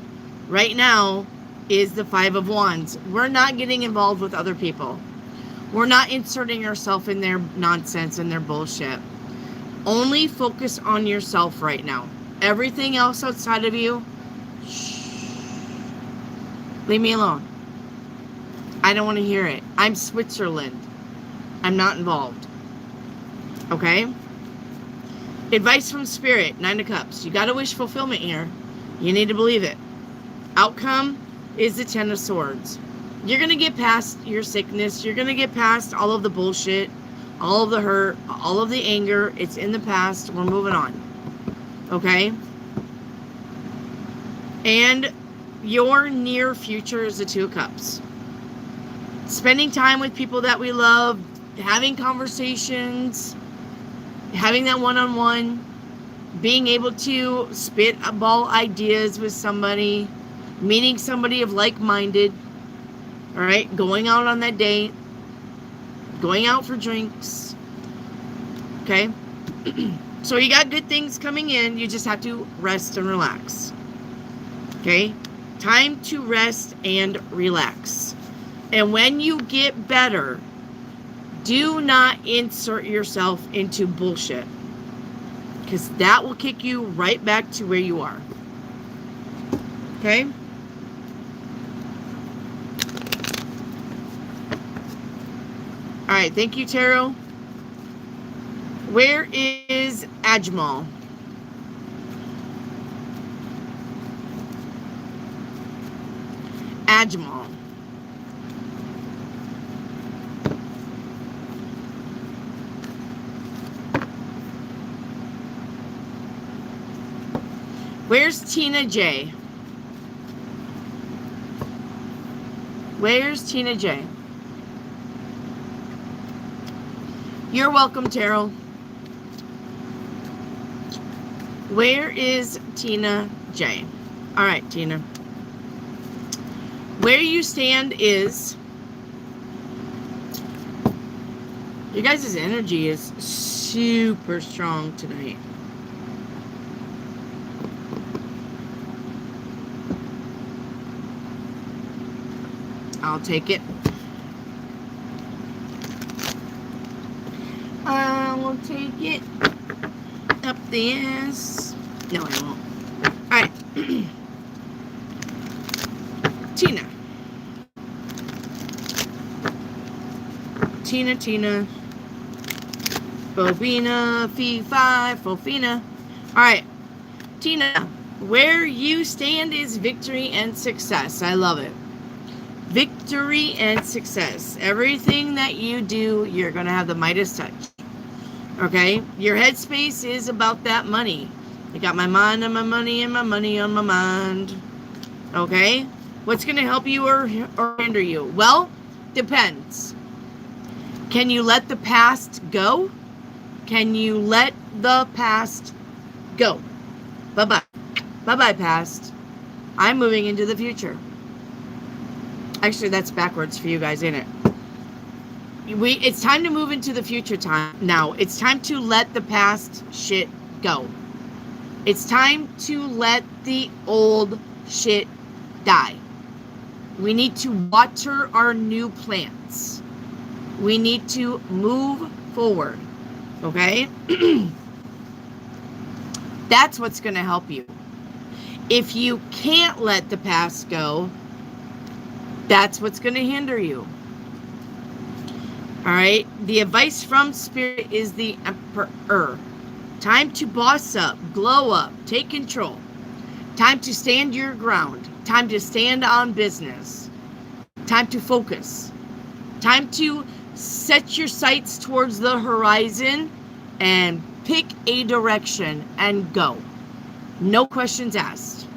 right now is the 5 of Wands. We're not getting involved with other people. We're not inserting ourselves in their nonsense and their bullshit. Only focus on yourself right now. Everything else outside of you, shh. Leave me alone. I don't want to hear it. I'm Switzerland. I'm not involved. Okay? Advice from Spirit, 9 of Cups. You got to wish fulfillment here. You need to believe it. Outcome is the 10 of Swords. You're going to get past your sickness. You're going to get past all of the bullshit, all of the hurt, all of the anger. It's in the past. We're moving on. Okay? And your near future is the 2 of Cups. Spending time with people that we love, having conversations, having that one-on-one, being able to spit ball ideas with somebody, meeting somebody of like-minded, all right, going out on that date, going out for drinks, okay? So you got good things coming in. You just have to rest and relax, okay? Time to rest and relax. And when you get better, do not insert yourself into bullshit, because that will kick you right back to where you are. Okay? All right, thank you, Tarot. Where is Ajmal? Ajmal. Where's Tina J? Where's Tina J? You're welcome, Terrell. Where is Tina J? All right, Tina. Where you stand is... You guys' energy is super strong tonight. I'll take it. I will take it up the ass. No, I won't. Alright. Tina. Tina. Bobina, Fee-Fi, Fofina. Alright. Tina, where you stand is victory and success. I love it. Victory and success. Everything that you do, you're going to have the Midas touch. Okay? Your headspace is about that money. I got my mind on my money and my money on my mind. Okay? What's going to help you or hinder you? Well, depends. Can you let the past go? Can you let the past go? Bye-bye. Bye-bye, past. I'm moving into the future. Actually, that's backwards for you guys, ain't it? It's time to move into the future time now. It's time to let the past shit go. It's time to let the old shit die. We need to water our new plants. We need to move forward. Okay? That's what's going to help you. If you can't let the past go, that's what's going to hinder you. All right? The advice from Spirit is the Emperor. Time to boss up, glow up, take control. Time to stand your ground. Time to stand on business. Time to focus. Time to set your sights towards the horizon and pick a direction and go. No questions asked.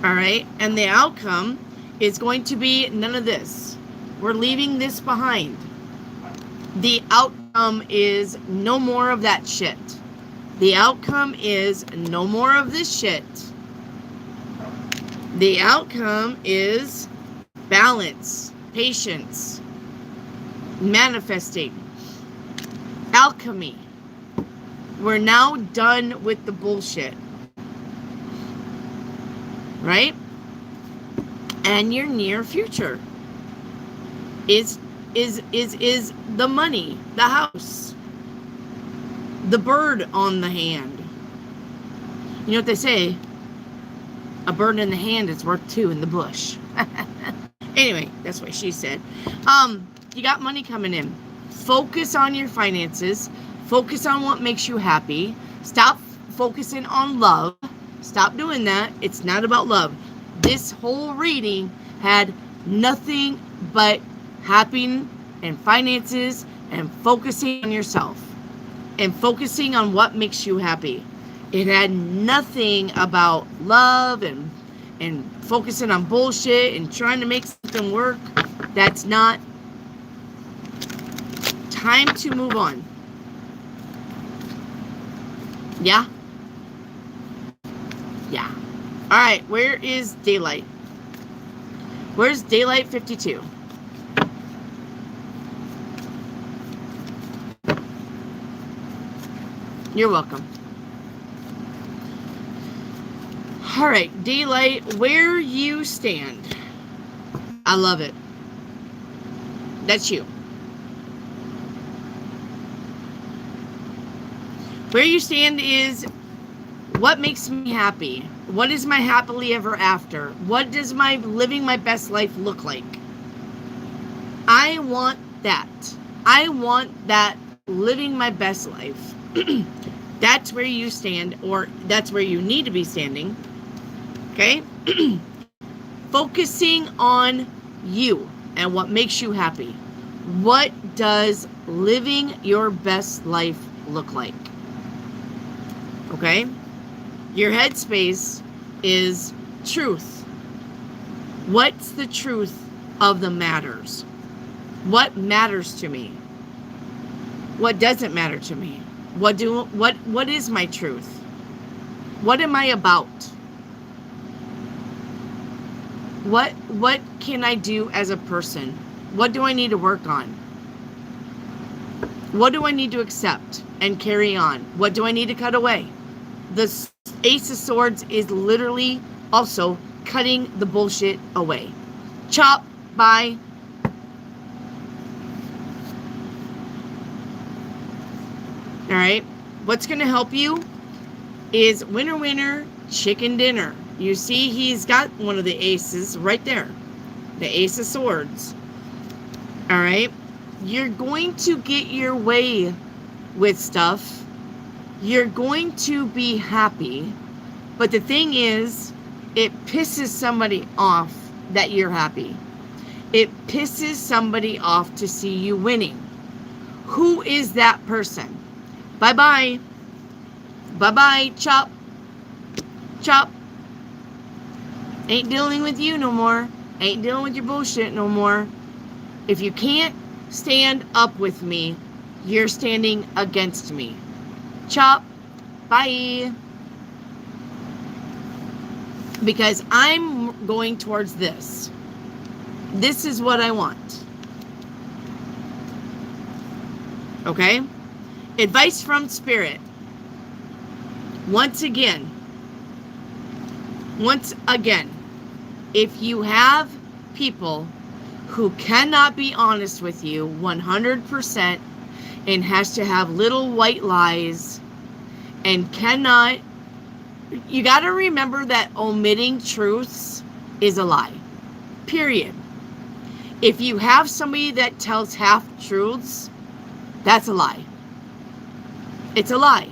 All right? And the outcome is going to be none of this. We're leaving this behind. The outcome is no more of that shit. The outcome is no more of this shit. The outcome is balance, patience, manifesting, alchemy. We're now done with the bullshit. Right? And your near future is the money, the house, the bird on the hand. You know what they say? A bird in the hand is worth two in the bush. Anyway, that's what she said. You got money coming in. Focus on your finances. Focus on what makes you happy. Stop focusing on love. Stop doing that. It's not about love. This whole reading had nothing but happiness and finances and focusing on yourself and focusing on what makes you happy. It had nothing about love and focusing on bullshit and trying to make something work. That's not. Time to move on. Yeah? Yeah. All right, where is Daylight? Where's Daylight 52? You're welcome. All right, Daylight, where you stand. I love it. That's you. Where you stand is what makes me happy. What is my happily ever after? What does my living my best life look like? I want that. I want that living my best life. That's where you stand, or that's where you need to be standing. Okay? Focusing on you and what makes you happy. What does living your best life look like? Okay? Your headspace is truth. What's the truth of the matters? What matters to me? What doesn't matter to me? What is my truth? What am I about? What can I do as a person? What do I need to work on? What do I need to accept and carry on? What do I need to cut away? The Ace of Swords is literally also cutting the bullshit away. Chop, bye. All right. What's going to help you is winner, winner, chicken dinner. You see, he's got one of the aces right there. The Ace of Swords. All right. You're going to get your way with stuff. You're going to be happy. But the thing is, it pisses somebody off that you're happy. It pisses somebody off to see you winning. Who is that person? Bye-bye. Bye-bye. Chop. Chop. Ain't dealing with you no more. Ain't dealing with your bullshit no more. If you can't stand up with me, you're standing against me. Chop. Bye. Because I'm going towards this. This is what I want. Okay? Advice from Spirit. Once again, if you have people who cannot be honest with you 100% and has to have little white lies and cannot, you got to remember that omitting truths is a lie. Period. If you have somebody that tells half truths, that's a lie. It's a lie.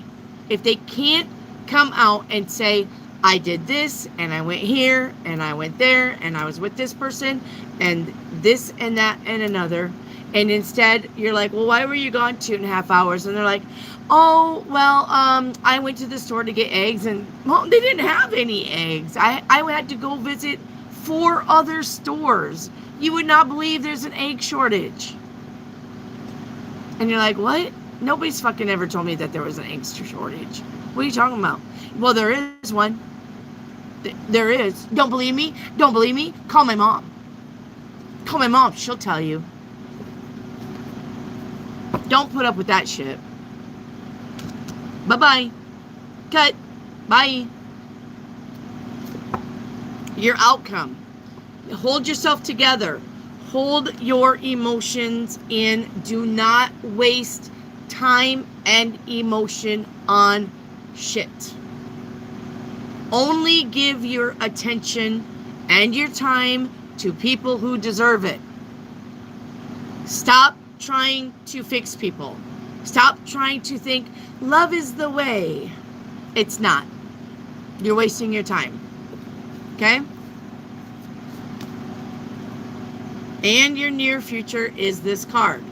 If they can't come out and say, I did this, and I went here, and I went there, and I was with this person, and this and that and another, and instead you're like, well, why were you gone 2.5 hours? And they're like, oh, well, I went to the store to get eggs, and well, they didn't have any eggs. I had to go visit 4 other stores. You would not believe there's an egg shortage. And you're like, what? Nobody's fucking ever told me that there was an egg shortage. What are you talking about? Well, there is one. There is. Don't believe me? Don't believe me? Call my mom. Call my mom. She'll tell you. Don't put up with that shit. Bye-bye. Cut. Bye. Your outcome. Hold yourself together. Hold your emotions in. Do not waste time and emotion on shit. Only give your attention and your time to people who deserve it. Stop trying to fix people. Stop trying to think love is the way. It's not. You're wasting your time. Okay? And your near future is this card.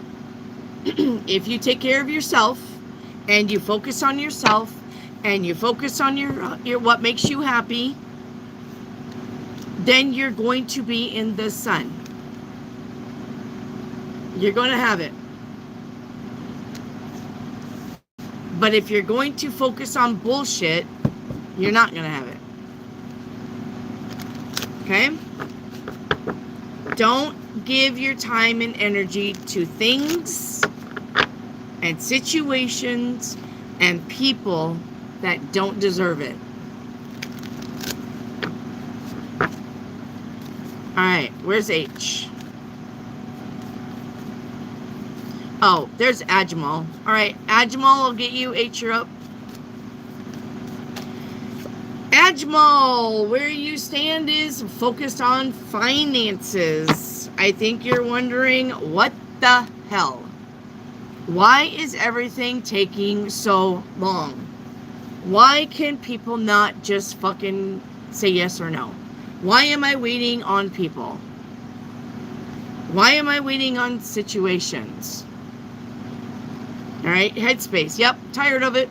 If you take care of yourself and you focus on yourself and you focus on your what makes you happy, then you're going to be in the sun. You're going to have it. But if you're going to focus on bullshit, you're not going to have it. Okay? Don't give your time and energy to things and situations and people that don't deserve it. Alright, where's H? Oh, there's Ajmal. Alright, Ajmal, I'll get you. H, you're up. Ajmal, where you stand is focused on finances. I think you're wondering, what the hell? Why is everything taking so long? Why can people not just fucking say yes or no? Why am I waiting on people? Why am I waiting on situations? All right, headspace. Yep, tired of it.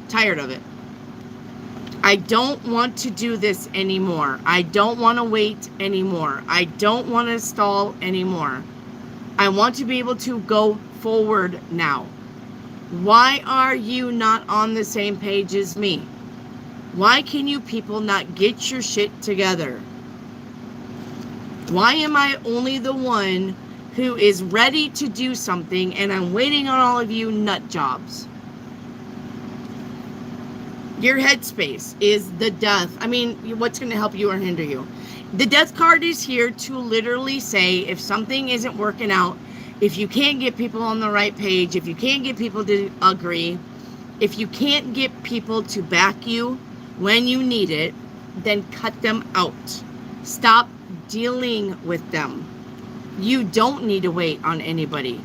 Tired of it. I don't want to do this anymore. I don't want to wait anymore. I don't want to stall anymore. I want to be able to go forward now. Why are you not on the same page as me? Why can you people not get your shit together? Why am I only the one who is ready to do something and I'm waiting on all of you nut jobs? Your headspace is the death. I mean, what's going to help you or hinder you? The death card is here to literally say if something isn't working out, if you can't get people on the right page, if you can't get people to agree, if you can't get people to back you when you need it, then cut them out. Stop dealing with them. You don't need to wait on anybody.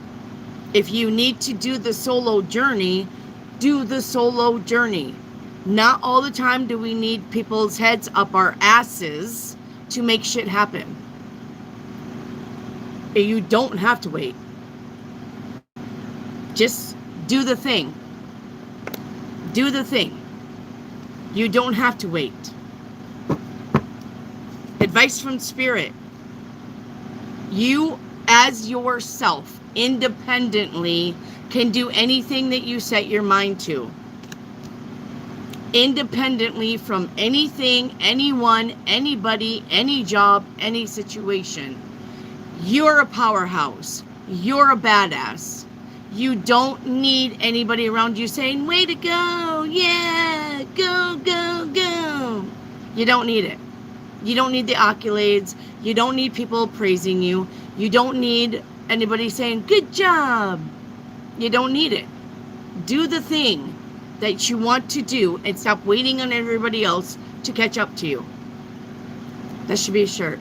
If you need to do the solo journey, do the solo journey. Not all the time do we need people's heads up our asses to make shit happen. You don't have to wait. Just do the thing. Do the thing. You don't have to wait. Advice from Spirit. You, as yourself, independently, can do anything that you set your mind to. Independently from anything, anyone, anybody, any job, any situation. You're a powerhouse. You're a badass. You don't need anybody around you saying, way to go, yeah, go, go, go. You don't need it. You don't need the accolades. You don't need people praising you. You don't need anybody saying, good job. You don't need it. Do the thing that you want to do and stop waiting on everybody else to catch up to you. That should be a shirt.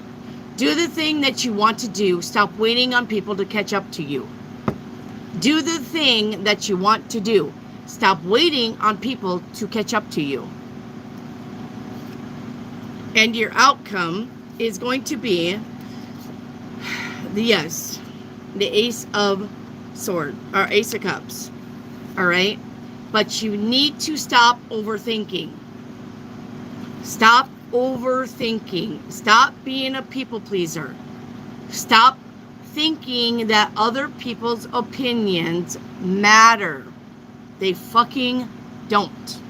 Do the thing that you want to do. Stop waiting on people to catch up to you. Do the thing that you want to do. Stop waiting on people to catch up to you. And your outcome is going to be the Ace of Swords, or Ace of Cups. All right? But you need to stop overthinking. Stop overthinking. Stop being a people pleaser. Stop thinking that other people's opinions matter. They fucking don't.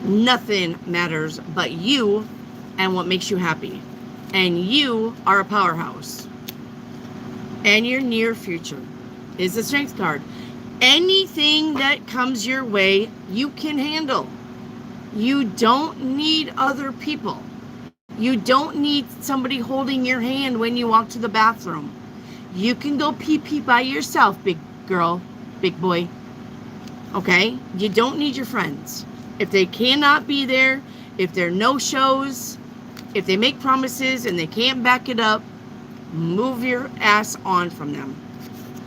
Nothing matters but you and what makes you happy. And you are a powerhouse. And your near future is the Strength card. Anything that comes your way, you can handle. You don't need other people. You don't need somebody holding your hand when you walk to the bathroom. You can go pee-pee by yourself, big girl, big boy. Okay? You don't need your friends. If they cannot be there, if there are no shows, if they make promises and they can't back it up, move your ass on from them.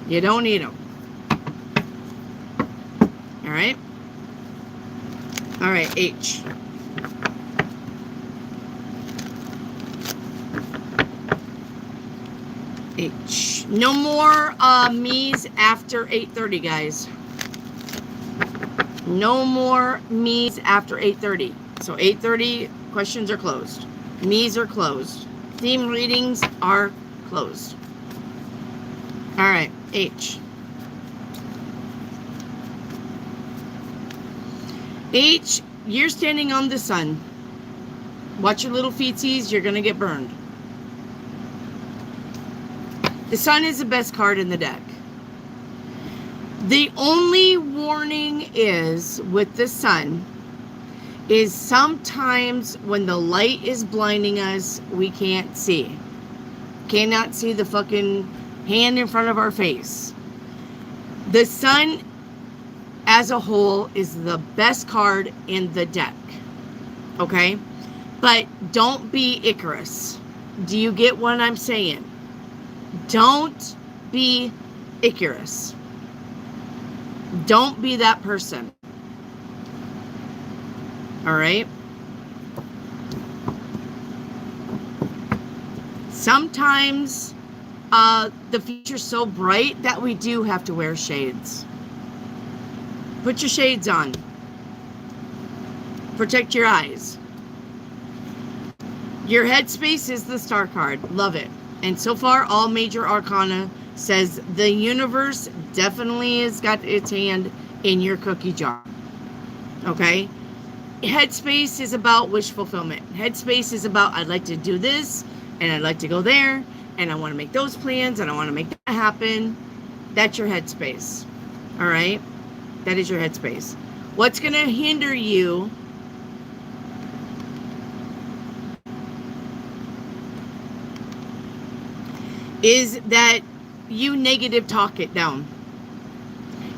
You don't need them. All right? All right, H. H. No more me's after 8:30, guys. No more me's after 8:30. So 8:30, questions are closed. Me's are closed. Theme readings are closed. All right, H. H, you're standing on the sun. Watch your little feetsies, you're going to get burned. The sun is the best card in the deck. The only warning is with the sun is sometimes when the light is blinding us, we can't see. Cannot see the fucking hand in front of our face. The sun as a whole is the best card in the deck. Okay? But don't be Icarus. Do you get what I'm saying? Don't be Icarus. Don't be that person. All right? Sometimes the future's so bright that we do have to wear shades. Put your shades on. Protect your eyes. Your headspace is the star card. Love it. And so far, all major arcana says the universe definitely has got its hand in your cookie jar. Okay? Headspace is about wish fulfillment. Headspace is about, I'd like to do this, and I'd like to go there, and I want to make those plans, and I want to make that happen. That's your headspace. All right? That is your headspace. What's going to hinder you is that you negative talk it down.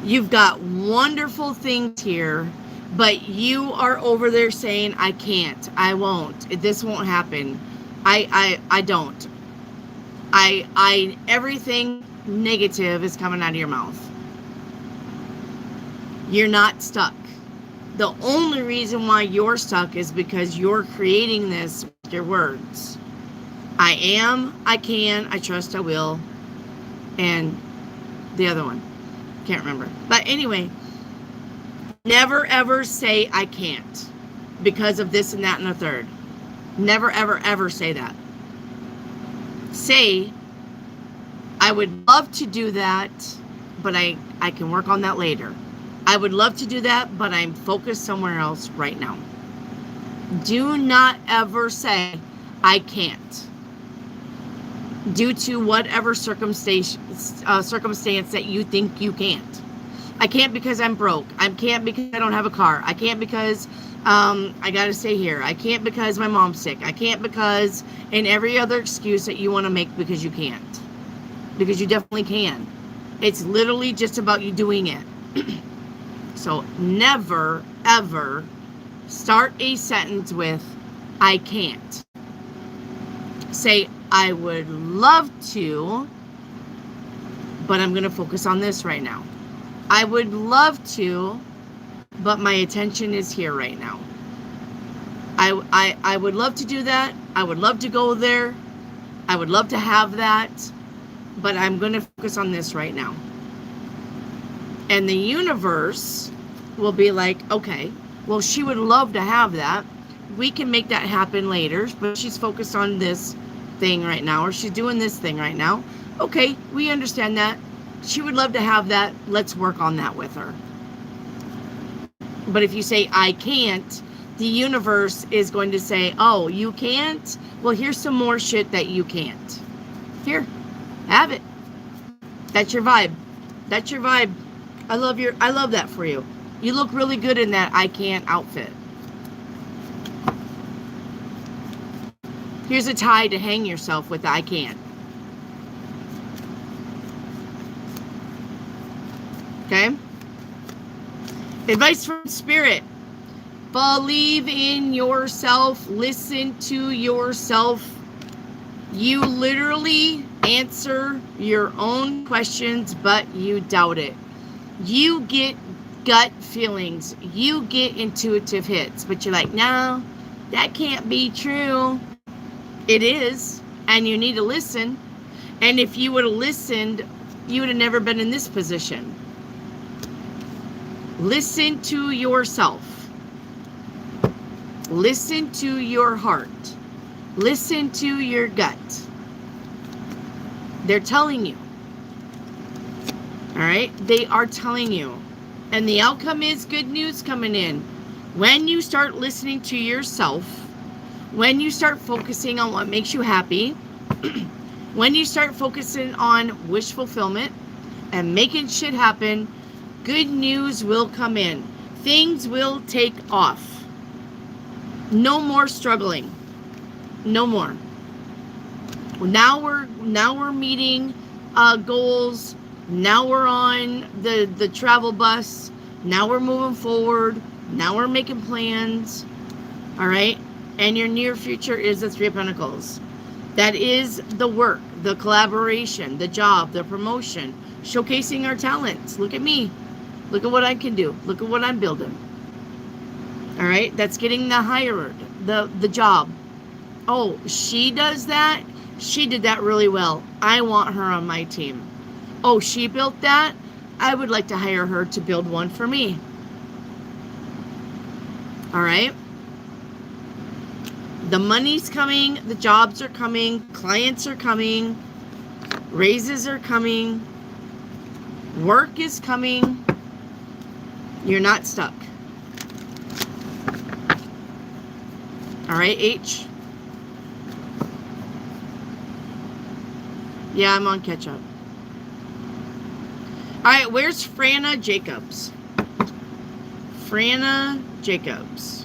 You've got wonderful things here, but you are over there saying, I can't, I won't, this won't happen. I don't. Everything negative is coming out of your mouth. You're not stuck. The only reason why you're stuck is because you're creating this with your words. I am, I can, I trust, I will, and the other one. Can't remember. But anyway, never ever say I can't because of this and that and the third. Never ever ever say that. Say, I would love to do that, but I can work on that later. I would love to do that, but I'm focused somewhere else right now. Do not ever say I can't, due to whatever circumstance that you think you can't. I can't because I'm broke. I can't because I don't have a car. I can't because I gotta stay here. I can't because my mom's sick. I can't because, and every other excuse that you want to make because you can't. Because you definitely can. It's literally just about you doing it. So never, ever start a sentence with, I can't. Say, I would love to, but I'm going to focus on this right now. I would love to, but my attention is here right now. I would love to do that. I would love to go there. I would love to have that, but I'm going to focus on this right now. And the universe will be like, okay, well, she would love to have that. We can make that happen later, but she's focused on this thing right now, or she's doing this thing right now. Okay, we understand that. She would love to have that. Let's work on that with her. But if you say, I can't, the universe is going to say, oh, you can't? Well, here's some more shit that you can't. Here, have it. That's your vibe. That's your vibe. I love that for you. You look really good in that I can't outfit. Here's a tie to hang yourself with the I can't. Okay? Advice from Spirit. Believe in yourself. Listen to yourself. You literally answer your own questions, but you doubt it. You get gut feelings. You get intuitive hits, but you're like, no, that can't be true. It is, and you need to listen. And if you would have listened, you would have never been in this position. Listen to yourself. Listen to your heart. Listen to your gut. They're telling you. All right? They are telling you. And the outcome is good news coming in. When you start listening to yourself, when you start focusing on what makes you happy, when you start focusing on wish fulfillment and making shit happen, good news will come in. Things will take off. No more struggling. No more. Now we're meeting goals. Now we're on the travel bus. Now we're moving forward. Now we're making plans. All right? And your near future is the Three of Pentacles. That is the work, the collaboration, the job, the promotion, showcasing our talents. Look at me. Look at what I can do. Look at what I'm building. All right? That's getting the hired, the job. Oh, she does that? She did that really well. I want her on my team. Oh, she built that? I would like to hire her to build one for me. All right? The money's coming, the jobs are coming, clients are coming, raises are coming, work is coming. You're not stuck. All right, H. Yeah, I'm on catch up. All right, where's Franna Jacobs? Franna Jacobs.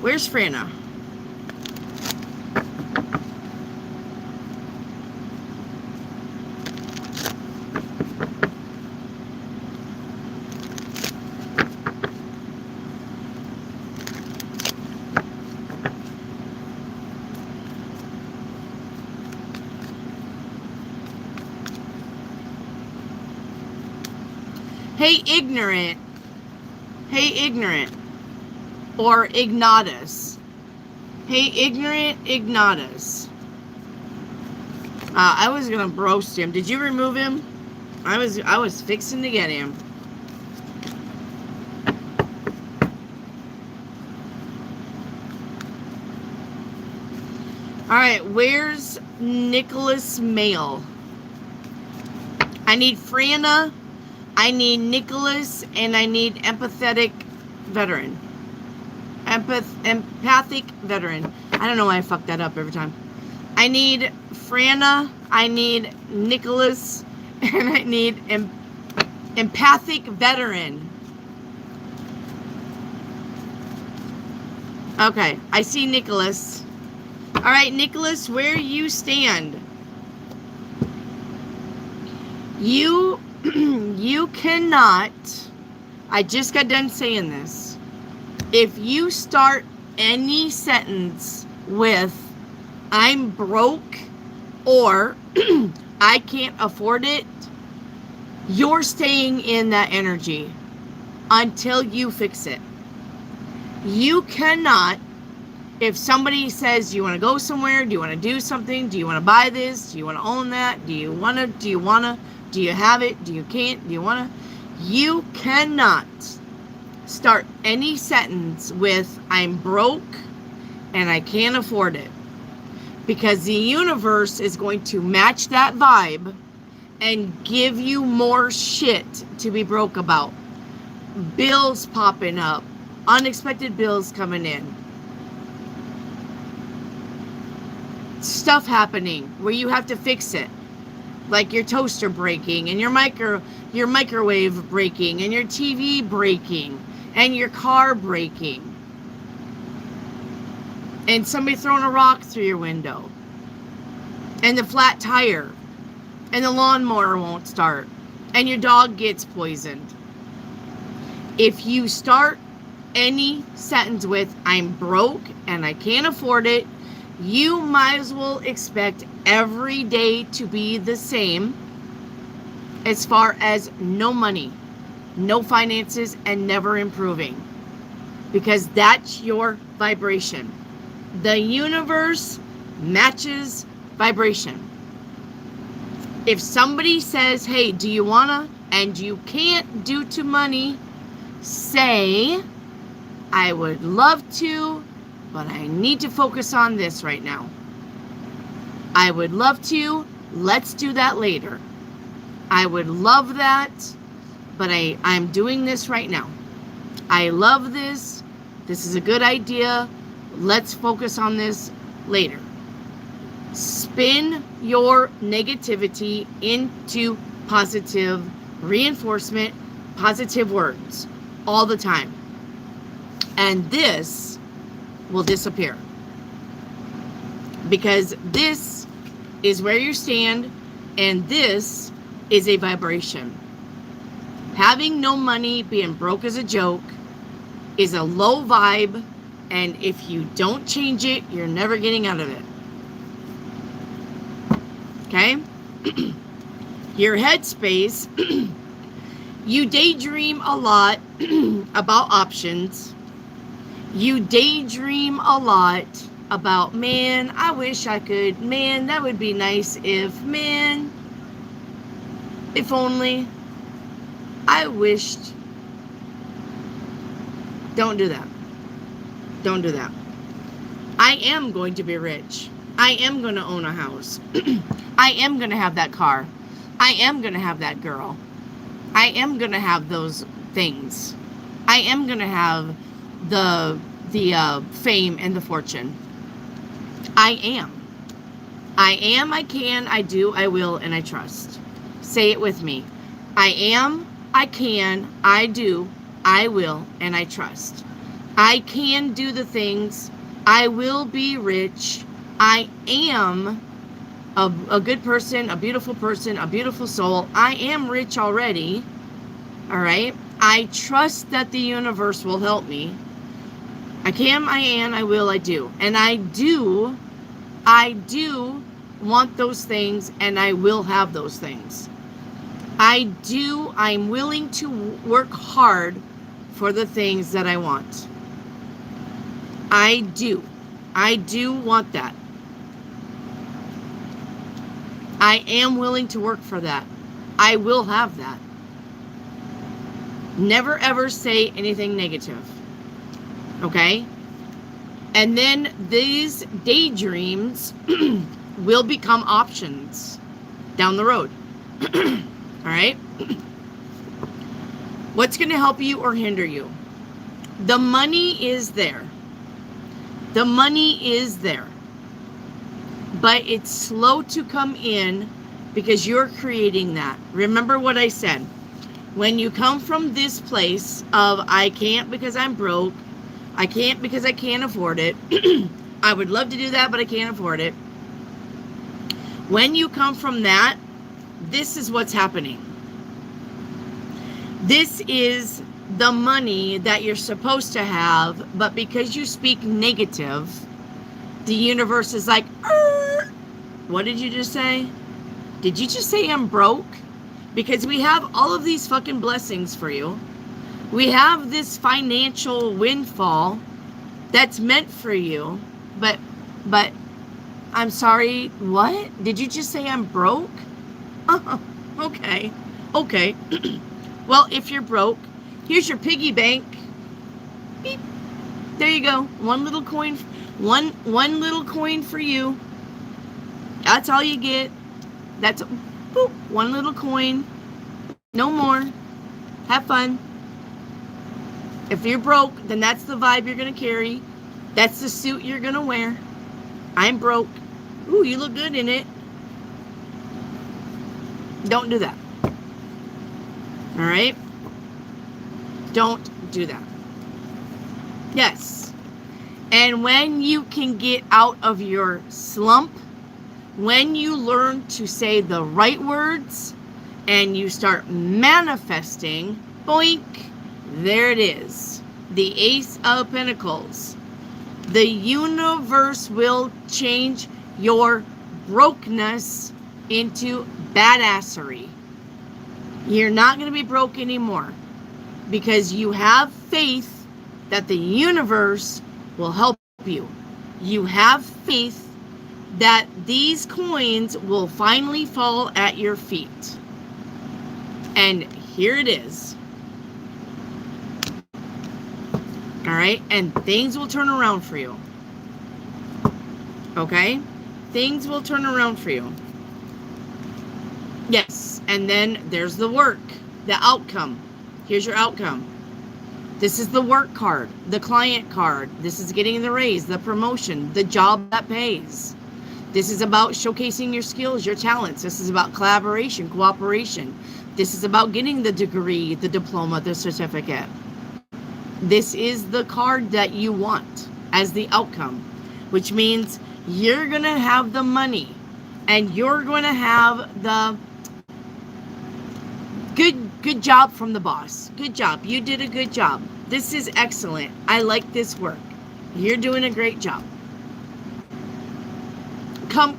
Where's Franna? Hey, ignorant. Hey, ignorant. Or Ignatus. Hey, ignorant Ignatus. I was gonna roast him. Did you remove him? I was fixing to get him. All right, where's Nicholas Mail? I need Franna. I need Nicholas, and I need empathetic veteran. Empathic veteran. I don't know why I fuck that up every time. I need Franna, I need Nicholas, and I need empathic veteran. Okay, I see Nicholas. All right, Nicholas, where you stand? You cannot, I just got done saying this. If you start any sentence with, I'm broke, or I can't afford it, you're staying in that energy until you fix it. You cannot, if somebody says, do you want to go somewhere? Do you want to do something? Do you want to buy this? Do you want to own that? Do you have it? Do you can't? Do you want to? You cannot start any sentence with, I'm broke and I can't afford it. Because the universe is going to match that vibe and give you more shit to be broke about. Bills popping up. Unexpected bills coming in. Stuff happening where you have to fix it. Like your toaster breaking and your microwave breaking and your TV breaking and your car breaking. And somebody throwing a rock through your window. And the flat tire. And the lawnmower won't start. And your dog gets poisoned. If you start any sentence with, I'm broke and I can't afford it, you might as well expect every day to be the same as far as no money, no finances, and never improving. Because that's your vibration. The universe matches vibration. If somebody says, hey, do you wanna, and you can't due to money, say, I would love to, but I need to focus on this right now. I would love to, let's do that later. I would love that, but I'm doing this right now. I love this. This is a good idea. Let's focus on this later. Spin your negativity into positive reinforcement, positive words all the time. And this will disappear. Because this is where you stand, and this is a vibration. Having no money, being broke as a joke, is a low vibe, and if you don't change it, you're never getting out of it. Okay? Your headspace, you daydream a lot about options. You daydream a lot about, man, I wish I could, man, that would be nice if, man, if only, I wished. Don't do that. Don't do that. I am going to be rich. I am going to own a house. I am going to have that car. I am going to have that girl. I am going to have those things. I am going to have the fame and the fortune. I am. I am, I can, I do, I will, and I trust. Say it with me. I am, I can, I do, I will, and I trust. I can do the things. I will be rich. I am a good person, a beautiful soul. I am rich already. All right. I trust that the universe will help me. I can, I am, I will, I do. And I do want those things, and I will have those things. I'm willing to work hard for the things that I want. I do want that. I am willing to work for that. I will have that. Never ever say anything negative. Okay? And then these daydreams will become options down the road. All right? What's going to help you or hinder you? The money is there. The money is there. But it's slow to come in because you're creating that. Remember what I said. When you come from this place of I can't because I'm broke, I can't because I can't afford it. I would love to do that, but I can't afford it. When you come from that, this is what's happening. This is the money that you're supposed to have, but because you speak negative, the universe is like, what did you just say? Did you just say I'm broke? Because we have all of these fucking blessings for you. We have this financial windfall that's meant for you, but I'm sorry, what? Did you just say I'm broke? Okay. Well, if you're broke, here's your piggy bank. Beep. There you go. One little coin for you. That's all you get. That's boop, one little coin. No more. Have fun. If you're broke, then that's the vibe you're going to carry. That's the suit you're going to wear. I'm broke. Ooh, you look good in it. Don't do that. All right? Don't do that. Yes. And when you can get out of your slump, when you learn to say the right words and you start manifesting, boink, there it is. The Ace of Pentacles. The universe will change your brokenness into badassery. You're not going to be broke anymore because you have faith that the universe will help you. You have faith that these coins will finally fall at your feet. And here it is. All right? And things will turn around for you. Okay? Things will turn around for you. Yes. And then there's the work, the outcome. Here's your outcome. This is the work card, the client card. This is getting the raise, the promotion, the job that pays. This is about showcasing your skills, your talents. This is about collaboration, cooperation. This is about getting the degree, the diploma, the certificate. This is the card that you want as the outcome, which means you're going to have the money and you're going to have the good job from the boss. Good job. You did a good job. This is excellent. I like this work. You're doing a great job. Come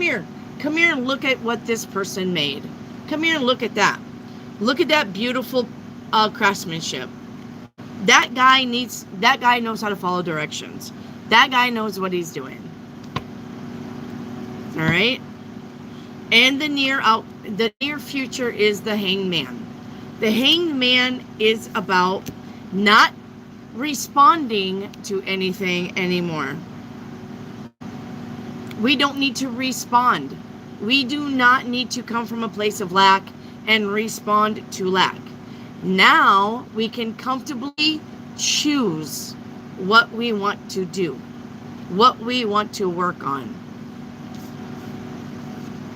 here. Come here and look at what this person made. Come here and look at that. Look at that beautiful craftsmanship. That guy knows how to follow directions. That guy knows what he's doing. All right? And the near future is the Hanged Man. The Hanged Man is about not responding to anything anymore. We don't need to respond. We do not need to come from a place of lack and respond to lack. Now we can comfortably choose what we want to do, what we want to work on.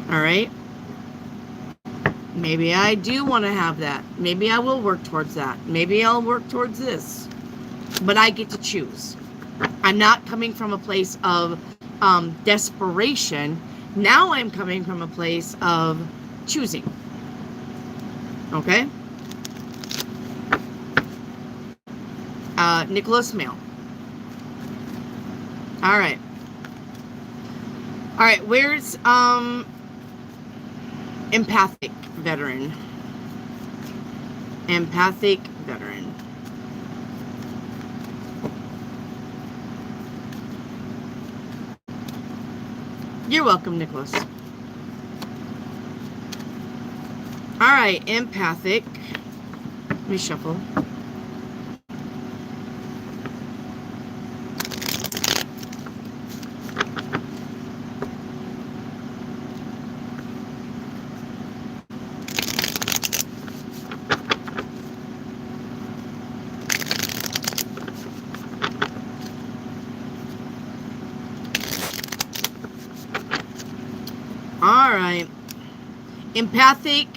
All right? Maybe I do want to have that. Maybe I will work towards that. Maybe I'll work towards this. But I get to choose. I'm not coming from a place of desperation. Now I'm coming from a place of choosing. Okay? Nicholas Mail. All right. All right, where's empathic veteran? Empathic veteran. You're welcome, Nicholas. All right, empathic. Let me shuffle. All right. Empathic,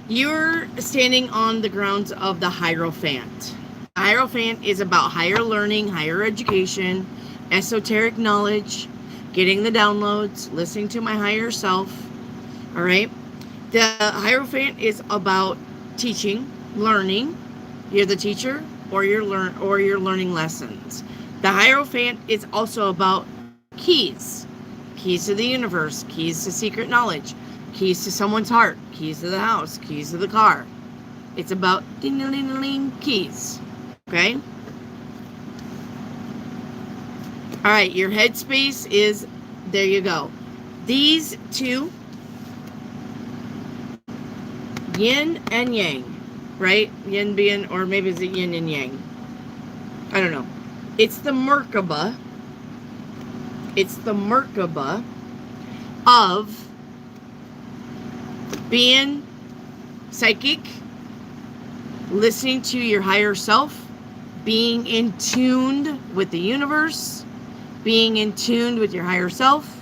you're standing on the grounds of the Hierophant. The Hierophant is about higher learning, higher education, esoteric knowledge, getting the downloads, listening to my higher self. All right. The Hierophant is about teaching, learning. You're the teacher, or you're learning lessons. The Hierophant is also about keys. Keys to the universe, keys to secret knowledge, keys to someone's heart, keys to the house, keys to the car. It's about ding-a-ling-a-ling keys. Okay? All right, your headspace is, there you go. These two, yin and yang, right? Yin being, or maybe it's yin and yang. I don't know. It's the Merkaba. It's the Merkaba of being psychic, listening to your higher self, being in tune with the universe, being in tune with your higher self,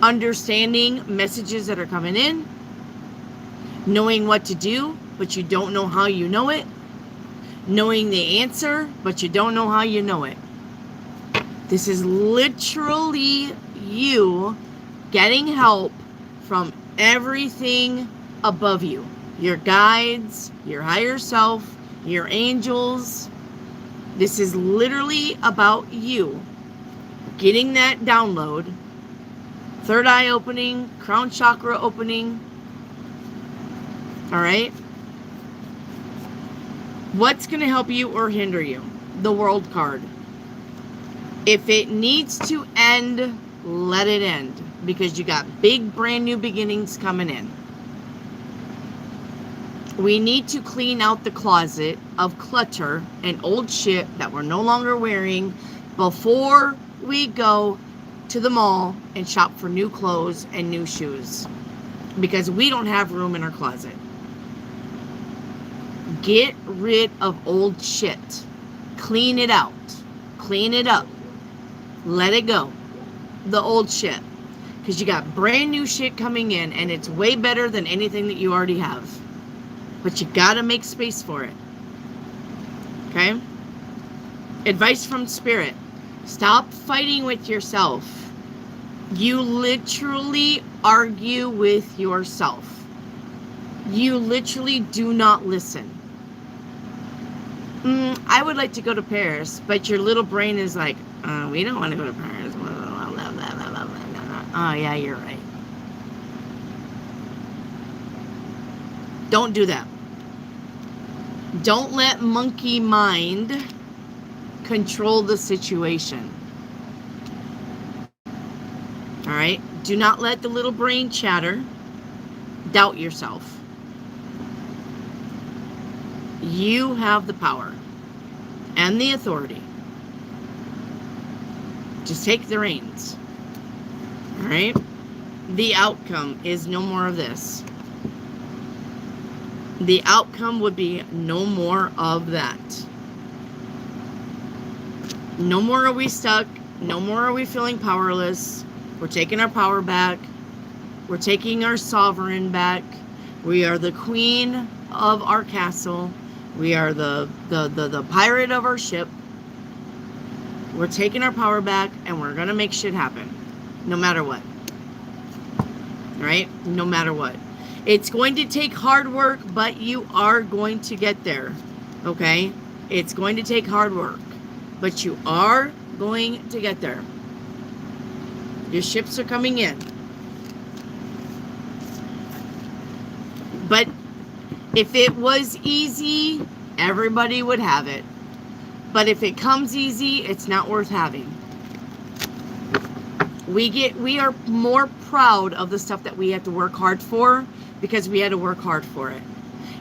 understanding messages that are coming in, knowing what to do, but you don't know how you know it, knowing the answer, but you don't know how you know it. This is literally you getting help from everything above you. Your guides, your higher self, your angels. This is literally about you getting that download. Third eye opening, crown chakra opening. All right? What's going to help you or hinder you? The World card. If it needs to end, let it end. Because you got big brand new beginnings coming in. We need to clean out the closet of clutter and old shit that we're no longer wearing before we go to the mall and shop for new clothes and new shoes. Because we don't have room in our closet. Get rid of old shit. Clean it out. Clean it up. Let it go. The old shit. Because you got brand new shit coming in and it's way better than anything that you already have. But you gotta make space for it. Okay? Advice from Spirit. Stop fighting with yourself. You literally argue with yourself. You literally do not listen. I would like to go to Paris, but your little brain is like, we don't want to go to Paris. Oh, yeah, you're right. Don't do that. Don't let monkey mind control the situation. All right? Do not let the little brain chatter doubt yourself. You have the power. and the authority. Just take the reins. All right? The outcome is no more of this. The outcome would be no more of that. No more are we stuck. No more are we feeling powerless. We're taking our power back. We're taking our sovereign back. We are the queen of our castle. We are the pirate of our ship. We're taking our power back, and we're going to make shit happen. No matter what. Right? No matter what. It's going to take hard work, but you are going to get there. Okay? It's going to take hard work, but you are going to get there. Your ships are coming in. But if it was easy, everybody would have it. But if it comes easy, it's not worth having. We are more proud of the stuff that we have to work hard for because we had to work hard for it.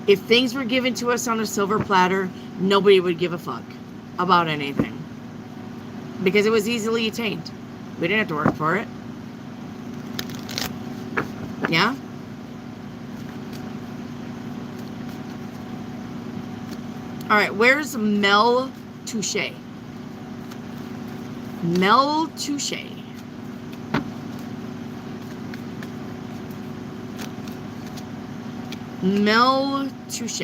If things were given to us on a silver platter, nobody would give a fuck about anything. Because it was easily attained. We didn't have to work for it. Yeah? Alright, where's Mel Touche? Mel Touche. Mel Touche.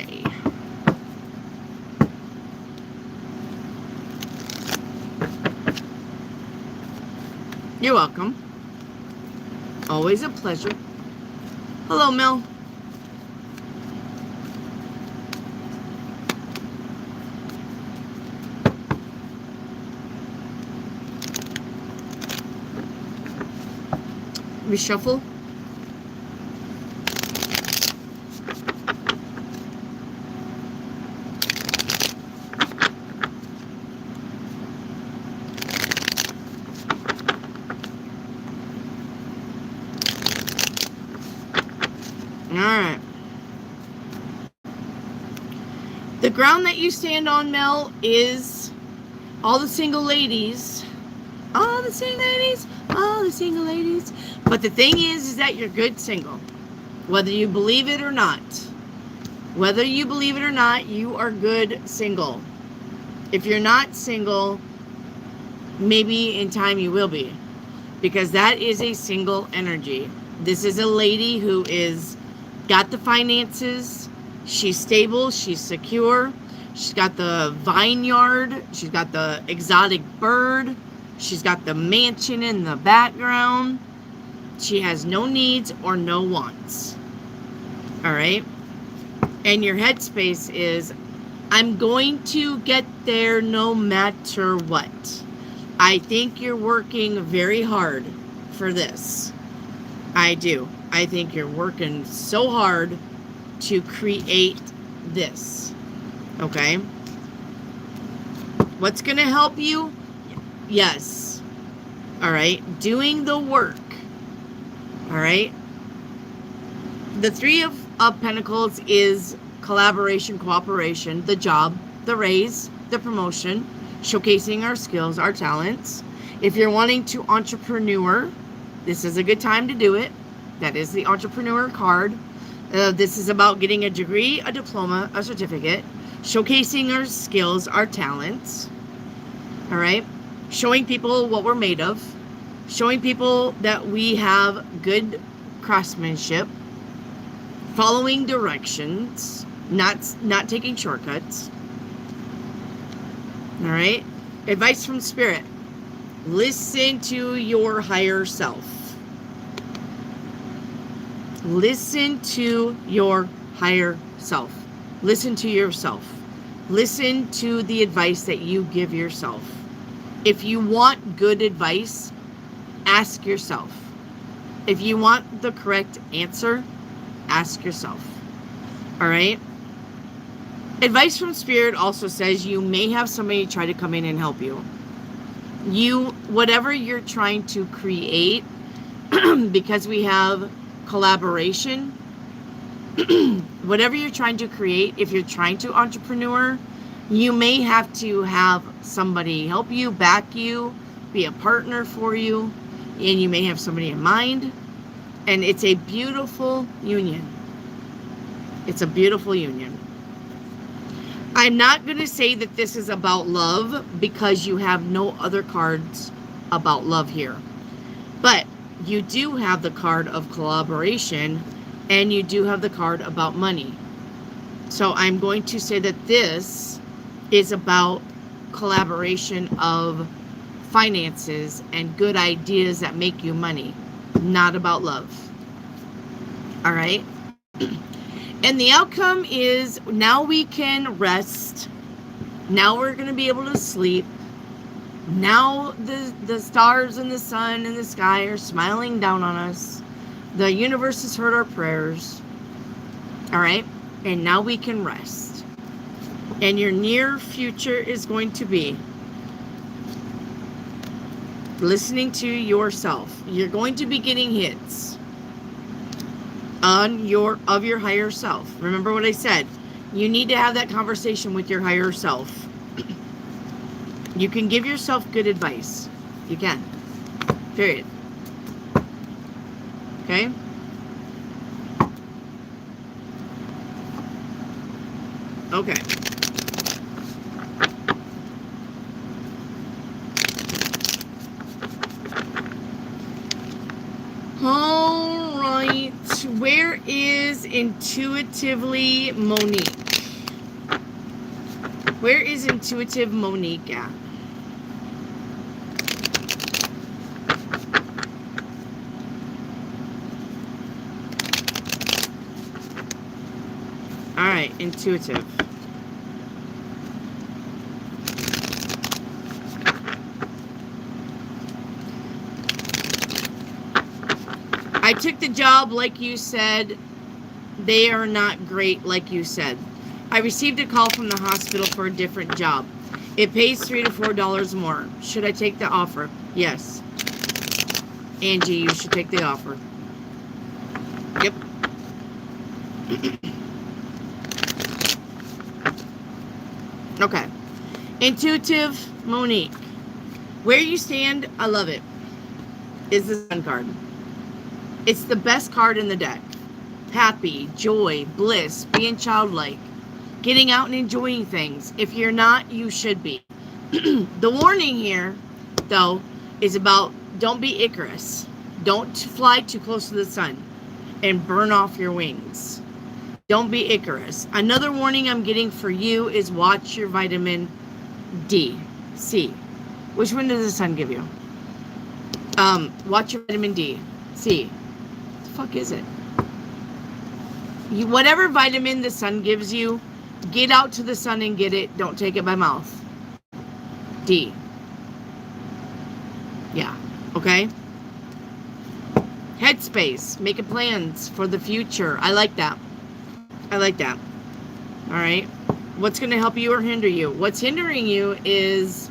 You're welcome. Always a pleasure. Hello, Mel. Reshuffle. Alright. The ground that you stand on, Mel, is all the single ladies. All the single ladies. All the single ladies. But the thing is that you're good single. Whether you believe it or not. Whether you believe it or not, you are good single. If you're not single, maybe in time you will be. Because that is a single energy. This is a lady who is got the finances. She's stable. She's secure. She's got the vineyard. She's got the exotic bird. She's got the mansion in the background. She has no needs or no wants. All right? And your headspace is, I'm going to get there no matter what. I think you're working very hard for this. I do. I think you're working so hard to create this. Okay? What's going to help you? Yes. All right? Doing the work. All right? The Three of Pentacles is collaboration, cooperation, the job, the raise, the promotion, showcasing our skills, our talents. If you're wanting to entrepreneur, this is a good time to do it. That is the entrepreneur card. This is about getting a degree, a diploma, a certificate, showcasing our skills, our talents. All right? Showing people what we're made of. Showing people that we have good craftsmanship. Following directions. Not taking shortcuts. All right? Advice from Spirit. Listen to your higher self. Listen to your higher self. Listen to yourself. Listen to the advice that you give yourself. If you want good advice, ask yourself. If you want the correct answer, ask yourself. All right? Advice from Spirit also says you may have somebody try to come in and help you. Whatever you're trying to create, because we have collaboration, whatever you're trying to create, if you're trying to entrepreneur, You may have to have somebody help you, back you, be a partner for you, and you may have somebody in mind. And it's a beautiful union. It's a beautiful union. I'm not going to say that this is about love because you have no other cards about love here. But you do have the card of collaboration and you do have the card about money. So I'm going to say that this is about collaboration of finances and good ideas that make you money, not about love. All right? And the outcome is now we can rest. Now we're going to be able to sleep. Now the stars and the sun and the sky are smiling down on us. The universe has heard our prayers. All right? And now we can rest. And your near future is going to be listening to yourself. You're going to be getting hits of your higher self. Remember what I said. You need to have that conversation with your higher self. You can give yourself good advice. You can. Period. Okay? Okay. All right. Where is intuitively Monique? Where is intuitive Monique at? All right, intuitive. I took the job like you said. They are not great like you said. I received a call from the hospital for a different job. It pays $3 to $4 more. Should I take the offer? Yes. Angie, you should take the offer. Yep. Okay. Intuitive Monique. Where you stand, I love it, is the Sun card. It's the best card in the deck. Happy, joy, bliss, being childlike, getting out and enjoying things. If you're not, you should be. The warning here, though, is about don't be Icarus. Don't fly too close to the sun and burn off your wings. Don't be Icarus. Another warning I'm getting for you is watch your vitamin D. C. Which one does the sun give you? Watch your vitamin D. C. What the fuck is it? Whatever vitamin the sun gives you, get out to the sun and get it. Don't take it by mouth. D. Yeah. Okay? Headspace. Making plans for the future. I like that. I like that. All right. What's going to help you or hinder you? What's hindering you is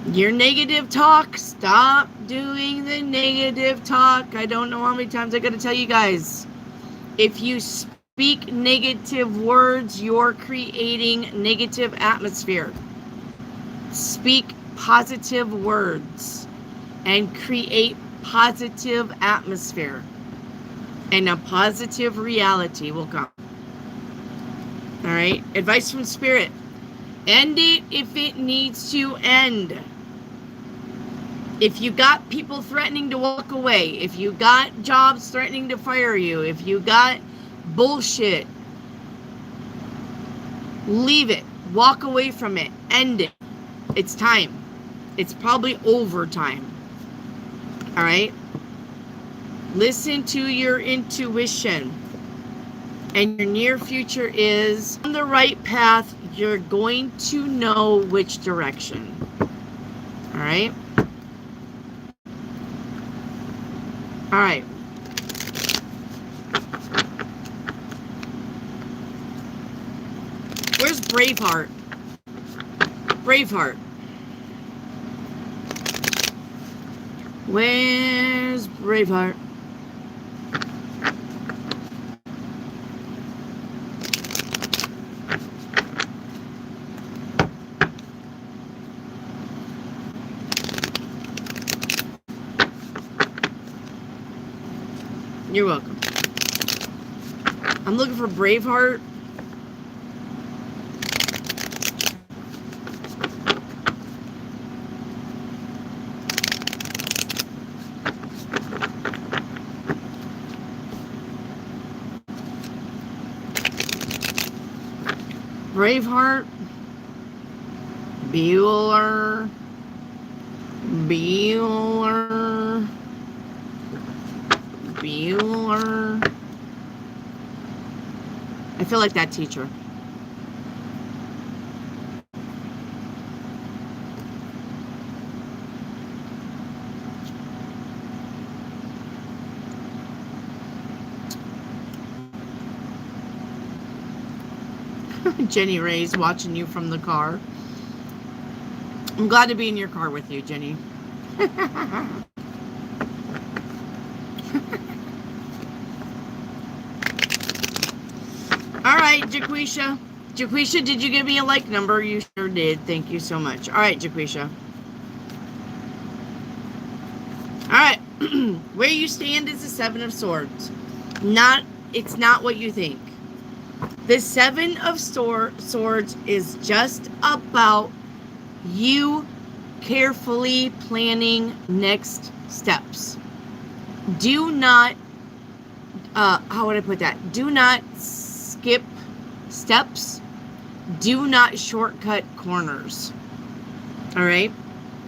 your negative talk. Stop doing the negative talk. I don't know how many times I got to tell you guys. If you speak negative words, you're creating negative atmosphere. Speak positive words and create positive atmosphere. And a positive reality will come. All right. Advice from Spirit. End it if it needs to end. If you got people threatening to walk away, if you got jobs threatening to fire you, if you got bullshit, leave it. Walk away from it. End it. It's time. It's probably overtime. All right? Listen to your intuition. And your near future is on the right path. You're going to know which direction. All right? All right. Where's Braveheart? Braveheart. Where's Braveheart? You're welcome. I'm looking for Braveheart. Braveheart. Bueller. Bueller. Bueller. I feel like that teacher. Jenny Ray's watching you from the car. I'm glad to be in your car with you, Jenny. All right, Jaquisha. Jaquisha, did you give me a like number? You sure did. Thank you so much. All right, Jaquisha. All right. Where you stand is the Seven of Swords. It's not what you think. The Seven of Swords is just about you carefully planning next steps. Do not, how would I put that? Do not skip steps. Do not shortcut corners. All right?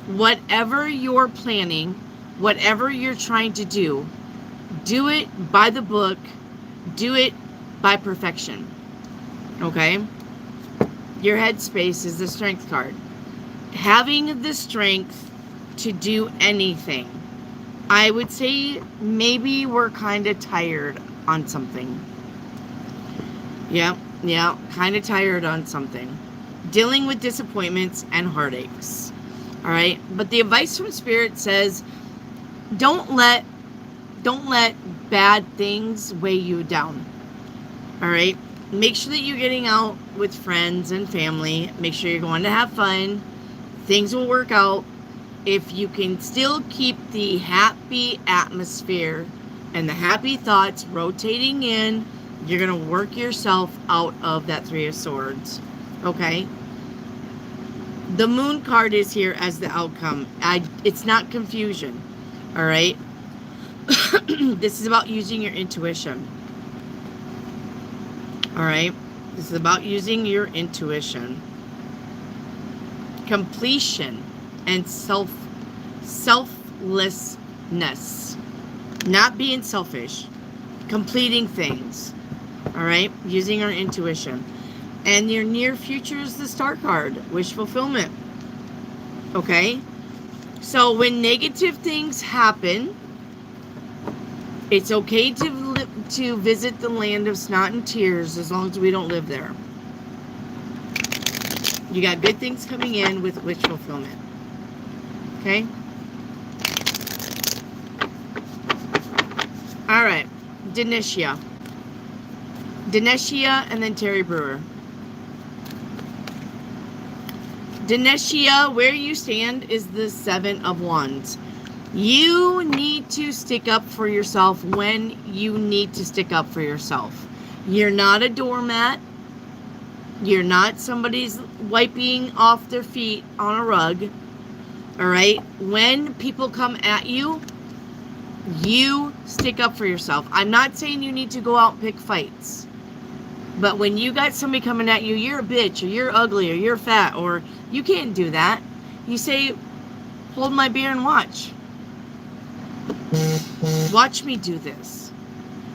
Whatever you're planning, whatever you're trying to do it by the book. Do it by perfection. Okay? Your headspace is the Strength card. Having the strength to do anything. I would say maybe we're kind of tired on something. Yeah, kind of tired on something. Dealing with disappointments and heartaches. All right? But the advice from Spirit says, don't let bad things weigh you down. All right? Make sure that you're getting out with friends and family. Make sure you're going to have fun. Things will work out. If you can still keep the happy atmosphere and the happy thoughts rotating in, you're going to work yourself out of that Three of Swords. Okay? The Moon card is here as the outcome. It's not confusion. All right? This is about using your intuition. All right? This is about using your intuition. Completion and selflessness. Not being selfish. Completing things. All right? Using our intuition. And your near future is the Star card. Wish fulfillment. Okay? So when negative things happen, it's okay to visit the land of snot and tears as long as we don't live there. You got good things coming in with wish fulfillment. Okay? All right. Denisha. Denisha and then Terry Brewer. Denisha, where you stand is the Seven of Wands. You need to stick up for yourself when you need to stick up for yourself. You're not a doormat. You're not somebody's wiping off their feet on a rug. All right? When people come at you, you stick up for yourself. I'm not saying you need to go out and pick fights. But when you got somebody coming at you, you're a bitch, or you're ugly, or you're fat, or you can't do that. You say, hold my beer and watch. Watch me do this.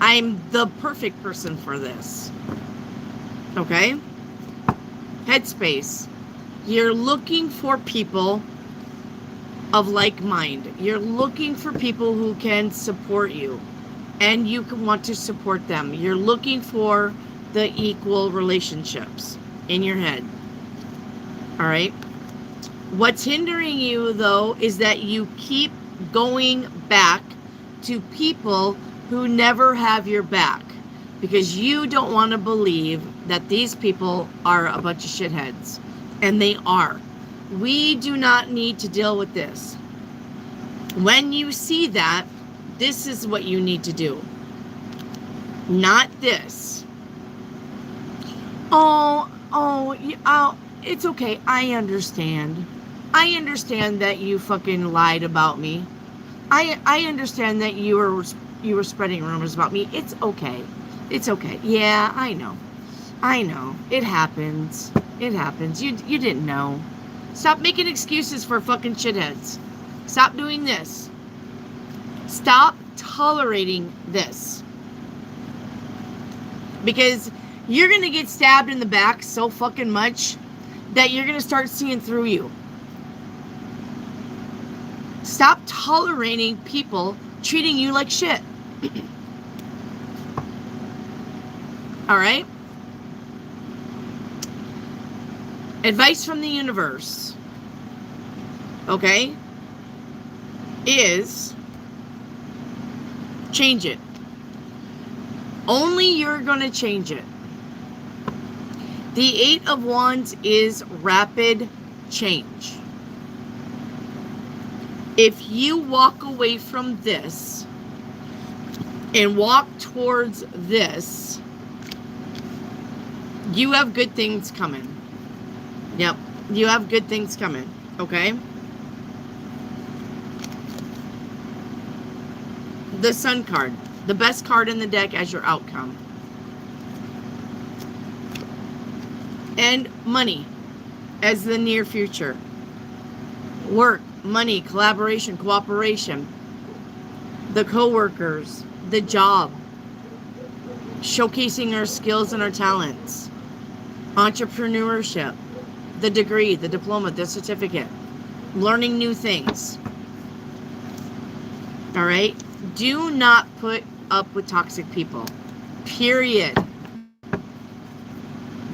I'm the perfect person for this. Okay? Headspace. You're looking for people of like mind. You're looking for people who can support you. And you can want to support them. You're looking for the equal relationships in your head. All right? What's hindering you, though, is that you keep going back to people who never have your back because you don't want to believe that these people are a bunch of shitheads. And they are. We do not need to deal with this. When you see that, this is what you need to do. Not this. It's okay. I understand. I understand that you fucking lied about me. I understand that you were spreading rumors about me. It's okay. It's okay. Yeah, I know. I know. It happens. It happens. You didn't know. Stop making excuses for fucking shitheads. Stop doing this. Stop tolerating this. Because you're going to get stabbed in the back so fucking much that you're going to start seeing through you. Stop tolerating people treating you like shit. All right? Advice from the universe, okay, is change it. Only you're going to change it. The Eight of Wands is rapid change. If you walk away from this and walk towards this, you have good things coming. Yep, you have good things coming, okay? The Sun card, the best card in the deck as your outcome. And money as the near future. Work, money, collaboration, cooperation. The co-workers, the job. Showcasing our skills and our talents. Entrepreneurship. The degree, the diploma, the certificate. Learning new things. All right? Do not put up with toxic people. Period.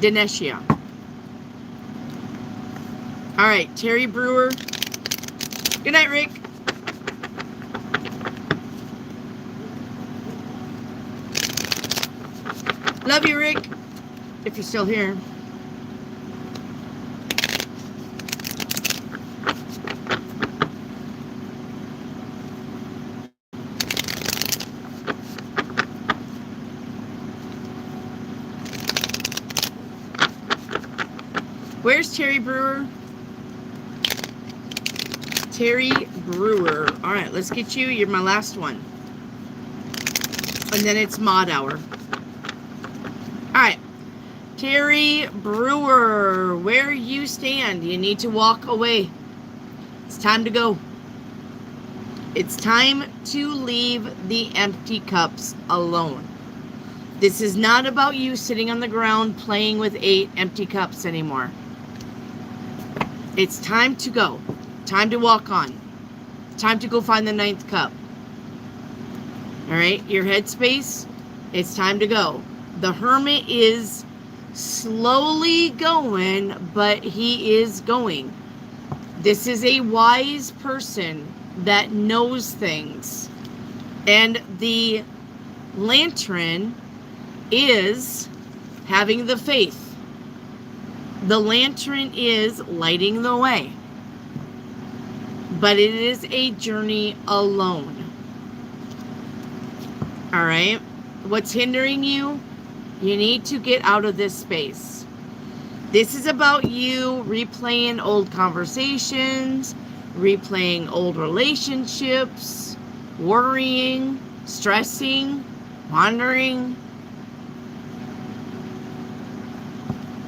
Dinesia. All right, Terry Brewer. Good night, Rick. Love you, Rick. If you're still here. Where's Terry Brewer? Terry Brewer. All right, let's get you. You're my last one. And then it's mod hour. All right. Terry Brewer, where you stand, you need to walk away. It's time to go. It's time to leave the empty cups alone. This is not about you sitting on the ground playing with 8 empty cups anymore. It's time to go. Time to walk on. Time to go find the 9th cup. All right, your headspace, it's time to go. The Hermit is slowly going, but he is going. This is a wise person that knows things. And the Lantern is having the faith. The Lantern is lighting the way. But it is a journey alone. All right? What's hindering you? You need to get out of this space. This is about you replaying old conversations, replaying old relationships, worrying, stressing, wandering.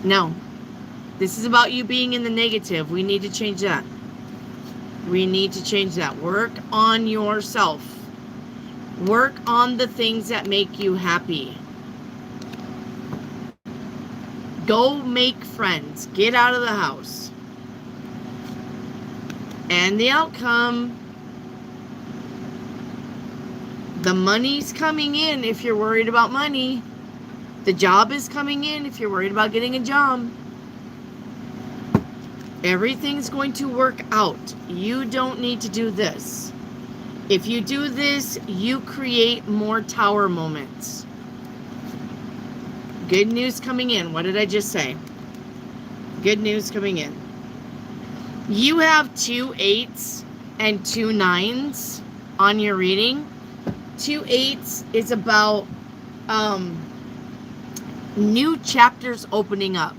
No. This is about you being in the negative. We need to change that. We need to change that. Work on yourself. Work on the things that make you happy. Go make friends. Get out of the house. And the outcome, the money's coming in if you're worried about money. The job is coming in if you're worried about getting a job. Everything's going to work out. You don't need to do this. If you do this, you create more tower moments. Good news coming in. What did I just say? Good news coming in. You have 2 8s and 2 9s on your reading. 2 8s is about Um, new chapters opening up.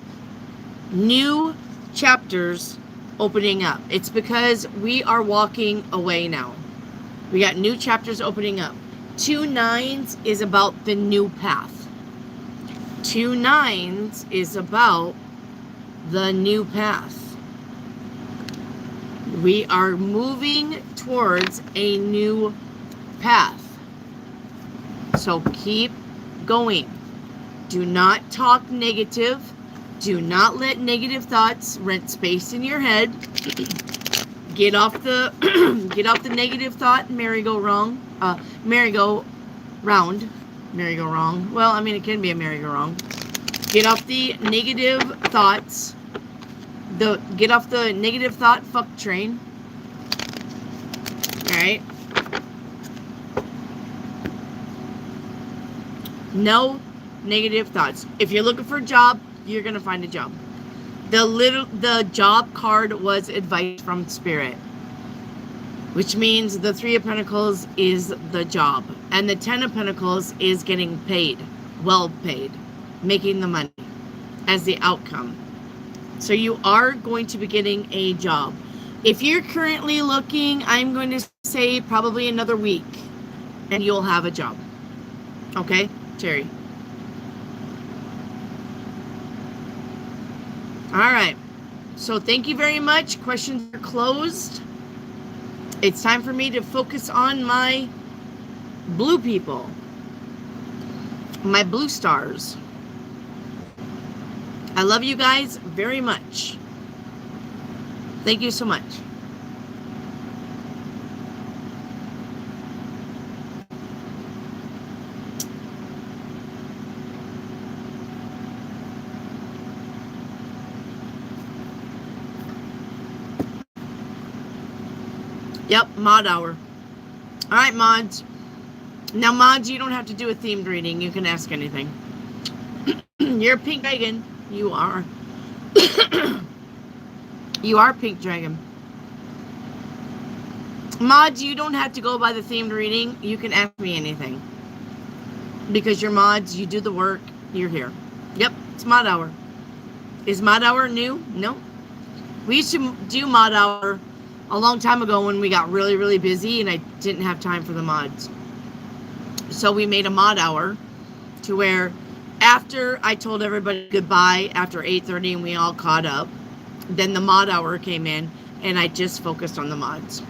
New chapters opening up. It's because we are walking away now. We got new chapters opening up. 2 nines is about the new path. 2 nines is about the new path. We are moving towards a new path. So keep going. Do not talk negative. Do not let negative thoughts rent space in your head. Get off the get off the negative thought merry-go-round. Merry-go-round. Merry-go-round. Well, I mean, it can be a merry-go-round. Get off the negative thoughts. Get off the negative thought fuck train. Alright? No negative thoughts. If you're looking for a job, you're gonna find a job. The job card was advice from Spirit, which means the 3 of Pentacles is the job, and the 10 of Pentacles is getting paid, well paid, making the money as the outcome. So you are going to be getting a job. If you're currently looking, I'm going to say probably another week, and you'll have a job. Okay, Terry. All right. So thank you very much. Questions are closed. It's time for me to focus on my blue people, my blue stars. I love you guys very much. Thank you so much. Yep, mod hour. All right, mods. Now, mods, you don't have to do a themed reading. You can ask anything. You're a pink dragon. You are. You are pink dragon. Mods, you don't have to go by the themed reading. You can ask me anything. Because you're mods, you do the work, you're here. Yep, it's mod hour. Is mod hour new? No. We used to do mod hour a long time ago when we got really, really busy and I didn't have time for the mods. So we made a mod hour to where after I told everybody goodbye after 8:30 and we all caught up, then the mod hour came in and I just focused on the mods.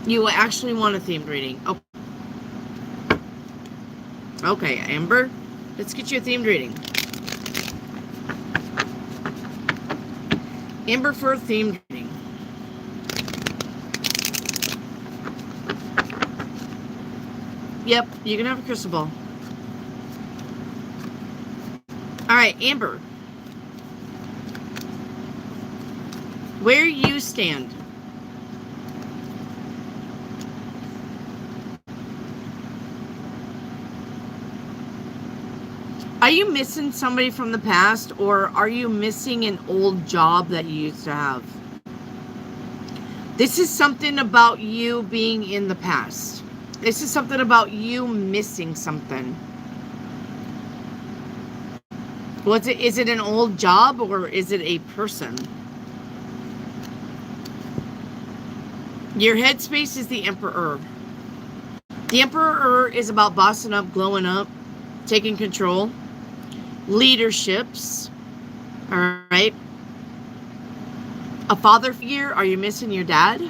You actually want a themed reading. Oh. Okay, Amber, let's get you a themed reading. Amber for a themed reading. Yep, you can have a crystal ball. All right, Amber. Where you stand. Are you missing somebody from the past, or are you missing an old job that you used to have? This is something about you being in the past. This is something about you missing something. Is it an old job or is it a person? Your headspace is the Emperor. The Emperor is about bossing up, glowing up, taking control, leaderships. All right. A father figure. Are you missing your dad?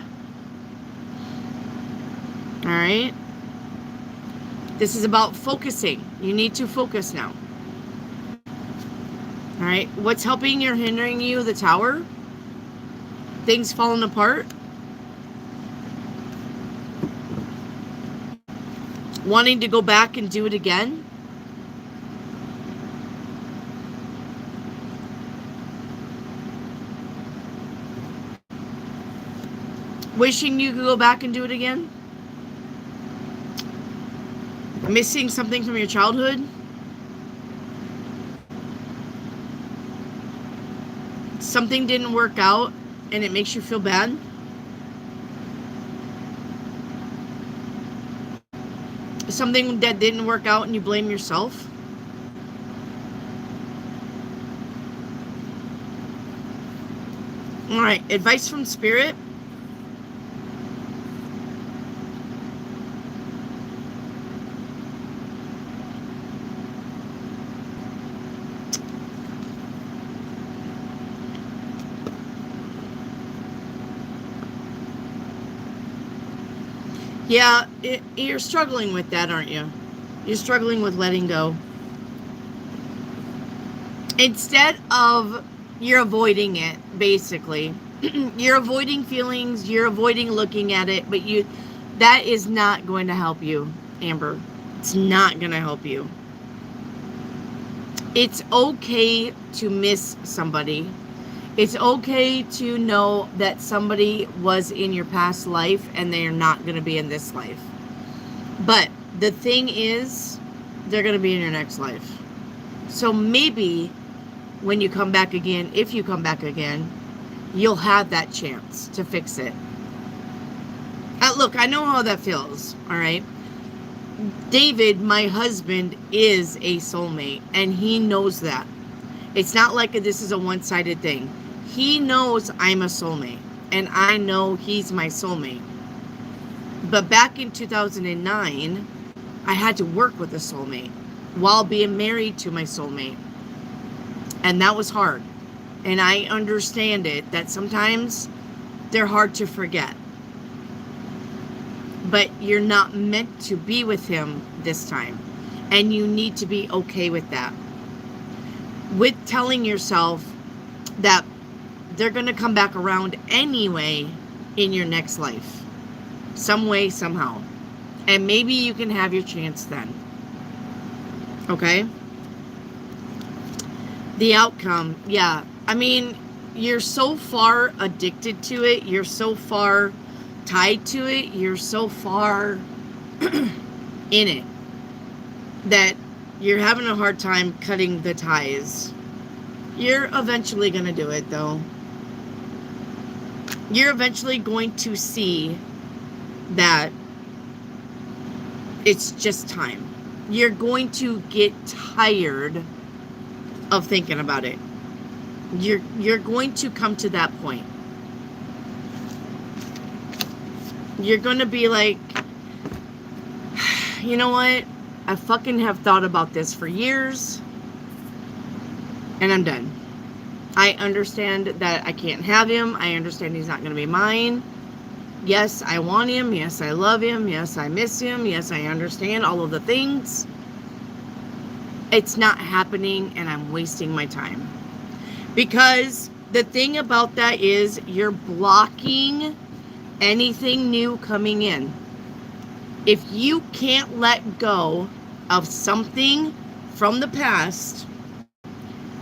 All right. This is about focusing. You need to focus now. All right. What's helping or hindering you? The Tower. Things falling apart. Wanting to go back and do it again. Wishing you could go back and do it again. Missing something from your childhood. Something didn't work out and it makes you feel bad. Something that didn't work out and you blame yourself? All right, advice from Spirit. Yeah, you're struggling with that, aren't you? You're struggling with letting go. Instead of, you're avoiding it, basically. You're avoiding feelings, you're avoiding looking at it, but that is not going to help you, Amber. It's not going to help you. It's okay to miss somebody. It's okay to know that somebody was in your past life and they are not going to be in this life. But the thing is, they're going to be in your next life. So maybe when you come back again, if you come back again, you'll have that chance to fix it. Look, I know how that feels, all right? David, my husband, is a soulmate, and he knows that. It's not like this is a one-sided thing. He knows I'm a soulmate, and I know he's my soulmate. But back in 2009, I had to work with a soulmate while being married to my soulmate. And that was hard. And I understand it, that sometimes they're hard to forget. But you're not meant to be with him this time. And you need to be okay with that. With telling yourself that they're going to come back around anyway in your next life. Some way, somehow. And maybe you can have your chance then. Okay? The outcome, yeah. I mean, you're so far addicted to it. You're so far tied to it. You're so far in it that you're having a hard time cutting the ties. You're eventually going to do it, though. You're eventually going to see that it's just time. You're going to get tired of thinking about it. You're going to come to that point. You're going to be like, you know what? I fucking have thought about this for years, and I'm done. I understand that I can't have him. I understand he's not going to be mine. Yes, I want him. Yes, I love him. Yes, I miss him. Yes, I understand all of the things. It's not happening, and I'm wasting my time. Because the thing about that is you're blocking anything new coming in. If you can't let go of something from the past,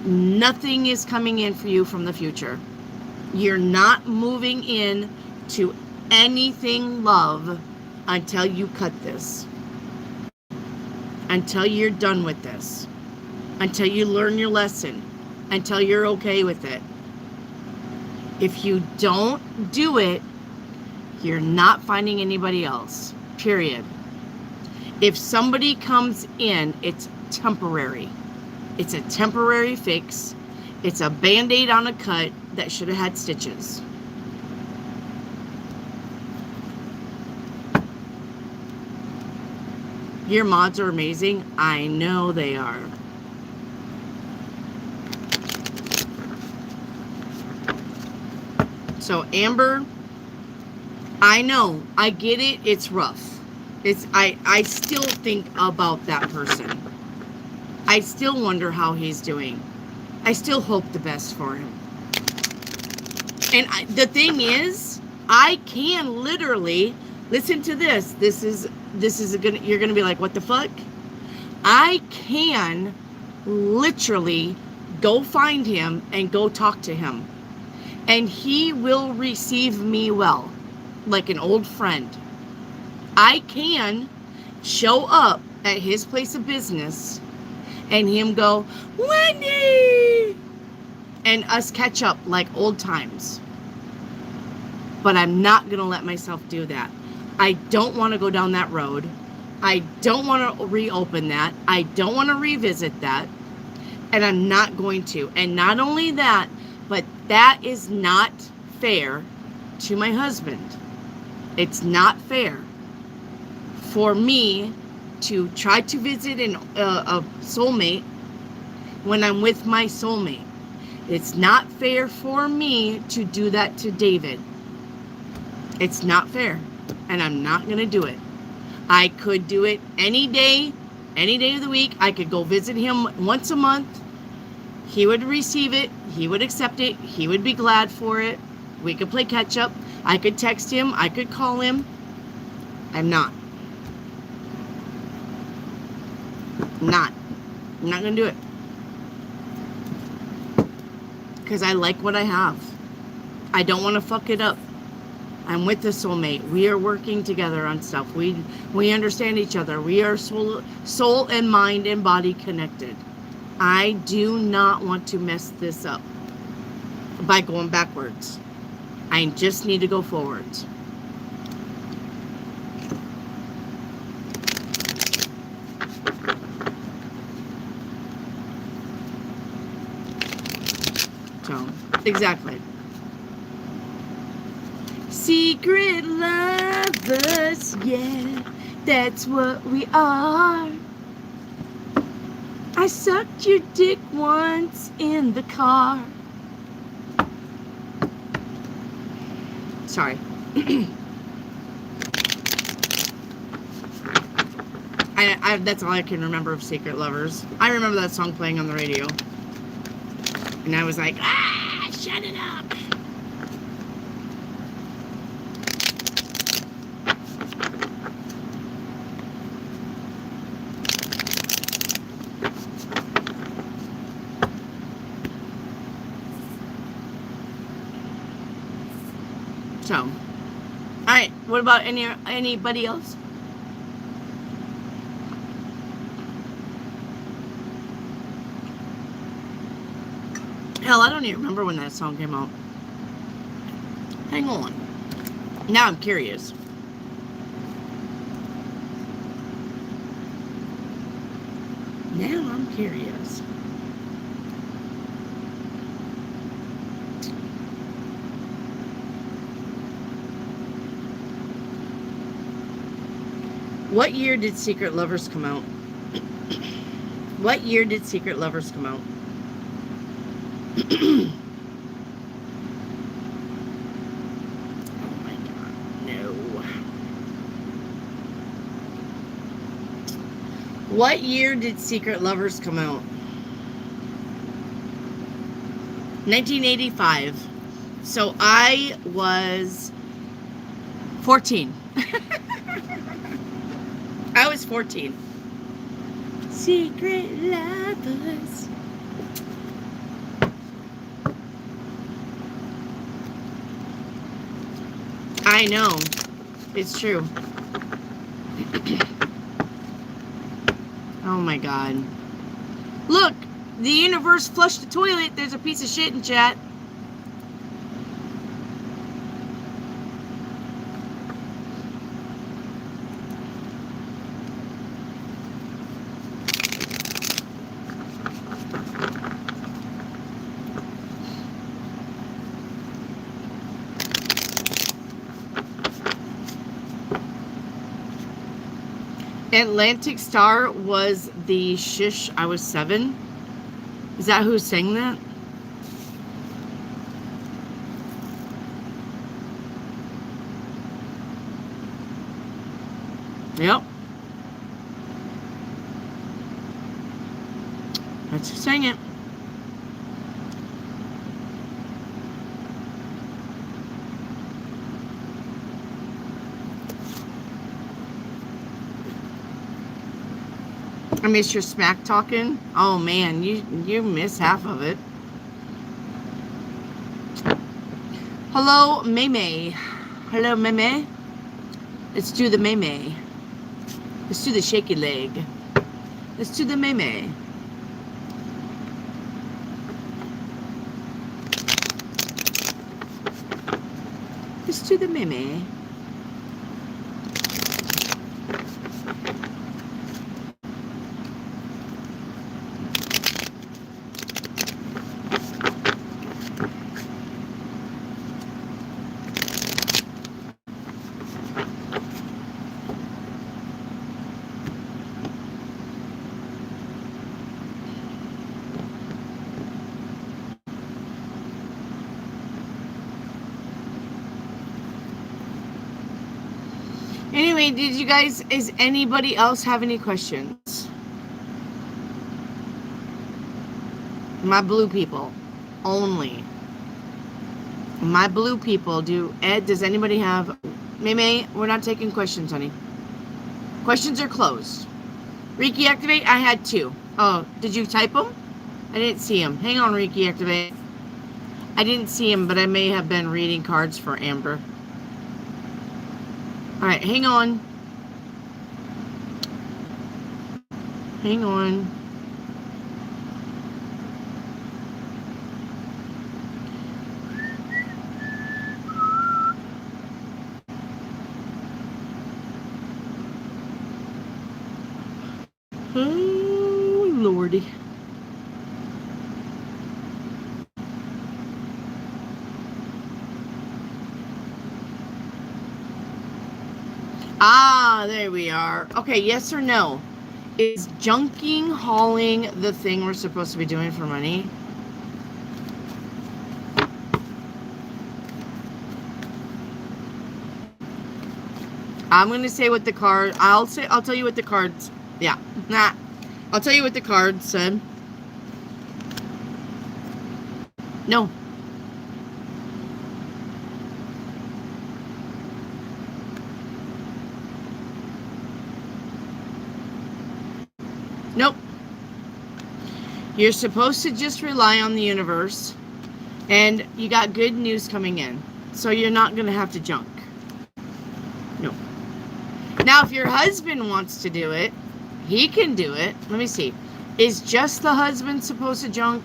nothing is coming in for you from the future. You're not moving in to anything love until you cut this. Until you're done with this. Until you learn your lesson. Until you're okay with it. If you don't do it, you're not finding anybody else. Period. If somebody comes in, it's temporary. It's a temporary fix. It's a Band-Aid on a cut that should have had stitches. Your mods are amazing. I know they are. So Amber, I know, I get it. It's rough. I still think about that person. I still wonder how he's doing. I still hope the best for him. And the thing is, I can literally listen to this. This is you're gonna be like, what the fuck? I can literally go find him and go talk to him, and he will receive me well, like an old friend. I can show up at his place of business and him go, Wendy, and us catch up like old times. But I'm not gonna let myself do that. I don't want to go down that road. I don't want to reopen that. I don't want to revisit that. And I'm not going to. And not only that, but that is not fair to my husband. It's not fair for me to try to visit a soulmate when I'm with my soulmate. It's not fair for me to do that to David. It's not fair. And I'm not going to do it. I could do it any day of the week. I could go visit him once a month. He would receive it. He would accept it. He would be glad for it. We could play catch up. I could text him. I could call him. I'm not. I'm not going to do it. Because I like what I have. I don't want to fuck it up. I'm with the soulmate. We are working together on stuff. We understand each other. We are soul and mind and body connected. I do not want to mess this up by going backwards. I just need to go forwards. So, exactly. Secret lovers, yeah, that's what we are. I sucked your dick once in the car. Sorry. That's all I can remember of Secret Lovers. I remember that song playing on the radio. And I was like, shut it up. So, all right. What about anybody else? Hell, I don't even remember when that song came out. Hang on. Now I'm curious. Now I'm curious. What year did Secret Lovers come out? What year did Secret Lovers come out? Oh my God, no. What year did Secret Lovers come out? 1985. So I was 14. I was 14. Secret Lovers. I know. It's true. Oh my God. Look, the universe flushed the toilet. There's a piece of shit in chat. Atlantic Star was the Shish I Was 7. Is that who sang that? Yep. That's who sang it. I miss your smack talking. Oh man, you miss half of it. Hello, Meme. Hello, Meme. Let's do the Meme. Let's do the shaky leg. Let's do the Meme. Let's do the Meme. Anyway, is anybody else have any questions? My blue people only. My blue people. Does anybody have... May, we're not taking questions, honey. Questions are closed. Reiki Activate, I had 2. Oh, did you type them? I didn't see them. Hang on, Reiki Activate. I didn't see him, but I may have been reading cards for Amber. Alright, hang on. Hang on. Oh, Lordy. Ah, there we are. Okay, yes or no? Is junking, hauling the thing we're supposed to be doing for money? I'm going to say what the card... I'll tell you what the cards... Yeah. Nah. I'll tell you what the card said. No. Nope. You're supposed to just rely on the universe, and you got good news coming in, so you're not going to have to junk. No. Now, if your husband wants to do it, he can do it. Let me see. Is just the husband supposed to junk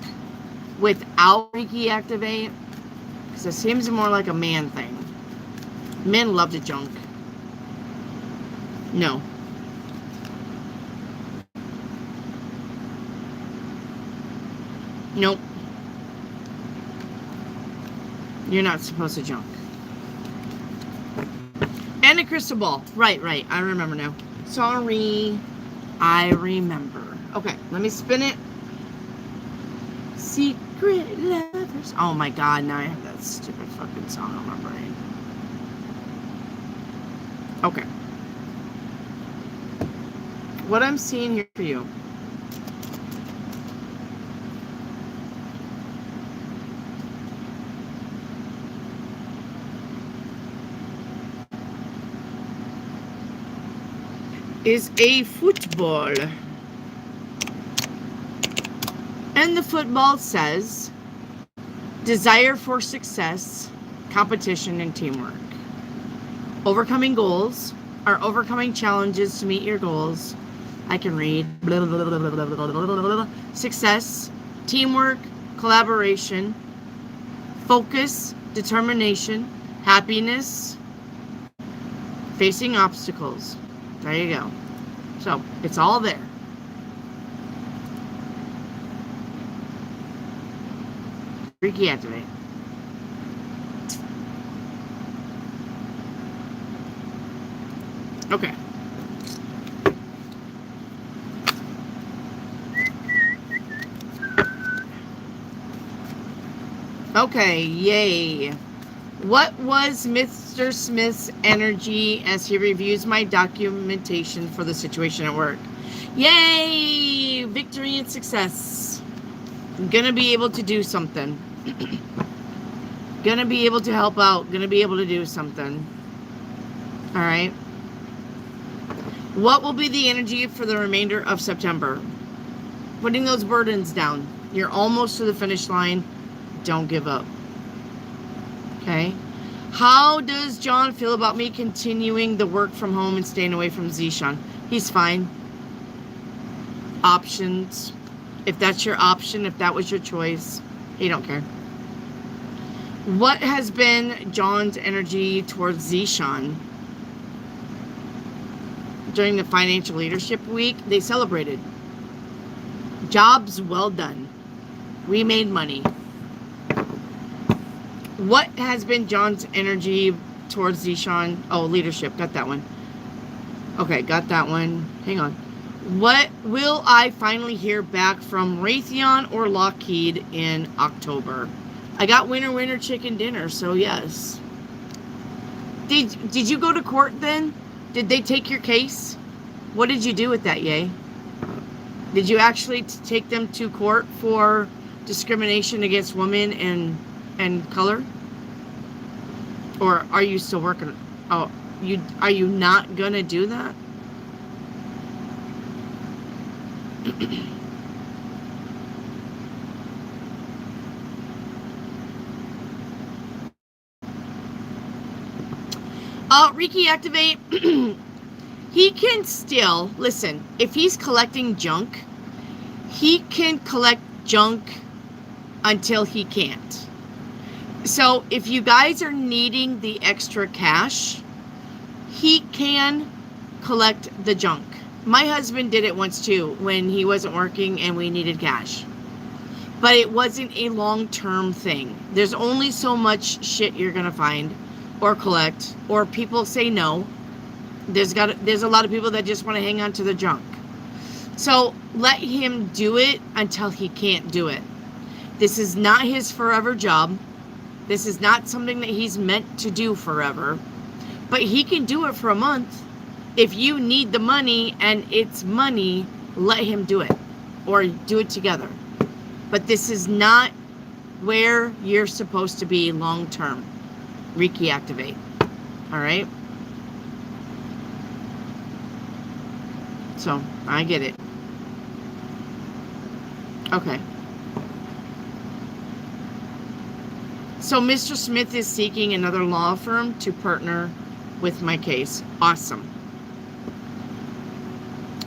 without Reiki Activate? Because it seems more like a man thing. Men love to junk. No. Nope. You're not supposed to junk. And a crystal ball. Right. I remember now. Sorry. I remember. Okay, let me spin it. Secret lovers. Oh my god, now I have that stupid fucking song on my brain. Okay. What I'm seeing here for you. Is a football. And the football says desire for success, competition, and teamwork. Overcoming goals or overcoming challenges to meet your goals. I can read. Blah, blah, blah, blah, blah, blah, blah. Success, teamwork, collaboration, focus, determination, happiness, facing obstacles. There you go. So, it's all there. Reiki Activate. Okay. Okay, yay. What was Mr. Smith's energy as he reviews my documentation for the situation at work? Yay! Victory and success. I'm gonna be able to do something. Gonna be able to help out. Gonna be able to do something. Alright. What will be the energy for the remainder of September? Putting those burdens down. You're almost to the finish line. Don't give up. Okay. How does John feel about me continuing the work from home and staying away from Zishan? He's fine. Options. If that's your option, if that was your choice, he don't care. What has been John's energy towards Zishan? During the financial leadership week, they celebrated. Jobs well done. We made money. What has been John's energy towards Zishan? Oh, leadership. Got that one. Okay, got that one. Hang on. What will I finally hear back from Raytheon or Lockheed in October? I got winner chicken dinner, so yes. Did you go to court then? Did they take your case? What did you do with that, Yay? Did you actually take them to court for discrimination against women and color? Or are you still working? Oh, are you not gonna do that? Reiki activate. He can still, listen, if he's collecting junk, he can collect junk until he can't. So if you guys are needing the extra cash, he can collect the junk. My husband did it once too when he wasn't working and we needed cash. But it wasn't a long-term thing. There's only so much shit you're going to find or collect, or people say no. There's a lot of people that just want to hang on to the junk. So let him do it until he can't do it. This is not his forever job. This is not something that he's meant to do forever. But he can do it for a month. If you need the money and it's money, let him do it. Or do it together. But this is not where you're supposed to be long term. Reiki activate. Alright? So, I get it. Okay. So, Mr. Smith is seeking another law firm to partner with my case. Awesome.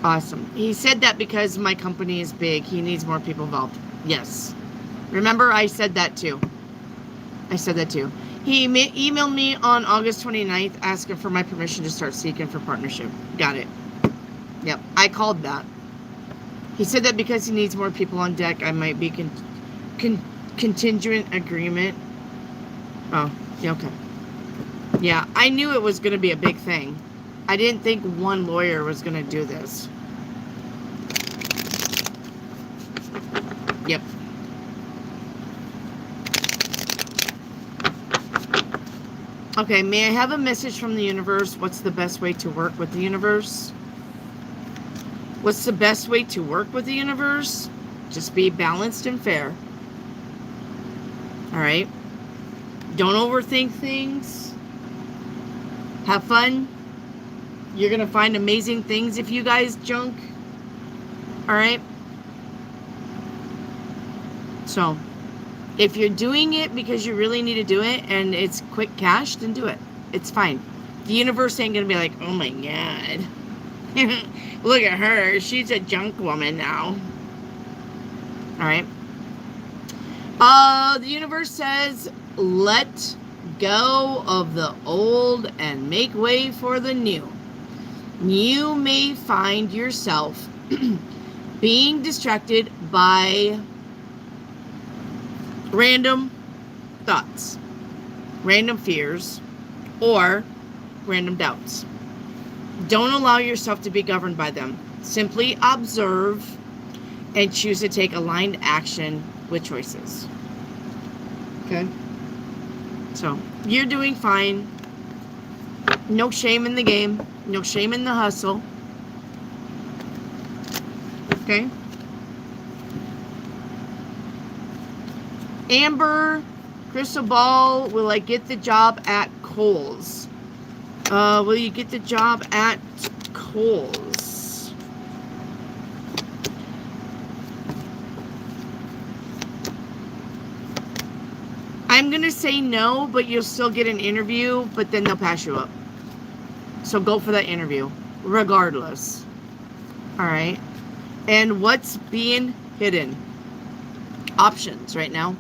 Awesome. He said that because my company is big. He needs more people involved. Yes. Remember, I said that too. I said that too. He emailed me on August 29th asking for my permission to start seeking for partnership. Got it. Yep, I called that. He said that because he needs more people on deck, I might be contingent agreement. Oh, yeah, okay. Yeah, I knew it was going to be a big thing. I didn't think one lawyer was going to do this. Yep. Okay, may I have a message from the universe? What's the best way to work with the universe? What's the best way to work with the universe? Just be balanced and fair. Alright? Don't overthink things. Have fun. You're going to find amazing things if you guys junk. Alright? So, if you're doing it because you really need to do it and it's quick cash, then do it. It's fine. The universe ain't going to be like, oh my God. Look at her. She's a junk woman now. Alright. The universe says, let go of the old and make way for the new. You may find yourself being distracted by random thoughts, random fears, or random doubts. Don't allow yourself to be governed by them. Simply observe and choose to take aligned action with choices. Okay? So, you're doing fine. No shame in the game. No shame in the hustle. Okay? Amber, crystal ball, will I get the job at Kohl's? Will you get the job at Kohl's? I'm going to say no, but you'll still get an interview, but then they'll pass you up. So go for that interview, regardless. Alright? And what's being hidden? Options right now.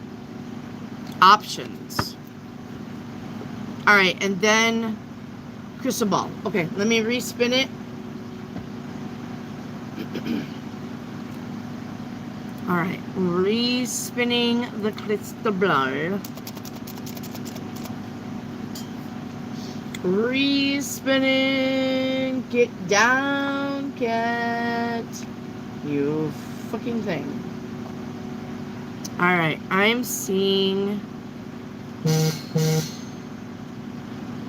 Options. Alright, and then crystal ball. Okay, let me respin it. Alright, respinning the crystal ball. Respinning. Get down, cat. You fucking thing. Alright, I'm seeing...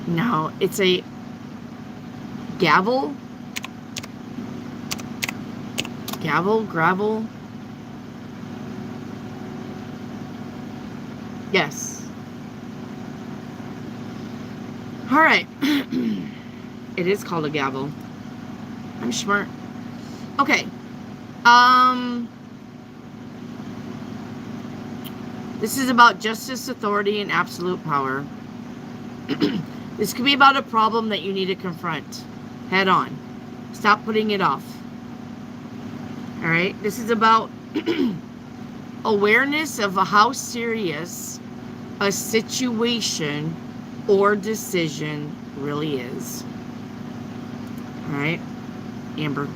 No, it's a Gavel? Gavel? Gravel? Yes. Alright. It is called a gavel. I'm smart. Okay. This is about justice, authority, and absolute power. This could be about a problem that you need to confront head on. Stop putting it off. Alright? This is about awareness of how serious a situation or decision really is. Alright? Amber.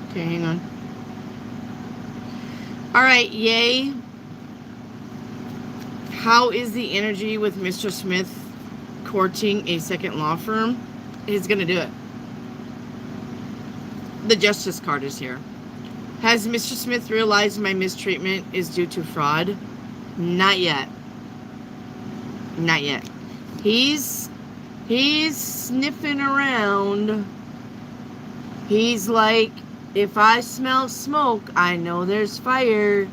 Okay, hang on. Alright, yay. How is the energy with Mr. Smith courting a second law firm? He's going to do it. The Justice card is here. Has Mr. Smith realized my mistreatment is due to fraud? Not yet. Not yet. He's sniffing around. He's like, if I smell smoke, I know there's fire.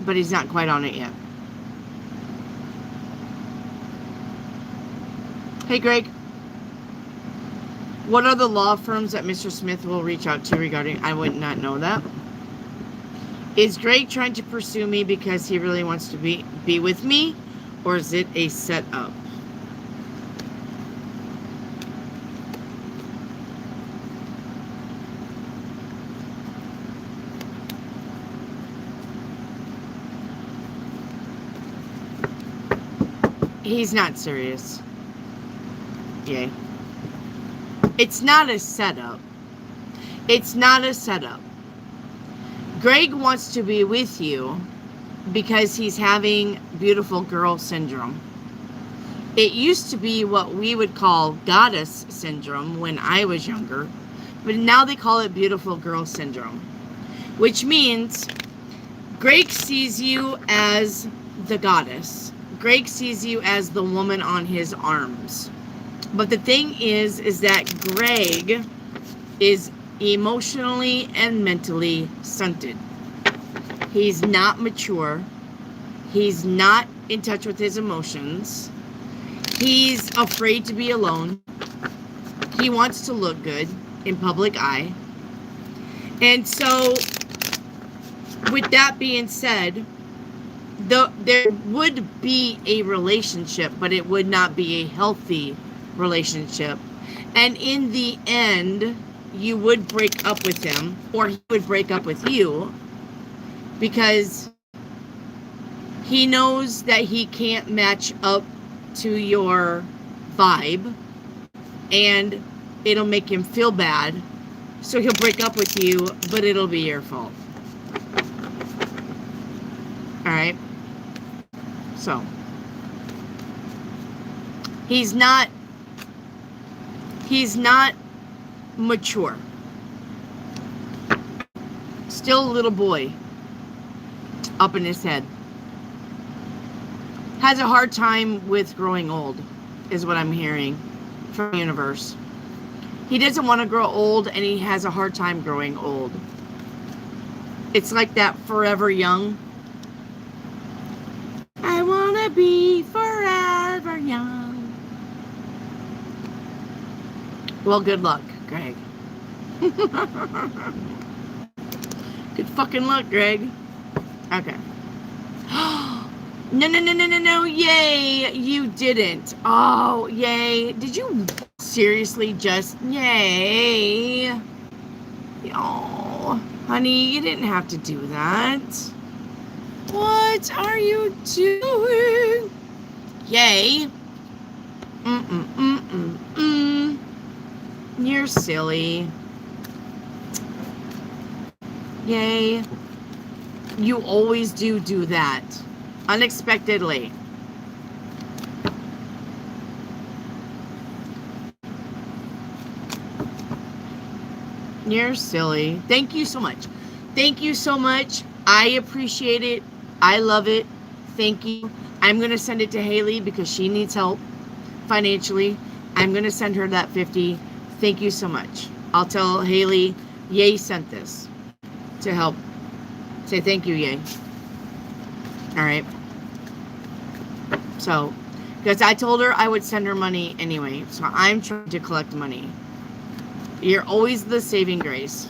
But he's not quite on it yet. Hey, Greg. What are the law firms that Mr. Smith will reach out to regarding? I would not know that. Is Greg trying to pursue me because he really wants to be with me? Or is it a setup? He's not serious. Yay. It's not a setup. It's not a setup. Greg wants to be with you because he's having beautiful girl syndrome. It used to be what we would call goddess syndrome when I was younger, but now they call it beautiful girl syndrome, which means Greg sees you as the goddess. Greg sees you as the woman on his arms. But the thing is that Greg is emotionally and mentally stunted. He's not mature. He's not in touch with his emotions. He's afraid to be alone. He wants to look good in public eye. And so, with that being said, there would be a relationship, but it would not be a healthy relationship. And in the end, you would break up with him, or he would break up with you, because he knows that he can't match up to your vibe, and it'll make him feel bad, so he'll break up with you, but it'll be your fault. Alright? So, he's not mature. Still a little boy up in his head. Has a hard time with growing old, is what I'm hearing from the universe. He doesn't want to grow old, and he has a hard time growing old. It's like that forever young. I want to be forever young. Well, good luck, Greg. Good fucking luck, Greg. Okay. No, yay, you didn't. Oh, yay. Did you seriously just, yay. Oh, Honey, you didn't have to do that. What are you doing? Yay. You're silly. Yay. You always do that. Unexpectedly. You're silly. Thank you so much. Thank you so much. I appreciate it. I love it. Thank you. I'm going to send it to Haley because she needs help financially. I'm going to send her that 50. Thank you so much. I'll tell Haley, Yay sent this to help. Say thank you, Yay. All right. So, because I told her I would send her money anyway. So I'm trying to collect money. You're always the saving grace.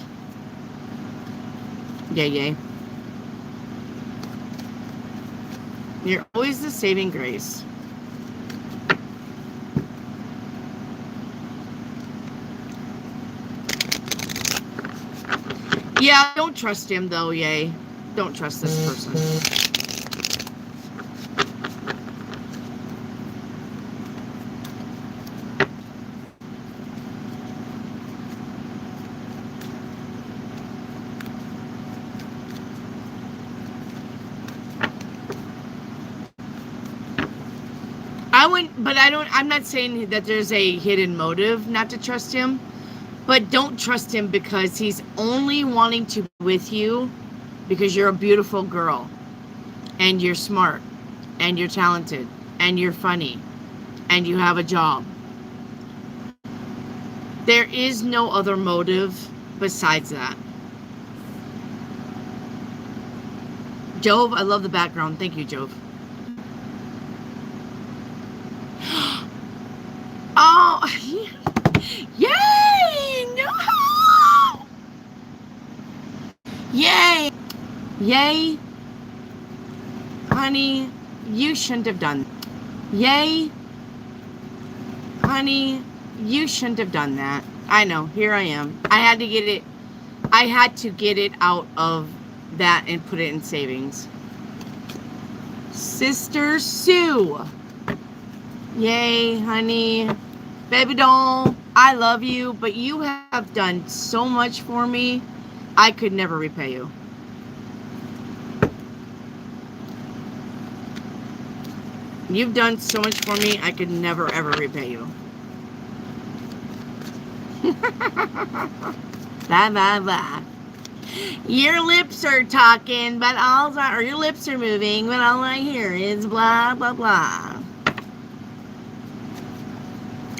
Yay, yay. You're always the saving grace. Yeah, don't trust him though, Yay. Don't trust this person. I'm not saying that there's a hidden motive not to trust him, but don't trust him because he's only wanting to be with you because you're a beautiful girl and you're smart and you're talented and you're funny and you have a job. There is no other motive besides that. Jove, I love the background. Thank you, Jove. Oh, yay! No! Yay! Yay! Honey, you shouldn't have done that. Yay! Honey, you shouldn't have done that. I know, here I am. I had to get it out of that and put it in savings. Sister Sue. Yay, honey. Baby doll, I love you, but you have done so much for me. I could never repay you. You've done so much for me, I could never, ever repay you. Bye, bye, bye. Your lips are talking, but or your lips are moving, but all I hear is blah, blah, blah.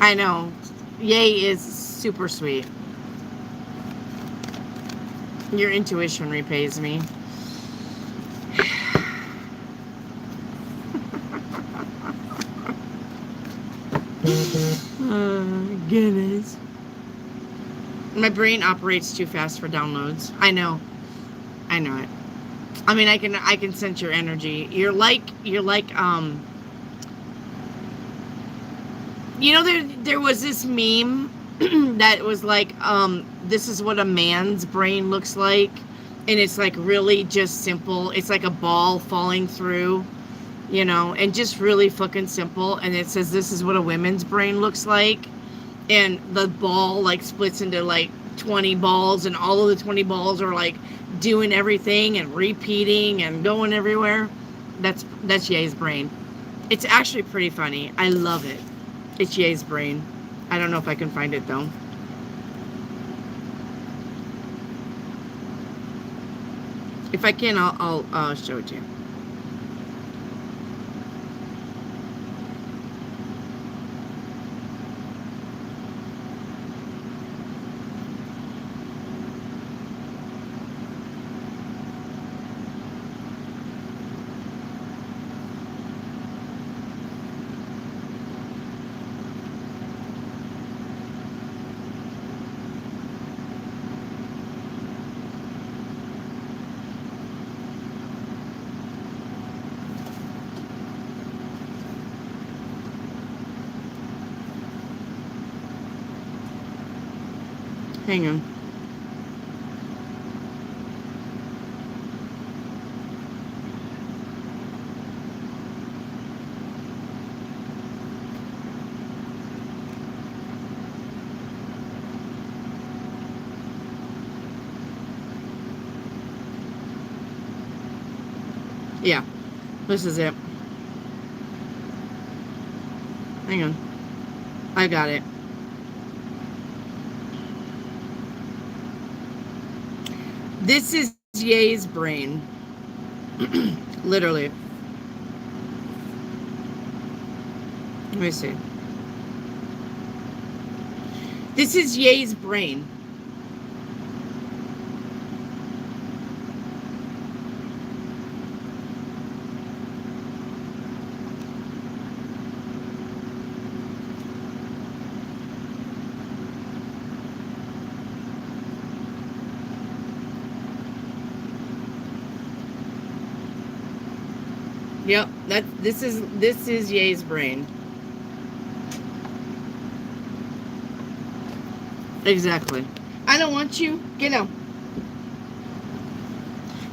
I know. Yay is super sweet. Your intuition repays me. Oh, goodness. My brain operates too fast for downloads. I know. I know it. I mean, I can sense your energy. You're like you know, there was this meme that was like, this is what a man's brain looks like. And it's like really just simple. It's like a ball falling through, you know, and just really fucking simple. And it says, this is what a women's brain looks like. And the ball like splits into like 20 balls. And all of the 20 balls are like doing everything and repeating and going everywhere. That's Yay's brain. It's actually pretty funny. I love it. It's Yay's brain. I don't know if I can find it though. If I can, I'll show it to you. Hang on. Yeah, this is it. Hang on. I got it. This is Ye's brain. Literally. Let me see. This is Ye's brain. Yep, this is Ye's brain. Exactly. I don't want you. Get out.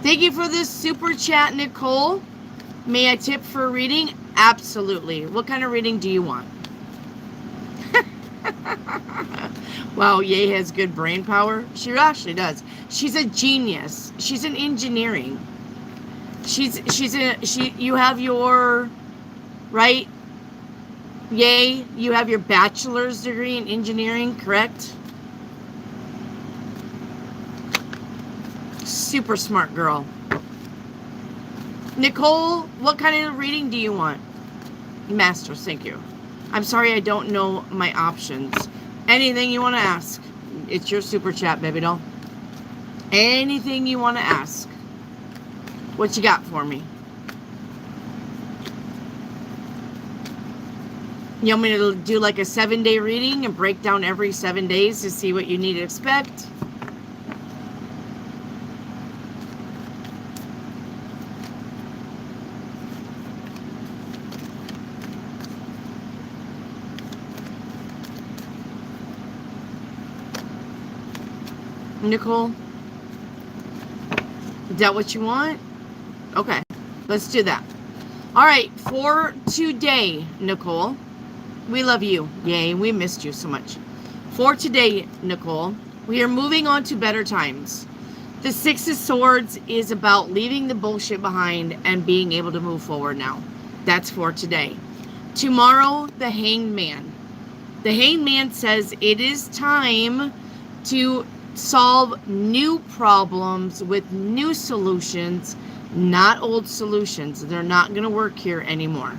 Thank you for this super chat, Nicole. May I tip for reading? Absolutely. What kind of reading do you want? Wow, Ye has good brain power. She actually does. She's a genius. She's in engineering. You have your, right? Ye, you have your bachelor's degree in engineering, correct? Super smart girl. Nicole, what kind of reading do you want? Masters, thank you. I'm sorry I don't know my options. Anything you want to ask. It's your super chat, baby doll. Anything you want to ask. What you got for me? You want me to do like a 7-day reading and break down every 7 days to see what you need to expect? Nicole? Is that what you want? Okay, let's do that. All right, for today, Nicole, we love you. Yay, we missed you so much. For today, Nicole, we are moving on to better times. The Six of Swords is about leaving the bullshit behind and being able to move forward now. That's for today. Tomorrow, the Hanged Man. The Hanged Man says it is time to solve new problems with new solutions, not old solutions. They're not going to work here anymore.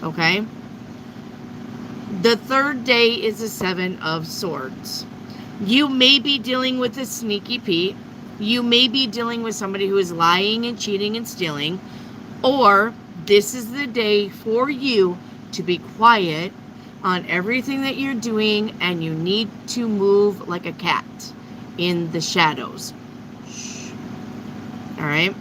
Okay? The third day is the Seven of Swords. You may be dealing with a sneaky Pete. You may be dealing with somebody who is lying and cheating and stealing. Or this is the day for you to be quiet on everything that you're doing, and you need to move like a cat in the shadows. Shh. All right.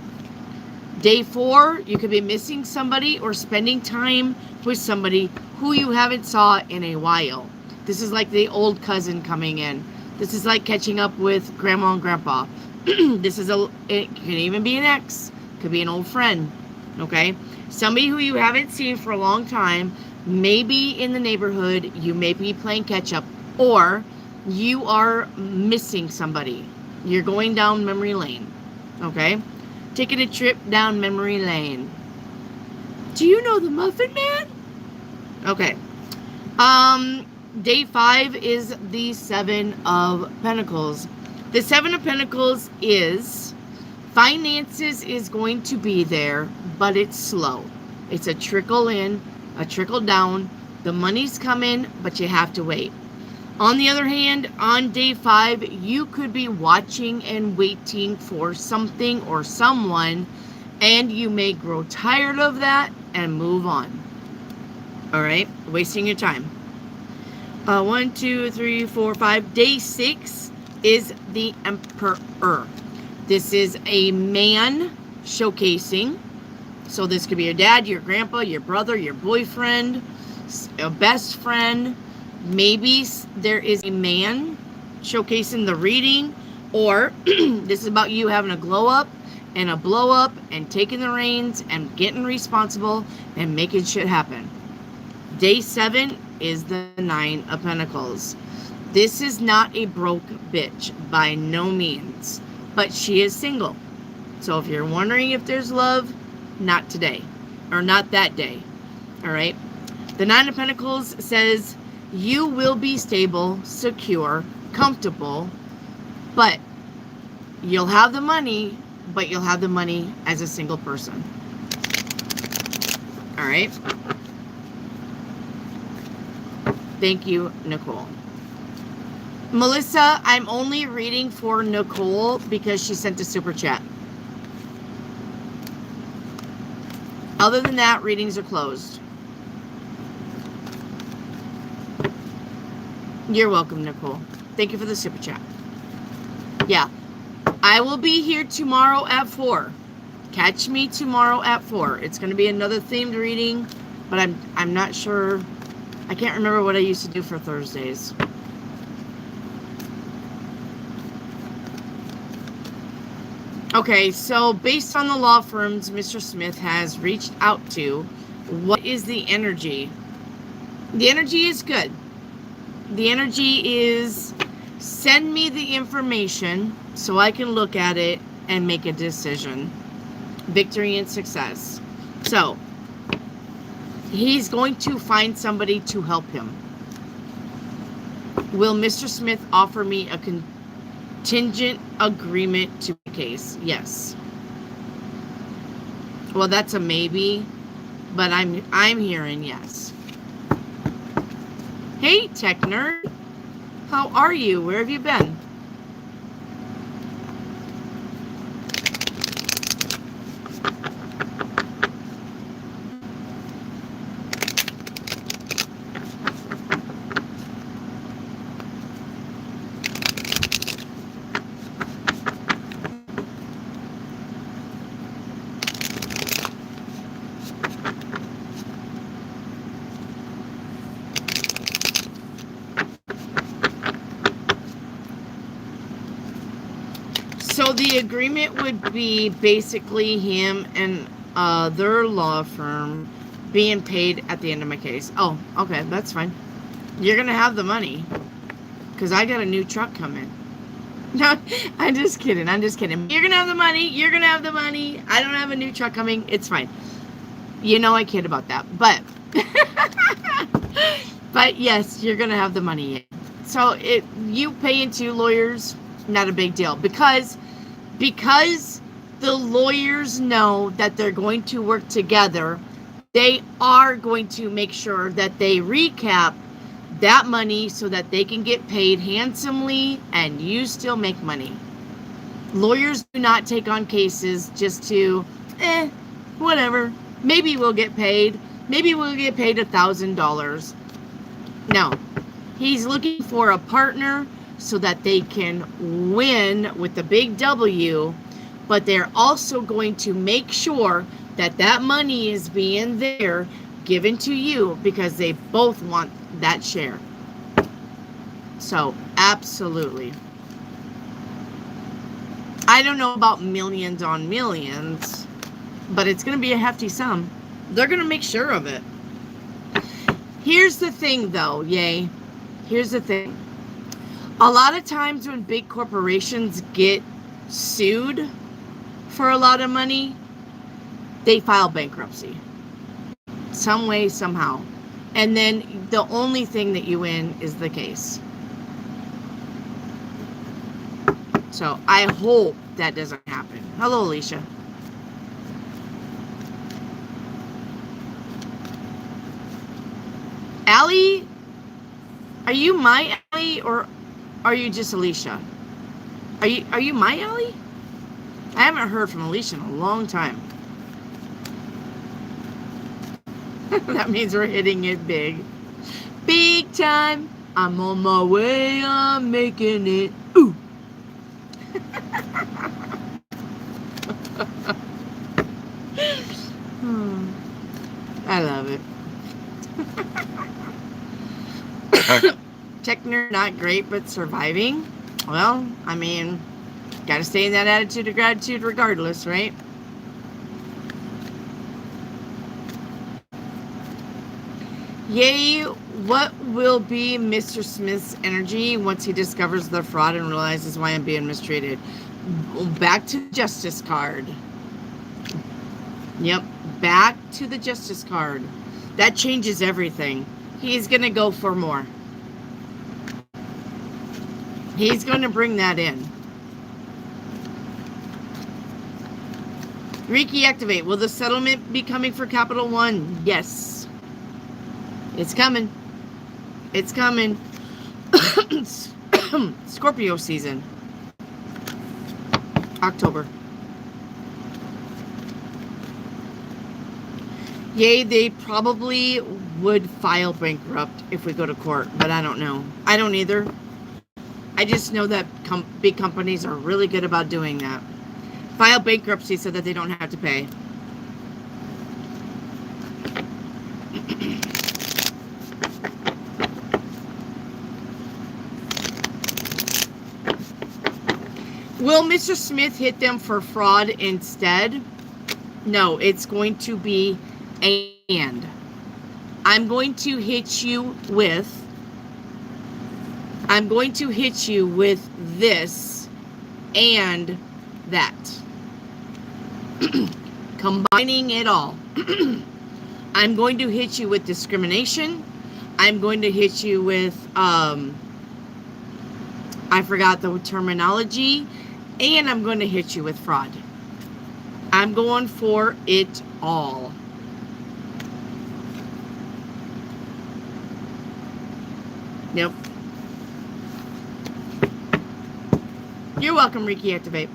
Day 4, you could be missing somebody or spending time with somebody who you haven't saw in a while. This is like the old cousin coming in. This is like catching up with grandma and grandpa. It can even be an ex. Could be an old friend. Okay. Somebody who you haven't seen for a long time, maybe in the neighborhood, you may be playing catch up, or you are missing somebody. You're going down memory lane. Okay? Taking a trip down memory lane. Do you know the Muffin Man? Okay. Day 5 is the Seven of Pentacles. The Seven of Pentacles is finances is going to be there, but it's slow. It's a trickle in, a trickle down. The money's coming, but you have to wait. On the other hand, on day 5, you could be watching and waiting for something or someone, and you may grow tired of that and move on. All right? Wasting your time. 1, 2, 3, 4, 5. Day 6 is the Emperor. This is a man showcasing. So this could be your dad, your grandpa, your brother, your boyfriend, a best friend. Maybe there is a man showcasing the reading, or this is about you having a glow up and a blow up and taking the reins and getting responsible and making shit happen. Day 7 is the Nine of Pentacles. This is not a broke bitch by no means, but she is single. So if you're wondering if there's love, not today, or not that day. All right. The Nine of Pentacles says you will be stable, secure, comfortable, but you'll have the money, but you'll have the money as a single person. All right. Thank you, Nicole. Melissa, I'm only reading for Nicole because she sent a super chat. Other than that, readings are closed. You're welcome, Nicole. Thank you for the super chat. Yeah. I will be here tomorrow at 4. Catch me tomorrow at 4. It's going to be another themed reading, but I'm not sure. I can't remember what I used to do for Thursdays. Okay, so based on the law firms Mr. Smith has reached out to, what is the energy? The energy is good. The energy is send me the information so I can look at it and make a decision. Victory and success. So, he's going to find somebody to help him. Will Mr. Smith offer me a contingent agreement to the case? Yes. Well, that's a maybe, but I'm hearing yes. Hey, Tech Nerd. How are you? Where have you been? So the agreement would be basically him and their law firm being paid at the end of my case. Oh, okay, that's fine. You're going to have the money because I got a new truck coming. No, I'm just kidding. I'm just kidding. You're going to have the money. You're going to have the money. I don't have a new truck coming. It's fine. You know I kid about that. But, but yes, you're going to have the money. So you pay into lawyers, not a big deal. Because the lawyers know that they're going to work together, they are going to make sure that they recap that money so that they can get paid handsomely and you still make money. Lawyers do not take on cases just to, whatever. Maybe we'll get paid. Maybe we'll get paid $1,000. No. He's looking for a partner so that they can win with the big W, but they're also going to make sure that that money is being there given to you because they both want that share. So, absolutely. I don't know about millions on millions, but it's going to be a hefty sum. They're going to make sure of it. Here's the thing, though, yay. Here's the thing. A lot of times when big corporations get sued for a lot of money, they file bankruptcy. Some way, somehow. And then the only thing that you win is the case. So I hope that doesn't happen. Hello, Alicia. Allie? Are you my Allie or are you just Alicia? Are you my Allie? I haven't heard from Alicia in a long time. That means we're hitting it big. Big time. I'm on my way. I'm making it. Ooh. I love it. Techner, not great, but surviving. Well, I mean, gotta stay in that attitude of gratitude regardless, right? Yay, what will be Mr. Smith's energy once he discovers the fraud and realizes why I'm being mistreated? Back to the Justice card. Yep. Back to the Justice card. That changes everything. He's going to go for more. He's going to bring that in. Reiki activate. Will the settlement be coming for Capital One? Yes. It's coming. It's coming. Scorpio season. October. Yay, they probably would file bankrupt if we go to court, but I don't know. I don't either. I just know that big companies are really good about doing that. File bankruptcy so that they don't have to pay. Will Mr. Smith hit them for fraud instead? No, it's going to be and. I'm going to hit you with this and that. Combining it all. I'm going to hit you with discrimination. I'm going to hit you with, I forgot the terminology. And I'm going to hit you with fraud. I'm going for it all. Yep. You're welcome, Reiki Activate.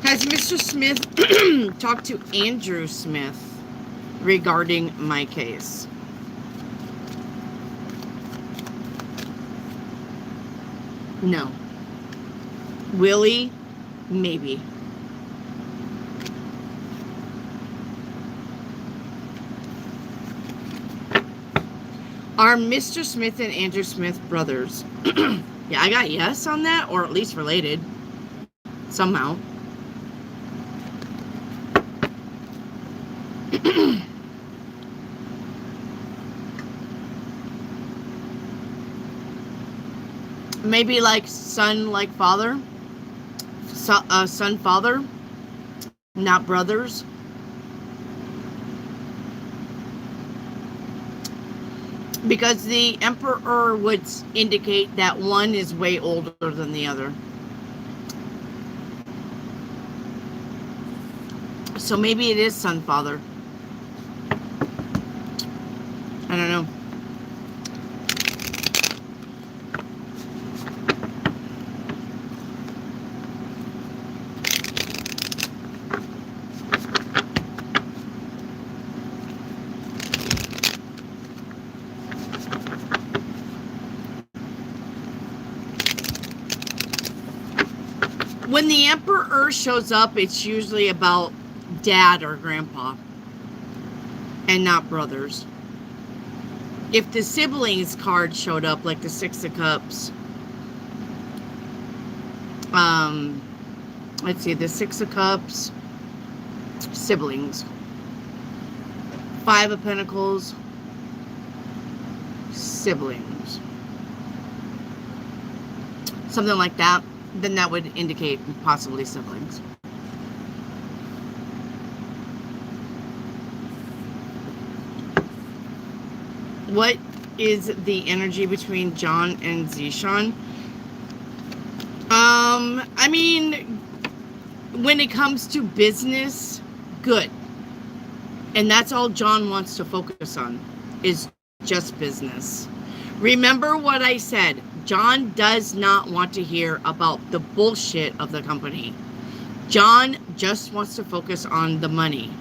Has Mr. Smith talked to Andrew Smith regarding my case? No. Willie? Maybe. Are Mr. Smith and Andrew Smith brothers? Yeah, I got yes on that, or at least related. Somehow. Maybe like son, like father. Son, father. Not brothers. Because the Emperor would indicate that one is way older than the other. So maybe it is son, father. I don't know. When the Emperor shows up, it's usually about dad or grandpa and not brothers. If the siblings card showed up, like the Six of Cups, let's see, the Six of Cups, siblings, Five of Pentacles, siblings, something like that, then that would indicate possibly siblings. What is the energy between John and Zishan? I mean, when it comes to business, good. And that's all John wants to focus on, is just business. Remember what I said. John does not want to hear about the bullshit of the company. John just wants to focus on the money.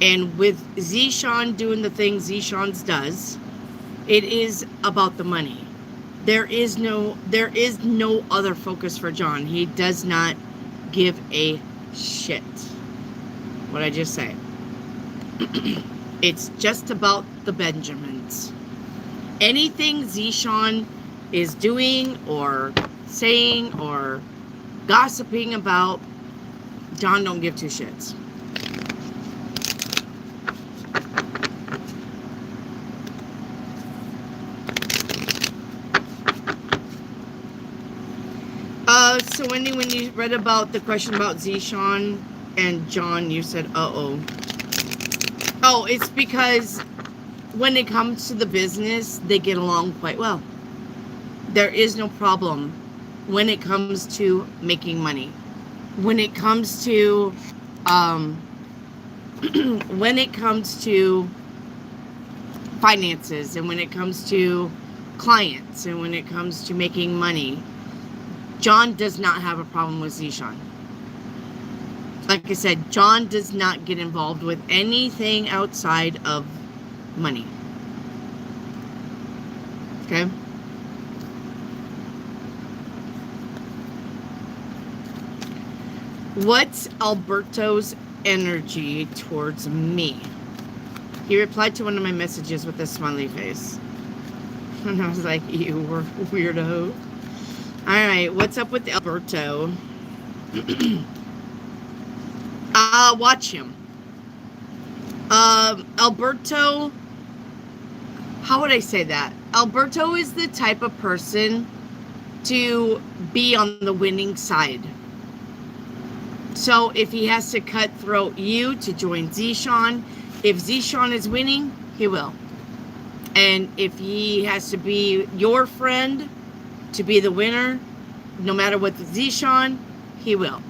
And with Zishan doing the things Zishan does, it is about the money. There is no other focus for John. He does not give a shit. What I just say. It's just about the Benjamins. Anything Zishan is doing or saying or gossiping about, John don't give two shits. so Wendy, when you read about the question about Zishan and John, you said, uh-oh. Oh, it's because when it comes to the business, they get along quite well. There is no problem when it comes to making money. When it comes to, when it comes to finances, and when it comes to clients, and when it comes to making money, John does not have a problem with Zishan. Like I said, John does not get involved with anything outside of money. Okay? What's Alberto's energy towards me? He replied to one of my messages with a smiley face. And I was like, you were weirdo. Alright, what's up with Alberto? Watch him. Alberto, how would I say that? Alberto is the type of person to be on the winning side. So if he has to cutthroat you to join Zishan, if Zishan is winning, he will. And if he has to be your friend to be the winner, no matter what the Zishan, he will.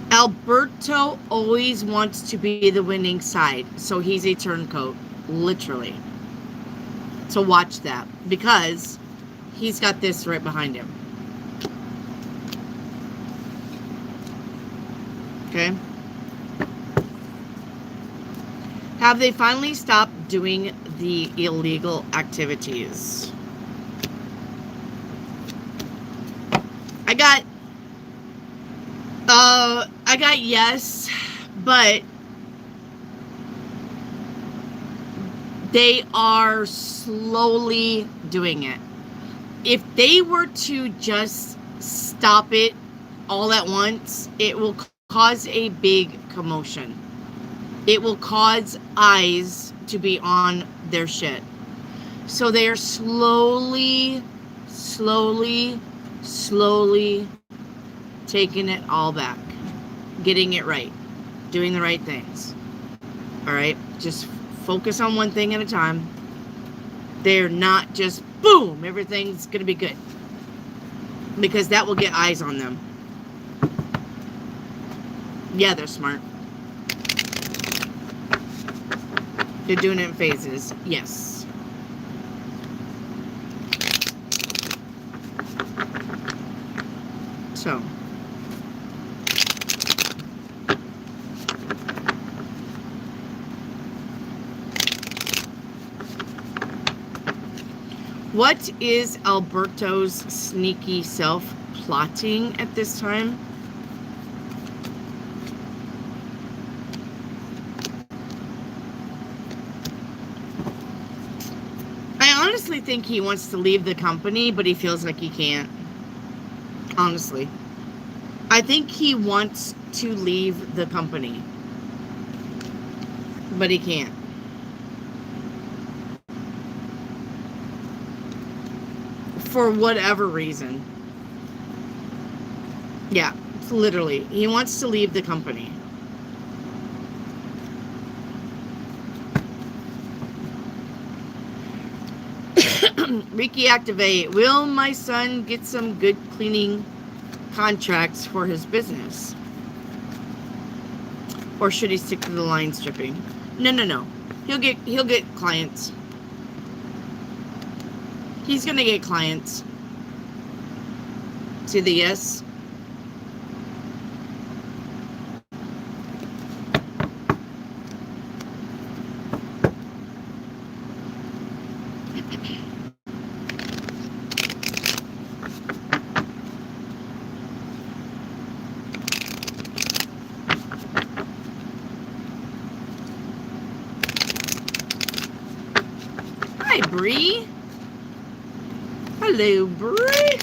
Alberto always wants to be the winning side, so he's a turncoat, literally. So watch that, because he's got this right behind him. Okay? Have they finally stopped doing the illegal activities? I got yes, but they are slowly doing it. If they were to just stop it all at once, it will cause a big commotion. It will cause eyes to be on their shit. So they are slowly taking it all back. Getting it right. Doing the right things. Alright? Just focus on one thing at a time. They're not just, boom, everything's going to be good. Because that will get eyes on them. Yeah, they're smart. They're doing it in phases. Yes. So. What is Alberto's sneaky self plotting at this time? I honestly think he wants to leave the company, but he feels like he can't. Honestly. I think he wants to leave the company, but he can't. For whatever reason. Yeah, literally. He wants to leave the company. Ricky Activate. Will my son get some good cleaning contracts for his business? Or should he stick to the line stripping? No. He'll get clients. He's gonna get clients. See the yes? Hi, Bree. Hello, Bree.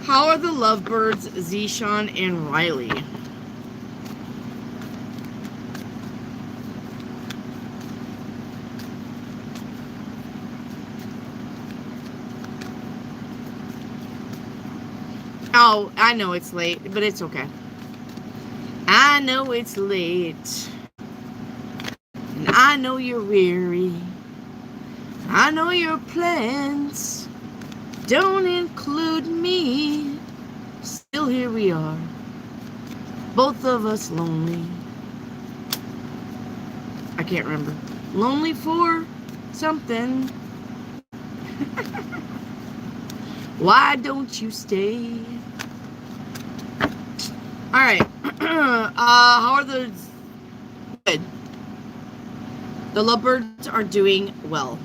How are the lovebirds, Zishan and Riley? Oh, I know it's late, but it's okay. I know it's late. And I know you're weary. I know your plans don't include me. Still here we are. Both of us lonely. I can't remember. Lonely for something. Why don't you stay? Alright. How are the... Good. The lovebirds are doing well.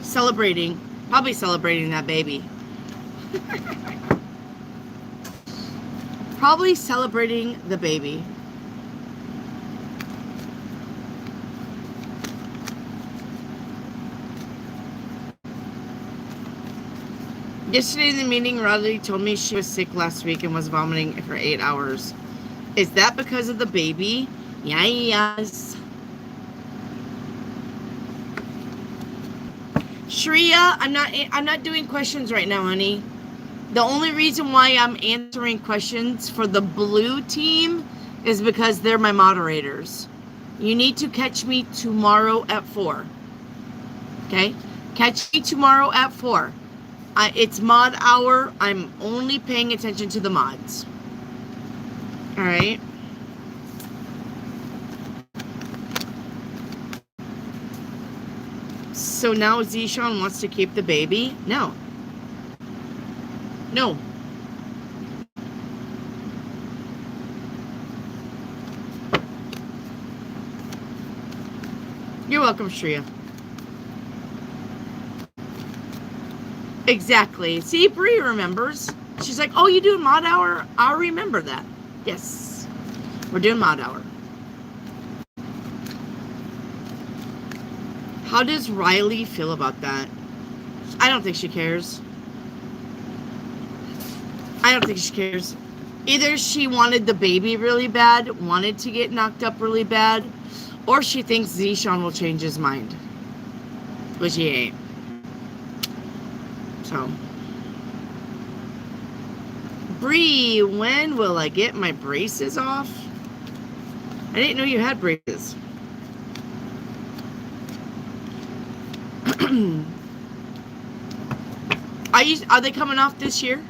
Celebrating. Probably celebrating that baby. Probably celebrating the baby. Yesterday in the meeting, Rodley told me she was sick last week and was vomiting for 8 hours. Is that because of the baby? Yes. Shreya, I'm not doing questions right now, honey. The only reason why I'm answering questions for the blue team is because they're my moderators. You need to catch me tomorrow at 4. Okay? Catch me tomorrow at 4. It's mod hour. I'm only paying attention to the mods. All right. So now Zishan wants to keep the baby? No. No. You're welcome, Shreya. Exactly. See, Bree remembers. She's like, oh, you do mod hour? I'll remember that. Yes. We're doing mod hour. How does Riley feel about that? I don't think she cares. I don't think she cares. Either she wanted the baby really bad, wanted to get knocked up really bad, or she thinks Zishan will change his mind. Which he ain't. So. Bree, when will I get my braces off? I didn't know you had braces. Are they coming off this year?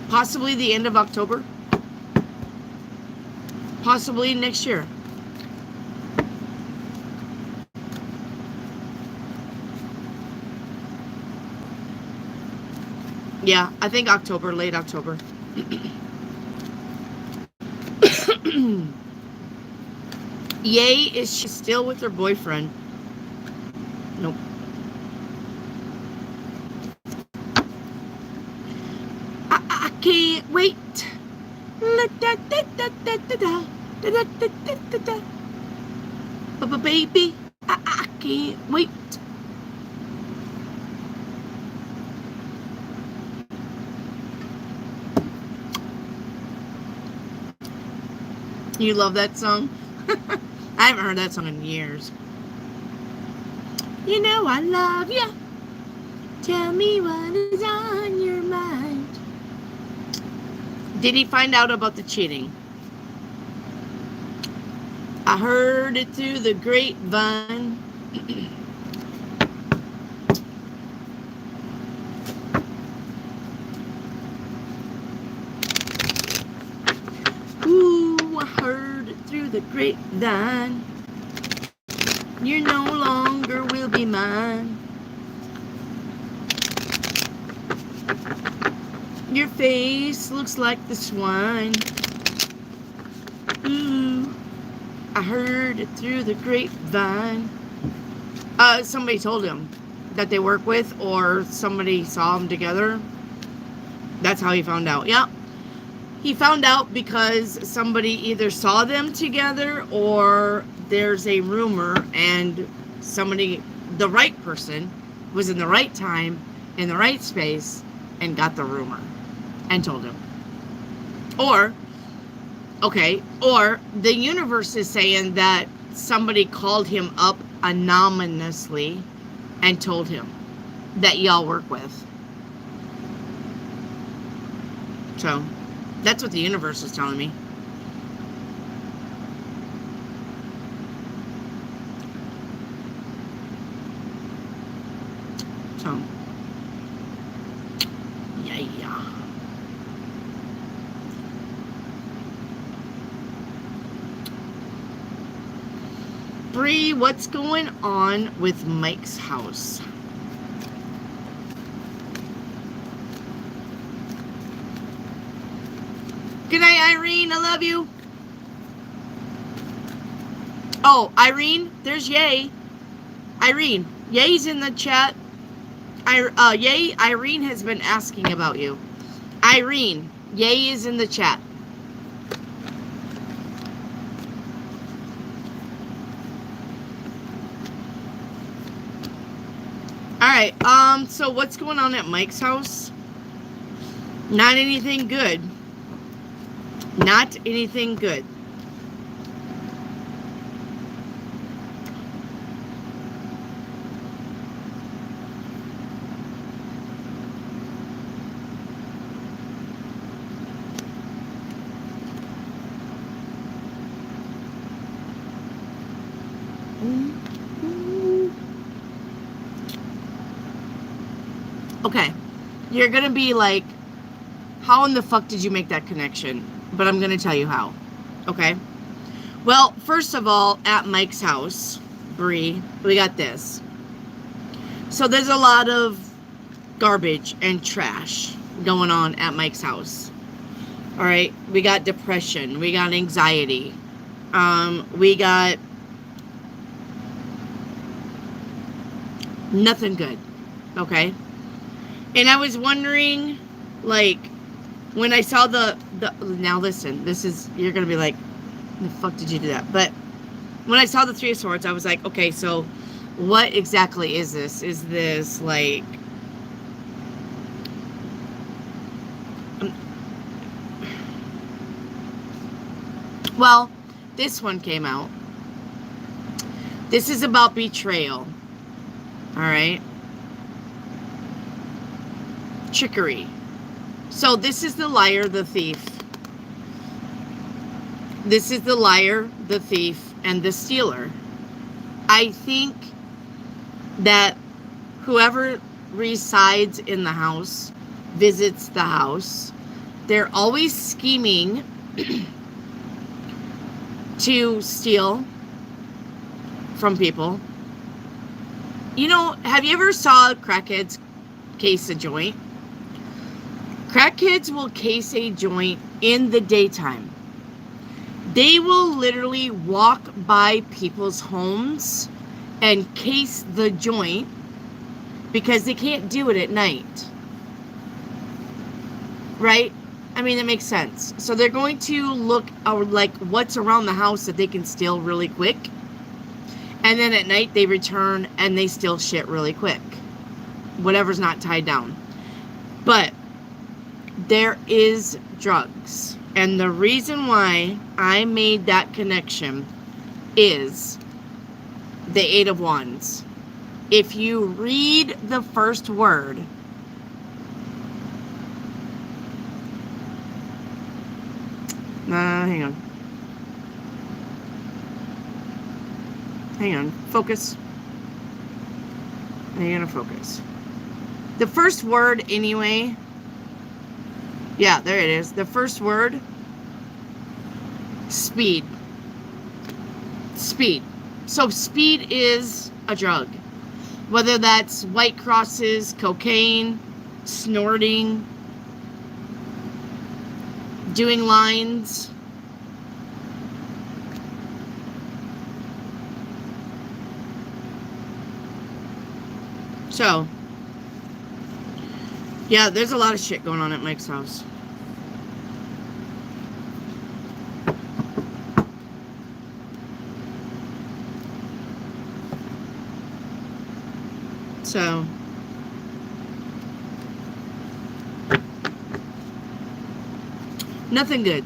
Possibly the end of October? Possibly next year. Yeah, I think October, late October. Yay, is she still with her boyfriend? Nope. I can't wait. Baby, I can't wait. You love that song? I haven't heard that song in years. You know I love you. Tell me what is on your mind. Did he find out about the cheating? I heard it through the grapevine. Ooh, I heard it through the grapevine. You no longer will be mine. Your face looks like the swine. Ooh, I heard it through the grapevine. Somebody told him that they work with, or somebody saw them together. That's how he found out. Yeah. He found out because somebody either saw them together, or there's a rumor, and somebody, the right person, was in the right time, in the right space, and got the rumor and told him. Or, okay, or the universe is saying that somebody called him up anonymously and told him that y'all work with. So, that's what the universe is telling me. So, yeah. Bree, what's going on with Mike's house? Good night, Irene. I love you. Oh, Irene, there's Yay. Irene, Yay's in the chat. Yay, Irene has been asking about you. Irene, Yay is in the chat. Alright, so what's going on at Mike's house? Not anything good. Not anything good. Okay, you're gonna be like, how in the fuck did you make that connection? But I'm gonna tell you how, okay? Well, first of all, at Mike's house, Bree, we got this. So there's a lot of garbage and trash going on at Mike's house. All right, we got depression, we got anxiety, we got nothing good, okay? And I was wondering, like, when I saw the now listen, this is, you're going to be like, the fuck did you do that? But when I saw the Three of Swords, I was like, okay, so what exactly is this? Is this, like, well, this one came out. This is about betrayal. All right? Trickery. So this is the liar, the thief. This is the liar, the thief, and the stealer. I think that whoever resides in the house, visits the house, they're always scheming to steal from people. You know, have you ever saw crackheads case a joint? Crackheads will case a joint in the daytime. They will literally walk by people's homes and case the joint because they can't do it at night. Right? I mean, it makes sense. So they're going to look like what's around the house that they can steal really quick. And then at night they return and they steal shit really quick. Whatever's not tied down. But there is drugs. And the reason why I made that connection is the Eight of Wands. If you read the first word, hang on. Hang on. Focus. Are you gonna focus? The first word, anyway. Yeah, there it is. The first word. Speed. Speed. So speed is a drug. Whether that's white crosses, cocaine, snorting, doing lines. So, yeah, there's a lot of shit going on at Mike's house. So, nothing good.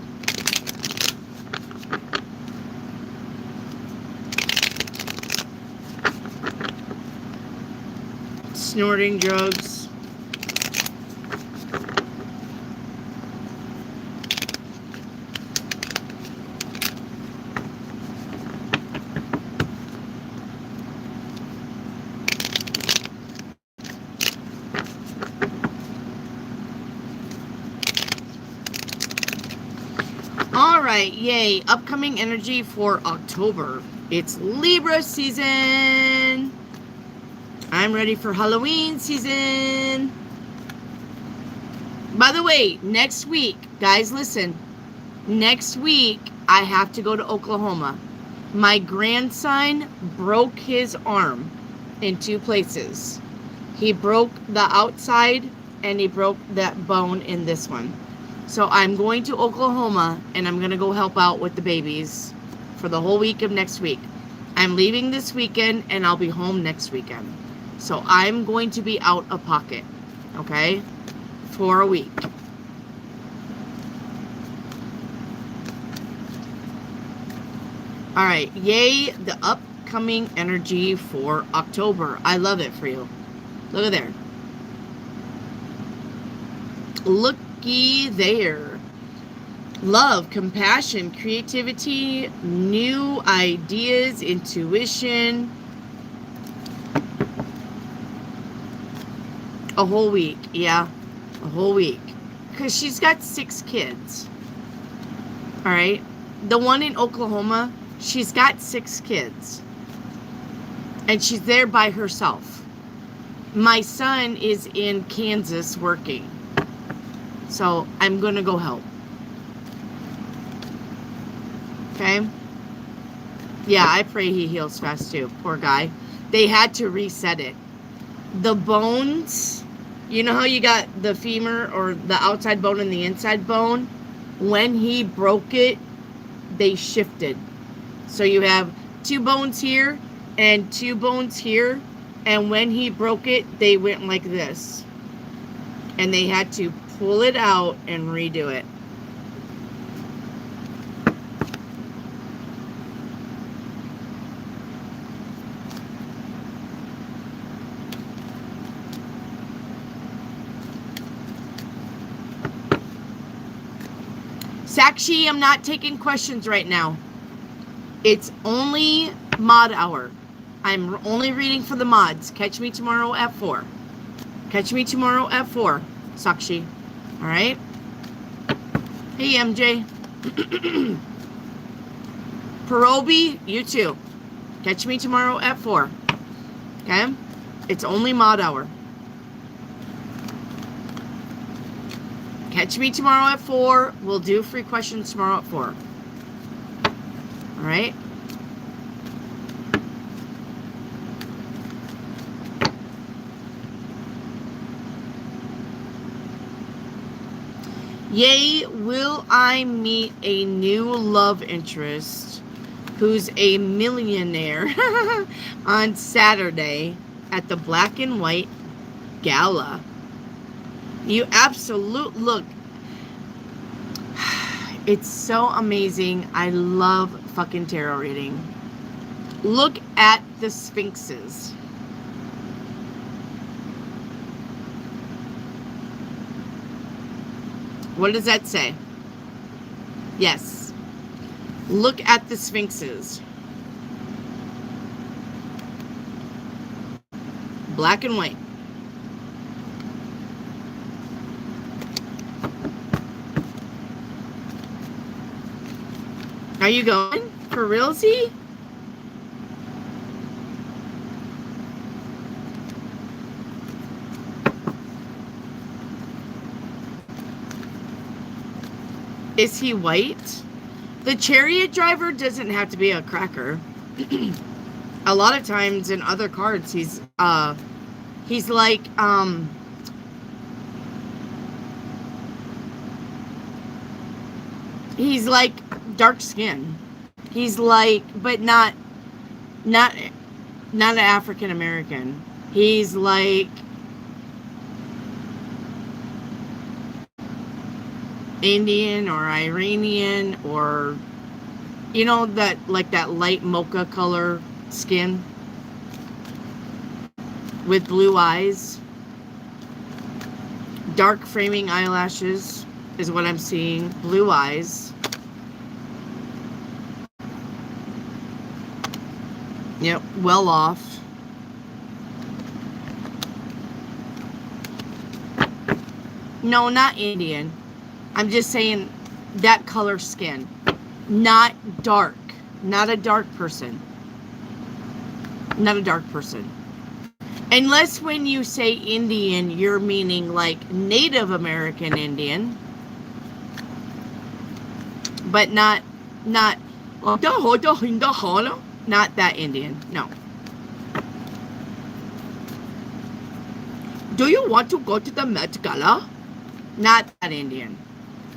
Snorting drugs. right, yay. Upcoming energy for October. It's Libra season. I'm ready for Halloween season. By the way, next week, guys, listen. Next week, I have to go to Oklahoma. My grandson broke his arm in 2 places. He broke the outside and he broke that bone in this one. So I'm going to Oklahoma and I'm going to go help out with the babies for the whole week of next week. I'm leaving this weekend and I'll be home next weekend. So I'm going to be out of pocket, okay, for a week. All right, yay, the upcoming energy for October. I love it for you. Look at there. Looky there. Love, compassion, creativity, new ideas, intuition. A whole week, yeah, a whole week. Because she's got 6 kids. All right, the one in Oklahoma, she's got 6 kids. And she's there by herself. My son is in Kansas working. So I'm going to go help. Okay? Yeah, I pray he heals fast too. Poor guy. They had to reset it. The bones, you know how you got the femur or the outside bone and the inside bone? When he broke it, they shifted. So you have 2 bones here and 2 bones here. And when he broke it, they went like this. And they had to pull it out and redo it. Sakshi, I'm not taking questions right now. It's only mod hour. I'm only reading for the mods. Catch me tomorrow at 4. Catch me tomorrow at 4, Sakshi. All right? Hey, MJ. Perobi, you too. Catch me tomorrow at 4. Okay? It's only mod hour. Catch me tomorrow at 4. We'll do free questions tomorrow at 4. All right? Yay, will I meet a new love interest who's a millionaire on Saturday at the Black and White Gala. You absolute look. It's so amazing. I love fucking tarot reading. Look at the sphinxes. What does that say? Yes. Look at the sphinxes. Black and white. Are you going? For realsy? Is he white? The chariot driver doesn't have to be a cracker. A lot of times in other cards, he's like, he's like dark skin. He's like, but not an African American. He's like Indian or Iranian, or you know, that like that light mocha color skin with blue eyes, dark framing eyelashes is what I'm seeing. Blue eyes. Yep, well off. No, not Indian. I'm just saying that color skin. Not dark. Not a dark person. Not a dark person. Unless when you say Indian, you're meaning like Native American Indian. But not that Indian. No. Do you want to go to the Met Gala? Not that Indian.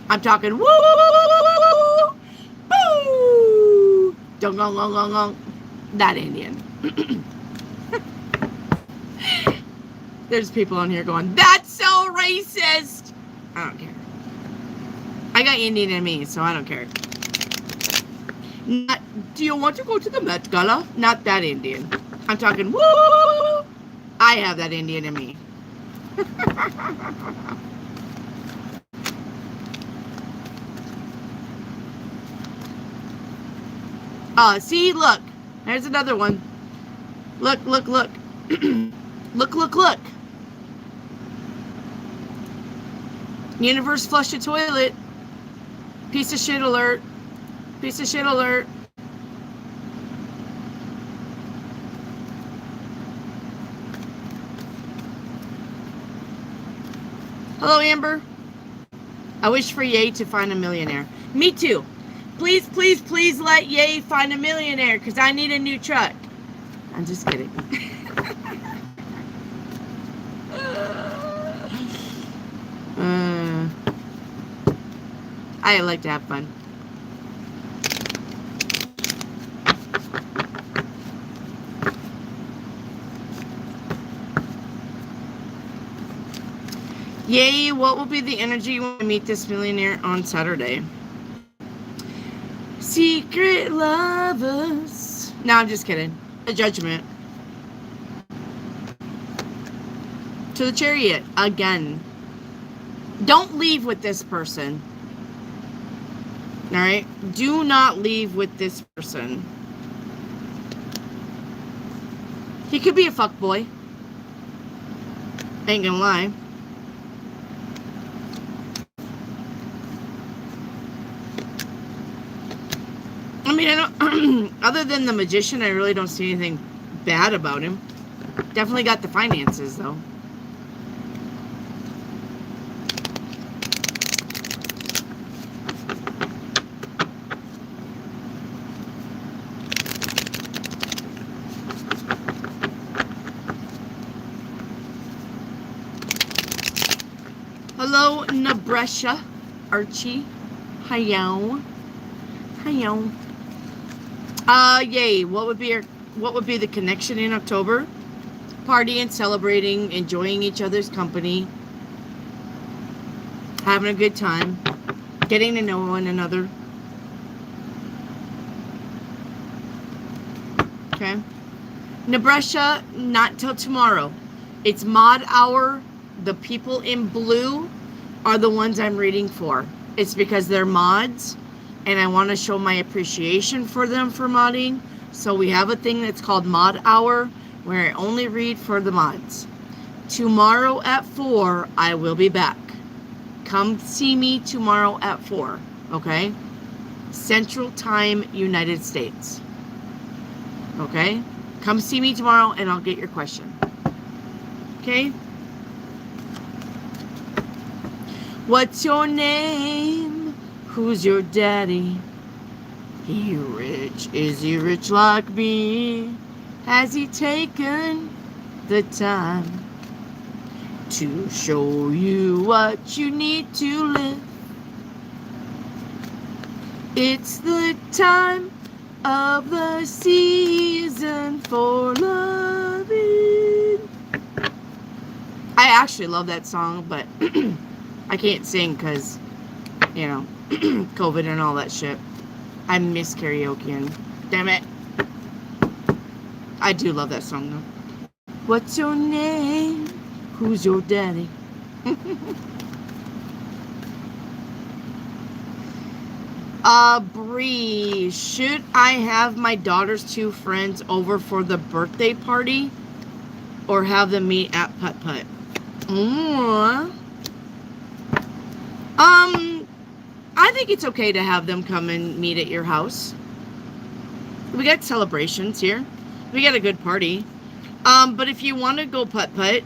I'm talking woo woo woo woo woo woo woo. Dong gong gong gong gong. That Indian. There's people on here going, that's so racist. I don't care. I got Indian in me, so I don't care. Not, do you want to go to the Met Gala? Not that Indian. I'm talking, woo! I have that Indian in me. See, look. There's another one. Look, look, look. Look, look, look. Universe flushed a toilet. Piece of shit alert. Piece of shit alert. Hello, Amber. I wish for Ye to find a millionaire. Me too. Please, please, please let Ye find a millionaire because I need a new truck. I'm just kidding. I like to have fun. Yay, what will be the energy when I meet this millionaire on Saturday? Secret lovers. No, I'm just kidding. A judgment. To the Chariot again. Don't leave with this person. Alright? Do not leave with this person. He could be a fuckboy. Ain't gonna lie. I mean, I don't, other than the magician, I really don't see anything bad about him. Definitely got the finances, though. Hello, Nebraska, Archie. Hiyo. Hiyo. Yay. What would be the connection in October? Partying, celebrating, enjoying each other's company, having a good time, getting to know one another. Okay. Nebraska, not till tomorrow. It's mod hour. The people in blue are the ones I'm reading for. It's because they're mods. And I want to show my appreciation for them for modding. So we have a thing that's called Mod Hour, where I only read for the mods. Tomorrow at 4, I will be back. Come see me tomorrow at 4, okay? Central Time, United States. Okay? Come see me tomorrow and I'll get your question. Okay? What's your name? Who's your daddy? He rich? Is he rich like me? Has he taken the time to show you what you need to live? It's the time of the season for loving. I actually love that song, but I can't sing because, you know, COVID and all that shit. I miss karaokeing. Damn it. I do love that song though. What's your name? Who's your daddy? Bree, should I have my daughter's 2 friends over for the birthday party or have them meet at Putt Putt? I think it's okay to have them come and meet at your house. We got celebrations here. We got a good party. But if you want to go putt-putt,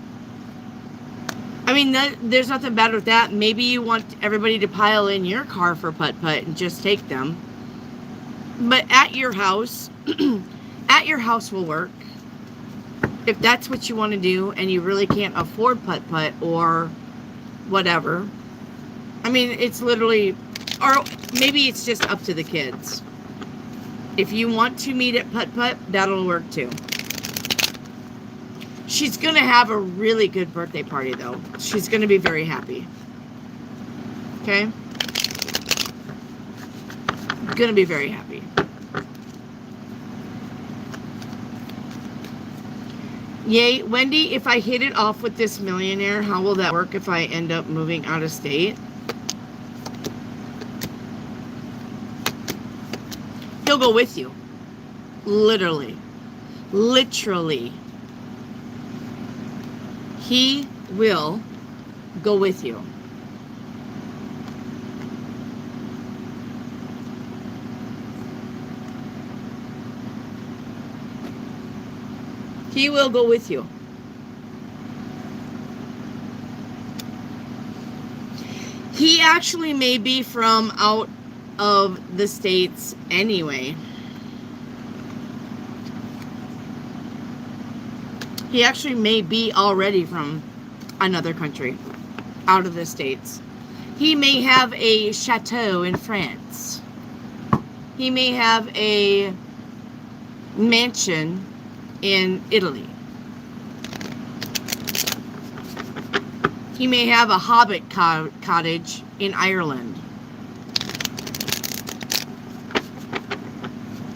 I mean, there's nothing bad with that. Maybe you want everybody to pile in your car for putt-putt and just take them. But at your house, at your house will work. If that's what you want to do and you really can't afford putt-putt or whatever. I mean, it's literally, or maybe it's just up to the kids. If you want to meet at putt-putt, that'll work too. She's going to have a really good birthday party, though. She's going to be very happy. Okay? Going to be very happy. Yay. Wendy, if I hit it off with this millionaire, how will that work if I end up moving out of state? He'll go with you. Literally. Literally. He will go with you. He will go with you. He actually may be from out of the States anyway. He actually may be already from another country, out of the States. He may have a chateau in France. He may have a mansion in Italy. He may have a hobbit cottage in Ireland.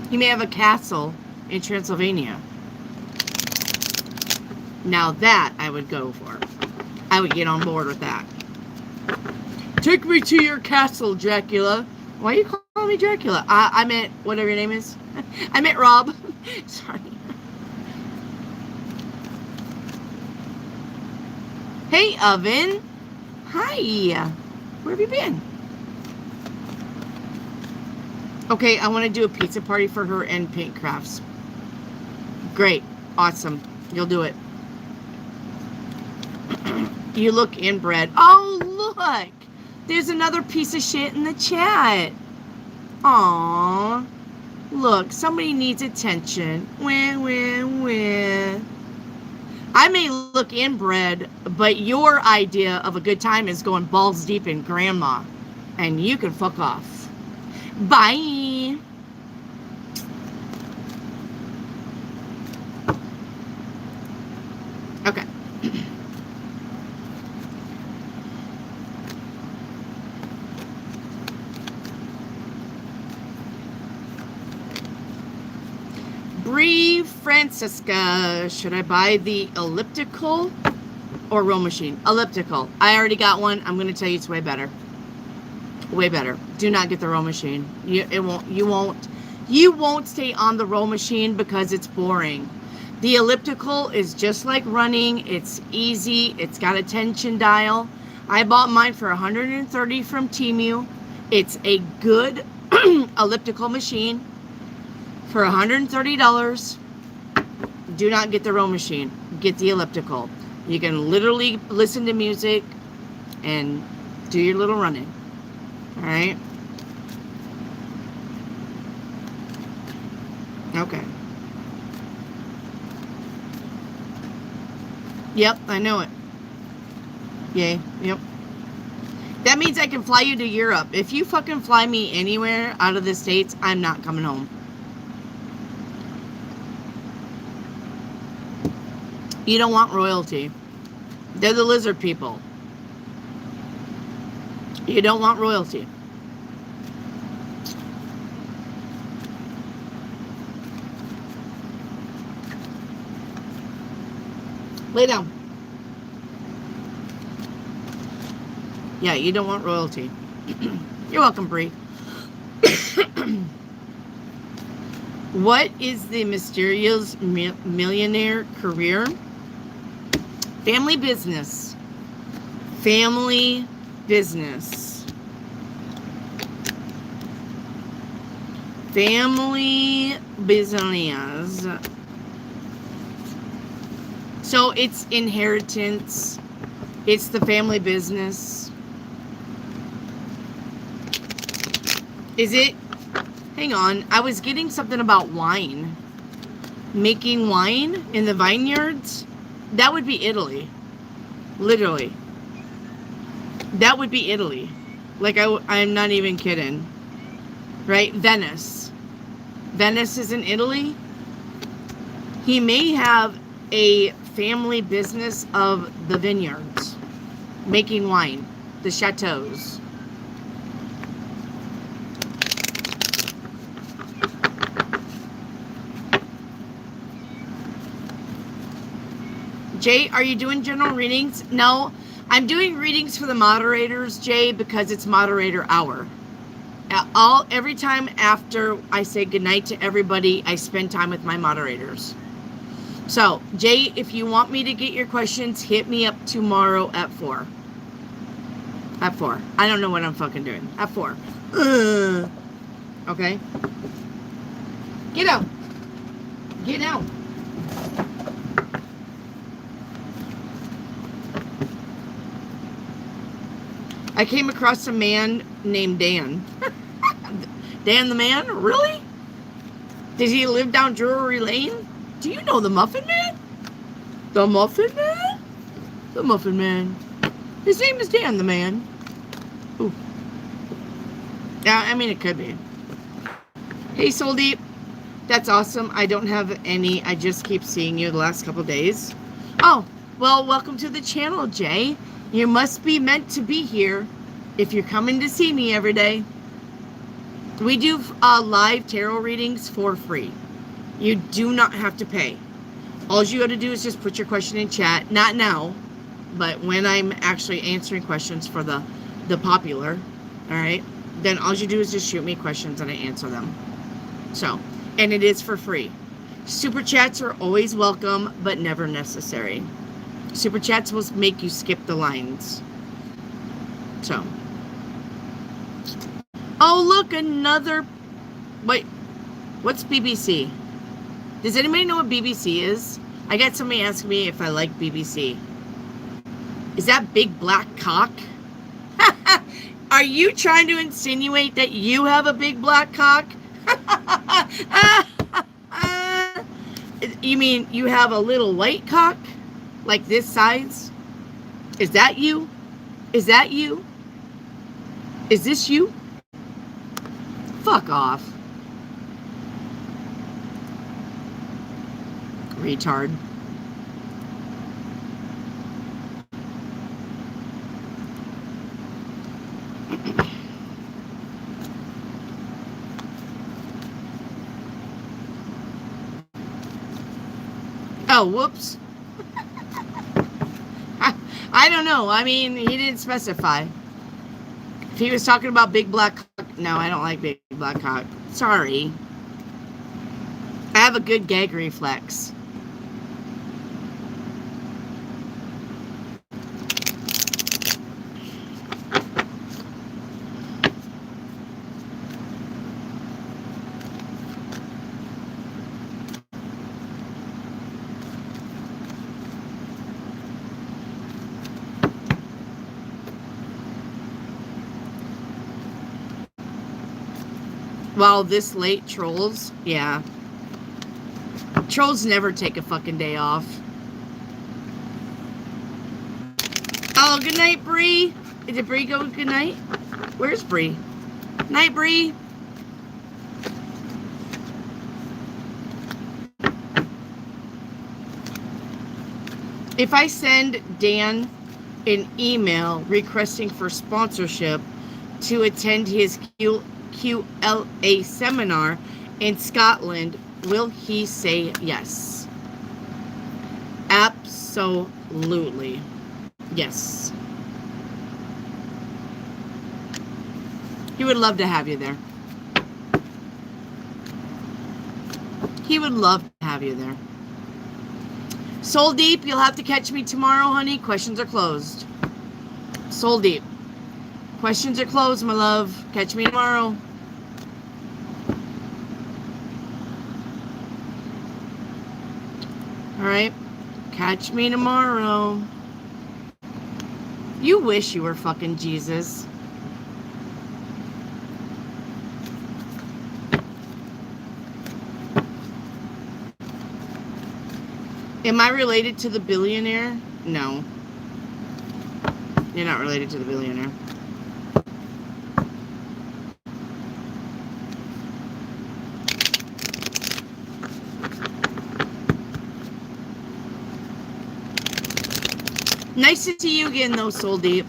He may have a castle in Transylvania. Now that I would go for. I would get on board with that. Take me to your castle, Dracula. Why are you calling me Dracula? I meant whatever your name is. I meant Rob. Sorry. Hey, Oven. Hi. Where have you been? Okay, I want to do a pizza party for her and paint crafts. Great. Awesome. You'll do it. You look inbred. Oh, look. There's another piece of shit in the chat. Aww. Look, somebody needs attention. Wah, wah, wah. I may look inbred, but your idea of a good time is going balls deep in grandma. And you can fuck off. Bye. Okay. Bree Francisca, should I buy the elliptical or row machine? Elliptical. I already got one. I'm going to tell you it's way better. Way better. Do not get the row machine. You won't stay on the row machine because it's boring. The elliptical is just like running. It's easy. It's got a tension dial. I bought mine for $130 from Temu. It's a good elliptical machine for $130. Do not get the row machine. Get the elliptical. You can literally listen to music and do your little running. All right. Okay. Yep, I know it. Yay. Yep. That means I can fly you to Europe. If you fucking fly me anywhere out of the States, I'm not coming home. You don't want royalty. They're the lizard people. You don't want royalty. Lay down. Yeah, you don't want royalty. You're welcome, Bree. What is the mysterious millionaire career? Family business. Family business. Family business. So it's inheritance. It's the family business. Is it? Hang on. I was getting something about wine. Making wine in the vineyards. That would be Italy. Literally. That would be Italy. Like, I'm not even kidding. Right? Venice. Venice is in Italy. He may have a family business of the vineyards. Making wine. The chateaus. Jay, are you doing general readings? No, I'm doing readings for the moderators, Jay, because it's moderator hour. Every time after I say goodnight to everybody, I spend time with my moderators. So, Jay, if you want me to get your questions, hit me up tomorrow at 4. At 4. I don't know what I'm fucking doing. At 4. Okay? Get out. Get out. I came across a man named Dan. Dan the man? Really? Did he live down Drury Lane? Do you know the Muffin Man? The Muffin Man? The Muffin Man. His name is Dan the man. Ooh. Yeah, I mean, it could be. Hey, Soul Deep. That's awesome. I don't have any. I just keep seeing you the last couple days. Oh, well, welcome to the channel, Jay. You must be meant to be here if you're coming to see me every day. We do live tarot readings for free. You do not have to pay. All you got to do is just put your question in chat. Not now, but when I'm actually answering questions for the popular, all right? Then all you do is just shoot me questions and I answer them. So, and it is for free. Super chats are always welcome, but never necessary. Super chats will make you skip the lines. So. Oh, look, another. Wait. What's BBC? Does anybody know what BBC is? I got somebody asking me if I like BBC. Is that big black cock? Are you trying to insinuate that you have a big black cock? You mean you have a little white cock? Like this size? Is that you? Is that you? Is this you? Fuck off. Retard. Oh, whoops. I don't know. I mean, he didn't specify. If he was talking about big black cock, no, I don't like big black cock. Sorry. I have a good gag reflex. Wow, this late, trolls? Yeah. Trolls never take a fucking day off. Oh, good night, Bree. Did Bree go good night? Where's Bree? Night, Bree. If I send Dan an email requesting for sponsorship to attend his QLA seminar in Scotland, will he say yes? Absolutely. Yes. He would love to have you there. He would love to have you there. Soul Deep, you'll have to catch me tomorrow, honey. Questions are closed. Soul Deep. Questions are closed, my love. Catch me tomorrow. All right. Catch me tomorrow. You wish you were fucking Jesus. Am I related to the billionaire? No. You're not related to the billionaire. Nice to see you again, though, Soul Deep.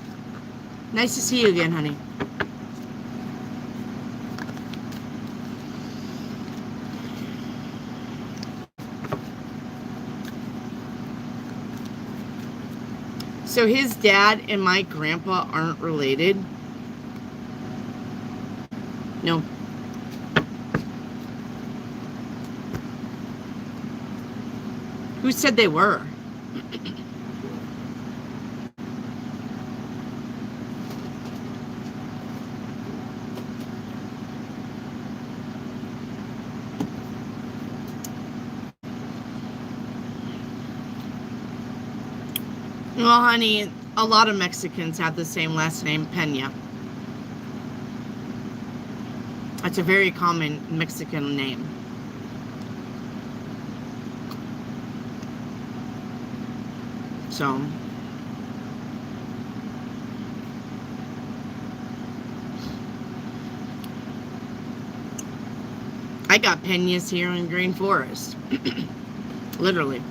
Nice to see you again, honey. So his dad and my grandpa aren't related? No. Who said they were? Well, honey, a lot of Mexicans have the same last name, Peña. It's a very common Mexican name. So, I got Peñas here in Green Forest. Literally.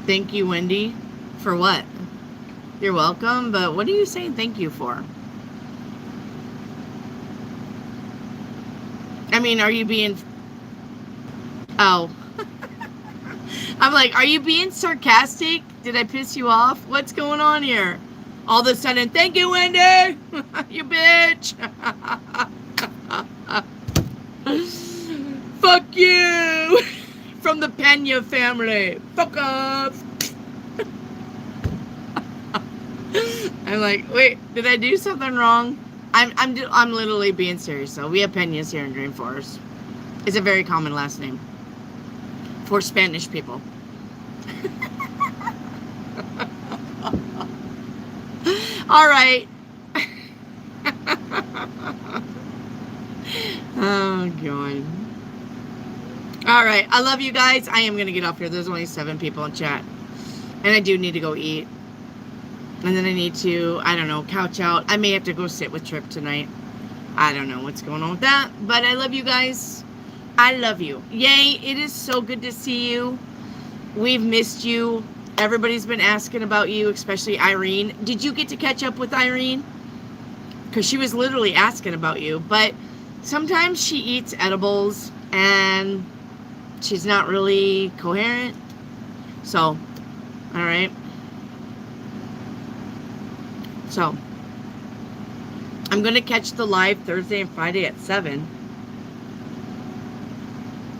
Thank you, Wendy. For what? You're welcome, but what are you saying thank you for? I mean, are you being... Oh. I'm like, are you being sarcastic? Did I piss you off? What's going on here? All of a sudden, thank you, Wendy! You bitch! Fuck you! From the Peña family. Fuck off! I'm like, wait, did I do something wrong? I'm literally being serious, though. We have Peñas here in Green Forest. It's a very common last name for Spanish people. All right. Oh, God. All right. I love you guys. I am going to get off here. There's only 7 people in chat. And I do need to go eat. And then I need to, I don't know, couch out. I may have to go sit with Trip tonight. I don't know what's going on with that. But I love you guys. I love you. Yay. It is so good to see you. We've missed you. Everybody's been asking about you, especially Irene. Did you get to catch up with Irene? Because she was literally asking about you. But sometimes she eats edibles and she's not really coherent. So, all right. So, I'm going to catch the live Thursday and Friday at 7.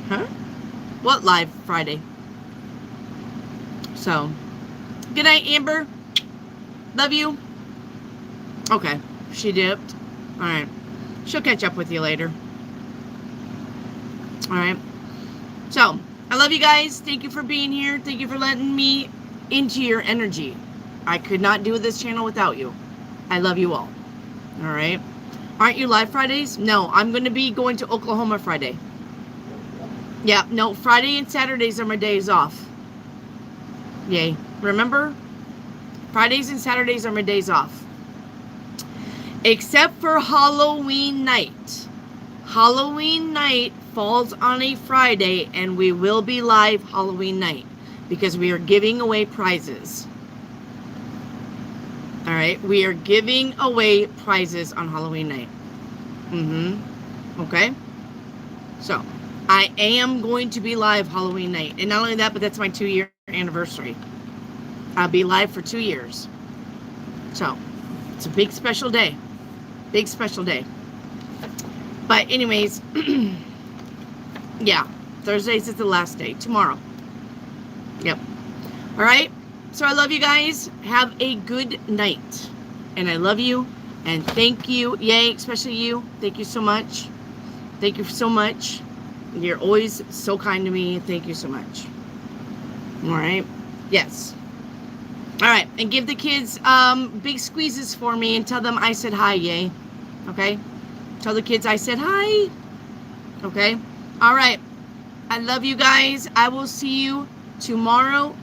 Huh? What live Friday? So, good night, Amber. Love you. Okay, she dipped. All right. She'll catch up with you later. All right. So, I love you guys. Thank you for being here. Thank you for letting me into your energy. I could not do this channel without you. I love you all. All right. Aren't you live Fridays? No, I'm going to be going to Oklahoma Friday. Yeah, no, Friday and Saturdays are my days off. Yay. Remember? Fridays and Saturdays are my days off. Except for Halloween night. Halloween night falls on a Friday, and we will be live Halloween night because we are giving away prizes. All right, we are giving away prizes on Halloween night. Okay? So, I am going to be live Halloween night. And not only that, but that's my 2-year anniversary. I'll be live for 2 years. So, it's a big special day. Big special day. But anyways, yeah, Thursdays is the last day. Tomorrow. Yep. All right. So I love you guys. Have a good night. And I love you. And thank you. Yay, especially you. Thank you so much. Thank you so much. You're always so kind to me. Thank you so much. All right. Yes. All right. And give the kids big squeezes for me and tell them I said hi, yay. Okay? Tell the kids I said hi. Okay? All right. I love you guys. I will see you tomorrow